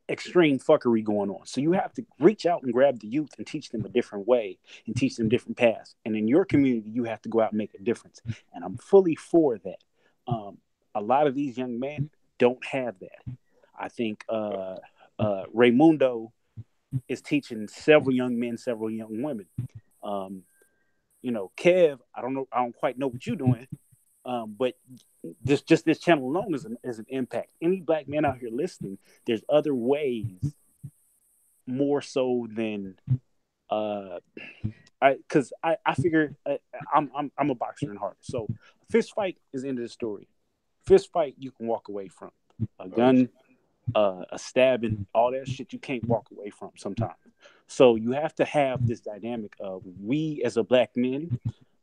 extreme fuckery going on. So you have to reach out and grab the youth and teach them a different way and teach them different paths. And in your community, you have to go out and make a difference. And I'm fully for that. A lot of these young men don't have that. I think Raymundo is teaching several young men, several young women. Kev, I don't quite know what you're doing, but this channel alone is an impact. Any black man out here listening, there's other ways more so than because I figure I'm a boxer in heart. So a fist fight is the end of the story. Fist fight you can walk away from. A gun, a stabbing, all that shit you can't walk away from sometimes. So you have to have this dynamic of we as a black men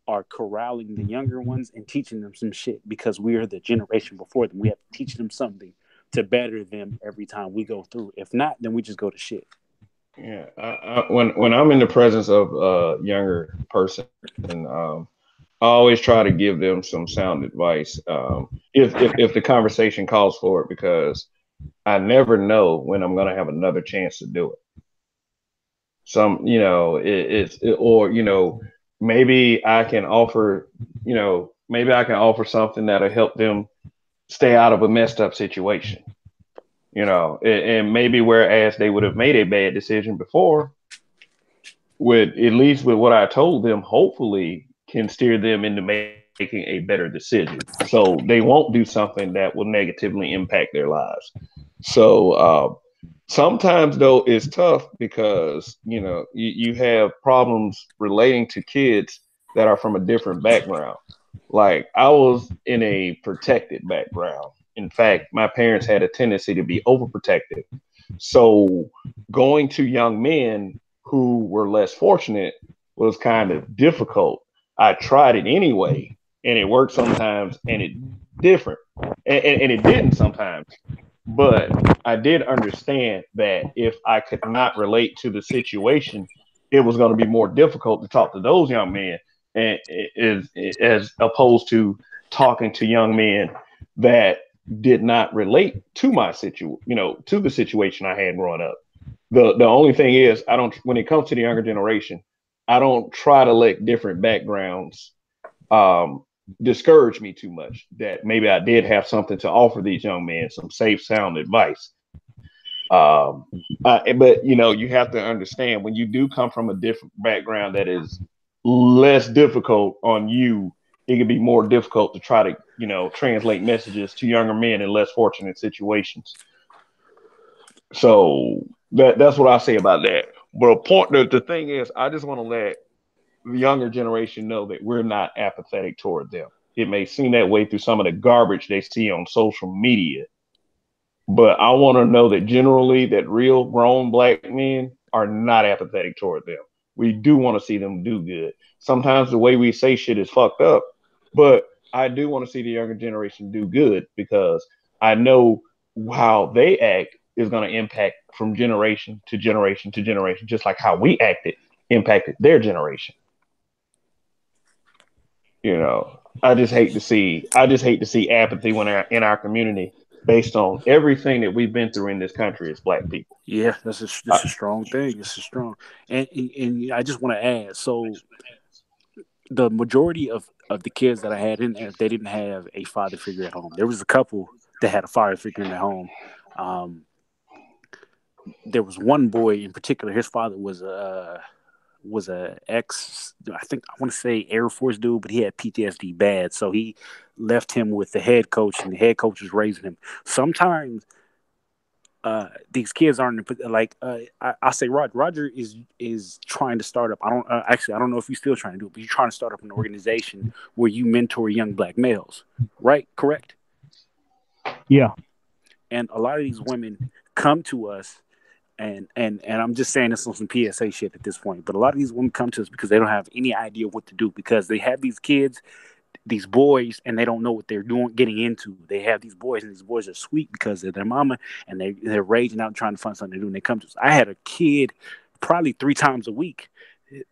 are corralling the younger ones and teaching them some shit, because we are the generation before them. We have to teach them something to better them every time we go through. If not, then we just go to shit. Yeah, when I'm in the presence of a younger person, I always try to give them some sound advice, if the conversation calls for it, because I never know when I'm going to have another chance to do it. Maybe I can offer, something that'll help them stay out of a messed up situation. And maybe whereas they would have made a bad decision before, at least with what I told them, hopefully can steer them into making a better decision, so they won't do something that will negatively impact their lives. So sometimes though it's tough, because you have problems relating to kids that are from a different background. Like I was in a protected background. In fact, my parents had a tendency to be overprotective. So going to young men who were less fortunate was kind of difficult. I tried it anyway, and it worked sometimes, and it different, and it didn't sometimes. But I did understand that if I could not relate to the situation, it was going to be more difficult to talk to those young men, and as opposed to talking to young men that did not relate to my to the situation I had growing up. The only thing is, I don't. When it comes to the younger generation, I don't try to let different backgrounds um, discourage me too much. That maybe I did have something to offer these young men, some safe, sound advice. But you have to understand when you do come from a different background that is less difficult on you, it can be more difficult to try to, translate messages to younger men in less fortunate situations. So that's what I say about that. But the thing is, I just want to let the younger generation know that we're not apathetic toward them. It may seem that way through some of the garbage they see on social media, but I want to know that generally that real grown black men are not apathetic toward them. We do want to see them do good. Sometimes the way we say shit is fucked up, but I do want to see the younger generation do good because I know how they act is going to impact from generation to generation to generation, just like how we acted impacted their generation. I just hate to see apathy when in our community based on everything that we've been through in this country as black people. Yeah, that's a strong thing. It's a strong, and I just want to add. So the majority of the kids that I had in there, they didn't have a father figure at home. There was a couple that had a father figure in their home. There was one boy in particular. His father was a ex, I think I want to say Air Force dude, but he had PTSD bad, so he left him with the head coach, and the head coach was raising him. Sometimes these kids aren't like I say Roger is trying to start up. I don't know if he's still trying to do it, but he's trying to start up an organization where you mentor young black males, right? Correct? Yeah. And a lot of these women come to us. And I'm just saying this on some PSA shit at this point, but a lot of these women come to us because they don't have any idea what to do, because they have these kids, these boys, and they don't know what they're getting into. They have these boys, and these boys are sweet because of their mama, and they're raging out trying to find something to do. And they come to us. I had a kid probably 3 times a week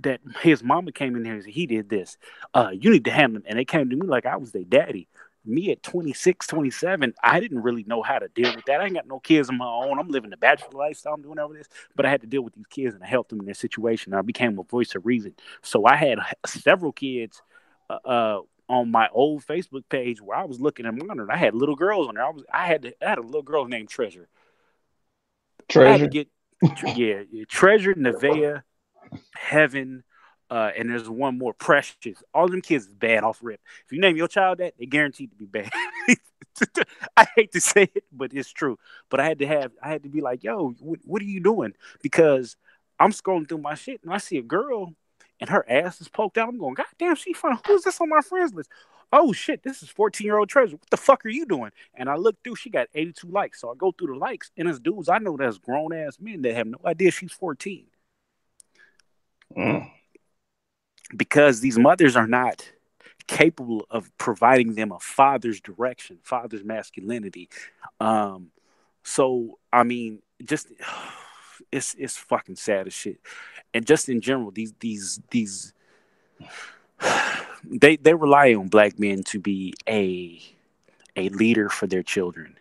that his mama came in here and said, he did this. You need to handle him. And they came to me like I was their daddy. Me at 26, 27, I didn't really know how to deal with that. I ain't got no kids of my own. I'm living the bachelor lifestyle. I'm doing all this. But I had to deal with these kids, and I helped them in their situation. I became a voice of reason. So I had several kids on my old Facebook page where I was looking and monitoring. I had little girls on there. I had a little girl named Treasure. I had to get Treasure, Nevaeh, Heaven, and there's one more, Precious. All them kids is bad off rip. If you name your child that, they guaranteed to be bad. I hate to say it, but it's true. But I had to be like, yo, what are you doing? Because I'm scrolling through my shit and I see a girl and her ass is poked out. I'm going, God damn, she fun. Who's this on my friends list? Oh shit, this is 14-year-old Treasure. What the fuck are you doing? And I look through, she got 82 likes. So I go through the likes, and there's dudes I know that's grown ass men that have no idea she's 14. Because these mothers are not capable of providing them a father's direction, father's masculinity. So I mean, just it's fucking sad as shit. And just in general, these they rely on black men to be a leader for their children.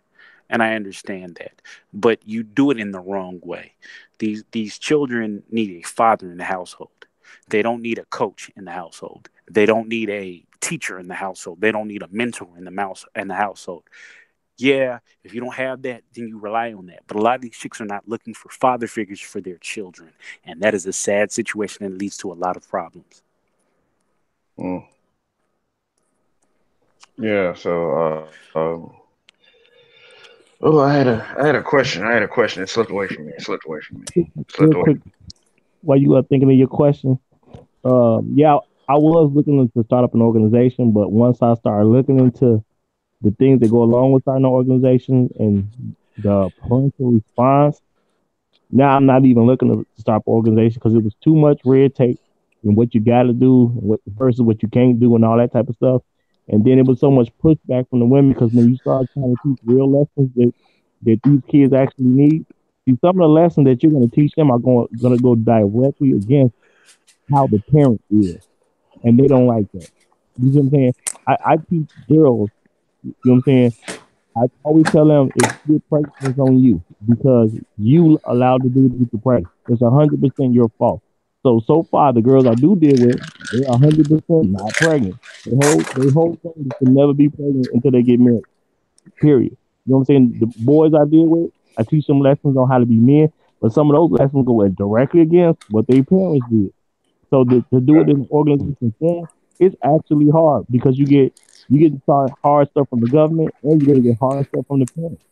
And I understand that, but you do it in the wrong way. These children need a father in the household. They don't need a coach in the household. They don't need a teacher in the household. They don't need a mentor in the household. Yeah, if you don't have that, then you rely on that. But a lot of these chicks are not looking for father figures for their children, and that is a sad situation and leads to a lot of problems. Yeah. So, I had a question. It slipped away from me. Real quick, while you are thinking of your question, yeah, I was looking to start up an organization, but once I started looking into the things that go along with starting an organization and the parental response, now I'm not even looking to start an organization because it was too much red tape and what you got to do versus what you can't do and all that type of stuff. And then it was so much pushback from the women because when you start trying to teach real lessons that these kids actually need, see, some of the lessons that you're going to teach them are going to go directly against how the parent is, and they don't like that. You see what I'm saying? I teach girls, you know what I'm saying? I always tell them if you get pregnant, it's on you because you allowed to do to get you pregnant. It's 100% your fault. So far, the girls I do deal with, they're 100% not pregnant. They whole thing is to never be pregnant until they get married. Period. You know what I'm saying? The boys I deal with, I teach them lessons on how to be men, but some of those lessons go directly against what their parents did. So to do it in organization form, it's actually hard because you get hard stuff from the government and you're gonna get hard stuff from the parents.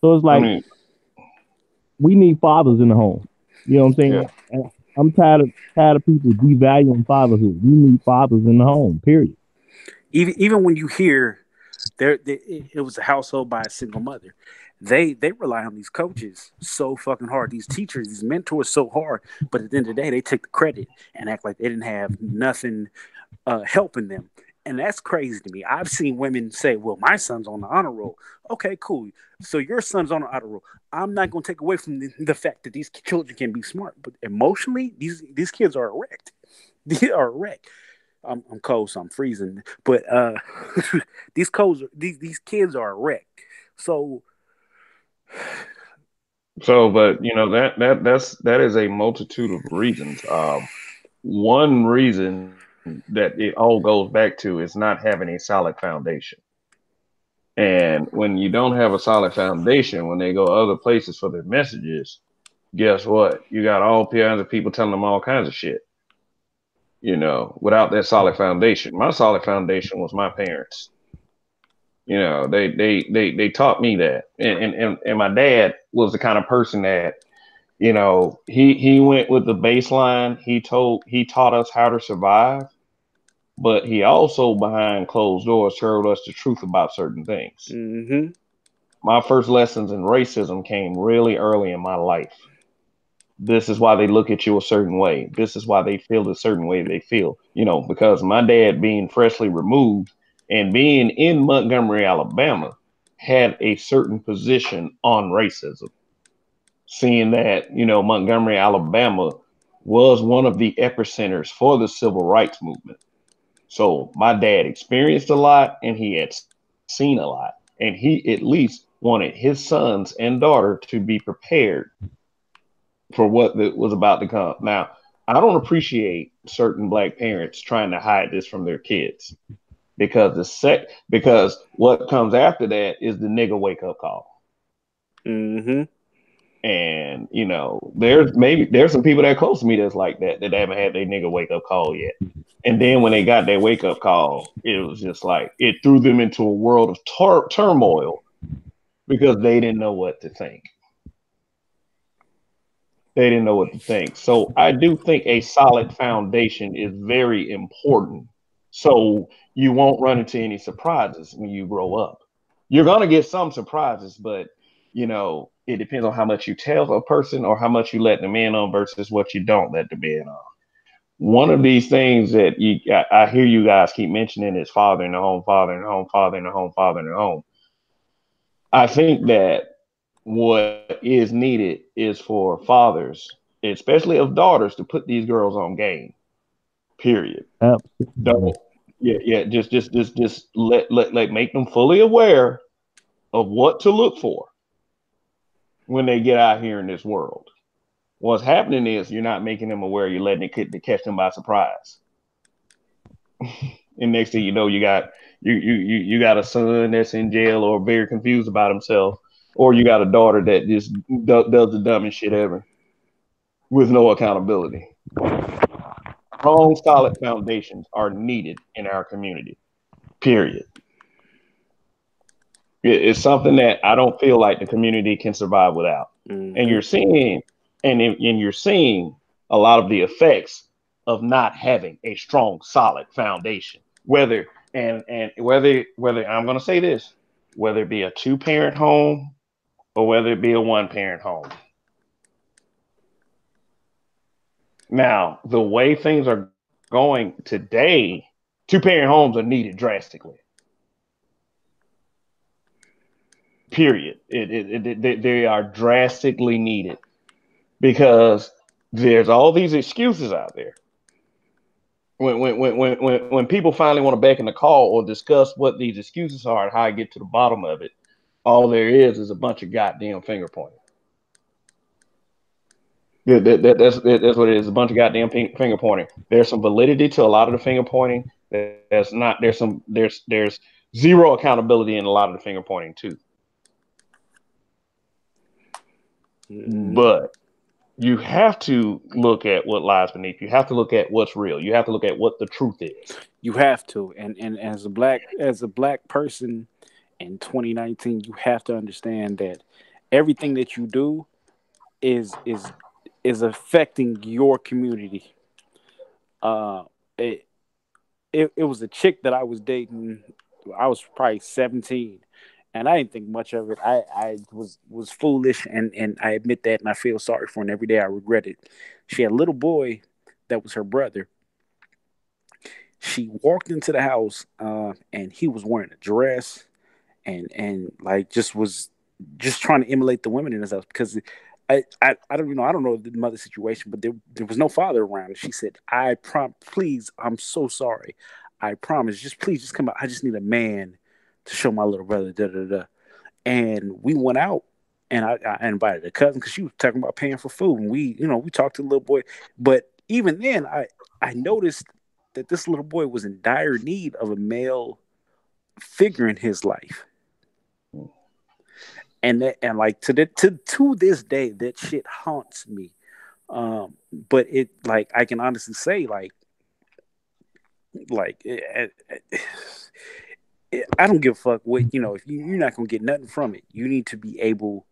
So it's I like mean, we need fathers in the home. You know what I'm yeah. saying? And I'm tired of people devaluing fatherhood. We need fathers in the home. Period. Even when you hear it was a household by a single mother, they rely on these coaches so fucking hard, these teachers, these mentors so hard, but at the end of the day, they take the credit and act like they didn't have nothing helping them. And that's crazy to me. I've seen women say, well, my son's on the honor roll. Okay, cool. So your son's on the honor roll. I'm not going to take away from the fact that these children can be smart, but emotionally, these kids are wrecked. They are wrecked. I'm cold, so I'm freezing. But these kids are wrecked. So, But that is a multitude of reasons. One reason that it all goes back to is not having a solid foundation. And when you don't have a solid foundation, when they go other places for their messages, guess what? You got all kinds of people telling them all kinds of shit. Without that solid foundation. My solid foundation was my parents. They taught me that. And my dad was the kind of person that, he went with the baseline. He taught us how to survive, but he also behind closed doors showed us the truth about certain things. mm-hmm. My first lessons in racism came really early in my life. This is why they look at you a certain way. This is why they feel the certain way they feel. Because my dad being freshly removed and being in Montgomery, Alabama, had a certain position on racism. Seeing that, Montgomery, Alabama was one of the epicenters for the civil rights movement. So my dad experienced a lot and he had seen a lot. And he at least wanted his sons and daughter to be prepared for what was about to come. Now, I don't appreciate certain black parents trying to hide this from their kids because what comes after that is the nigga wake up call. Mm-hmm. And there's some people that close to me that's like that haven't had their nigga wake up call yet. And then when they got their wake up call, it was just like it threw them into a world of turmoil because they didn't know what to think. They didn't know what to think. So I do think a solid foundation is very important. So you won't run into any surprises when you grow up. You're going to get some surprises, but it depends on how much you tell a person or how much you let them in on versus what you don't let them in on. One of these things that I hear you guys keep mentioning is father in the home, father in the home, father in the home, father in the home. I think that what is needed is for fathers, especially of daughters, to put these girls on game. Period. Absolutely. Don't. Yeah. Just let make them fully aware of what to look for when they get out here in this world. What's happening is you're not making them aware. You're letting it to catch them by surprise. And next thing you know, you got a son that's in jail or very confused about himself, or you got a daughter that just does the dumbest shit ever with no accountability. Strong, solid foundations are needed in our community. Period. It's something that I don't feel like the community can survive without. Mm-hmm. And you're seeing a lot of the effects of not having a strong, solid foundation. Whether I'm going to say this, whether it be a 2-parent home or whether it be a 1-parent home. Now, the way things are going today, 2-parent homes are needed drastically. Period. They are drastically needed because there's all these excuses out there. When people finally want to back in the call or discuss what these excuses are and how I get to the bottom of it, All there is a bunch of goddamn finger pointing. Yeah, that's what it is. A bunch of goddamn finger pointing. There's some validity to a lot of the finger pointing. There's not. There's zero accountability in a lot of the finger pointing too. But you have to look at what lies beneath. You have to look at what's real. You have to look at what the truth is. You have to, and as a black person in 2019, you have to understand that everything that you do is affecting your community. It was a chick that I was dating. I was probably 17, and I didn't think much of it. I was foolish, and I admit that, and I feel sorry for her. And every day I regret it. She had a little boy that was her brother. She walked into the house, and he was wearing a dress, and like was just trying to emulate the women in his house because. I don't know the mother situation, but there was no father around. And she said, please, I'm so sorry. I promise, please just come out. I just need a man to show my little brother, da da da. And we went out, and I invited a cousin because she was talking about paying for food, and we talked to the little boy. But even then, I noticed that this little boy was in dire need of a male figure in his life. And like to this day, that shit haunts me. But it, like, I can honestly say, I don't give a fuck what, if you're not gonna get nothing from it. You need to be able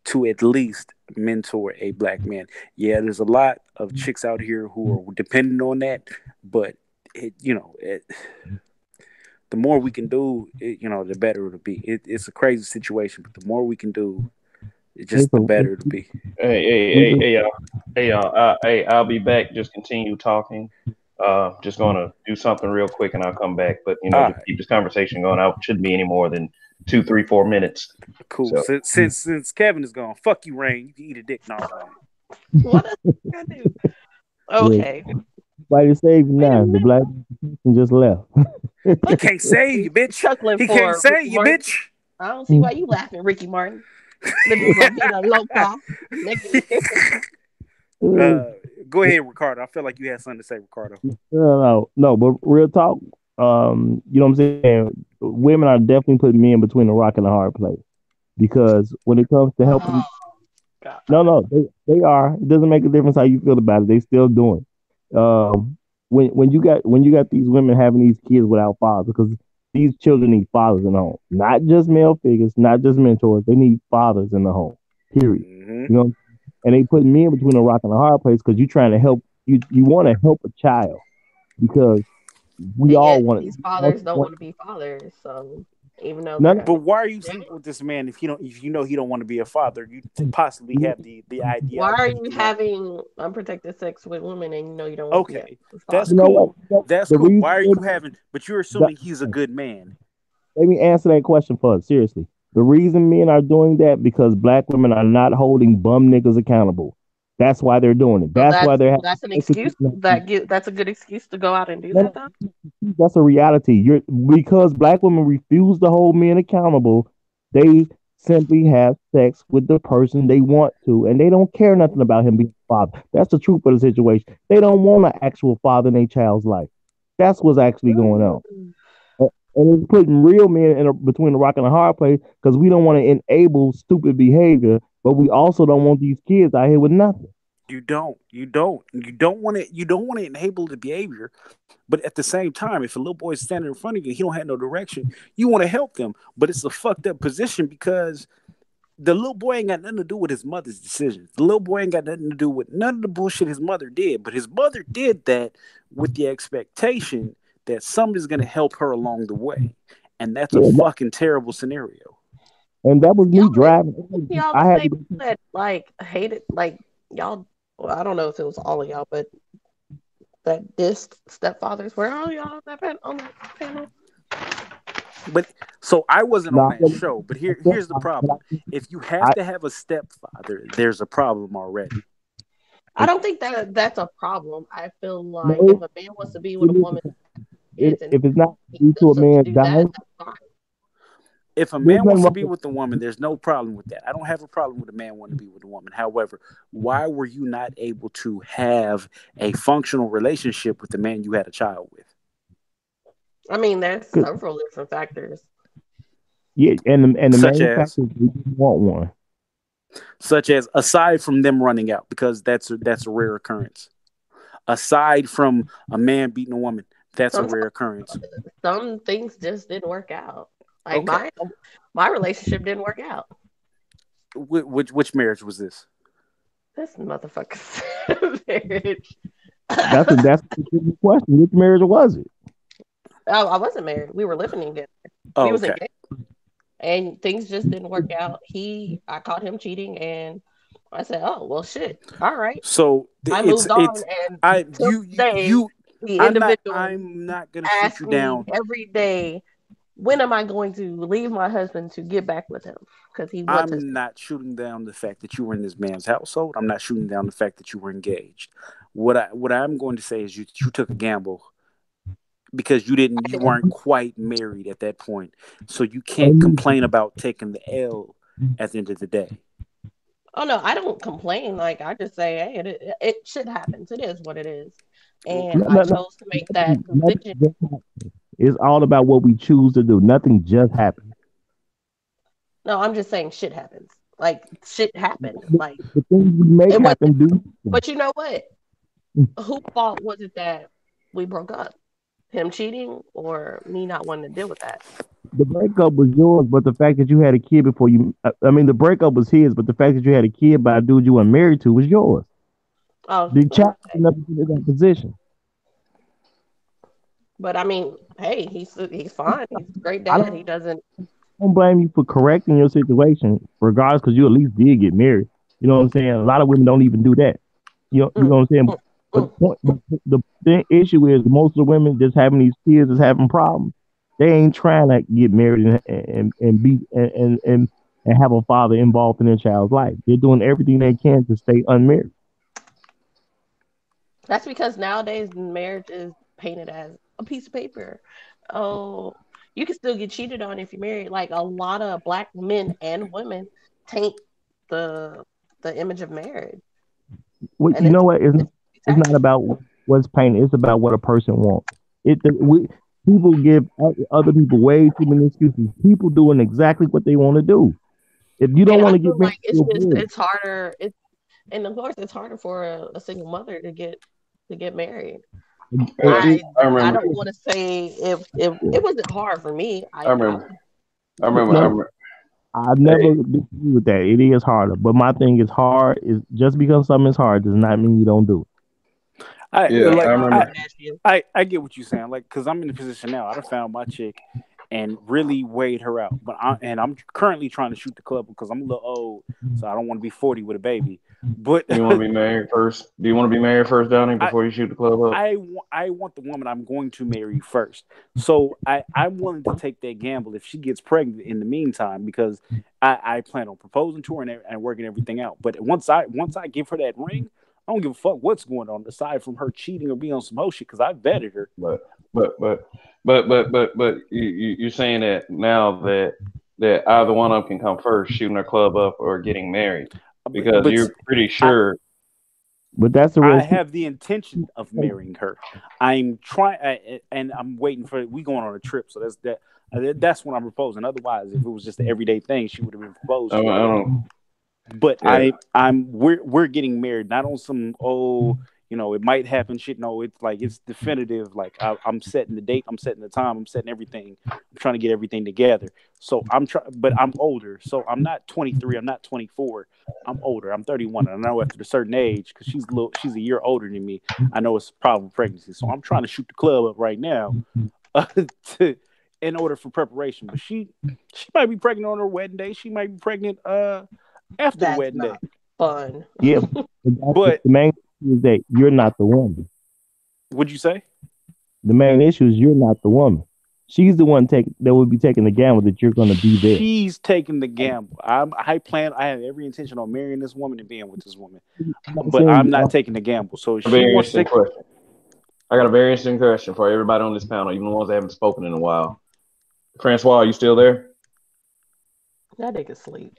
to at least mentor a black man. Yeah, there's a lot of chicks out here who are dependent on that, but the more we can do, the better it'll be. It's a crazy situation, but the more we can do, the better it'll be. Hey, y'all. I'll be back. Just continue talking. Just gonna do something real quick, and I'll come back. But to keep this conversation going, it shouldn't be any more than 2, 3, 4 minutes. Cool. So. Since Kevin is gone, fuck you, Rain. You can eat a dick now. What I do? Okay. Why you save now? The black person just left. He can't save you, bitch. He can't save you, bitch. I don't see why you laughing, Ricky Martin. Go ahead, Ricardo. I feel like you had something to say, Ricardo. No, but real talk. You know what I'm saying? Women are definitely putting men between a rock and a hard place because when it comes to helping, they are. It doesn't make a difference how you feel about it. They still doing. When you got these women having these kids without fathers, because these children need fathers in the home, not just male figures, not just mentors. They need fathers in the home. Period. Mm-hmm. And they put men between a rock and a hard place because you're trying to help. You want to help a child because we all want these fathers don't want to be fathers. So even though, but why are you sleeping with this man if you know he don't want to be a father? You possibly have the idea. Why are you having unprotected sex with women and you don't? Okay, that's cool. That's cool. Why are you having? But you're assuming he's a good man. Let me answer that question first. Seriously, the reason men are doing that because black women are not holding bum niggas accountable. That's why they're doing it. That's why they're. That's an excuse. That's a good excuse to go out and do that, though. That's a reality. Because black women refuse to hold men accountable. They simply have sex with the person they want to, and they don't care nothing about him being a father. That's the truth of the situation. They don't want an actual father in their child's life. That's what's actually going on. And it's putting real men between a rock and a hard place because we don't want to enable stupid behavior, but we also don't want these kids out here with nothing. You don't want to enable the behavior, but at the same time, if a little boy is standing in front of you, he don't have no direction. You want to help them, but it's a fucked up position because the little boy ain't got nothing to do with his mother's decisions. The little boy ain't got nothing to do with none of the bullshit his mother did, but his mother did that with the expectation that somebody's going to help her along the way, and that's a fucking terrible scenario. And that was me driving. Y'all I had that hated y'all. Well, I don't know if it was all of y'all, but that dissed stepfathers were all y'all on that panel. But so I wasn't on that show. But here's the problem: if you have to have a stepfather, there's a problem already. I don't think that's a problem. I feel like if a man wants to be with a woman, if it's not due to a man dying, If a man wants to be with a woman, there's no problem with that. I don't have a problem with a man wanting to be with a woman. However, why were you not able to have a functional relationship with the man you had a child with? I mean, there's several different factors. Yeah, and the Such main as? factor is we didn't want one. Such as, aside from them running out, because that's a rare occurrence. Aside from a man beating a woman, that's a rare occurrence. Some things just didn't work out. Like Okay. my relationship didn't work out. Which marriage was this? This motherfucker's marriage. That's a good question. Which marriage was it? Oh, I wasn't married. We were living together. Oh, we was okay. engaged, and things just didn't work out. I caught him cheating, and I said, "Oh well, shit. All right." So I moved on, and the individual I'm not gonna shoot asked you me down every day, when am I going to leave my husband to get back with him? Because he wants I'm not shooting down the fact that you were in this man's household. I'm not shooting down the fact that you were engaged. What I'm going to say is you took a gamble because you weren't quite married at that point. So you can't complain about taking the L at the end of the day. Oh no, I don't complain. Like, I just say, hey, it shit happens. It is what it is. And I chose to make that decision. It's all about what we choose to do. Nothing just happened. No, I'm just saying shit happens. Like, shit happened. Like, the things we make happen, do. But you know what? Whose fault was it that we broke up? Him cheating or me not wanting to deal with that? The breakup was yours, but the fact that you had a kid before you, I mean, the breakup was his, but the fact that you had a kid by a dude you weren't married to was yours. Oh, the child never in that position. But I mean, hey, he's fine. He's a great dad. He doesn't. I don't blame you for correcting your situation, regardless, because you at least did get married. You know what I'm saying? A lot of women don't even do that. You know what I'm saying? But the issue is most of the women that's having these kids is having problems. They ain't trying to get married and have a father involved in their child's life. They're doing everything they can to stay unmarried. That's because nowadays marriage is painted as a piece of paper. Oh, you can still get cheated on if you're married. Like, a lot of black men and women taint the image of marriage. Well, you know what? It's not about what's painted. It's about what a person wants. People give other people way too many excuses. People doing exactly what they want to do. If you don't want to get married, it's harder. And of course, it's harder for a single mother to get married. I don't want to say if it wasn't hard for me. I remember. I've never disagreed with that. It is harder, but my thing is hard. Is just because something is hard does not mean you don't do it. I get what you're saying. Like, because I'm in the position now. I found my chick and really weighed her out. But I'm currently trying to shoot the club because I'm a little old, so I don't want to be 40 with a baby. But you want to be married first? Do you want to be married first, Donnie, before you shoot the club up? I want the woman I'm going to marry first. So I'm willing to take that gamble if she gets pregnant in the meantime, because I plan on proposing to her and working everything out. But once I give her that ring, I don't give a fuck what's going on aside from her cheating or being on some whole shit, because I vetted her. But you're saying that now that either one of them can come first, shooting their club up or getting married, because you're pretty sure. But that's the I have the intention of marrying her. I'm trying, and I'm waiting for we going on a trip, so that's when I'm proposing. Otherwise, if it was just an everyday thing, she would have been proposed. I don't. But yeah. We're getting married, not on some it might happen shit. No, it's like it's definitive. Like I'm setting the date, I'm setting the time, I'm setting everything. I'm trying to get everything together. So but I'm older. So I'm not 23, I'm not 24. I'm older. I'm 31. And I know after a certain age, because she's a year older than me, I know it's a problem with pregnancy. So I'm trying to shoot the club up right now in order for preparation. But she might be pregnant on her wedding day. She might be pregnant after the wedding day. Fun. Yeah, but the main issue is that you're not the woman. What'd you say? The main issue is you're not the woman. She's the one that would be taking the gamble that you're going to be there. She's taking the gamble. I have every intention on marrying this woman and being with this woman, but I'm not taking the gamble. So she wants to question. I got a very interesting question for everybody on this panel, even the ones that haven't spoken in a while. Francois, are you still there? That nigga sleep.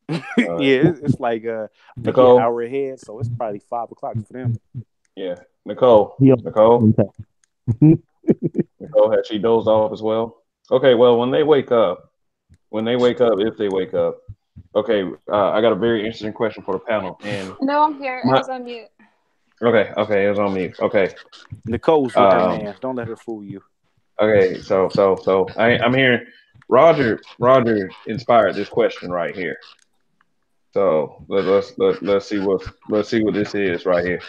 Yeah, it's like I think you're an hour ahead, so it's probably 5 o'clock for them. Yeah, Nicole. Nicole, has she dozed off as well? Okay, well, when they wake up, if they wake up, okay, I got a very interesting question for the panel. And No, I'm here. I was on mute. Okay, it was on me. Okay, Nicole's with her man. Don't let her fool you. Okay, so I'm hearing Roger inspired this question right here. So let's see what this is right here.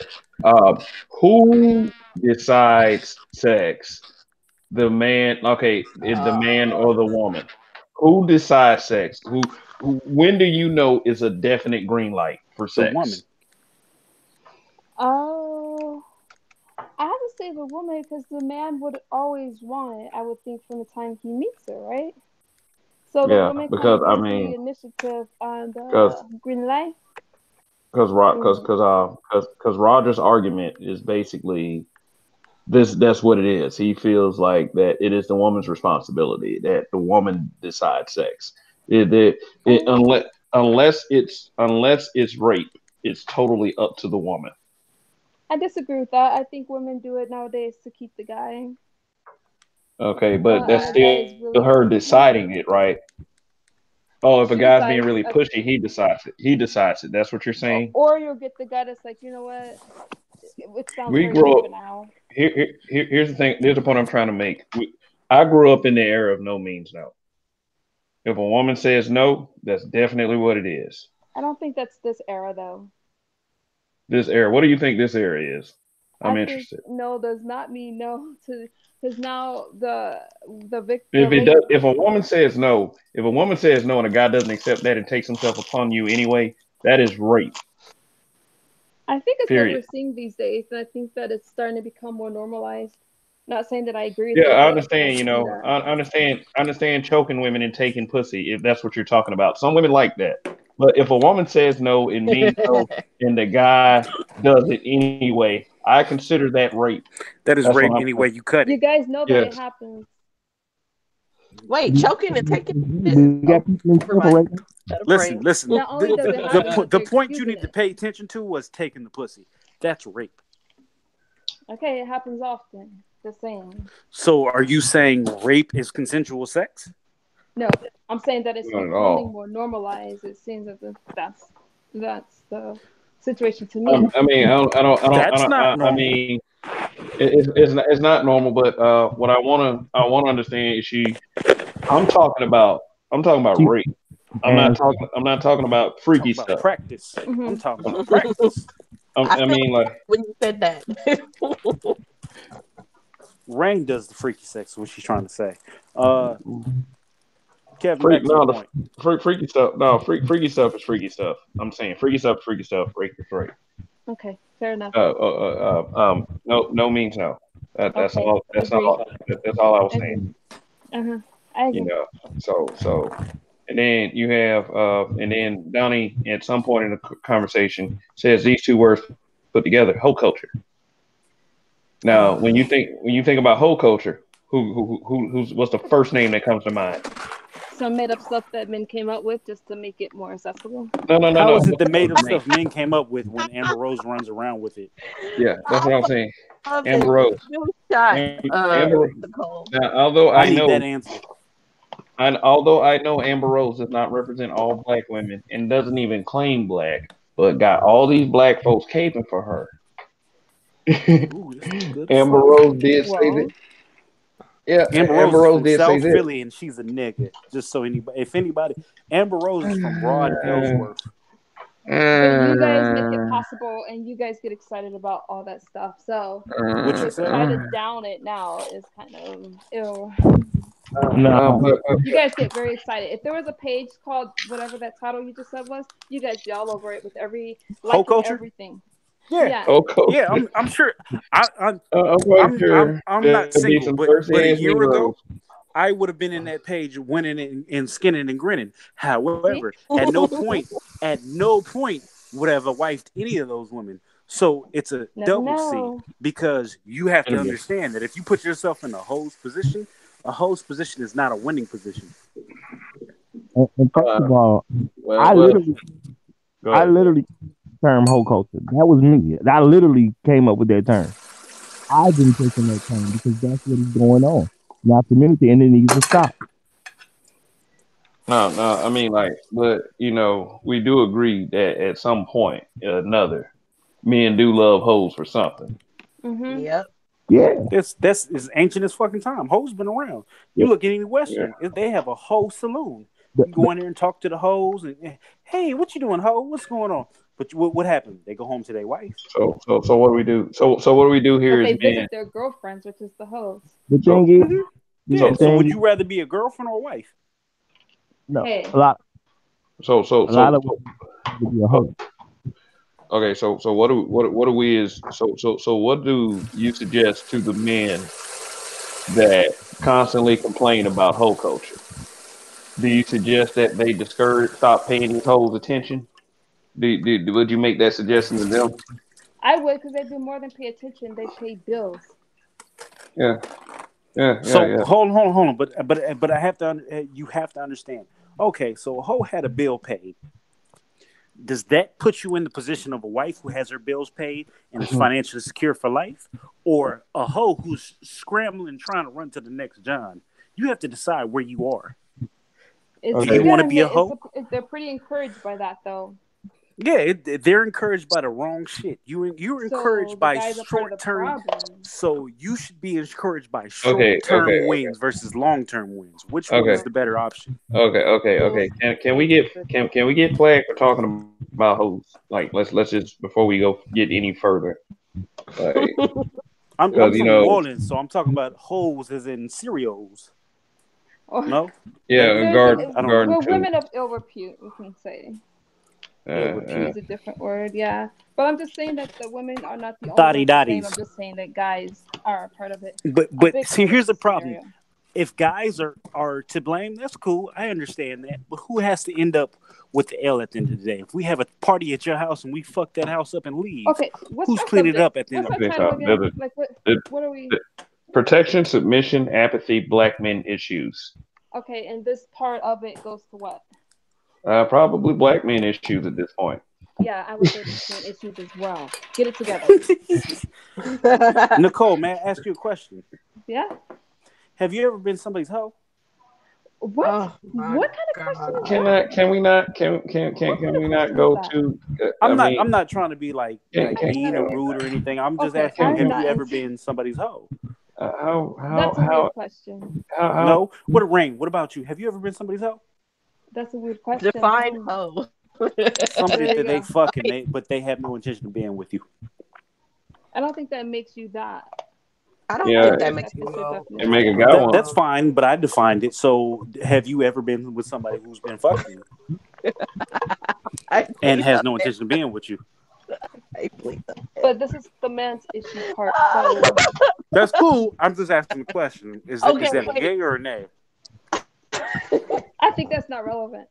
Who decides sex? The man? Okay, is the man or the woman? Who decides sex? When do you know is a definite green light for The sex? woman. Oh, I have to say the woman because the man would always want it. I would think from the time he meets her, right? So the woman because kind of gives the initiative on because the green light. because Roger's argument is basically this. That's what it is. He feels like that it is the woman's responsibility that the woman decides sex. Unless it's rape, it's totally up to the woman. I disagree with that. I think women do it nowadays to keep the guy. Okay, but that's still her deciding it, right? Oh, if a guy's being really pushy, he decides it. That's what you're saying. Or you'll get the guy that's like, you know what? It sounds We very grew up. now. Here's the thing. Here's the point I'm trying to make. I grew up in the era of no means no. If a woman says no, that's definitely what it is. I don't think that's this era though. This era. What do you think this era is? I'm interested. No does not mean no to because now the victim. If a woman says no, and a guy doesn't accept that and takes himself upon you anyway, that is rape. I think it's what we're seeing these days, and I think that it's starting to become more normalized. Not saying that I agree. Yeah, I understand. I understand choking women and taking pussy if that's what you're talking about. Some women like that, but if a woman says no and means no, and the guy does it anyway, I consider that rape. That is rape anyway you cut it. You guys know that it happens. Wait, choking and taking this. Listen. The point you need to pay attention to was taking the pussy. That's rape. Okay, it happens often. The same. So, are you saying rape is consensual sex? No, I'm saying that it's becoming more normalized. It seems that that's the situation to me. I mean, it's not normal. But what I want to understand is I'm talking about rape. I'm not talking about freaky stuff. Practice. Mm-hmm. I'm talking about practice. I mean, like when you said that. Rain does the freaky sex. What she's trying to say. Kevin, freaky stuff. No, freaky stuff is freaky stuff. I'm saying freaky stuff is freaky stuff. Rape is rape. Okay, fair enough. No means no. That's all. That's all I was saying. I agree. So, and then you have, and then Donnie at some point in the conversation says these two words put together: hoe culture. Now, when you think about hoe culture, what's the first name that comes to mind? Some made up stuff that men came up with just to make it more accessible. No. How is it the made up stuff men came up with when Amber Rose runs around with it? Yeah, that's what I'm saying. Amber Rose. Amber. Now, although I know that answer. And although I know Amber Rose does not represent all black women and doesn't even claim black, but got all these black folks caping for her. Ooh, Amber Rose did say that. Yeah, Amber Rose did say that. Philly, and she's a nigga. Just so anybody, Amber Rose is from Broad Ellsworth. But you guys make it possible, and you guys get excited about all that stuff. So to try to down it now is kind of ill. You guys get very excited. If there was a page called whatever that title you just said was, you guys be all over it with everything. Yeah. I'm sure. I'm not single, but a year ago, I would have been in that page, winning and skinning and grinning. However, at no point would I have wifed any of those women. So it's a double C because you have to understand that if you put yourself in a host position is not a winning position. And first of all, Well, I well, literally, go I ahead. literally term whole culture. That was me. I literally came up with that term. I've been taking that term because that's what is going on in our community, and it needs to stop. No, no. I mean, like, but we do agree that at some point or another, men do love hoes for something. Mm-hmm. Yep. Yeah. That's as ancient as fucking time. Hoes been around. You look at any Western, they have a hoe saloon. You go in there and talk to the hoes, and hey, what you doing, hoe? What's going on? But what happened? They go home to their wife. So what do we do? So what do we do here But is they men. visit their girlfriends, which is the hoes. The So thing is, Yeah. the So thing would is, you rather be a girlfriend or a wife? no, Hey. a lot so of women would be a hoe. okay. So what do we is so what do you suggest to the men that constantly complain about hoe culture? Do you suggest that they stop paying these hoes attention? Would you make that suggestion to them? I would, because they do more than pay attention. They pay bills. Yeah, yeah, yeah, So yeah. hold on. But I have to. You have to understand. Okay, so a hoe had a bill paid. Does that put you in the position of a wife who has her bills paid and is financially secure for life, or a hoe who's scrambling trying to run to the next John? You have to decide where you are. It's Do you want to be a hoe? They're pretty encouraged by that, though. Yeah, they're encouraged by the wrong shit. You're encouraged by short term. So you should be encouraged by short term wins versus long term wins. Which one is the better option? Okay. Can we get flagged for talking about hoes? Like let's just before we go get any further. Like, I'm from New Orleans, so I'm talking about hoes as in cereals. No. Yeah, women of ill repute, we can say. Use a different word, yeah. But I'm just saying that the women are not the only ones to blame. I'm just saying that guys are a part of it. But see, here's the problem. If guys are to blame, that's cool. I understand that. But who has to end up with the L at the end of the day? If we have a party at your house and we fuck that house up and leave, who's cleaning it up at the end of the day? Like, what are we? Protection, submission, apathy, black men issues. Okay, and this part of it goes to what? Probably black men issues at this point. Yeah, I would say black men issues as well. Get it together. Nicole, may I ask you a question? Yeah. Have you ever been somebody's hoe? What? What kind of question is that? Can we not go to? I'm not trying to be like mean or rude or anything. I'm just asking, have you ever been somebody's hoe? That's a weird question. No. What about you? Have you ever been somebody's hoe? That's a weird question. Define hoe. Somebody that they fucking but they have no intention of being with you. I don't think that makes you that. I don't think that makes you hoe. Make a guy one. That's fine, but I defined it. So, have you ever been with somebody who's been fucking you and has no intention of being with you? But this is the man's issue part. So that's cool. I'm just asking the question: is that a yay or a nay? I think that's not relevant.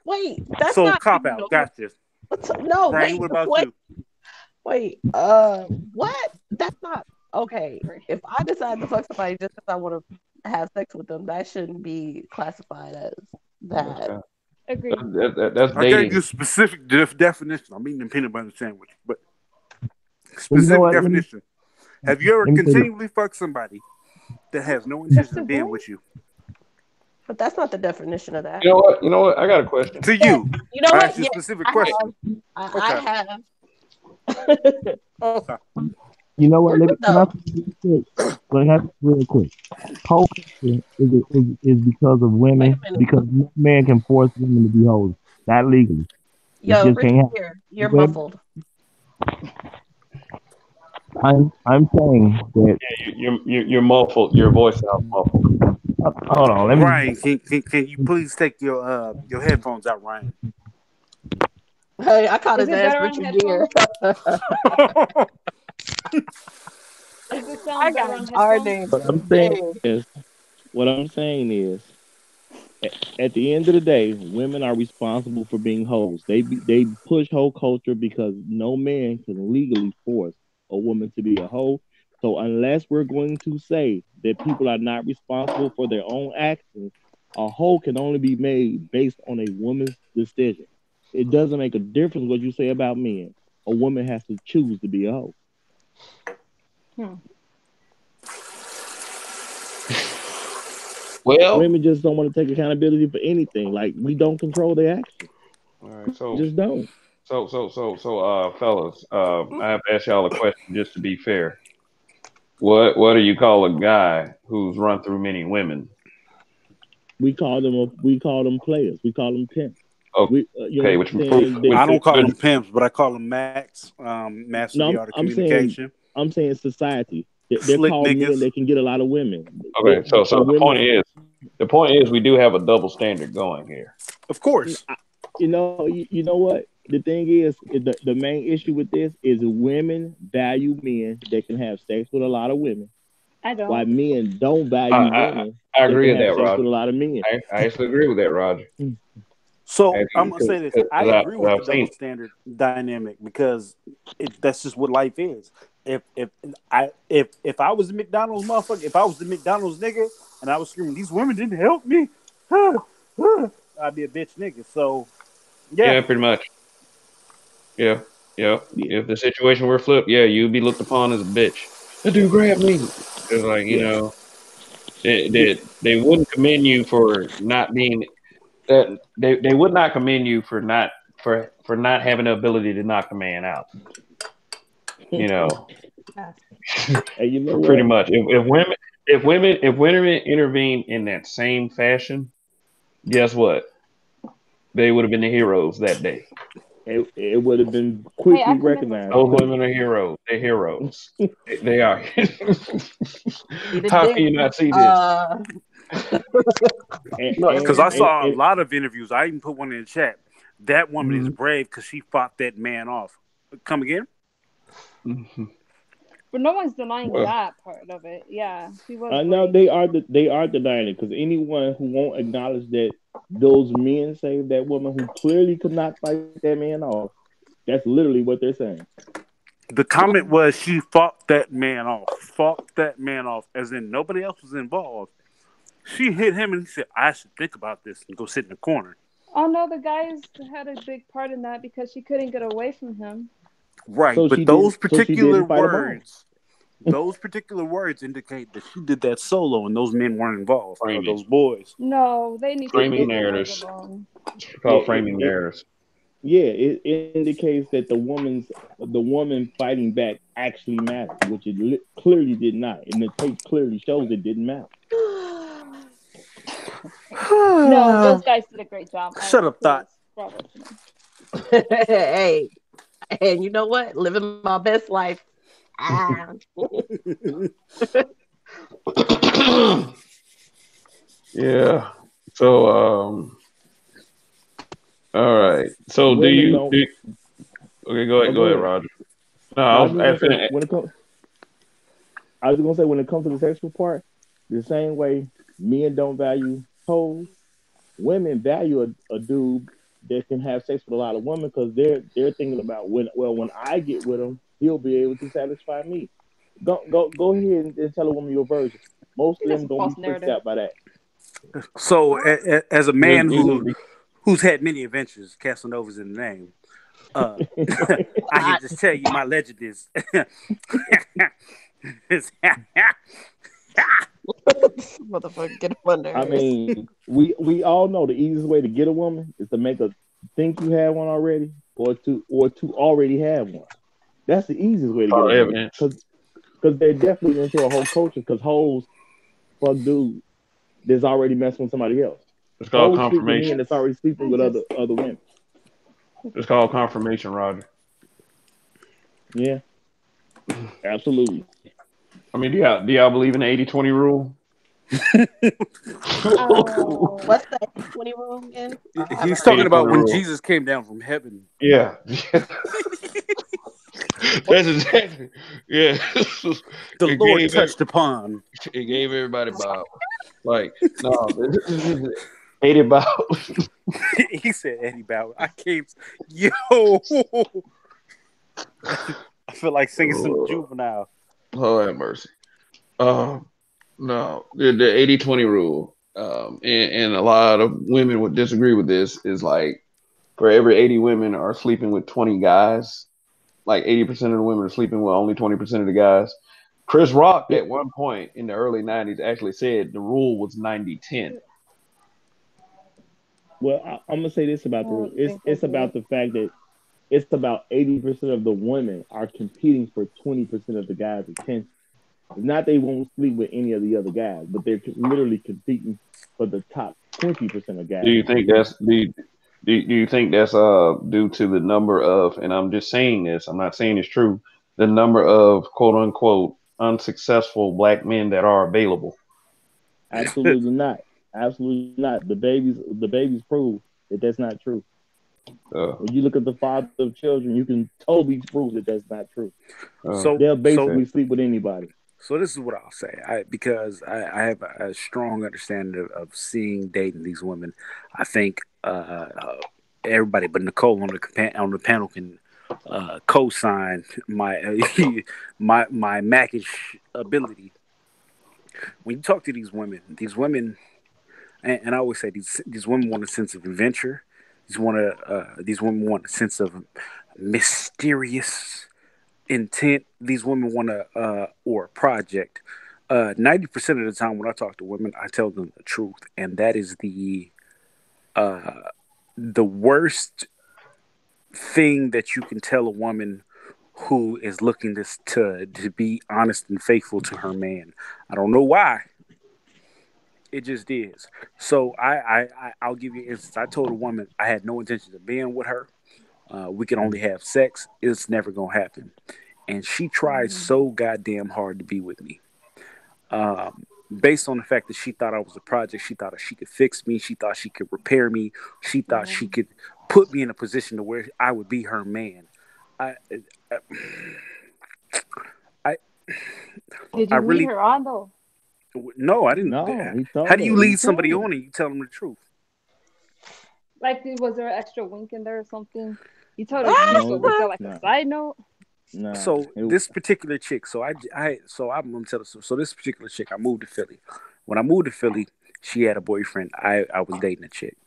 Wait, that's so not cop out. Gotcha. No, Brian, what about you? Wait, what? That's not okay. If I decide to fuck somebody just because I want to have sex with them, that shouldn't be classified as that. Agreed. That's I dating. gave you a specific definition. I'm eating a peanut butter sandwich, but specific definition. Have you ever continually fucked somebody that has no intention of being with you? But that's not the definition of that. You know what? I got a question. To you. You know what? A specific question. I have. Okay. You know what? Let me real quick. Hoe is because of women, because no man can force women to be hoes. Not legally. Yo, Richard, you're muffled. I'm saying that you're muffled. Your voice sounds muffled. Hold on, let me. Ryan, can you please take your headphones out, Ryan? Hey, I caught his ass Richard Gere. I got our name. What I'm saying is, at the end of the day, women are responsible for being hoes. They push hoe culture because no man can legally force a woman to be a hoe. So unless we're going to say that people are not responsible for their own actions, A hoe can only be made based on a woman's decision. It doesn't make a difference what you say about men. A woman has to choose to be a hoe. Well, women just don't want to take accountability for anything. Like, we don't control their actions. all right, so Just don't. fellas, I have to ask y'all a question just to be fair. What do you call a guy who's run through many women? We call them players. We call them pimps. Okay, I don't call them pimps, but I call them Max. Master the art of communication. I'm saying society. They're called niggas. men. They can get a lot of women. Okay, so the point is we do have a double standard going here. Of course. You know what? The thing is, the main issue with this is women value men that can have sex with a lot of women. I don't. Why men don't value women? I agree with that, sex Roger. with a lot of men. I actually agree with that, Roger. So I'm gonna say this: I agree with the double standard dynamic because that's just what life is. If I was a McDonald's motherfucker, if I was the McDonald's nigga, and I was screaming, "These women didn't help me," I'd be a bitch nigga. So yeah, pretty much. Yeah. If the situation were flipped, you'd be looked upon as a bitch. The dude grabbed me. It's like, you know, they wouldn't commend you for not being that. They would not commend you for not having the ability to knock the man out. You know, and you know pretty much. If women intervene in that same fashion, guess what? They would have been the heroes that day. It would have been quickly recognized. Those women are heroes. They're heroes. They are. How can you not see this? Because I saw a lot of interviews. I even put one in the chat. That woman is brave because she fought that man off. Come again? But no one's denying that part of it. Yeah, she was. No, they are denying it because anyone who won't acknowledge that those men saved that woman who clearly could not fight that man off. That's literally what they're saying. The comment was she fought that man off, as in nobody else was involved. She hit him and he said, "I should think about this and go sit in the corner." Oh no, the guys had a big part in that because she couldn't get away from him. Right, so but those particular words indicate that she did that solo and those men weren't involved. Or those boys. No, they need framing narratives. It's called framing narratives. Yeah, it indicates that the woman fighting back actually mattered, which it clearly did not, and the tape clearly shows it didn't matter. No, those guys did a great job. Shut up, Thought. Hey, and you know what? Living my best life. Yeah. So, all right. So, okay, go ahead, Roger. No, I was gonna say when it comes to the sexual part, the same way men don't value hoes, women value a dude that can have sex with a lot of women because they're thinking about when I get with him, he'll be able to satisfy me. Go ahead and tell a woman your version. Most of them gonna be freaked out by that. So, as a man who's had many adventures, Casanova's in the name. I can just tell you my legend is. Motherfucker, get up under. I mean, we all know the easiest way to get a woman is to make her think you have one already, or to already have one. That's the easiest way to get a woman because they're definitely into a whole culture. Because hoes fuck dudes that's already messing with somebody else. It's called confirmation. That's already sleeping with other women. It's called confirmation, Roger. Yeah, absolutely. I mean, do y'all believe in the 80-20 rule? What's the 80-20 rule again? He's talking about when Jesus came down from heaven. Yeah. That's exactly. Yeah. The Lord touched upon. It gave everybody Bible. Like, no, 80 Bible. He said Eddie Bauer. I came. Yo. I feel like singing some Juvenile. Oh, have mercy. No, the 80-20 rule. and a lot of women would disagree with this, is like for every 80 women are sleeping with 20 guys, like 80% of the women are sleeping with only 20% of the guys. Chris Rock at one point in the early 90s actually said the rule was 90-10. Well, I'm gonna say this about the rule. It's about the fact that it's about 80% of the women are competing for 20% of the guys' attention. It's not they won't sleep with any of the other guys, but they're literally competing for the top 20% of guys. Do you think that's due to the number of, and I'm just saying this, I'm not saying it's true, the number of quote unquote unsuccessful black men that are available? Absolutely not. Absolutely not. The babies prove that that's not true. When you look at the father of children, you can totally prove that that's not true. So they'll basically sleep with anybody. So this is what I'll say. Because I have a strong understanding of seeing, dating these women. I think everybody but Nicole on the panel can co-sign my my Macish ability. When you talk to these women, and I always say these women want a sense of adventure. These women want a sense of mysterious intent. These women want or a project. 90% of the time when I talk to women, I tell them the truth, and that is the worst thing that you can tell a woman who is looking to be honest and faithful to her man. I don't know why. It just is. So I'll give you an instance. I told a woman I had no intention of being with her. We can only have sex. It's never gonna happen. And she tried so goddamn hard to be with me. Based on the fact that she thought I was a project, she thought she could fix me, she thought she could repair me, she thought she could put me in a position to where I would be her man. Did you lead her on though? No, I didn't. No, how do you lead somebody on and you tell them the truth? Like, was there an extra wink in there or something? You told her was there like a side note? No. So this particular chick, so I'm gonna tell you. So this particular chick, I moved to Philly. When I moved to Philly, she had a boyfriend. I was dating a chick.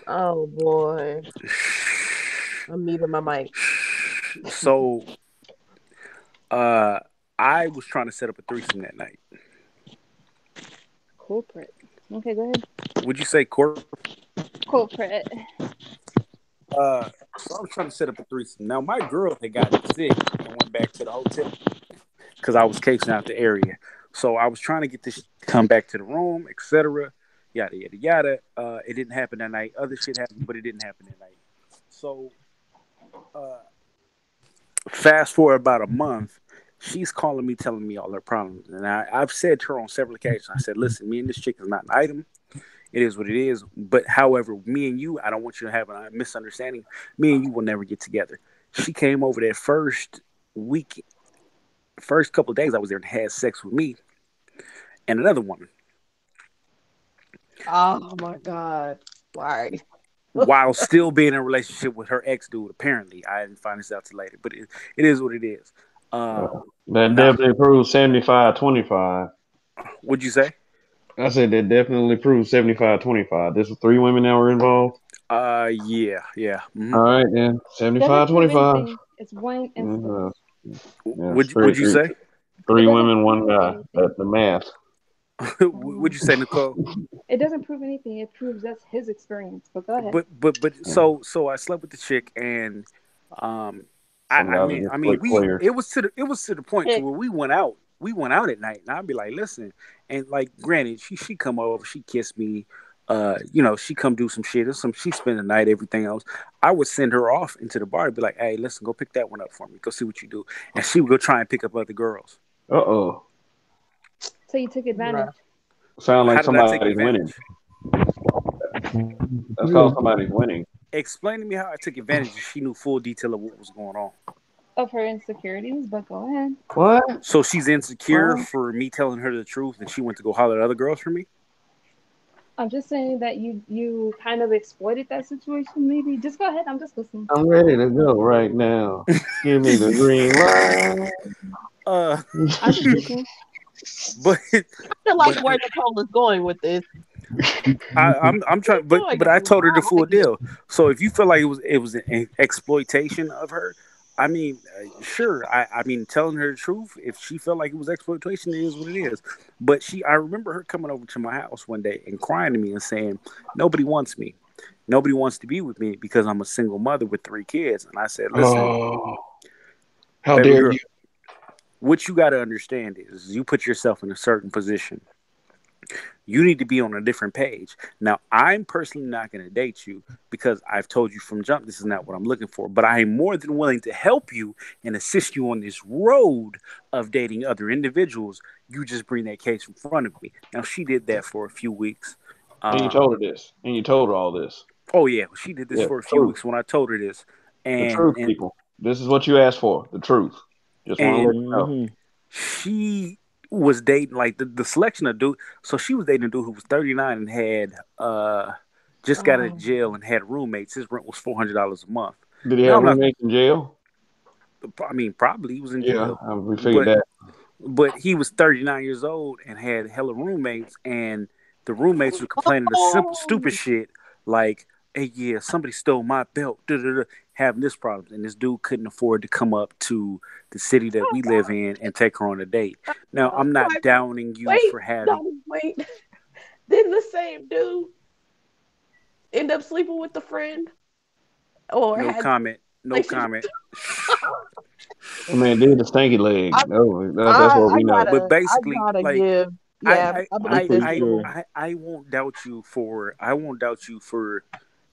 Oh boy, I'm muting my mic. So, I was trying to set up a threesome that night. Corporate. Okay, go ahead. Would you say corporate? Corporate. So I was trying to set up a threesome. Now my girl had gotten sick and went back to the hotel because I was casing out the area. So I was trying to get this to come back to the room, etc. Yada yada yada. It didn't happen that night. Other shit happened, but it didn't happen that night. So fast forward about a month, she's calling me, telling me all her problems. And I've said to her on several occasions, I said, listen, me and this chick is not an item. It is what it is. But however, me and you, I don't want you to have a misunderstanding. Me and you will never get together. She came over that first couple of days I was there and had sex with me and another woman. Oh my God. Why? While still being in a relationship with her ex-dude, apparently. I didn't find this out till later. But it is what it is. That definitely proves 75-25. What'd you say? I said that definitely proves 75-25. There's 3 women that were involved. Yeah. Mm-hmm. All right, then 75-25. It's one instance. What'd you say? 3 women, 1 guy. That's the math. What'd you say, Nicole? It doesn't prove anything. It proves that's his experience. But go ahead. But so I slept with the chick and it was to the point to where we went out. We went out at night, and I'd be like, listen, and like, granted, she come over, she kissed me, she come do some shit, she spend the night, everything else. I would send her off into the bar and be like, hey, listen, go pick that one up for me, go see what you do, and she would go try and pick up other girls. So you took advantage. Sound like somebody's winning. That's called somebody's winning. Explain to me how I took advantage if she knew full detail of what was going on. Of her insecurities, but go ahead. What? So she's insecure for me telling her the truth, and she went to go holler at other girls for me? I'm just saying that you kind of exploited that situation, maybe. Just go ahead. I'm just listening. I'm ready to go right now. Give me the green light. I'm just listening. But I feel like where Nicole is going with this. I'm trying, but I told her the full deal. So if you feel like it was an exploitation of her, I mean, sure. I mean, telling her the truth. If she felt like it was exploitation, it is what it is. But I remember her coming over to my house one day and crying to me and saying, "Nobody wants me. Nobody wants to be with me because I'm a single mother with 3 kids." And I said, "Listen, how baby dare girl, you? what you got to understand is you put yourself in a certain position. You need to be on a different page. Now, I'm personally not going to date you because I've told you from jump this is not what I'm looking for. But I am more than willing to help you and assist you on this road of dating other individuals. You just bring that case in front of me." Now, she did that for a few weeks. And you told her this. And you told her all this. Oh, yeah. She did this Yeah, for a few truth. weeks when I told her this. The truth, people. This is what you asked for. The truth. Just want to let you know. She was dating like the selection of dude. So she was dating a dude who was 39 and had just got out of jail and had roommates. His rent was $400 a month. Did he have roommates in jail? I mean, probably he was in jail. Yeah, we figured that. But he was 39 years old and had hella roommates, and the roommates were complaining of simple, stupid shit like, "Hey, yeah, somebody stole my belt," having this problem. And this dude couldn't afford to come up to the city that we live in and take her on a date. Now, I'm not downing you for having... Wait. Didn't the same dude end up sleeping with the friend? Or no comment. No comment. I mean, did the stanky leg. That's what we know. But basically, like, give, I won't doubt you for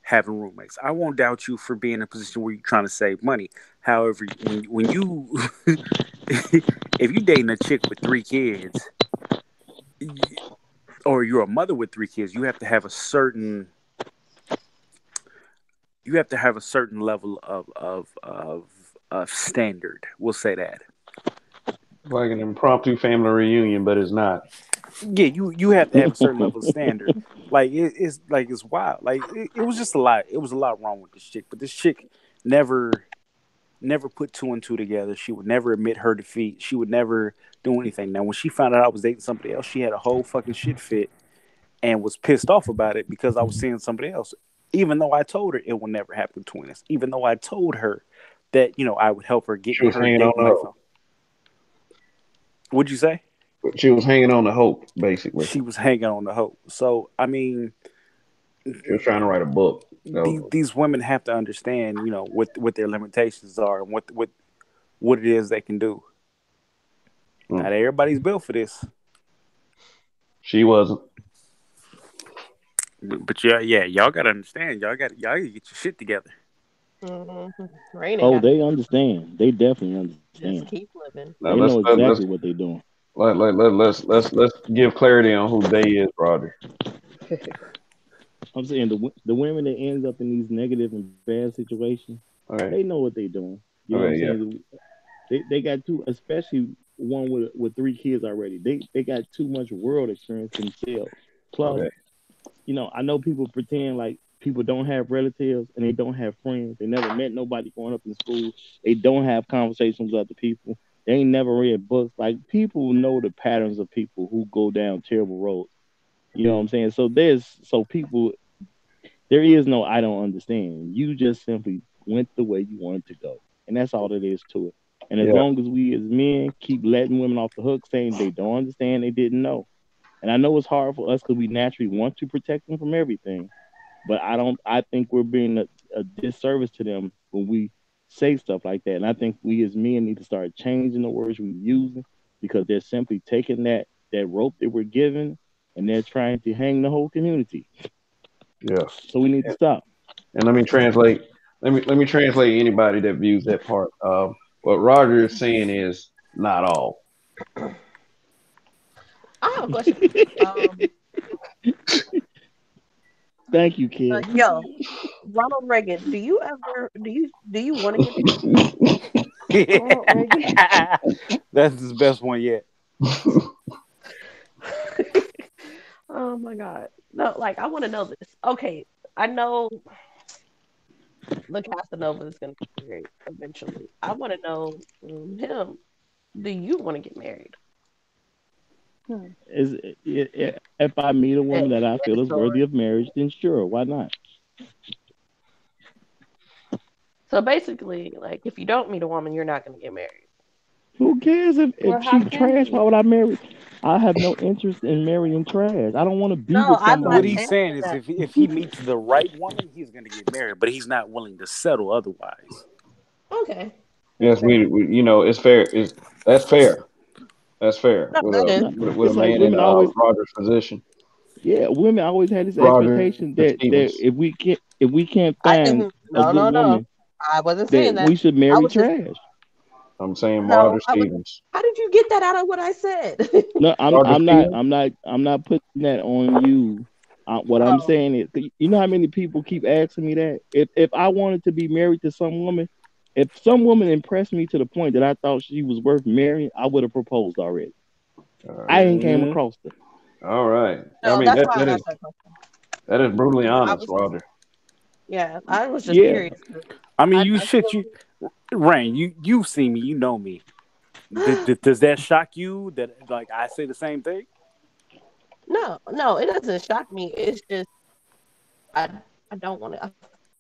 having roommates. I won't doubt you for being in a position where you're trying to save money. However, when you if you're dating a chick with 3 kids, or you're a mother with 3 kids, you have to have a certain level of standard. We'll say that. Like an impromptu family reunion, but it's not. Yeah, you have to have a certain level of standard. Like it's wild. Like it was just a lot. It was a lot wrong with this chick. But this chick never put 2 and 2 together. She would never admit her defeat. She would never do anything. Now, when she found out I was dating somebody else, she had a whole fucking shit fit and was pissed off about it because I was seeing somebody else. Even though I told her it will never happen between us. Even though I told her that I would help her get her dating life on. What'd you say? She was hanging on the hope, basically. She was hanging on the hope. So, I mean, she was trying to write a book. These women have to understand, what their limitations are and what it is they can do. Not everybody's built for this. She wasn't. But yeah, y'all gotta understand. Y'all gotta get your shit together. They understand. They definitely understand. Just keep living. They know exactly what they're doing. Let's give clarity on who they is, Roger. I'm saying the women that ends up in these negative and bad situations, they know what they're doing. You know what I'm saying? They got especially one with 3 kids already. They got too much world experience themselves. Plus, I know people pretend like people don't have relatives and they don't have friends. They never met nobody growing up in school. They don't have conversations with other people. They ain't never read books. Like, people know the patterns of people who go down terrible roads. You know what I'm saying? So there is no I don't understand. You just simply went the way you wanted to go. And that's all it is to it. And as long as we as men keep letting women off the hook saying they don't understand, they didn't know. And I know it's hard for us because we naturally want to protect them from everything. But I think we're being a disservice to them when we say stuff like that. And I think we as men need to start changing the words we're using, because they're simply taking that rope that we're given and they're trying to hang the whole community. Yeah. So we need to stop. And let me translate anybody that views that part. What Roger is saying is not all. I have a question. Thank you, kid. Ronald Reagan, do you want to get That's his best one yet. Oh my God. No, like, I want to know this. Okay, I know the Casanova is going to get married eventually. I want to know him. Do you want to get married? If I meet a woman that I feel is worthy of marriage, then sure, why not? So basically, like, if you don't meet a woman, you're not going to get married. Who cares Well, if how she's can trash? Why you? would I marry? I have no interest in marrying trash. I don't want to be No, with I'm not What somebody. he's saying is, that. if he meets the right woman, he's gonna get married, but he's not willing to settle otherwise. Okay. Yes, you know, it's fair. Is that's fair? That's fair No, with that a is. No, with a it's like man in women always, Roger's position. yeah, women always had this Roger expectation that Stevens. if we can't I find didn't. a No, good no, no. woman, I wasn't saying that that. we should I marry was just trash. I'm saying no. Roger I was. Stevens. How did you get that out of what I said? No, Roger Stevens. I'm not putting that on you. What I'm Oh, saying is, you know how many people keep asking me that? If I wanted to be married to some woman, if some woman impressed me to the point that I thought she was worth marrying, I would have proposed already. I ain't came Mm-hmm. across her. All right. I no, mean that's why I asked that question. that is brutally I honest, was just, Roger. yeah, I was just Yeah, curious. I mean, I you, Rain, you've seen me, you know me. Does that shock you that like I say the same thing? no, no, it doesn't shock me. It's just I, I don't want to.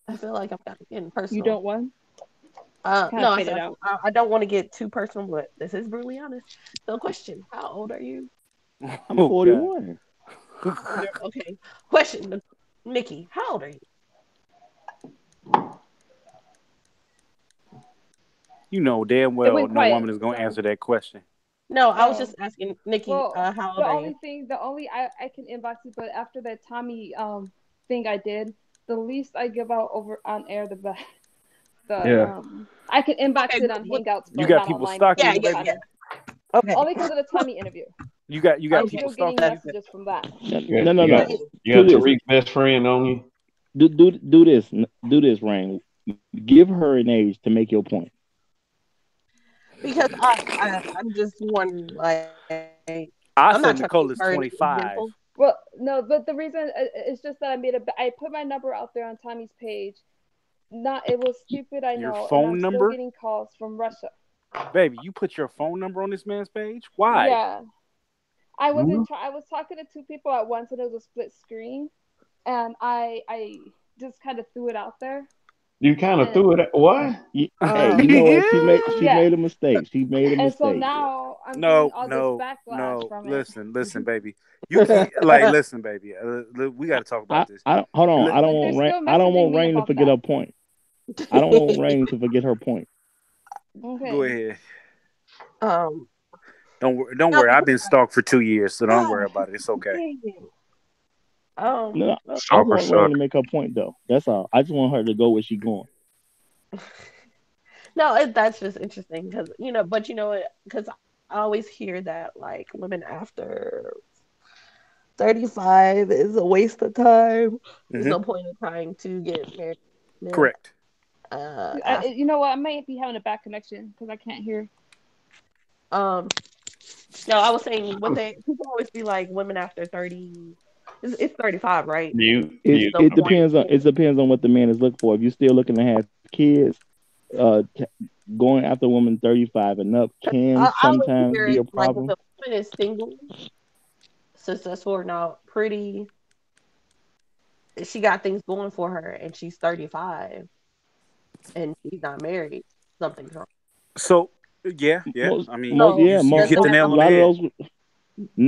I feel like I'm kind of getting You personal. don't want? Kind No, of I fade said it out. I don't want to get too personal, but this is brutally honest. So, question: how old are you? I'm Oh God. 41. Okay. Question: Nikki, how old are you? You know damn It well went no woman quiet. is gonna So, answer that question. No, I was oh, just asking Nikki. well, How the old are only you? thing, the only I can inbox you, but after that Tommy thing I did, the least I give out over on air, the best. The Yeah. I can inbox Okay. it on Hangouts, You but got not people online because stalking Yeah, you, of the yeah, baby. yeah. Tommy. Okay. Only because of the Tommy interview. You got I'm people still Okay. getting stalking That's you. messages from that. You No, got no, you no. got, crazy. you Do got this. Tariq's best friend on you. Do this. Do this, Rain. Give her an age to make your point. Because I'm just wondering, like, I'm not I trying to said be Nicole is her an 25. example. Well, no, but the reason it's just that I put my number out there on Tommy's page. Not it was stupid, I Your know, and I'm phone still number, getting calls from Russia. baby. You put your phone number on this man's page. Why? Yeah, I Hmm? wasn't. I was talking to two people at once, and it was a split screen, and I just kind of threw it out there, You kind of and threw it. Why? Hey, you Um. know what? She yeah, made a mistake. She made a and so mistake. now I'm getting No, all this no, backlash no. from it. Listen, baby. Like, listen, baby. We got to talk about this. I don't hold on. Li- Like they're still I don't messaging want me Rain to about forget that. her point. I don't want Rain to forget her point. Go Okay. ahead. um. Don't No, worry. I've because been stalked for 2 years, so don't worry God about it. It's okay. dang it. Um. No, I just Stalker want Rain suck. to make her point though. That's all. I just want her to go where she going. No, that's just interesting because but what? Because I always hear that like women after 35 is a waste of time. There's Hmm. no point in trying to get married. Men. Correct. After You know what? I might be having a bad connection because I can't hear. um. No, I was saying what they people always be like women after 30. It's 35, right? Mute. It's Mute. The point. it depends on what the man is looking for. If you're still looking to have kids, t- going after a woman 35 and up can I always sometimes hear be it a like if problem. a woman is single, successful or not, pretty, she got things going for her, and she's 35 and she's not married. Something's wrong. So, yeah. Most, I mean, most, So yeah, you does hit the that a nail on the lot of head. those,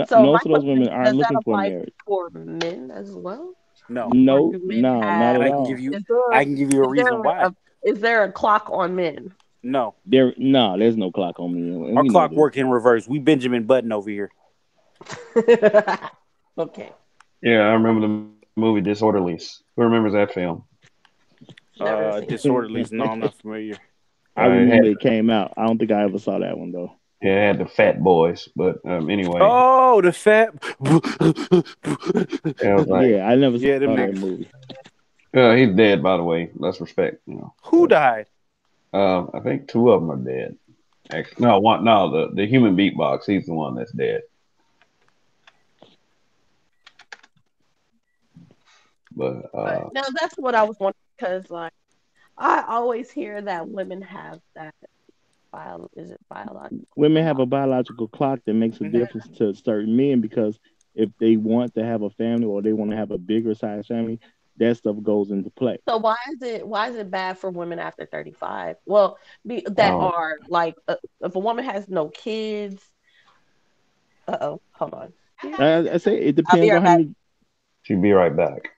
so my most of those question women is, aren't does that looking for apply marriage. for men as well? No, Or No, do men no, not have at I can give all. you. is there I can give you a is there reason why. a is there a clock on men? No, There's no clock on me, and our we know clock this. work in reverse. We Benjamin Button over here. Okay. Yeah, I remember the movie Disorderlies. Who remembers that film? Never seen Disorderlies. No, I'm not familiar. I It had remember it came out. I don't think I ever saw that one though. it had the fat boys, but anyway, Oh, the fat. it was like, Yeah, I never saw Yeah, them that niggas. movie. he's dead by the way. Let's respect, Who But died? I think two of them are dead. Actually, no, one. No, the human beatbox. He's the one that's dead. But but no, that's what I was wondering because like I always hear that women have that Is it biological? Women have a biological clock that makes a difference to certain men because if they want to have a family or they want to have a bigger size family, that stuff goes into play. So why is it bad for women after 35? Well, that are like if a woman has no kids. Hold on. I say it I'll be depends right on how back. many. She'll be right back.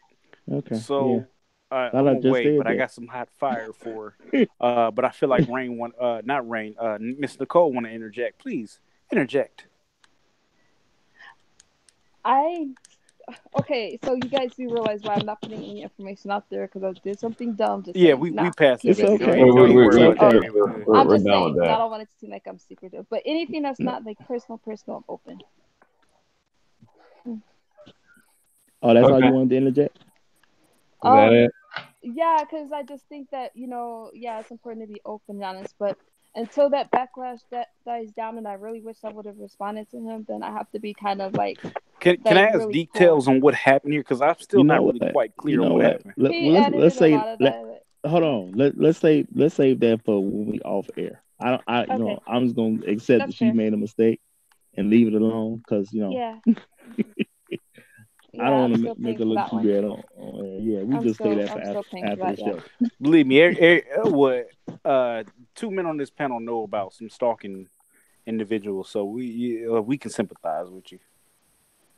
Okay. So I'm Lala gonna just wait, said but I that. got some hot fire for. But I feel like Rain want, not Rain, Miss Nicole want to interject. Please interject. Okay, so you guys do realize why I'm not putting any information out there because I did something dumb. Just Yeah, saying, we nah, passed keep that. It's it Baby. Don't okay. secret. even, don't even worry It's about okay. that. Okay. We're I'm just done saying with because I that. don't want it to seem like I'm secretive. But anything that's not like personal, I'm open. Oh, that's all Okay. you wanted to interject? Is that it? Yeah, because I just think that yeah, it's important to be open and honest. But until that backlash that dies down, and I really wish I would have responded to him, then I have to be kind of like Can I ask really details cool. on what happened here? Because I'm still You know not really what? quite You clear on know what what? happened. He Let's edited a say lot of that. hold on. Let's save that for when we off air. Okay, I'm just gonna accept that's that she fair. made a mistake and leave it alone because Yeah, I don't yeah, I'm want to still make paying her for look that too one. bad on air. Yeah, we just say that for I'm still paying for after the that. Yeah. show. Believe me, what 2 men on this panel know about some stalking individuals, so we can sympathize with you.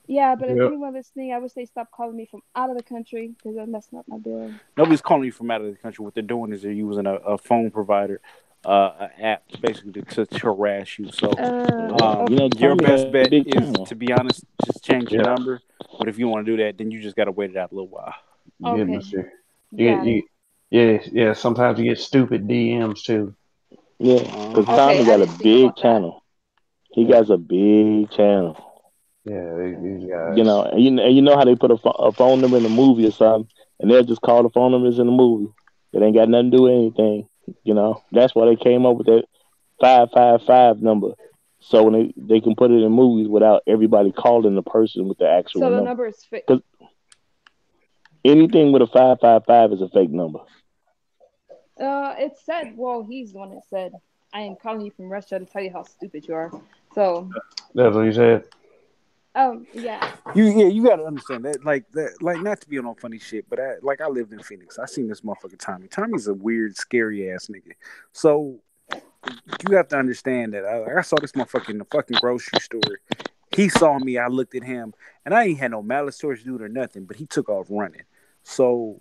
Yeah, but if Yep. anyone listening, I wish they stop calling me from out of the country because they're messing up my bill. Nobody's calling you from out of the country. What they're doing is they're using a phone provider, an app, basically to harass you. So, Okay. your Tommy best got a bet big is, channel. to be honest, just change your Yeah. number. But if you want to do that, then you just got to wait it out a little while. Getting Okay. this shit. Got it. Yeah. Sometimes you get stupid DMs too. Yeah, because Okay, Tommy I got a didn't think big about that. channel. He got a big channel. Yeah, these You know, guys. and you know how they put a phone number in the movie or something, and they'll just call the phone numbers in the movie. It ain't got nothing to do with anything. You know, that's why they came up with that 555 number, so when they can put it in movies without everybody calling the person with the actual So the number. number is fake. Because anything with a 555 is a fake number. It said. Well, he's the one that said, "I am calling you from Russia to tell you how stupid you are." So, That's what he said. yeah. You got to understand that, like not to be on no funny shit, but I lived in Phoenix. I seen this motherfucker Tommy. Tommy's a weird, scary ass nigga. So you have to understand that I saw this motherfucker in the fucking grocery store. He saw me. I looked at him, and I ain't had no malice towards dude or nothing. But he took off running. So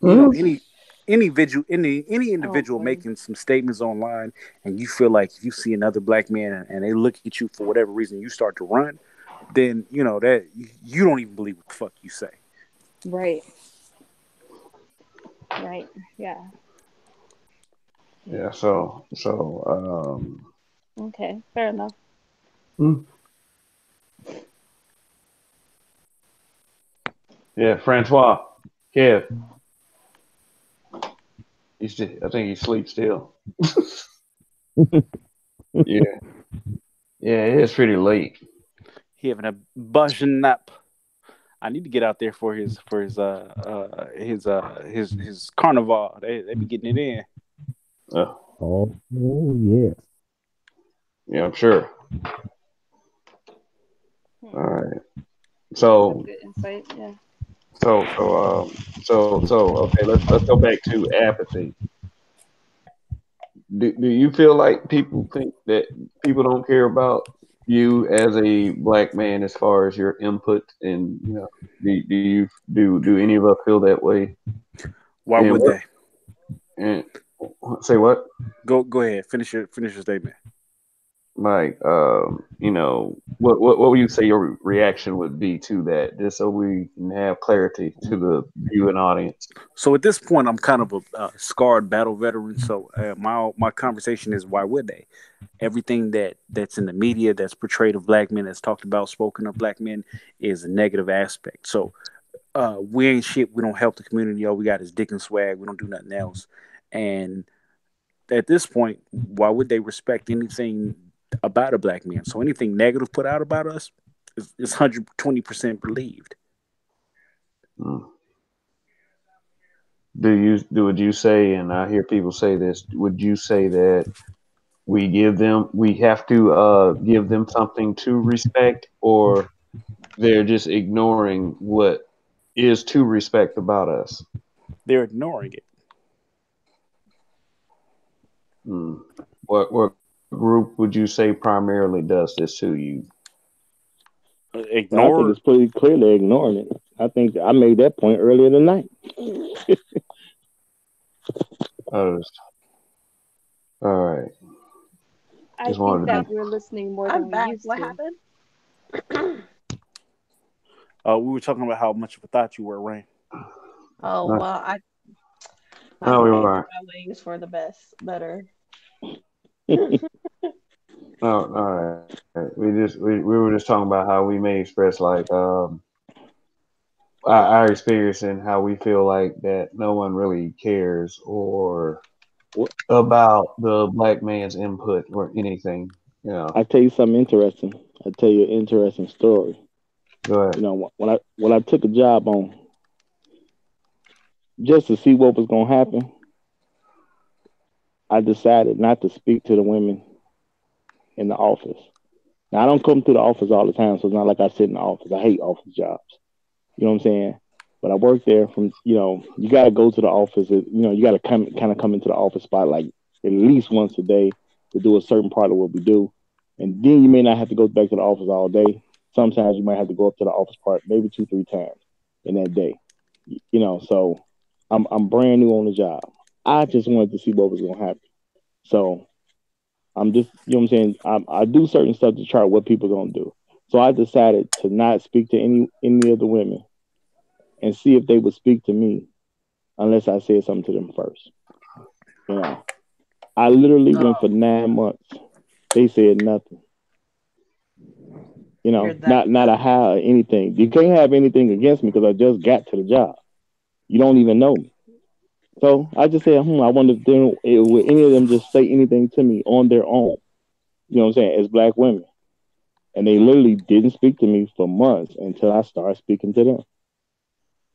any individual boy. making some statements online, and you feel like if you see another black man and they look at you for whatever reason, you start to run, then that you don't even believe what the fuck you say. Right. Right. Yeah. Yeah. So Okay. Fair enough. yeah, Francois, Kev. I think he sleeps still. Yeah. Yeah, it's pretty late. He having a buzzing nap. I need to get out there for his carnival. They be getting it in. Oh yeah. Yeah, I'm sure. All right. So Good insight. Yeah. okay. Let's go back to apathy. Do you feel like people think that people don't care about you as a black man as far as your input, and do any of us feel that way? Why And would what they? and say what? Go ahead. Finish your statement. Like, what would you say your reaction would be to that, just so we can have clarity to the viewing audience? So at this point, I'm kind of a scarred battle veteran. So my conversation is, why would they? Everything that's in the media that's portrayed of black men, that's talked about, spoken of black men, is a negative aspect. So we ain't shit. We don't help the community. All we got is dick and swag. We don't do nothing else. And at this point, why would they respect anything about a black man? So anything negative put out about us is 120% believed. Hmm. Would you say, and I hear people say this, would you say that we have to give them something to respect, or they're just ignoring what is to respect about us. They're ignoring it. What group would you say primarily does this to you? Ignore. I think it's pretty clearly ignoring it. I think I made that point earlier tonight. All right. I think that we're listening more than we used What to. happened? We were talking about how much of a thought you were, Rain. Oh well, I No, we changed weren't. my ways for the better. No, all right. We were just talking about how we may express like our experience and how we feel like that no one really cares or about the black man's input or anything. You know. I tell you something interesting. I tell you an interesting story. Go ahead. You know, when I took a job on just to see what was gonna happen, I decided not to speak to the women in the office. Now I don't come to the office all the time, so it's not like I sit in the office. I hate office jobs. You know what I'm saying? But I work there from, you got to go to the office. You got to come into the office spot like at least once a day to do a certain part of what we do. And then you may not have to go back to the office all day. Sometimes you might have to go up to the office part maybe 2-3 times in that day. So I'm brand new on the job. I just wanted to see what was going to happen. So I'm just, you know what I'm saying? I do certain stuff to chart what people are going to do. So I decided to not speak to any of the women and see if they would speak to me unless I said something to them first. I literally went for 9 months. They said nothing. Not a hi or anything. You can't have anything against me because I just got to the job. You don't even know me. So I just said, I wonder if would any of them just say anything to me on their own, you know what I'm saying, as black women. And they literally didn't speak to me for months until I started speaking to them.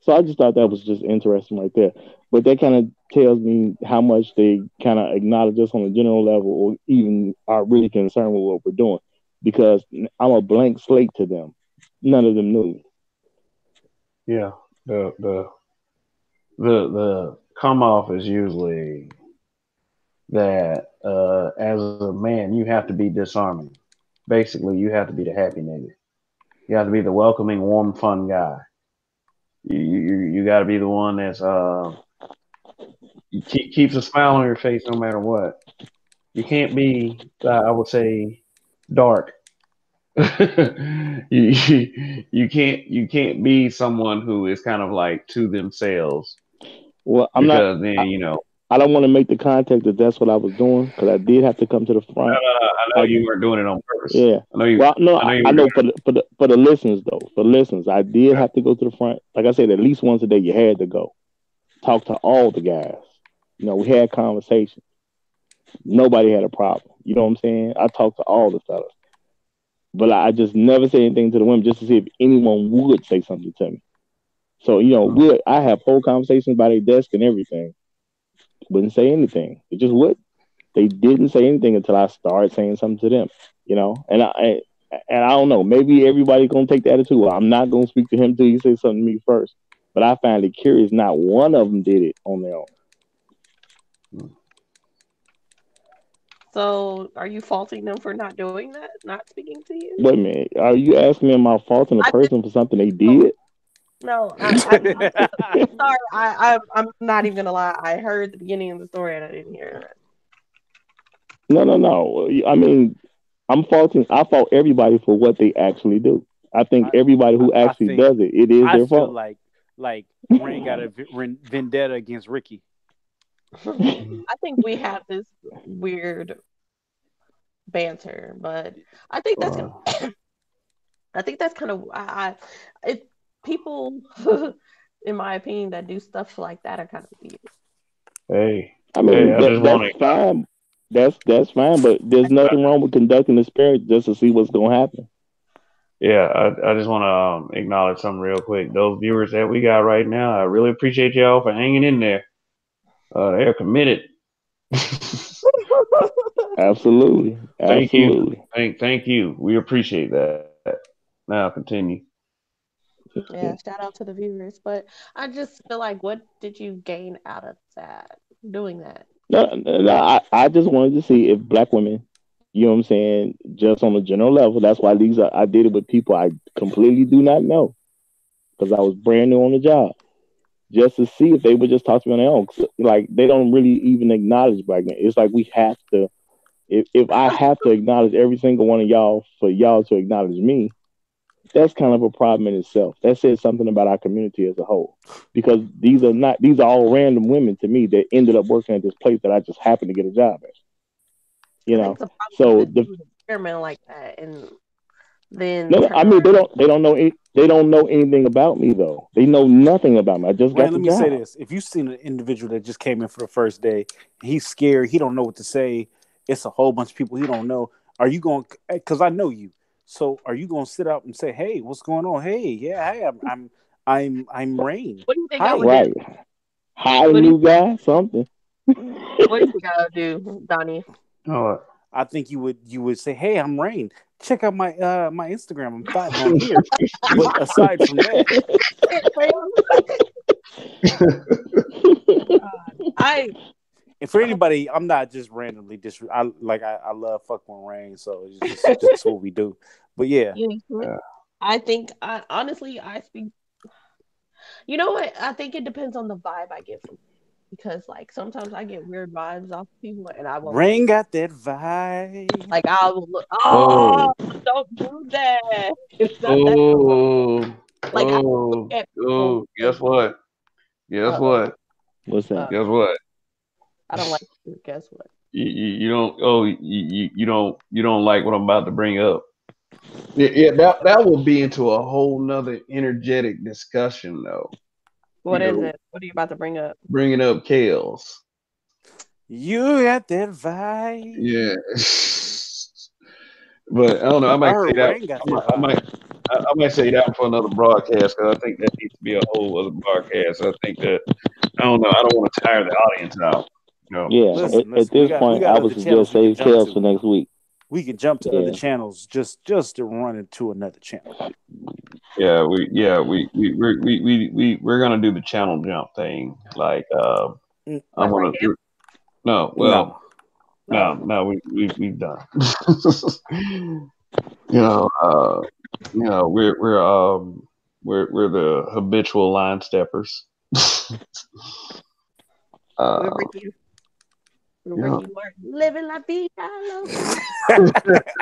So I just thought that was just interesting right there. But that kind of tells me how much they kind of acknowledge us on a general level or even are really concerned with what we're doing. Because I'm a blank slate to them. None of them knew me. Yeah. The come off is usually that as a man you have to be disarming. Basically, you have to be the happy nigga. You have to be the welcoming, warm, fun guy. You got to be the one that's keeps a smile on your face no matter what. You can't be, I would say, dark. you can't be someone who is kind of like to themselves. Well, I don't want to make the contact that that's what I was doing because I did have to come to the front. I know you weren't doing it on purpose. Yeah. I know for the listeners though. For listeners, I did have to go to the front. Like I said, at least once a day you had to go. Talk to all the guys. We had conversations. Nobody had a problem. You know what I'm saying? I talked to all the fellas. But I just never say anything to the women just to see if anyone would say something to me. So, I have whole conversations by their desk and everything. Wouldn't say anything. It just would. They didn't say anything until I started saying something to them. And I don't know. Maybe everybody's gonna take the attitude. Well, I'm not gonna speak to him till you say something to me first. But I find it curious. Not one of them did it on their own. So, are you faulting them for not doing that, not speaking to you? Wait a minute. Are you asking me am I faulting a person for something they did? No, I'm sorry. I'm not even gonna lie. I heard the beginning of the story and I didn't hear it. No. I mean, I fault everybody for what they actually do. I think everybody who actually does it, it is their fault. Like Rain got a vendetta against Ricky. I think we have this weird banter, but I think that's kind of people, in my opinion, that do stuff like that are kind of weird. Hey, I mean that's fine. That's fine, but there's nothing wrong with conducting the spirit just to see what's going to happen. Yeah, I just want to acknowledge something real quick. Those viewers that we got right now, I really appreciate y'all for hanging in there. They're committed. Absolutely. Thank you. Absolutely. Thank you. We appreciate that. Now continue. Yeah, shout out to the viewers. But I just feel like, what did you gain out of that, doing that? I just wanted to see if black women, you know what I'm saying, just on a general level. That's why I did it with people I completely do not know because I was brand new on the job, just to see if they would just talk to me on their own. 'Cause, like they don't really even acknowledge black men. It's like we have to. If I have to acknowledge every single one of y'all for y'all to acknowledge me, that's kind of a problem in itself. That says something about our community as a whole. Because these are all random women to me that ended up working at this place that I just happened to get a job at. You I know, think the so problem is experiment like that, and then no, turn I mean they don't know anything about me though. They know nothing about me. I just got Wayne, the let me say job. this: if you've seen an individual that just came in for the first day, he's scared, he don't know what to say. It's a whole bunch of people he don't know. Are you going? Because I know you. So are you going to sit up and say, "Hey, what's going on? Hey, yeah, hey, I'm Rain. What do you think I Hi." would Right. do? Hi, What do new guy. Something. What do you think I would do, Donnie? Oh, I think you would say, "Hey, I'm Rain. Check out my my Instagram. I'm fighting on here." But aside from that, I and for anybody, I'm not just randomly I love fucking Rain, so it's just what we do. But yeah, I think honestly I speak. You know what? I think it depends on the vibe I get from, because like sometimes I get weird vibes off people and I won't Rain do. got that vibe. Like I will look. oh, Oh, don't do that. It's not that. oh, Like I look oh, at people. oh. Guess what? Guess Uh what? What's that? Guess what? I don't like to guess what. You don't. Oh, you don't like what I'm about to bring up. Yeah, that will be into a whole nother energetic discussion, though. What is it? What are you about to bring up? Bringing up Kales. You got that vibe. Yeah, but I don't know. I I might say heard that. Rain got that vibe. I might say that for another broadcast because I think that needs to be a whole other broadcast. I think that I don't know. I don't want to tire the audience out. You know. Yeah. Listen, At we this got point, I other would channels suggest we can save jump Kales to. for next week. We can jump to other Yeah. channels just to run into another channel. Yeah, we're gonna do the channel jump thing. Like, Mm, I'm Like right gonna. now? No, No. well, no, we've done. You know, we're the habitual line steppers. We're uh, Ricky. We're you know, Ricky Martin. Living la vida loca.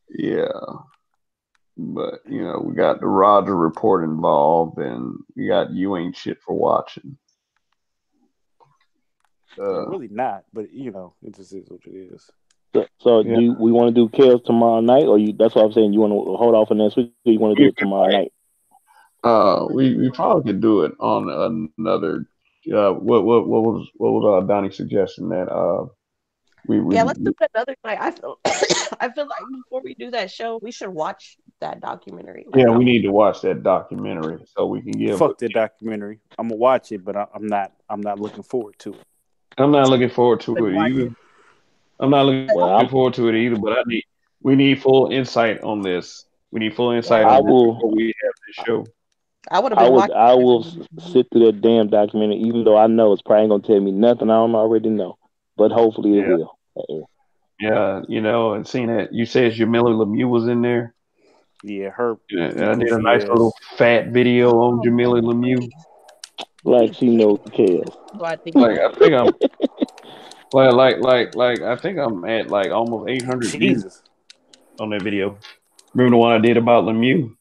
yeah, but we got the Roger report involved, and we got you ain't shit for watching. Really not, but it just is what it is. So Yeah. do we want to do Kales tomorrow night, or that's what I'm saying? You want to hold off on next week, or you want to do it tomorrow night? We probably could do it on another. What was Donnie's suggestion that Yeah, let's do it another night. I feel like before we do that show, we should watch that documentary. Like, we need to watch that documentary so we can give. Fuck the documentary. I'm gonna watch it, but I'm not looking forward to it. I'm not looking forward to it either. I'm not looking forward to it either. But we need full insight on this. We need full insight on this before we have this show. I would have been watching. I will sit through that damn documentary, even though I know it's probably gonna tell me nothing I don't already know. But hopefully it will. Yeah, and seeing that you said Jamila Lemieux was in there. Yeah, her. I did a nice little fat video on Jamila Lemieux. Like she knows Kales. I think I'm I think I'm at like almost 800 views on that video. Remember the one I did about Lemieux?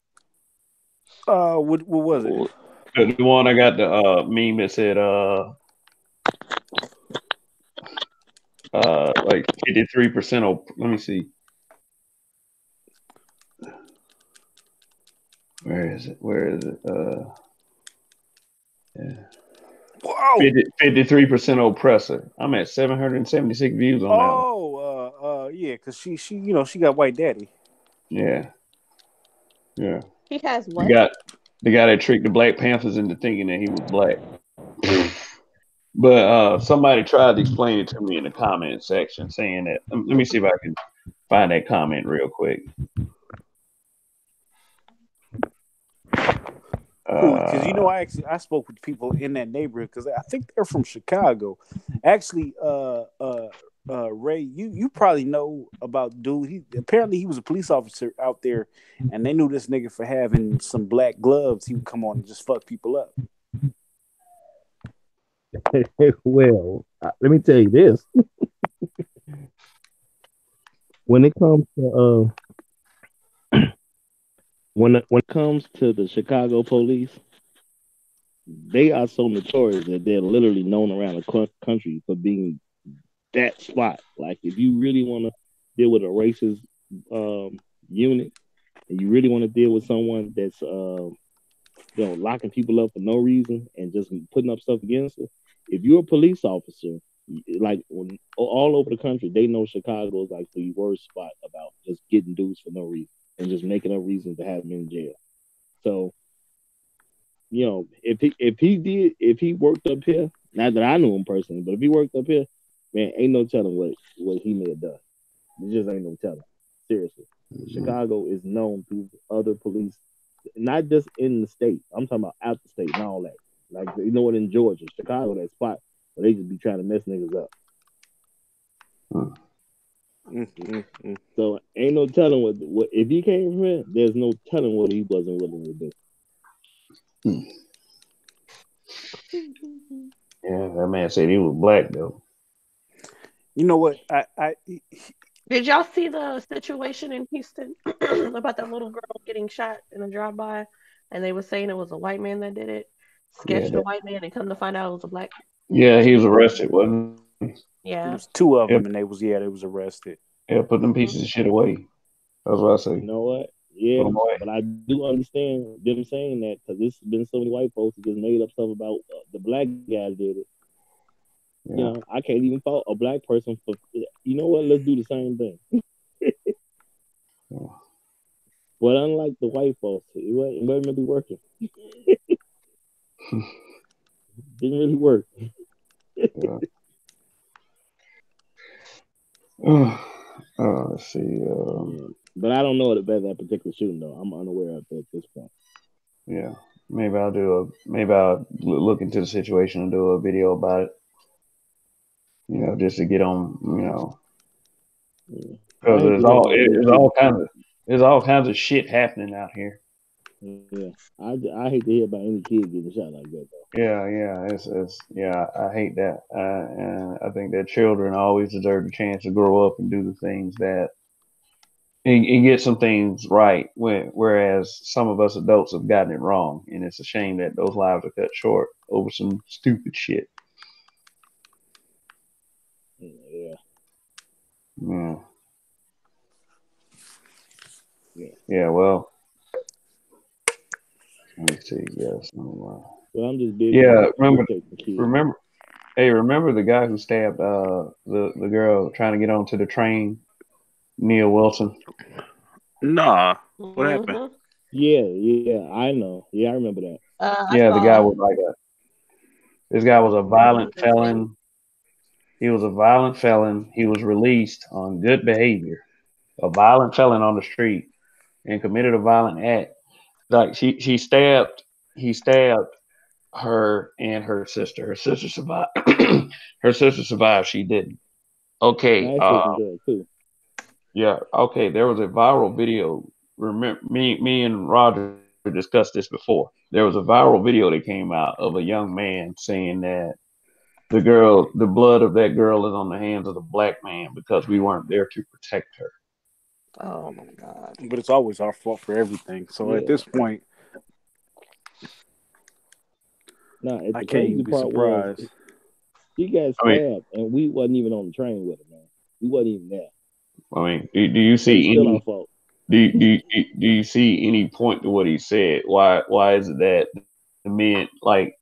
What was it? The one I got the meme that said like 53%. Let me see. Where is it? Yeah. Whoa. 53% oppressor. I'm at 776 views on that. Yeah, because she got white daddy. Yeah. He has what? The guy that tricked the Black Panthers into thinking that he was black. But somebody tried to explain it to me in the comment section, saying that. Let me see if I can find that comment real quick. Cool, because I spoke with people in that neighborhood because I think they're from Chicago. Actually, Ray, you probably know about dude. Apparently he was a police officer out there, and they knew this nigga for having some black gloves. He would come on and just fuck people up. Well, let me tell you this. When it comes to when it comes to the Chicago police, they are so notorious that they're literally known around the country for being that spot. Like, if you really want to deal with a racist unit, and you really want to deal with someone that's locking people up for no reason and just putting up stuff against it, if you're a police officer, like all over the country, they know Chicago is like the worst spot about just getting dudes for no reason and just making up reasons to have them in jail. So, if he worked up here, not that I knew him personally, but if he worked up here, man, ain't no telling what he may have done. There just ain't no telling. Seriously. Chicago is known through other police, not just in the state. I'm talking about out the state and all that. Like, what, in Georgia, Chicago, that spot where they just be trying to mess niggas up. So ain't no telling what if he came from here, there's no telling what he wasn't willing to do. Yeah, that man said he was black though. You know what? Did y'all see the situation in Houston about that little girl getting shot in a drive-by, and they were saying it was a white man that did it, sketched a white man, and come to find out it was a black. Yeah, he was arrested, wasn't he? Yeah, there was two of them, and they was arrested. Yeah, put them pieces of shit away. That's what I say. You know what? Yeah, but I do understand them saying that because there's been so many white folks who just made up stuff about the black guy did it. Yeah. I can't even fault a black person for. You know what? Let's do the same thing. But unlike the white folks, it wasn't really working. Didn't really work. Let's see. But I don't know about that particular shooting though. I'm unaware of it at this point. Yeah, maybe I'll look into the situation and do a video about it. Just to get on. Because there's all kinds of shit happening out here. Yeah, I hate to hear about any kid getting shot like that though. Yeah, I hate that. And I think that children always deserve a chance to grow up and do the things that and get some things right. Whereas some of us adults have gotten it wrong, and it's a shame that those lives are cut short over some stupid shit. Yeah. Well, let me see. Yes. Well, I'm just big. Yeah. Remember the guy who stabbed the girl trying to get onto the train, Neil Wilson? Nah. What happened? Yeah, I know. Yeah, I remember that. The guy was this guy was a violent felon. He was a violent felon. He was released on good behavior. A violent felon on the street and committed a violent act. Like he stabbed her and her sister. Her sister survived. Her sister survived. She didn't. Okay. Yeah. Okay. There was a viral video. Remember, me and Roger discussed this before. There was a viral video that came out of a young man saying that the blood of that girl is on the hands of the black man because we weren't there to protect her. Oh my God. But it's always our fault for everything. So at this point, I can't even be surprised. He got stabbed, and we wasn't even on the train with him, man. We wasn't even there. I mean, do you see any? Do you see any point to what he said? Why is it that the men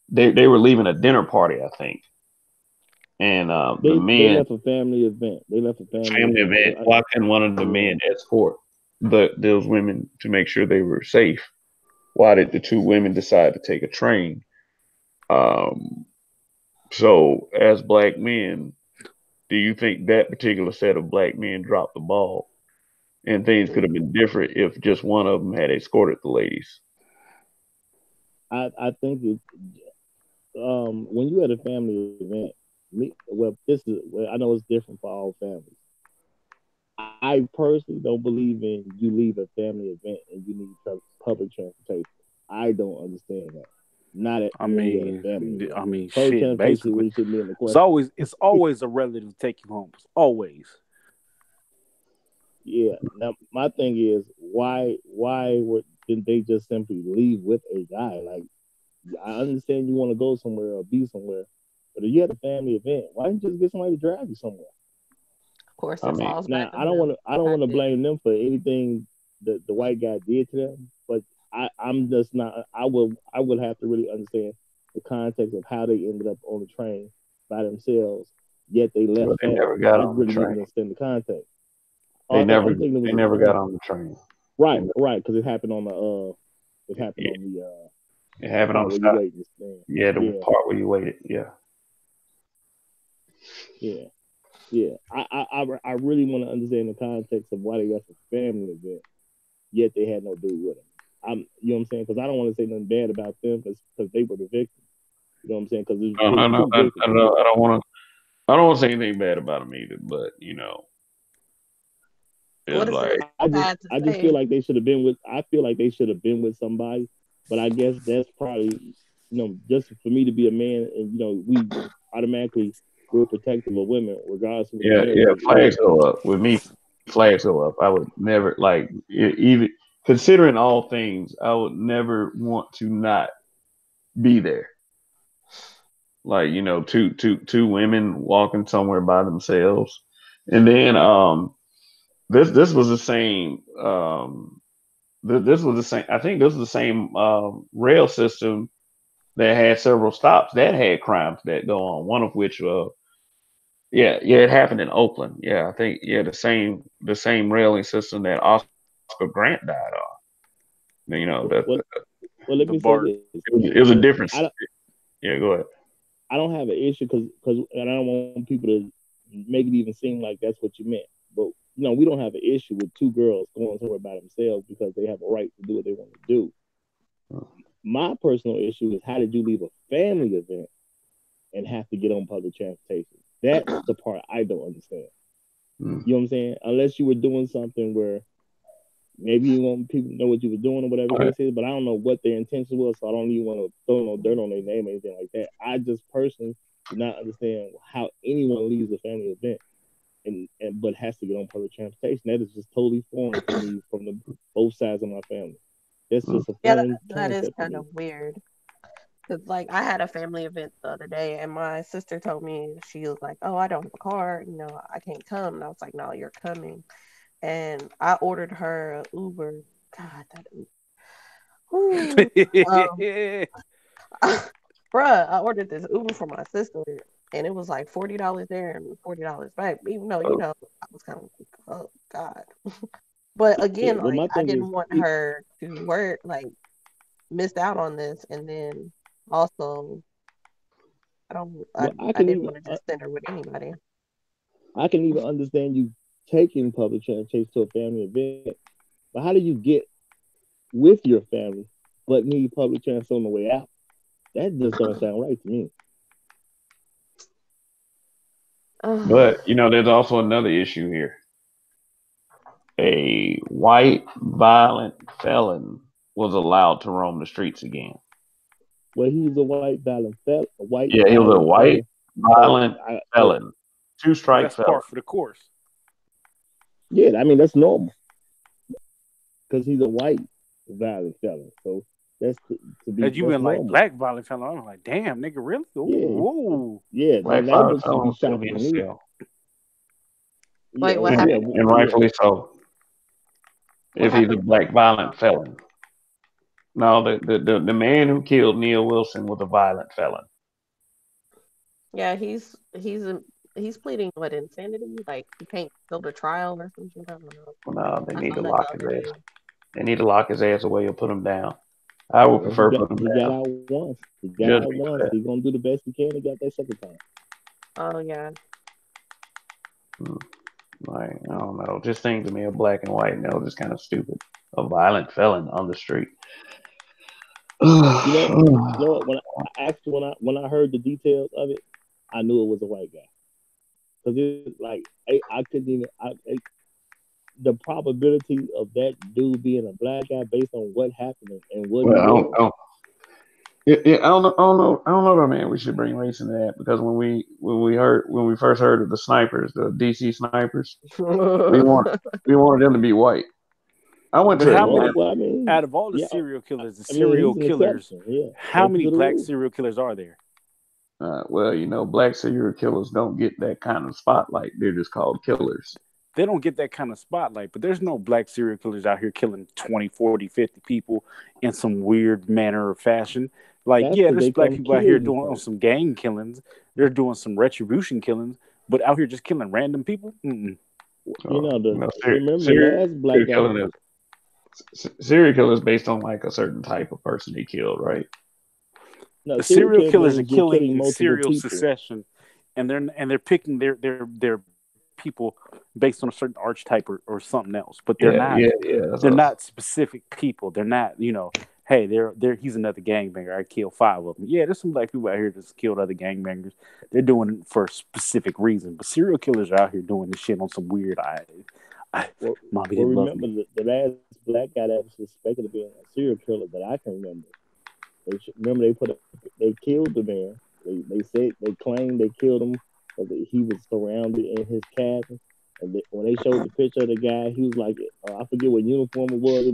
they were leaving a dinner party, I think, and the men they left a family event. Family event. Why couldn't one of the men escort those women to make sure they were safe? Why did the two women decide to take a train So, as black men, do you think that particular set of black men dropped the ball and things could have been different if just one of them had escorted the ladies? I think it when you at a family event, I know it's different for all families. I personally don't believe in you leave a family event and you need public transportation. I don't understand that. Not at when you're at a family event. Public shit. transportation Basically, really shouldn't be in the question. it's always a relative to take you home. It's always. Yeah. Now my thing is didn't they just simply leave with a guy? Like I understand you want to go somewhere or be somewhere, but if you had a family event, why didn't you just get somebody to drive you somewhere? Of course, it falls Now back I don't want to blame them for anything that the white guy did to them, but I'm just not. I would have to really understand the context of how they ended up on the train by themselves. Yet they left. But they never got I on the really train. didn't understand the context. They never got on the train. Right, because it happened on the It happened on the part stop. Yeah, the part where you waited. Yeah. Yeah. I really want to understand the context of why they left a family event, yet they had no dude with them. You know what I'm saying? Because I don't want to say nothing bad about them because they were the victim. You know what I'm saying? Because No. I don't want to say anything bad about them either. But What is like I just feel like they should have been with. I feel like they should have been with somebody. But I guess that's probably just for me to be a man, and we automatically we're protective of women regardless of yeah. Flags go up with me. Flags go up. I would never even considering all things. I would never want to not be there. Like two women walking somewhere by themselves, and then this was the same. This was the same. I think this was the same rail system that had several stops that had crimes that go on. One of which, it happened in Oakland. Yeah, I think the same railing system that Oscar Grant died on. Well, let me say this. It was a difference. Yeah, go ahead. I don't have an issue because and I don't want people to make it even seem like that's what you meant. But we don't have an issue with two girls going somewhere by themselves because they have a right to do what they want to do. My personal issue is how did you leave a family event and have to get on public transportation? That's the part I don't understand. You know what I'm saying? Unless you were doing something where maybe you want people to know what you were doing or whatever the case is, but I don't know what their intention was, so I don't even want to throw no dirt on their name or anything like that. I just personally do not understand how anyone leaves a family event but has to get on public transportation. That is just totally foreign to me from both sides of my family. That's just a foreign that is kind of weird. Cause I had a family event the other day, and my sister told me, she was like, "Oh, I don't have a car, I can't come." And I was like, "No, you're coming." And I ordered her an Uber. God, that Uber. Bruh, I ordered this Uber for my sister, and it was like $40 there and $40 back. Even though, I was kind of like, oh God. But again, I didn't want her to work, missed out on this, and then also I didn't want to just send her with anybody. I can even understand you taking public transportation to a family event, but how do you get with your family but need public transportation on the way out? That just don't sound right to me. But there's also another issue here. A white violent felon was allowed to roam the streets again. Well, he's a white violent felon. He was a white violent felon. 2-strike felon. Par for the course. Yeah, I mean that's normal because he's a white violent felon. So that's to be. You mean like black violent felon? I'm like, damn, nigga, really? Ooh. Yeah. Black violent felon still be in cell. Wait, what happened? And rightfully so. If he's a black violent felon. No, the man who killed Neil Wilson was a violent felon. Yeah, he's pleading insanity? Like he can't go to trial or something? I don't know. No, they need to lock his ass. They need to lock his ass away or put him down. I would Well, prefer for them he to got have out once. He got just out be for once. that. He's gonna do the best he can. He got that second time. Oh yeah. Like, I don't know. Just things to me are black and white, and they're just kind of stupid. A violent felon on the street. You know what? When I heard the details of it, I knew it was a white guy. Because it like I couldn't even the probability of that dude being a black guy based on what happened and what he Well, was. I don't know. I don't know, though, man. We should bring race into that because when we first heard of the snipers, the DC snipers, we wanted them to be white. I went But to how Atlanta. many Well, I mean, out of all the yeah, serial killers, I mean, he's an exception. Yeah, how many exception to the black rule. serial killers are there? Well, black serial killers don't get that kind of spotlight. They're just called killers. They don't get that kind of spotlight, but there's no black serial killers out here killing 20, 40, 50 people in some weird manner or fashion. Like, That's yeah, because there's they black come people out kill here you doing first. some gang killings. They're doing some retribution killings, but out here just killing random people? Mm-mm. You know, remember the serial last black guy. killing serial killers based on like a certain type of person they killed, right? No, The serial killers are means you're killing in multiple serial people. succession, and they're picking their people based on a certain archetype or something else, but they're not specific people. They're not, hey, he's another gangbanger. I killed 5 of them. Yeah, there's some black people out here that's killed other gangbangers. They're doing it for a specific reason, but serial killers are out here doing this shit on some weird. Mommy didn't love remember me. the last black guy that was suspected of being a serial killer that I can remember. They killed the man. They claimed they killed him because he was surrounded in his cabin. And when they showed the picture of the guy, he was like, I forget what uniform it was. I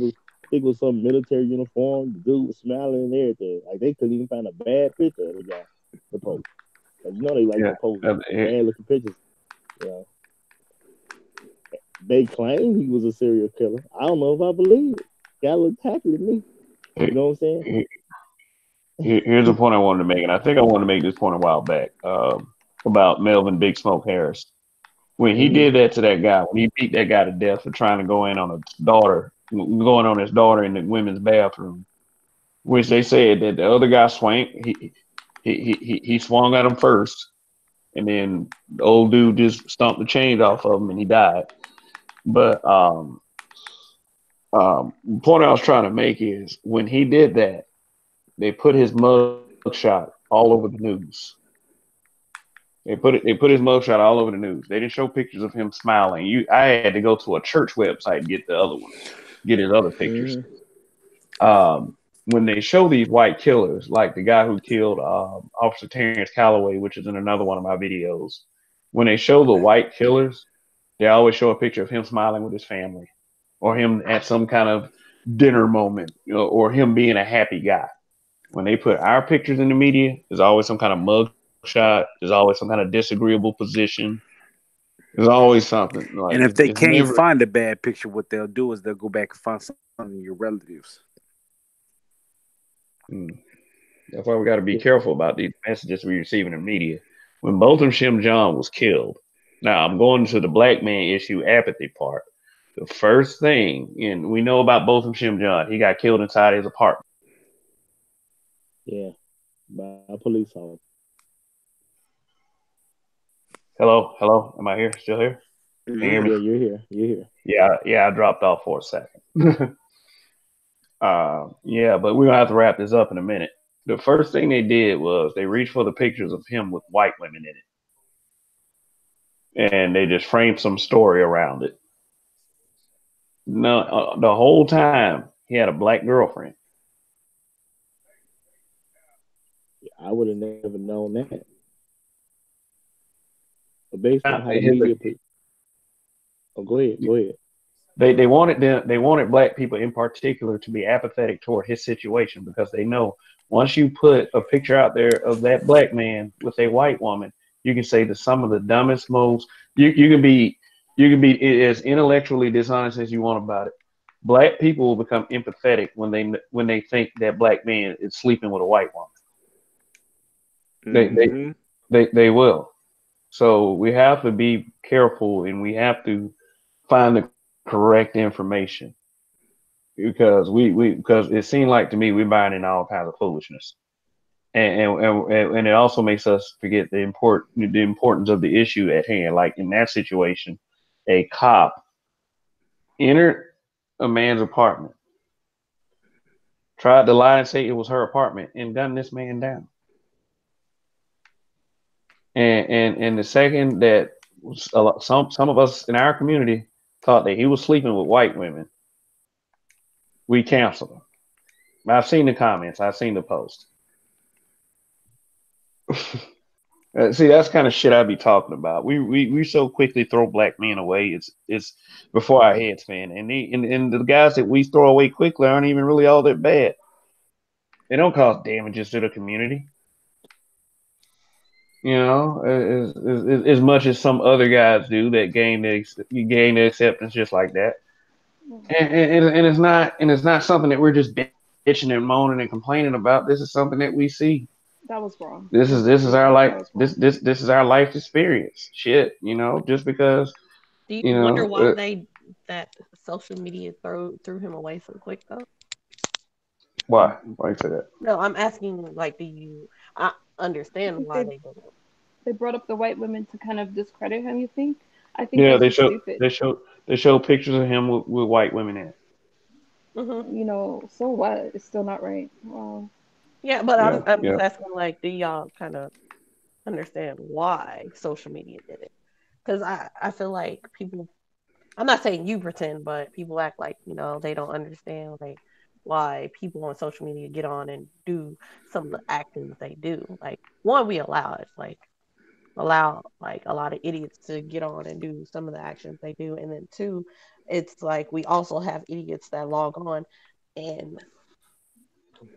think it was some military uniform. The dude was smiling and everything. Like they couldn't even find a bad picture of the guy to post. Like, they like to post bad looking pictures. They claim he was a serial killer. I don't know if I believe it. Guy looked happy to me. You know what I'm saying? Here's the point I wanted to make, and I think I wanted to make this point a while back about Melvin Big Smoke Harris. When he did that to that guy, when he beat that guy to death for trying to go in on going on his daughter in the women's bathroom, which they said that the other guy he swung at him first, and then the old dude just stomped the chains off of him and he died. But the point I was trying to make is when he did that, they put his mugshot all over the news. They put his mugshot all over the news. They didn't show pictures of him smiling. I had to go to a church website and get the other ones, get his other pictures. When they show these white killers, like the guy who killed Officer Terrence Calloway, which is in another one of my videos, when they show the white killers, they always show a picture of him smiling with his family, or him at some kind of dinner moment, or him being a happy guy. When they put our pictures in the media, there's always some kind of mug shot. There's always some kind of disagreeable position. There's always something. Like, and if they can't find a bad picture, what they'll do is they'll go back and find some of your relatives. That's why we got to be careful about these messages we receive in the media. When Botham Shem John was killed, now I'm going to the black man issue apathy part. The first thing, and we know about Botham Shem John, he got killed inside his apartment. Yeah, by a police officer. Hello, am I here? Still here? Can you hear me? Yeah, you're here. Yeah, I dropped off for a second. Yeah, but we're gonna have to wrap this up in a minute. The first thing they did was they reached for the pictures of him with white women in it, and they just framed some story around it. No, the whole time he had a black girlfriend. I would have never known that. But based on how the media people, go ahead. They wanted black people in particular to be apathetic toward his situation because they know once you put a picture out there of that black man with a white woman, you can say that some of the dumbest, most you can be as intellectually dishonest as you want about it. Black people will become empathetic when they think that black man is sleeping with a white woman. They will. So we have to be careful and we have to find the correct information. because it seemed like to me we're buying in all kinds of foolishness, and it also makes us forget the importance of the issue at hand. Like in that situation, a cop entered a man's apartment, tried to lie and say it was her apartment, and gunned this man down. And the second that some of us in our community thought that he was sleeping with white women, we canceled him. I've seen the comments. I've seen the post. See, that's kind of shit I be talking about. We so quickly throw black men away. It's before our heads, man. And the guys that we throw away quickly aren't even really all that bad. They don't cause damages to the community. You know, as much as some other guys do that gain the acceptance just like that. And it's not something that we're just bitching and moaning and complaining about. This is something that we see. That was wrong. This is our life. This is our life experience. Shit, you know, just because Do you wonder why that social media threw him away so quick though? Why? Why you say that? No, I'm asking. Like, I understand why they did it. They brought up the white women to kind of discredit him. You think? I think Yeah, that's stupid. they show pictures of him with white women in. Mm-hmm. You know, so what? It's still not right. Wow. Yeah, but I'm just asking, like, do y'all kind of understand why social media did it? Because I feel like people, I'm not saying you pretend, but people act like, you know, they don't understand like why people on social media get on and do some of the actions they do. Like, one, we allow it, like a lot of idiots to get on and do some of the actions they do, and then two, it's like we also have idiots that log on and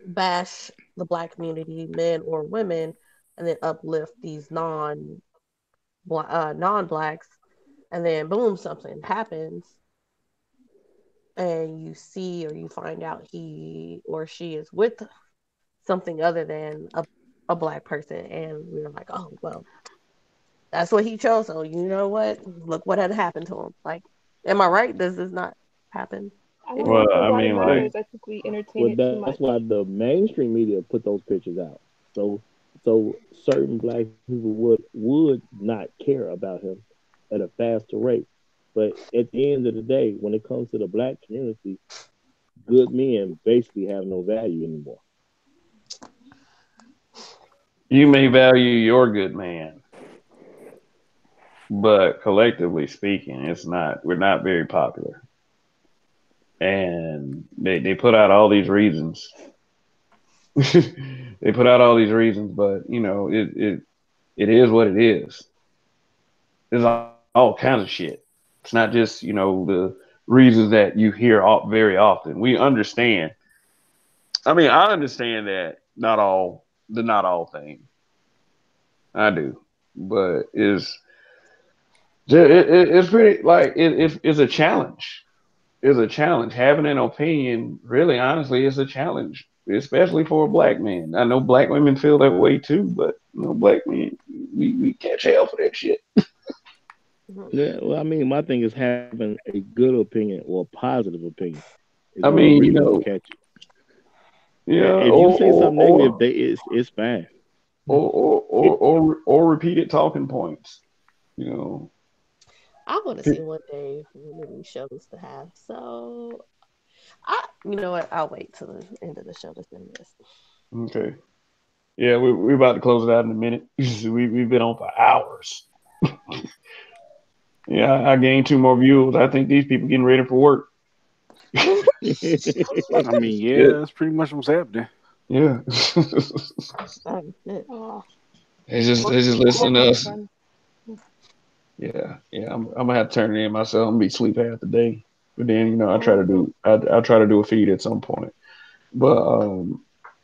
bash the black community, men or women, and then uplift these non-blacks, and then boom, something happens, and you see or you find out he or she is with something other than a black person, and we're like, oh well, that's what he chose. So you know what? Look what had happened to him. Like, am I right? Does this not happen? I don't think a lot matters. I think we entertain it too much. That's why the mainstream media put those pictures out. So certain black people would not care about him at a faster rate. But at the end of the day, when it comes to the black community, good men basically have no value anymore. You may value your good man, but collectively speaking, we're not very popular. And they put out all these reasons. They put out all these reasons, but you know, it is what it is. There's all kinds of shit. It's not just, you know, the reasons that you hear very often. We understand. I mean, I understand that not all thing. I do, but it's pretty like it's a challenge. It's a challenge. Having an opinion, really, honestly, is a challenge, especially for a black man. I know black women feel that way too, but you know, black men, we catch hell for that shit. Yeah, well, I mean, my thing is having a good opinion or a positive opinion. I mean, really, you know, catch it. Yeah, if you say something negative, it's fine. Or repeated talking points. You know, I want to see one day many shows to have. So, you know what? I'll wait till the end of the show to send this. Okay. Yeah, we're about to close it out in a minute. We've been on for hours. Yeah, I gained 2 more viewers. I think these people getting ready for work. I mean, yeah, that's pretty much what's happening. Yeah. They just listen to us. Yeah. I'm gonna have to turn it in myself. I'm gonna be asleep half the day. But then, you know, I try to do a feed at some point. But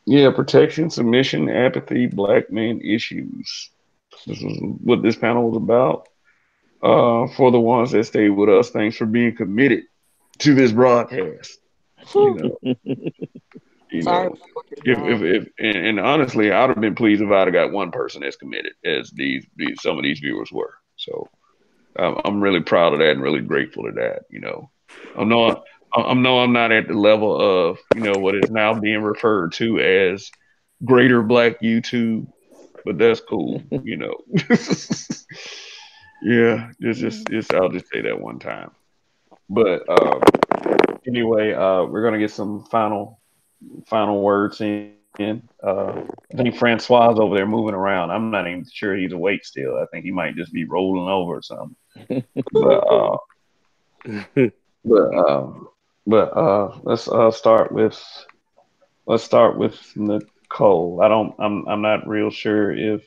yeah, protection, submission, apathy, black men issues. This is what this panel was about. For the ones that stayed with us, thanks for being committed to this broadcast. You know, Sorry. if and honestly, I'd have been pleased if I'd have got one person as committed as some of these viewers were. So I'm really proud of that and really grateful to that. You know, I'm no, I'm not at the level of what is now being referred to as Greater Black YouTube, but that's cool. Yeah, just I'll just say that one time. But anyway, we're gonna get some final words in. I think Francois over there moving around. I'm not even sure he's awake still. I think he might just be rolling over or something. But but let's start with Nicole. I'm not real sure if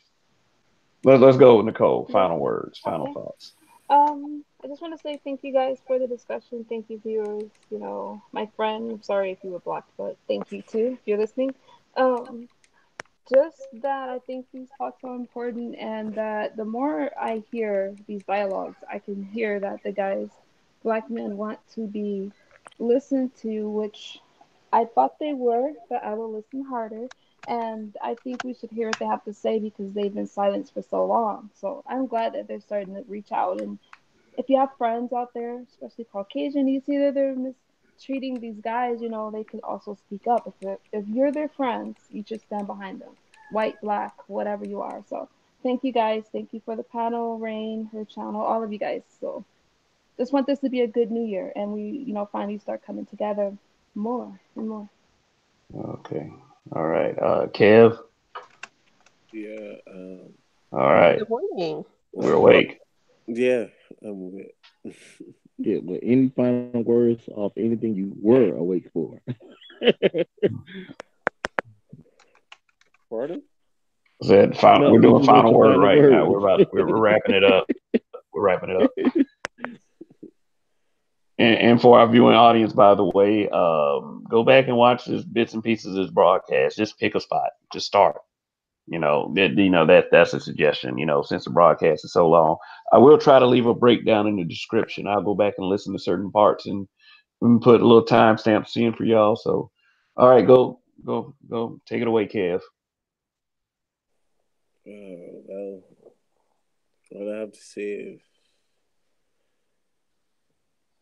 let's go with Nicole. Yeah. Final words, final Okay. thoughts. I just want to say thank you guys for the discussion. Thank you, viewers. My friend. I'm sorry if you were blocked, but thank you too if you're listening. Um, just that I think these talks are important, and that the more I hear these dialogues, I can hear that the guys, black men, want to be listened to, which I thought they were, but I will listen harder. And I think we should hear what they have to say because they've been silenced for so long. So I'm glad that they're starting to reach out. And if you have friends out there, especially Caucasian, you see that they're mistreating these guys, they can also speak up. If you're their friends, you should stand behind them, white, black, whatever you are. So thank you guys. Thank you for the panel, Rain, her channel, all of you guys. So just want this to be a good new year, and we, finally start coming together more and more. Okay. All right. Kev. Yeah. All right. Good morning. We're awake. Yeah. I'm with. Yeah, but any final words of anything you were awake for? Pardon? Said No, we're we doing just want final your word final right now. words. We're wrapping it up. We're wrapping it up. And for our viewing audience, by the way, go back and watch this bits and pieces of this broadcast. Just pick a spot. Just start. That's a suggestion. Since the broadcast is so long, I will try to leave a breakdown in the description. I'll go back and listen to certain parts and put a little timestamps in for y'all. So, all right, go, take it away, Kev. Well, all I have to say is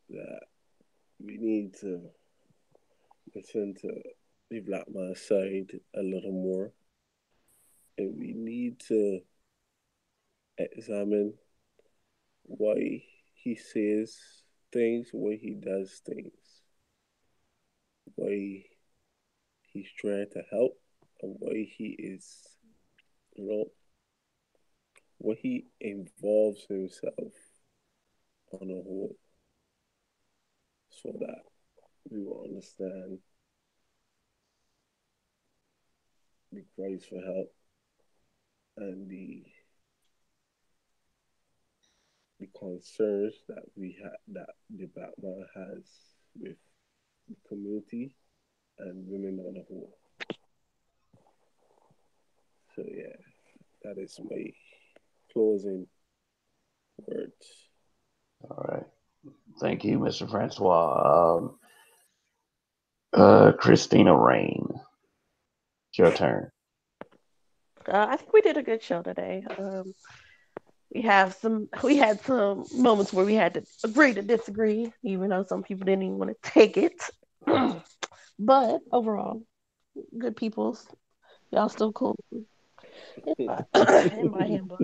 that we need to listen to the black man's side a little more, and we need to examine why he says things, why he does things, why he's trying to help, and why he is, you know, why he involves himself on a whole, so that we will understand the cries for help and the concerns that that the black man has with the community and women on a whole. So yeah, that is my closing words. All right. Thank you, Mr. Francois. Christina Rain, it's your turn. I think we did a good show today. We had some moments where we had to agree to disagree, even though some people didn't even want to take it. But overall, good peoples. Y'all still cool in my handbook.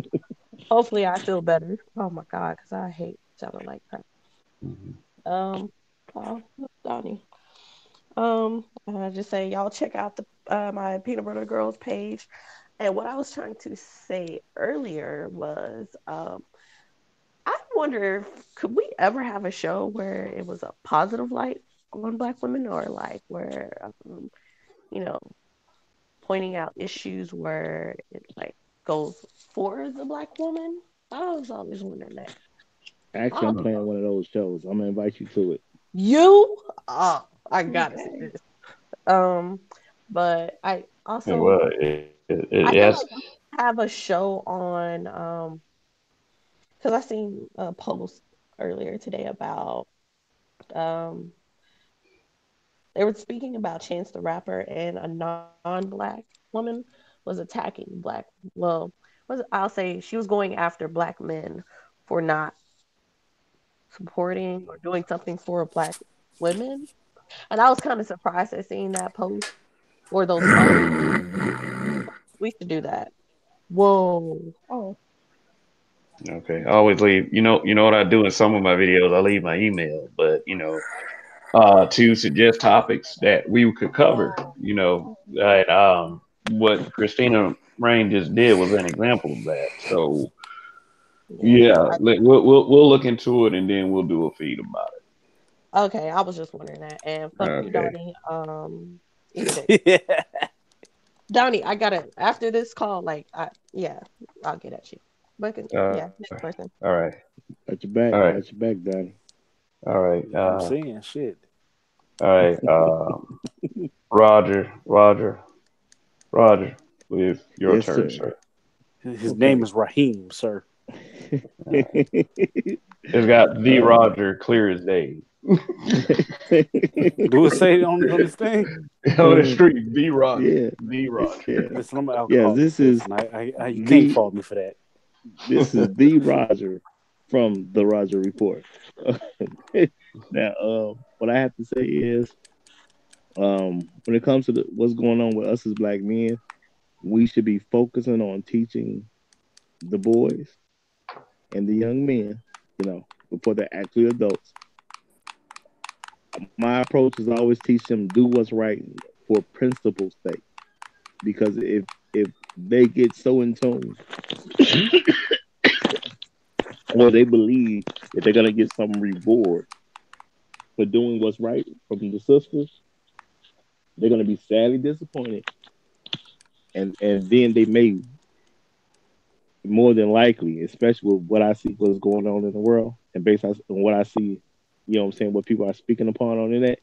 Hopefully, I feel better. Oh my god, because I hate sounding like that. Mhm. Um, oh, Donnie. I just say y'all check out the my Peanut Butter Girls page. And what I was trying to say earlier was, I wonder, could we ever have a show where it was a positive light on Black women, or like where, you know, pointing out issues where it like goes for the Black woman? I was always wondering that. Actually, Oh, I'm playing one of those shows. I'm gonna invite you to it. you? Oh, I gotta see Okay. this. Um, but I also Well, I feel yes. like we have a show on because I seen a post earlier today about um they were speaking about Chance the Rapper, and a non-black woman was attacking black. Well, I'll say she was going after black men for not supporting or doing something for black women. And I was kind of surprised at seeing that post or those posts. We should do that. Whoa. Oh. Okay. I always leave. You know what I do in some of my videos. I leave my email, but to suggest topics that we could cover. That what Christina Rain just did was an example of that. So Yeah. yeah, we'll look into it and then we'll do a feed about Okay, I was just wondering that. And it. fuck you, Okay. Donnie. Eat a dick. Donnie, I gotta after this call, I'll get at you. But Uh, yeah, next person. all right. Got your back. All right. Got your back, Donnie. All right. I'm saying shit. All right. Roger, with your Yes, turn, sir. sir. His Okay. name is Raheem, sir. It's got the Roger clear as day. Do it say it on this thing? On the street, the Roger. Yeah. The Roger. Yeah. Listen, I'm an Yeah, alcoholic. this is you can't fault me for that. This is the Roger from the Roger Report. Now, what I have to say is, when it comes to what's going on with us as black men, we should be focusing on teaching the boys and the young men, before they're actually adults. My approach is always teach them do what's right for principle's sake, because if they get so in tune or they believe that they're gonna get some reward for doing what's right from the sisters, they're gonna be sadly disappointed, and then they may more than likely, especially with what I see what's going on in the world, and based on what I see, what I'm saying, what people are speaking upon on the internet,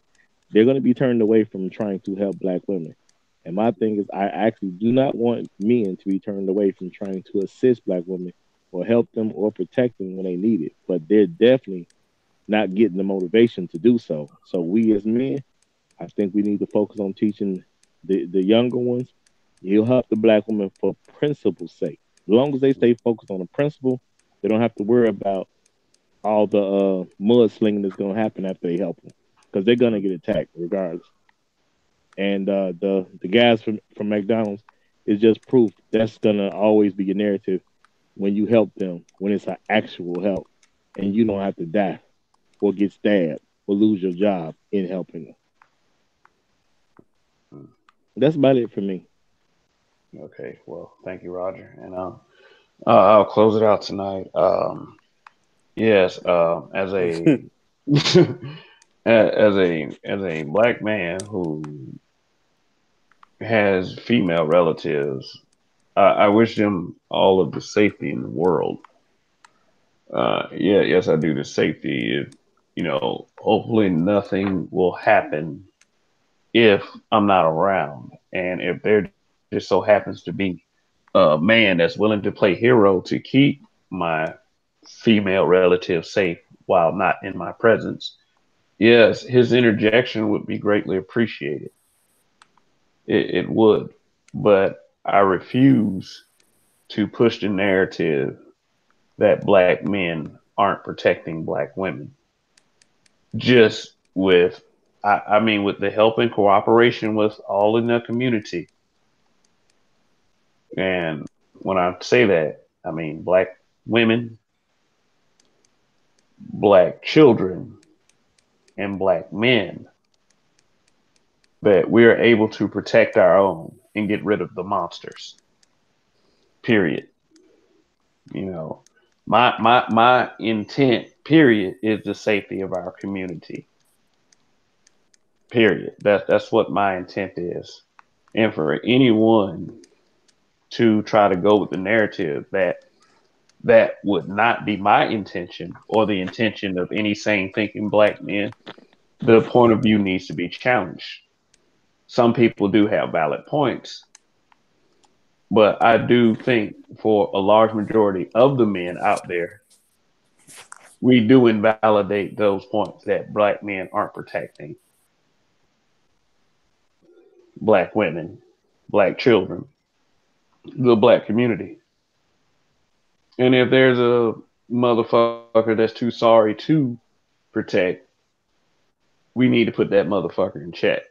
they're gonna be turned away from trying to help black women. And my thing is, I actually do not want men to be turned away from trying to assist black women or help them or protect them when they need it. But they're definitely not getting the motivation to do so. So we as men, I think we need to focus on teaching the younger ones. You'll help the black woman for principle's sake. As long as they stay focused on the principle, they don't have to worry about all the mudslinging that's going to happen after they help them, because they're going to get attacked regardless. And the guys from McDonald's is just proof that's going to always be your narrative when you help them, when it's an actual help, and you don't have to die or get stabbed or lose your job in helping them. That's about it for me. Okay. Well, thank you, Roger. And I'll close it out tonight. Yes. As a as a black man who has female relatives, I wish them all of the safety in the world. Yes, I do the safety. Hopefully nothing will happen if I'm not around, and if there just so happens to be a man that's willing to play hero to keep my female relative safe while not in my presence, yes, his interjection would be greatly appreciated. It would, but I refuse to push the narrative that black men aren't protecting black women. Just with, I mean, with the help and cooperation with all in the community. And when I say that, I mean black women, black children, and black men, that we're able to protect our own and get rid of the monsters. Period. My intent, period, is the safety of our community. Period. That's what my intent is. And for anyone to try to go with the narrative that would not be my intention or the intention of any sane thinking black men, the point of view needs to be challenged. Some people do have valid points, but I do think for a large majority of the men out there, we do invalidate those points that black men aren't protecting black women, black children, the black community. And if there's a motherfucker that's too sorry to protect, we need to put that motherfucker in check.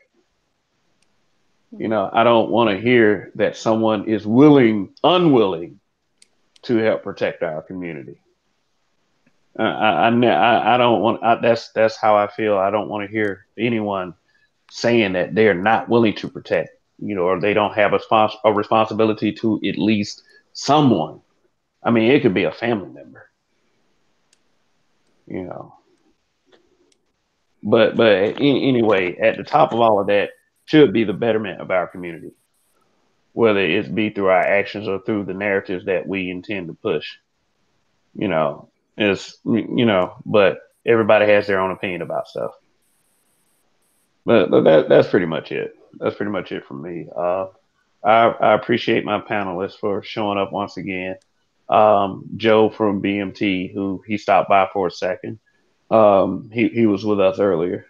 You know, I don't want to hear that someone is unwilling to help protect our community. I don't want. That's how I feel. I don't want to hear anyone saying that they're not willing to protect, you know, or they don't have a responsibility to at least someone. I mean, it could be a family member, you know. But anyway, at the top of all of that should be the betterment of our community, whether it's be through our actions or through the narratives that we intend to push. You know, but everybody has their own opinion about stuff. But that's pretty much it. That's pretty much it from me. I appreciate my panelists for showing up once again. Joe from BMT, who he stopped by for a second. He was with us earlier.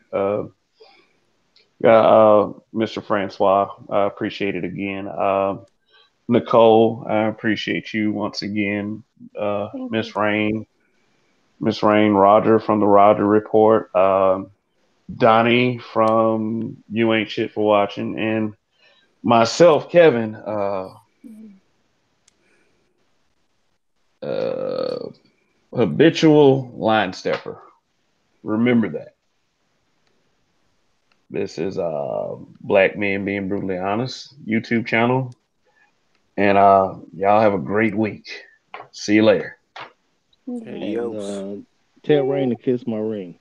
Mr. Francois, I appreciate it again. Nicole, I appreciate you once again. Miss Rain, Roger from the Roger Report. Donnie from You Ain't Shit for Watching, and myself, Kevin, habitual line stepper. Remember that. This is Black Men Being Brutally Honest YouTube channel. And y'all have a great week. See you later. And tell Rain to kiss my ring.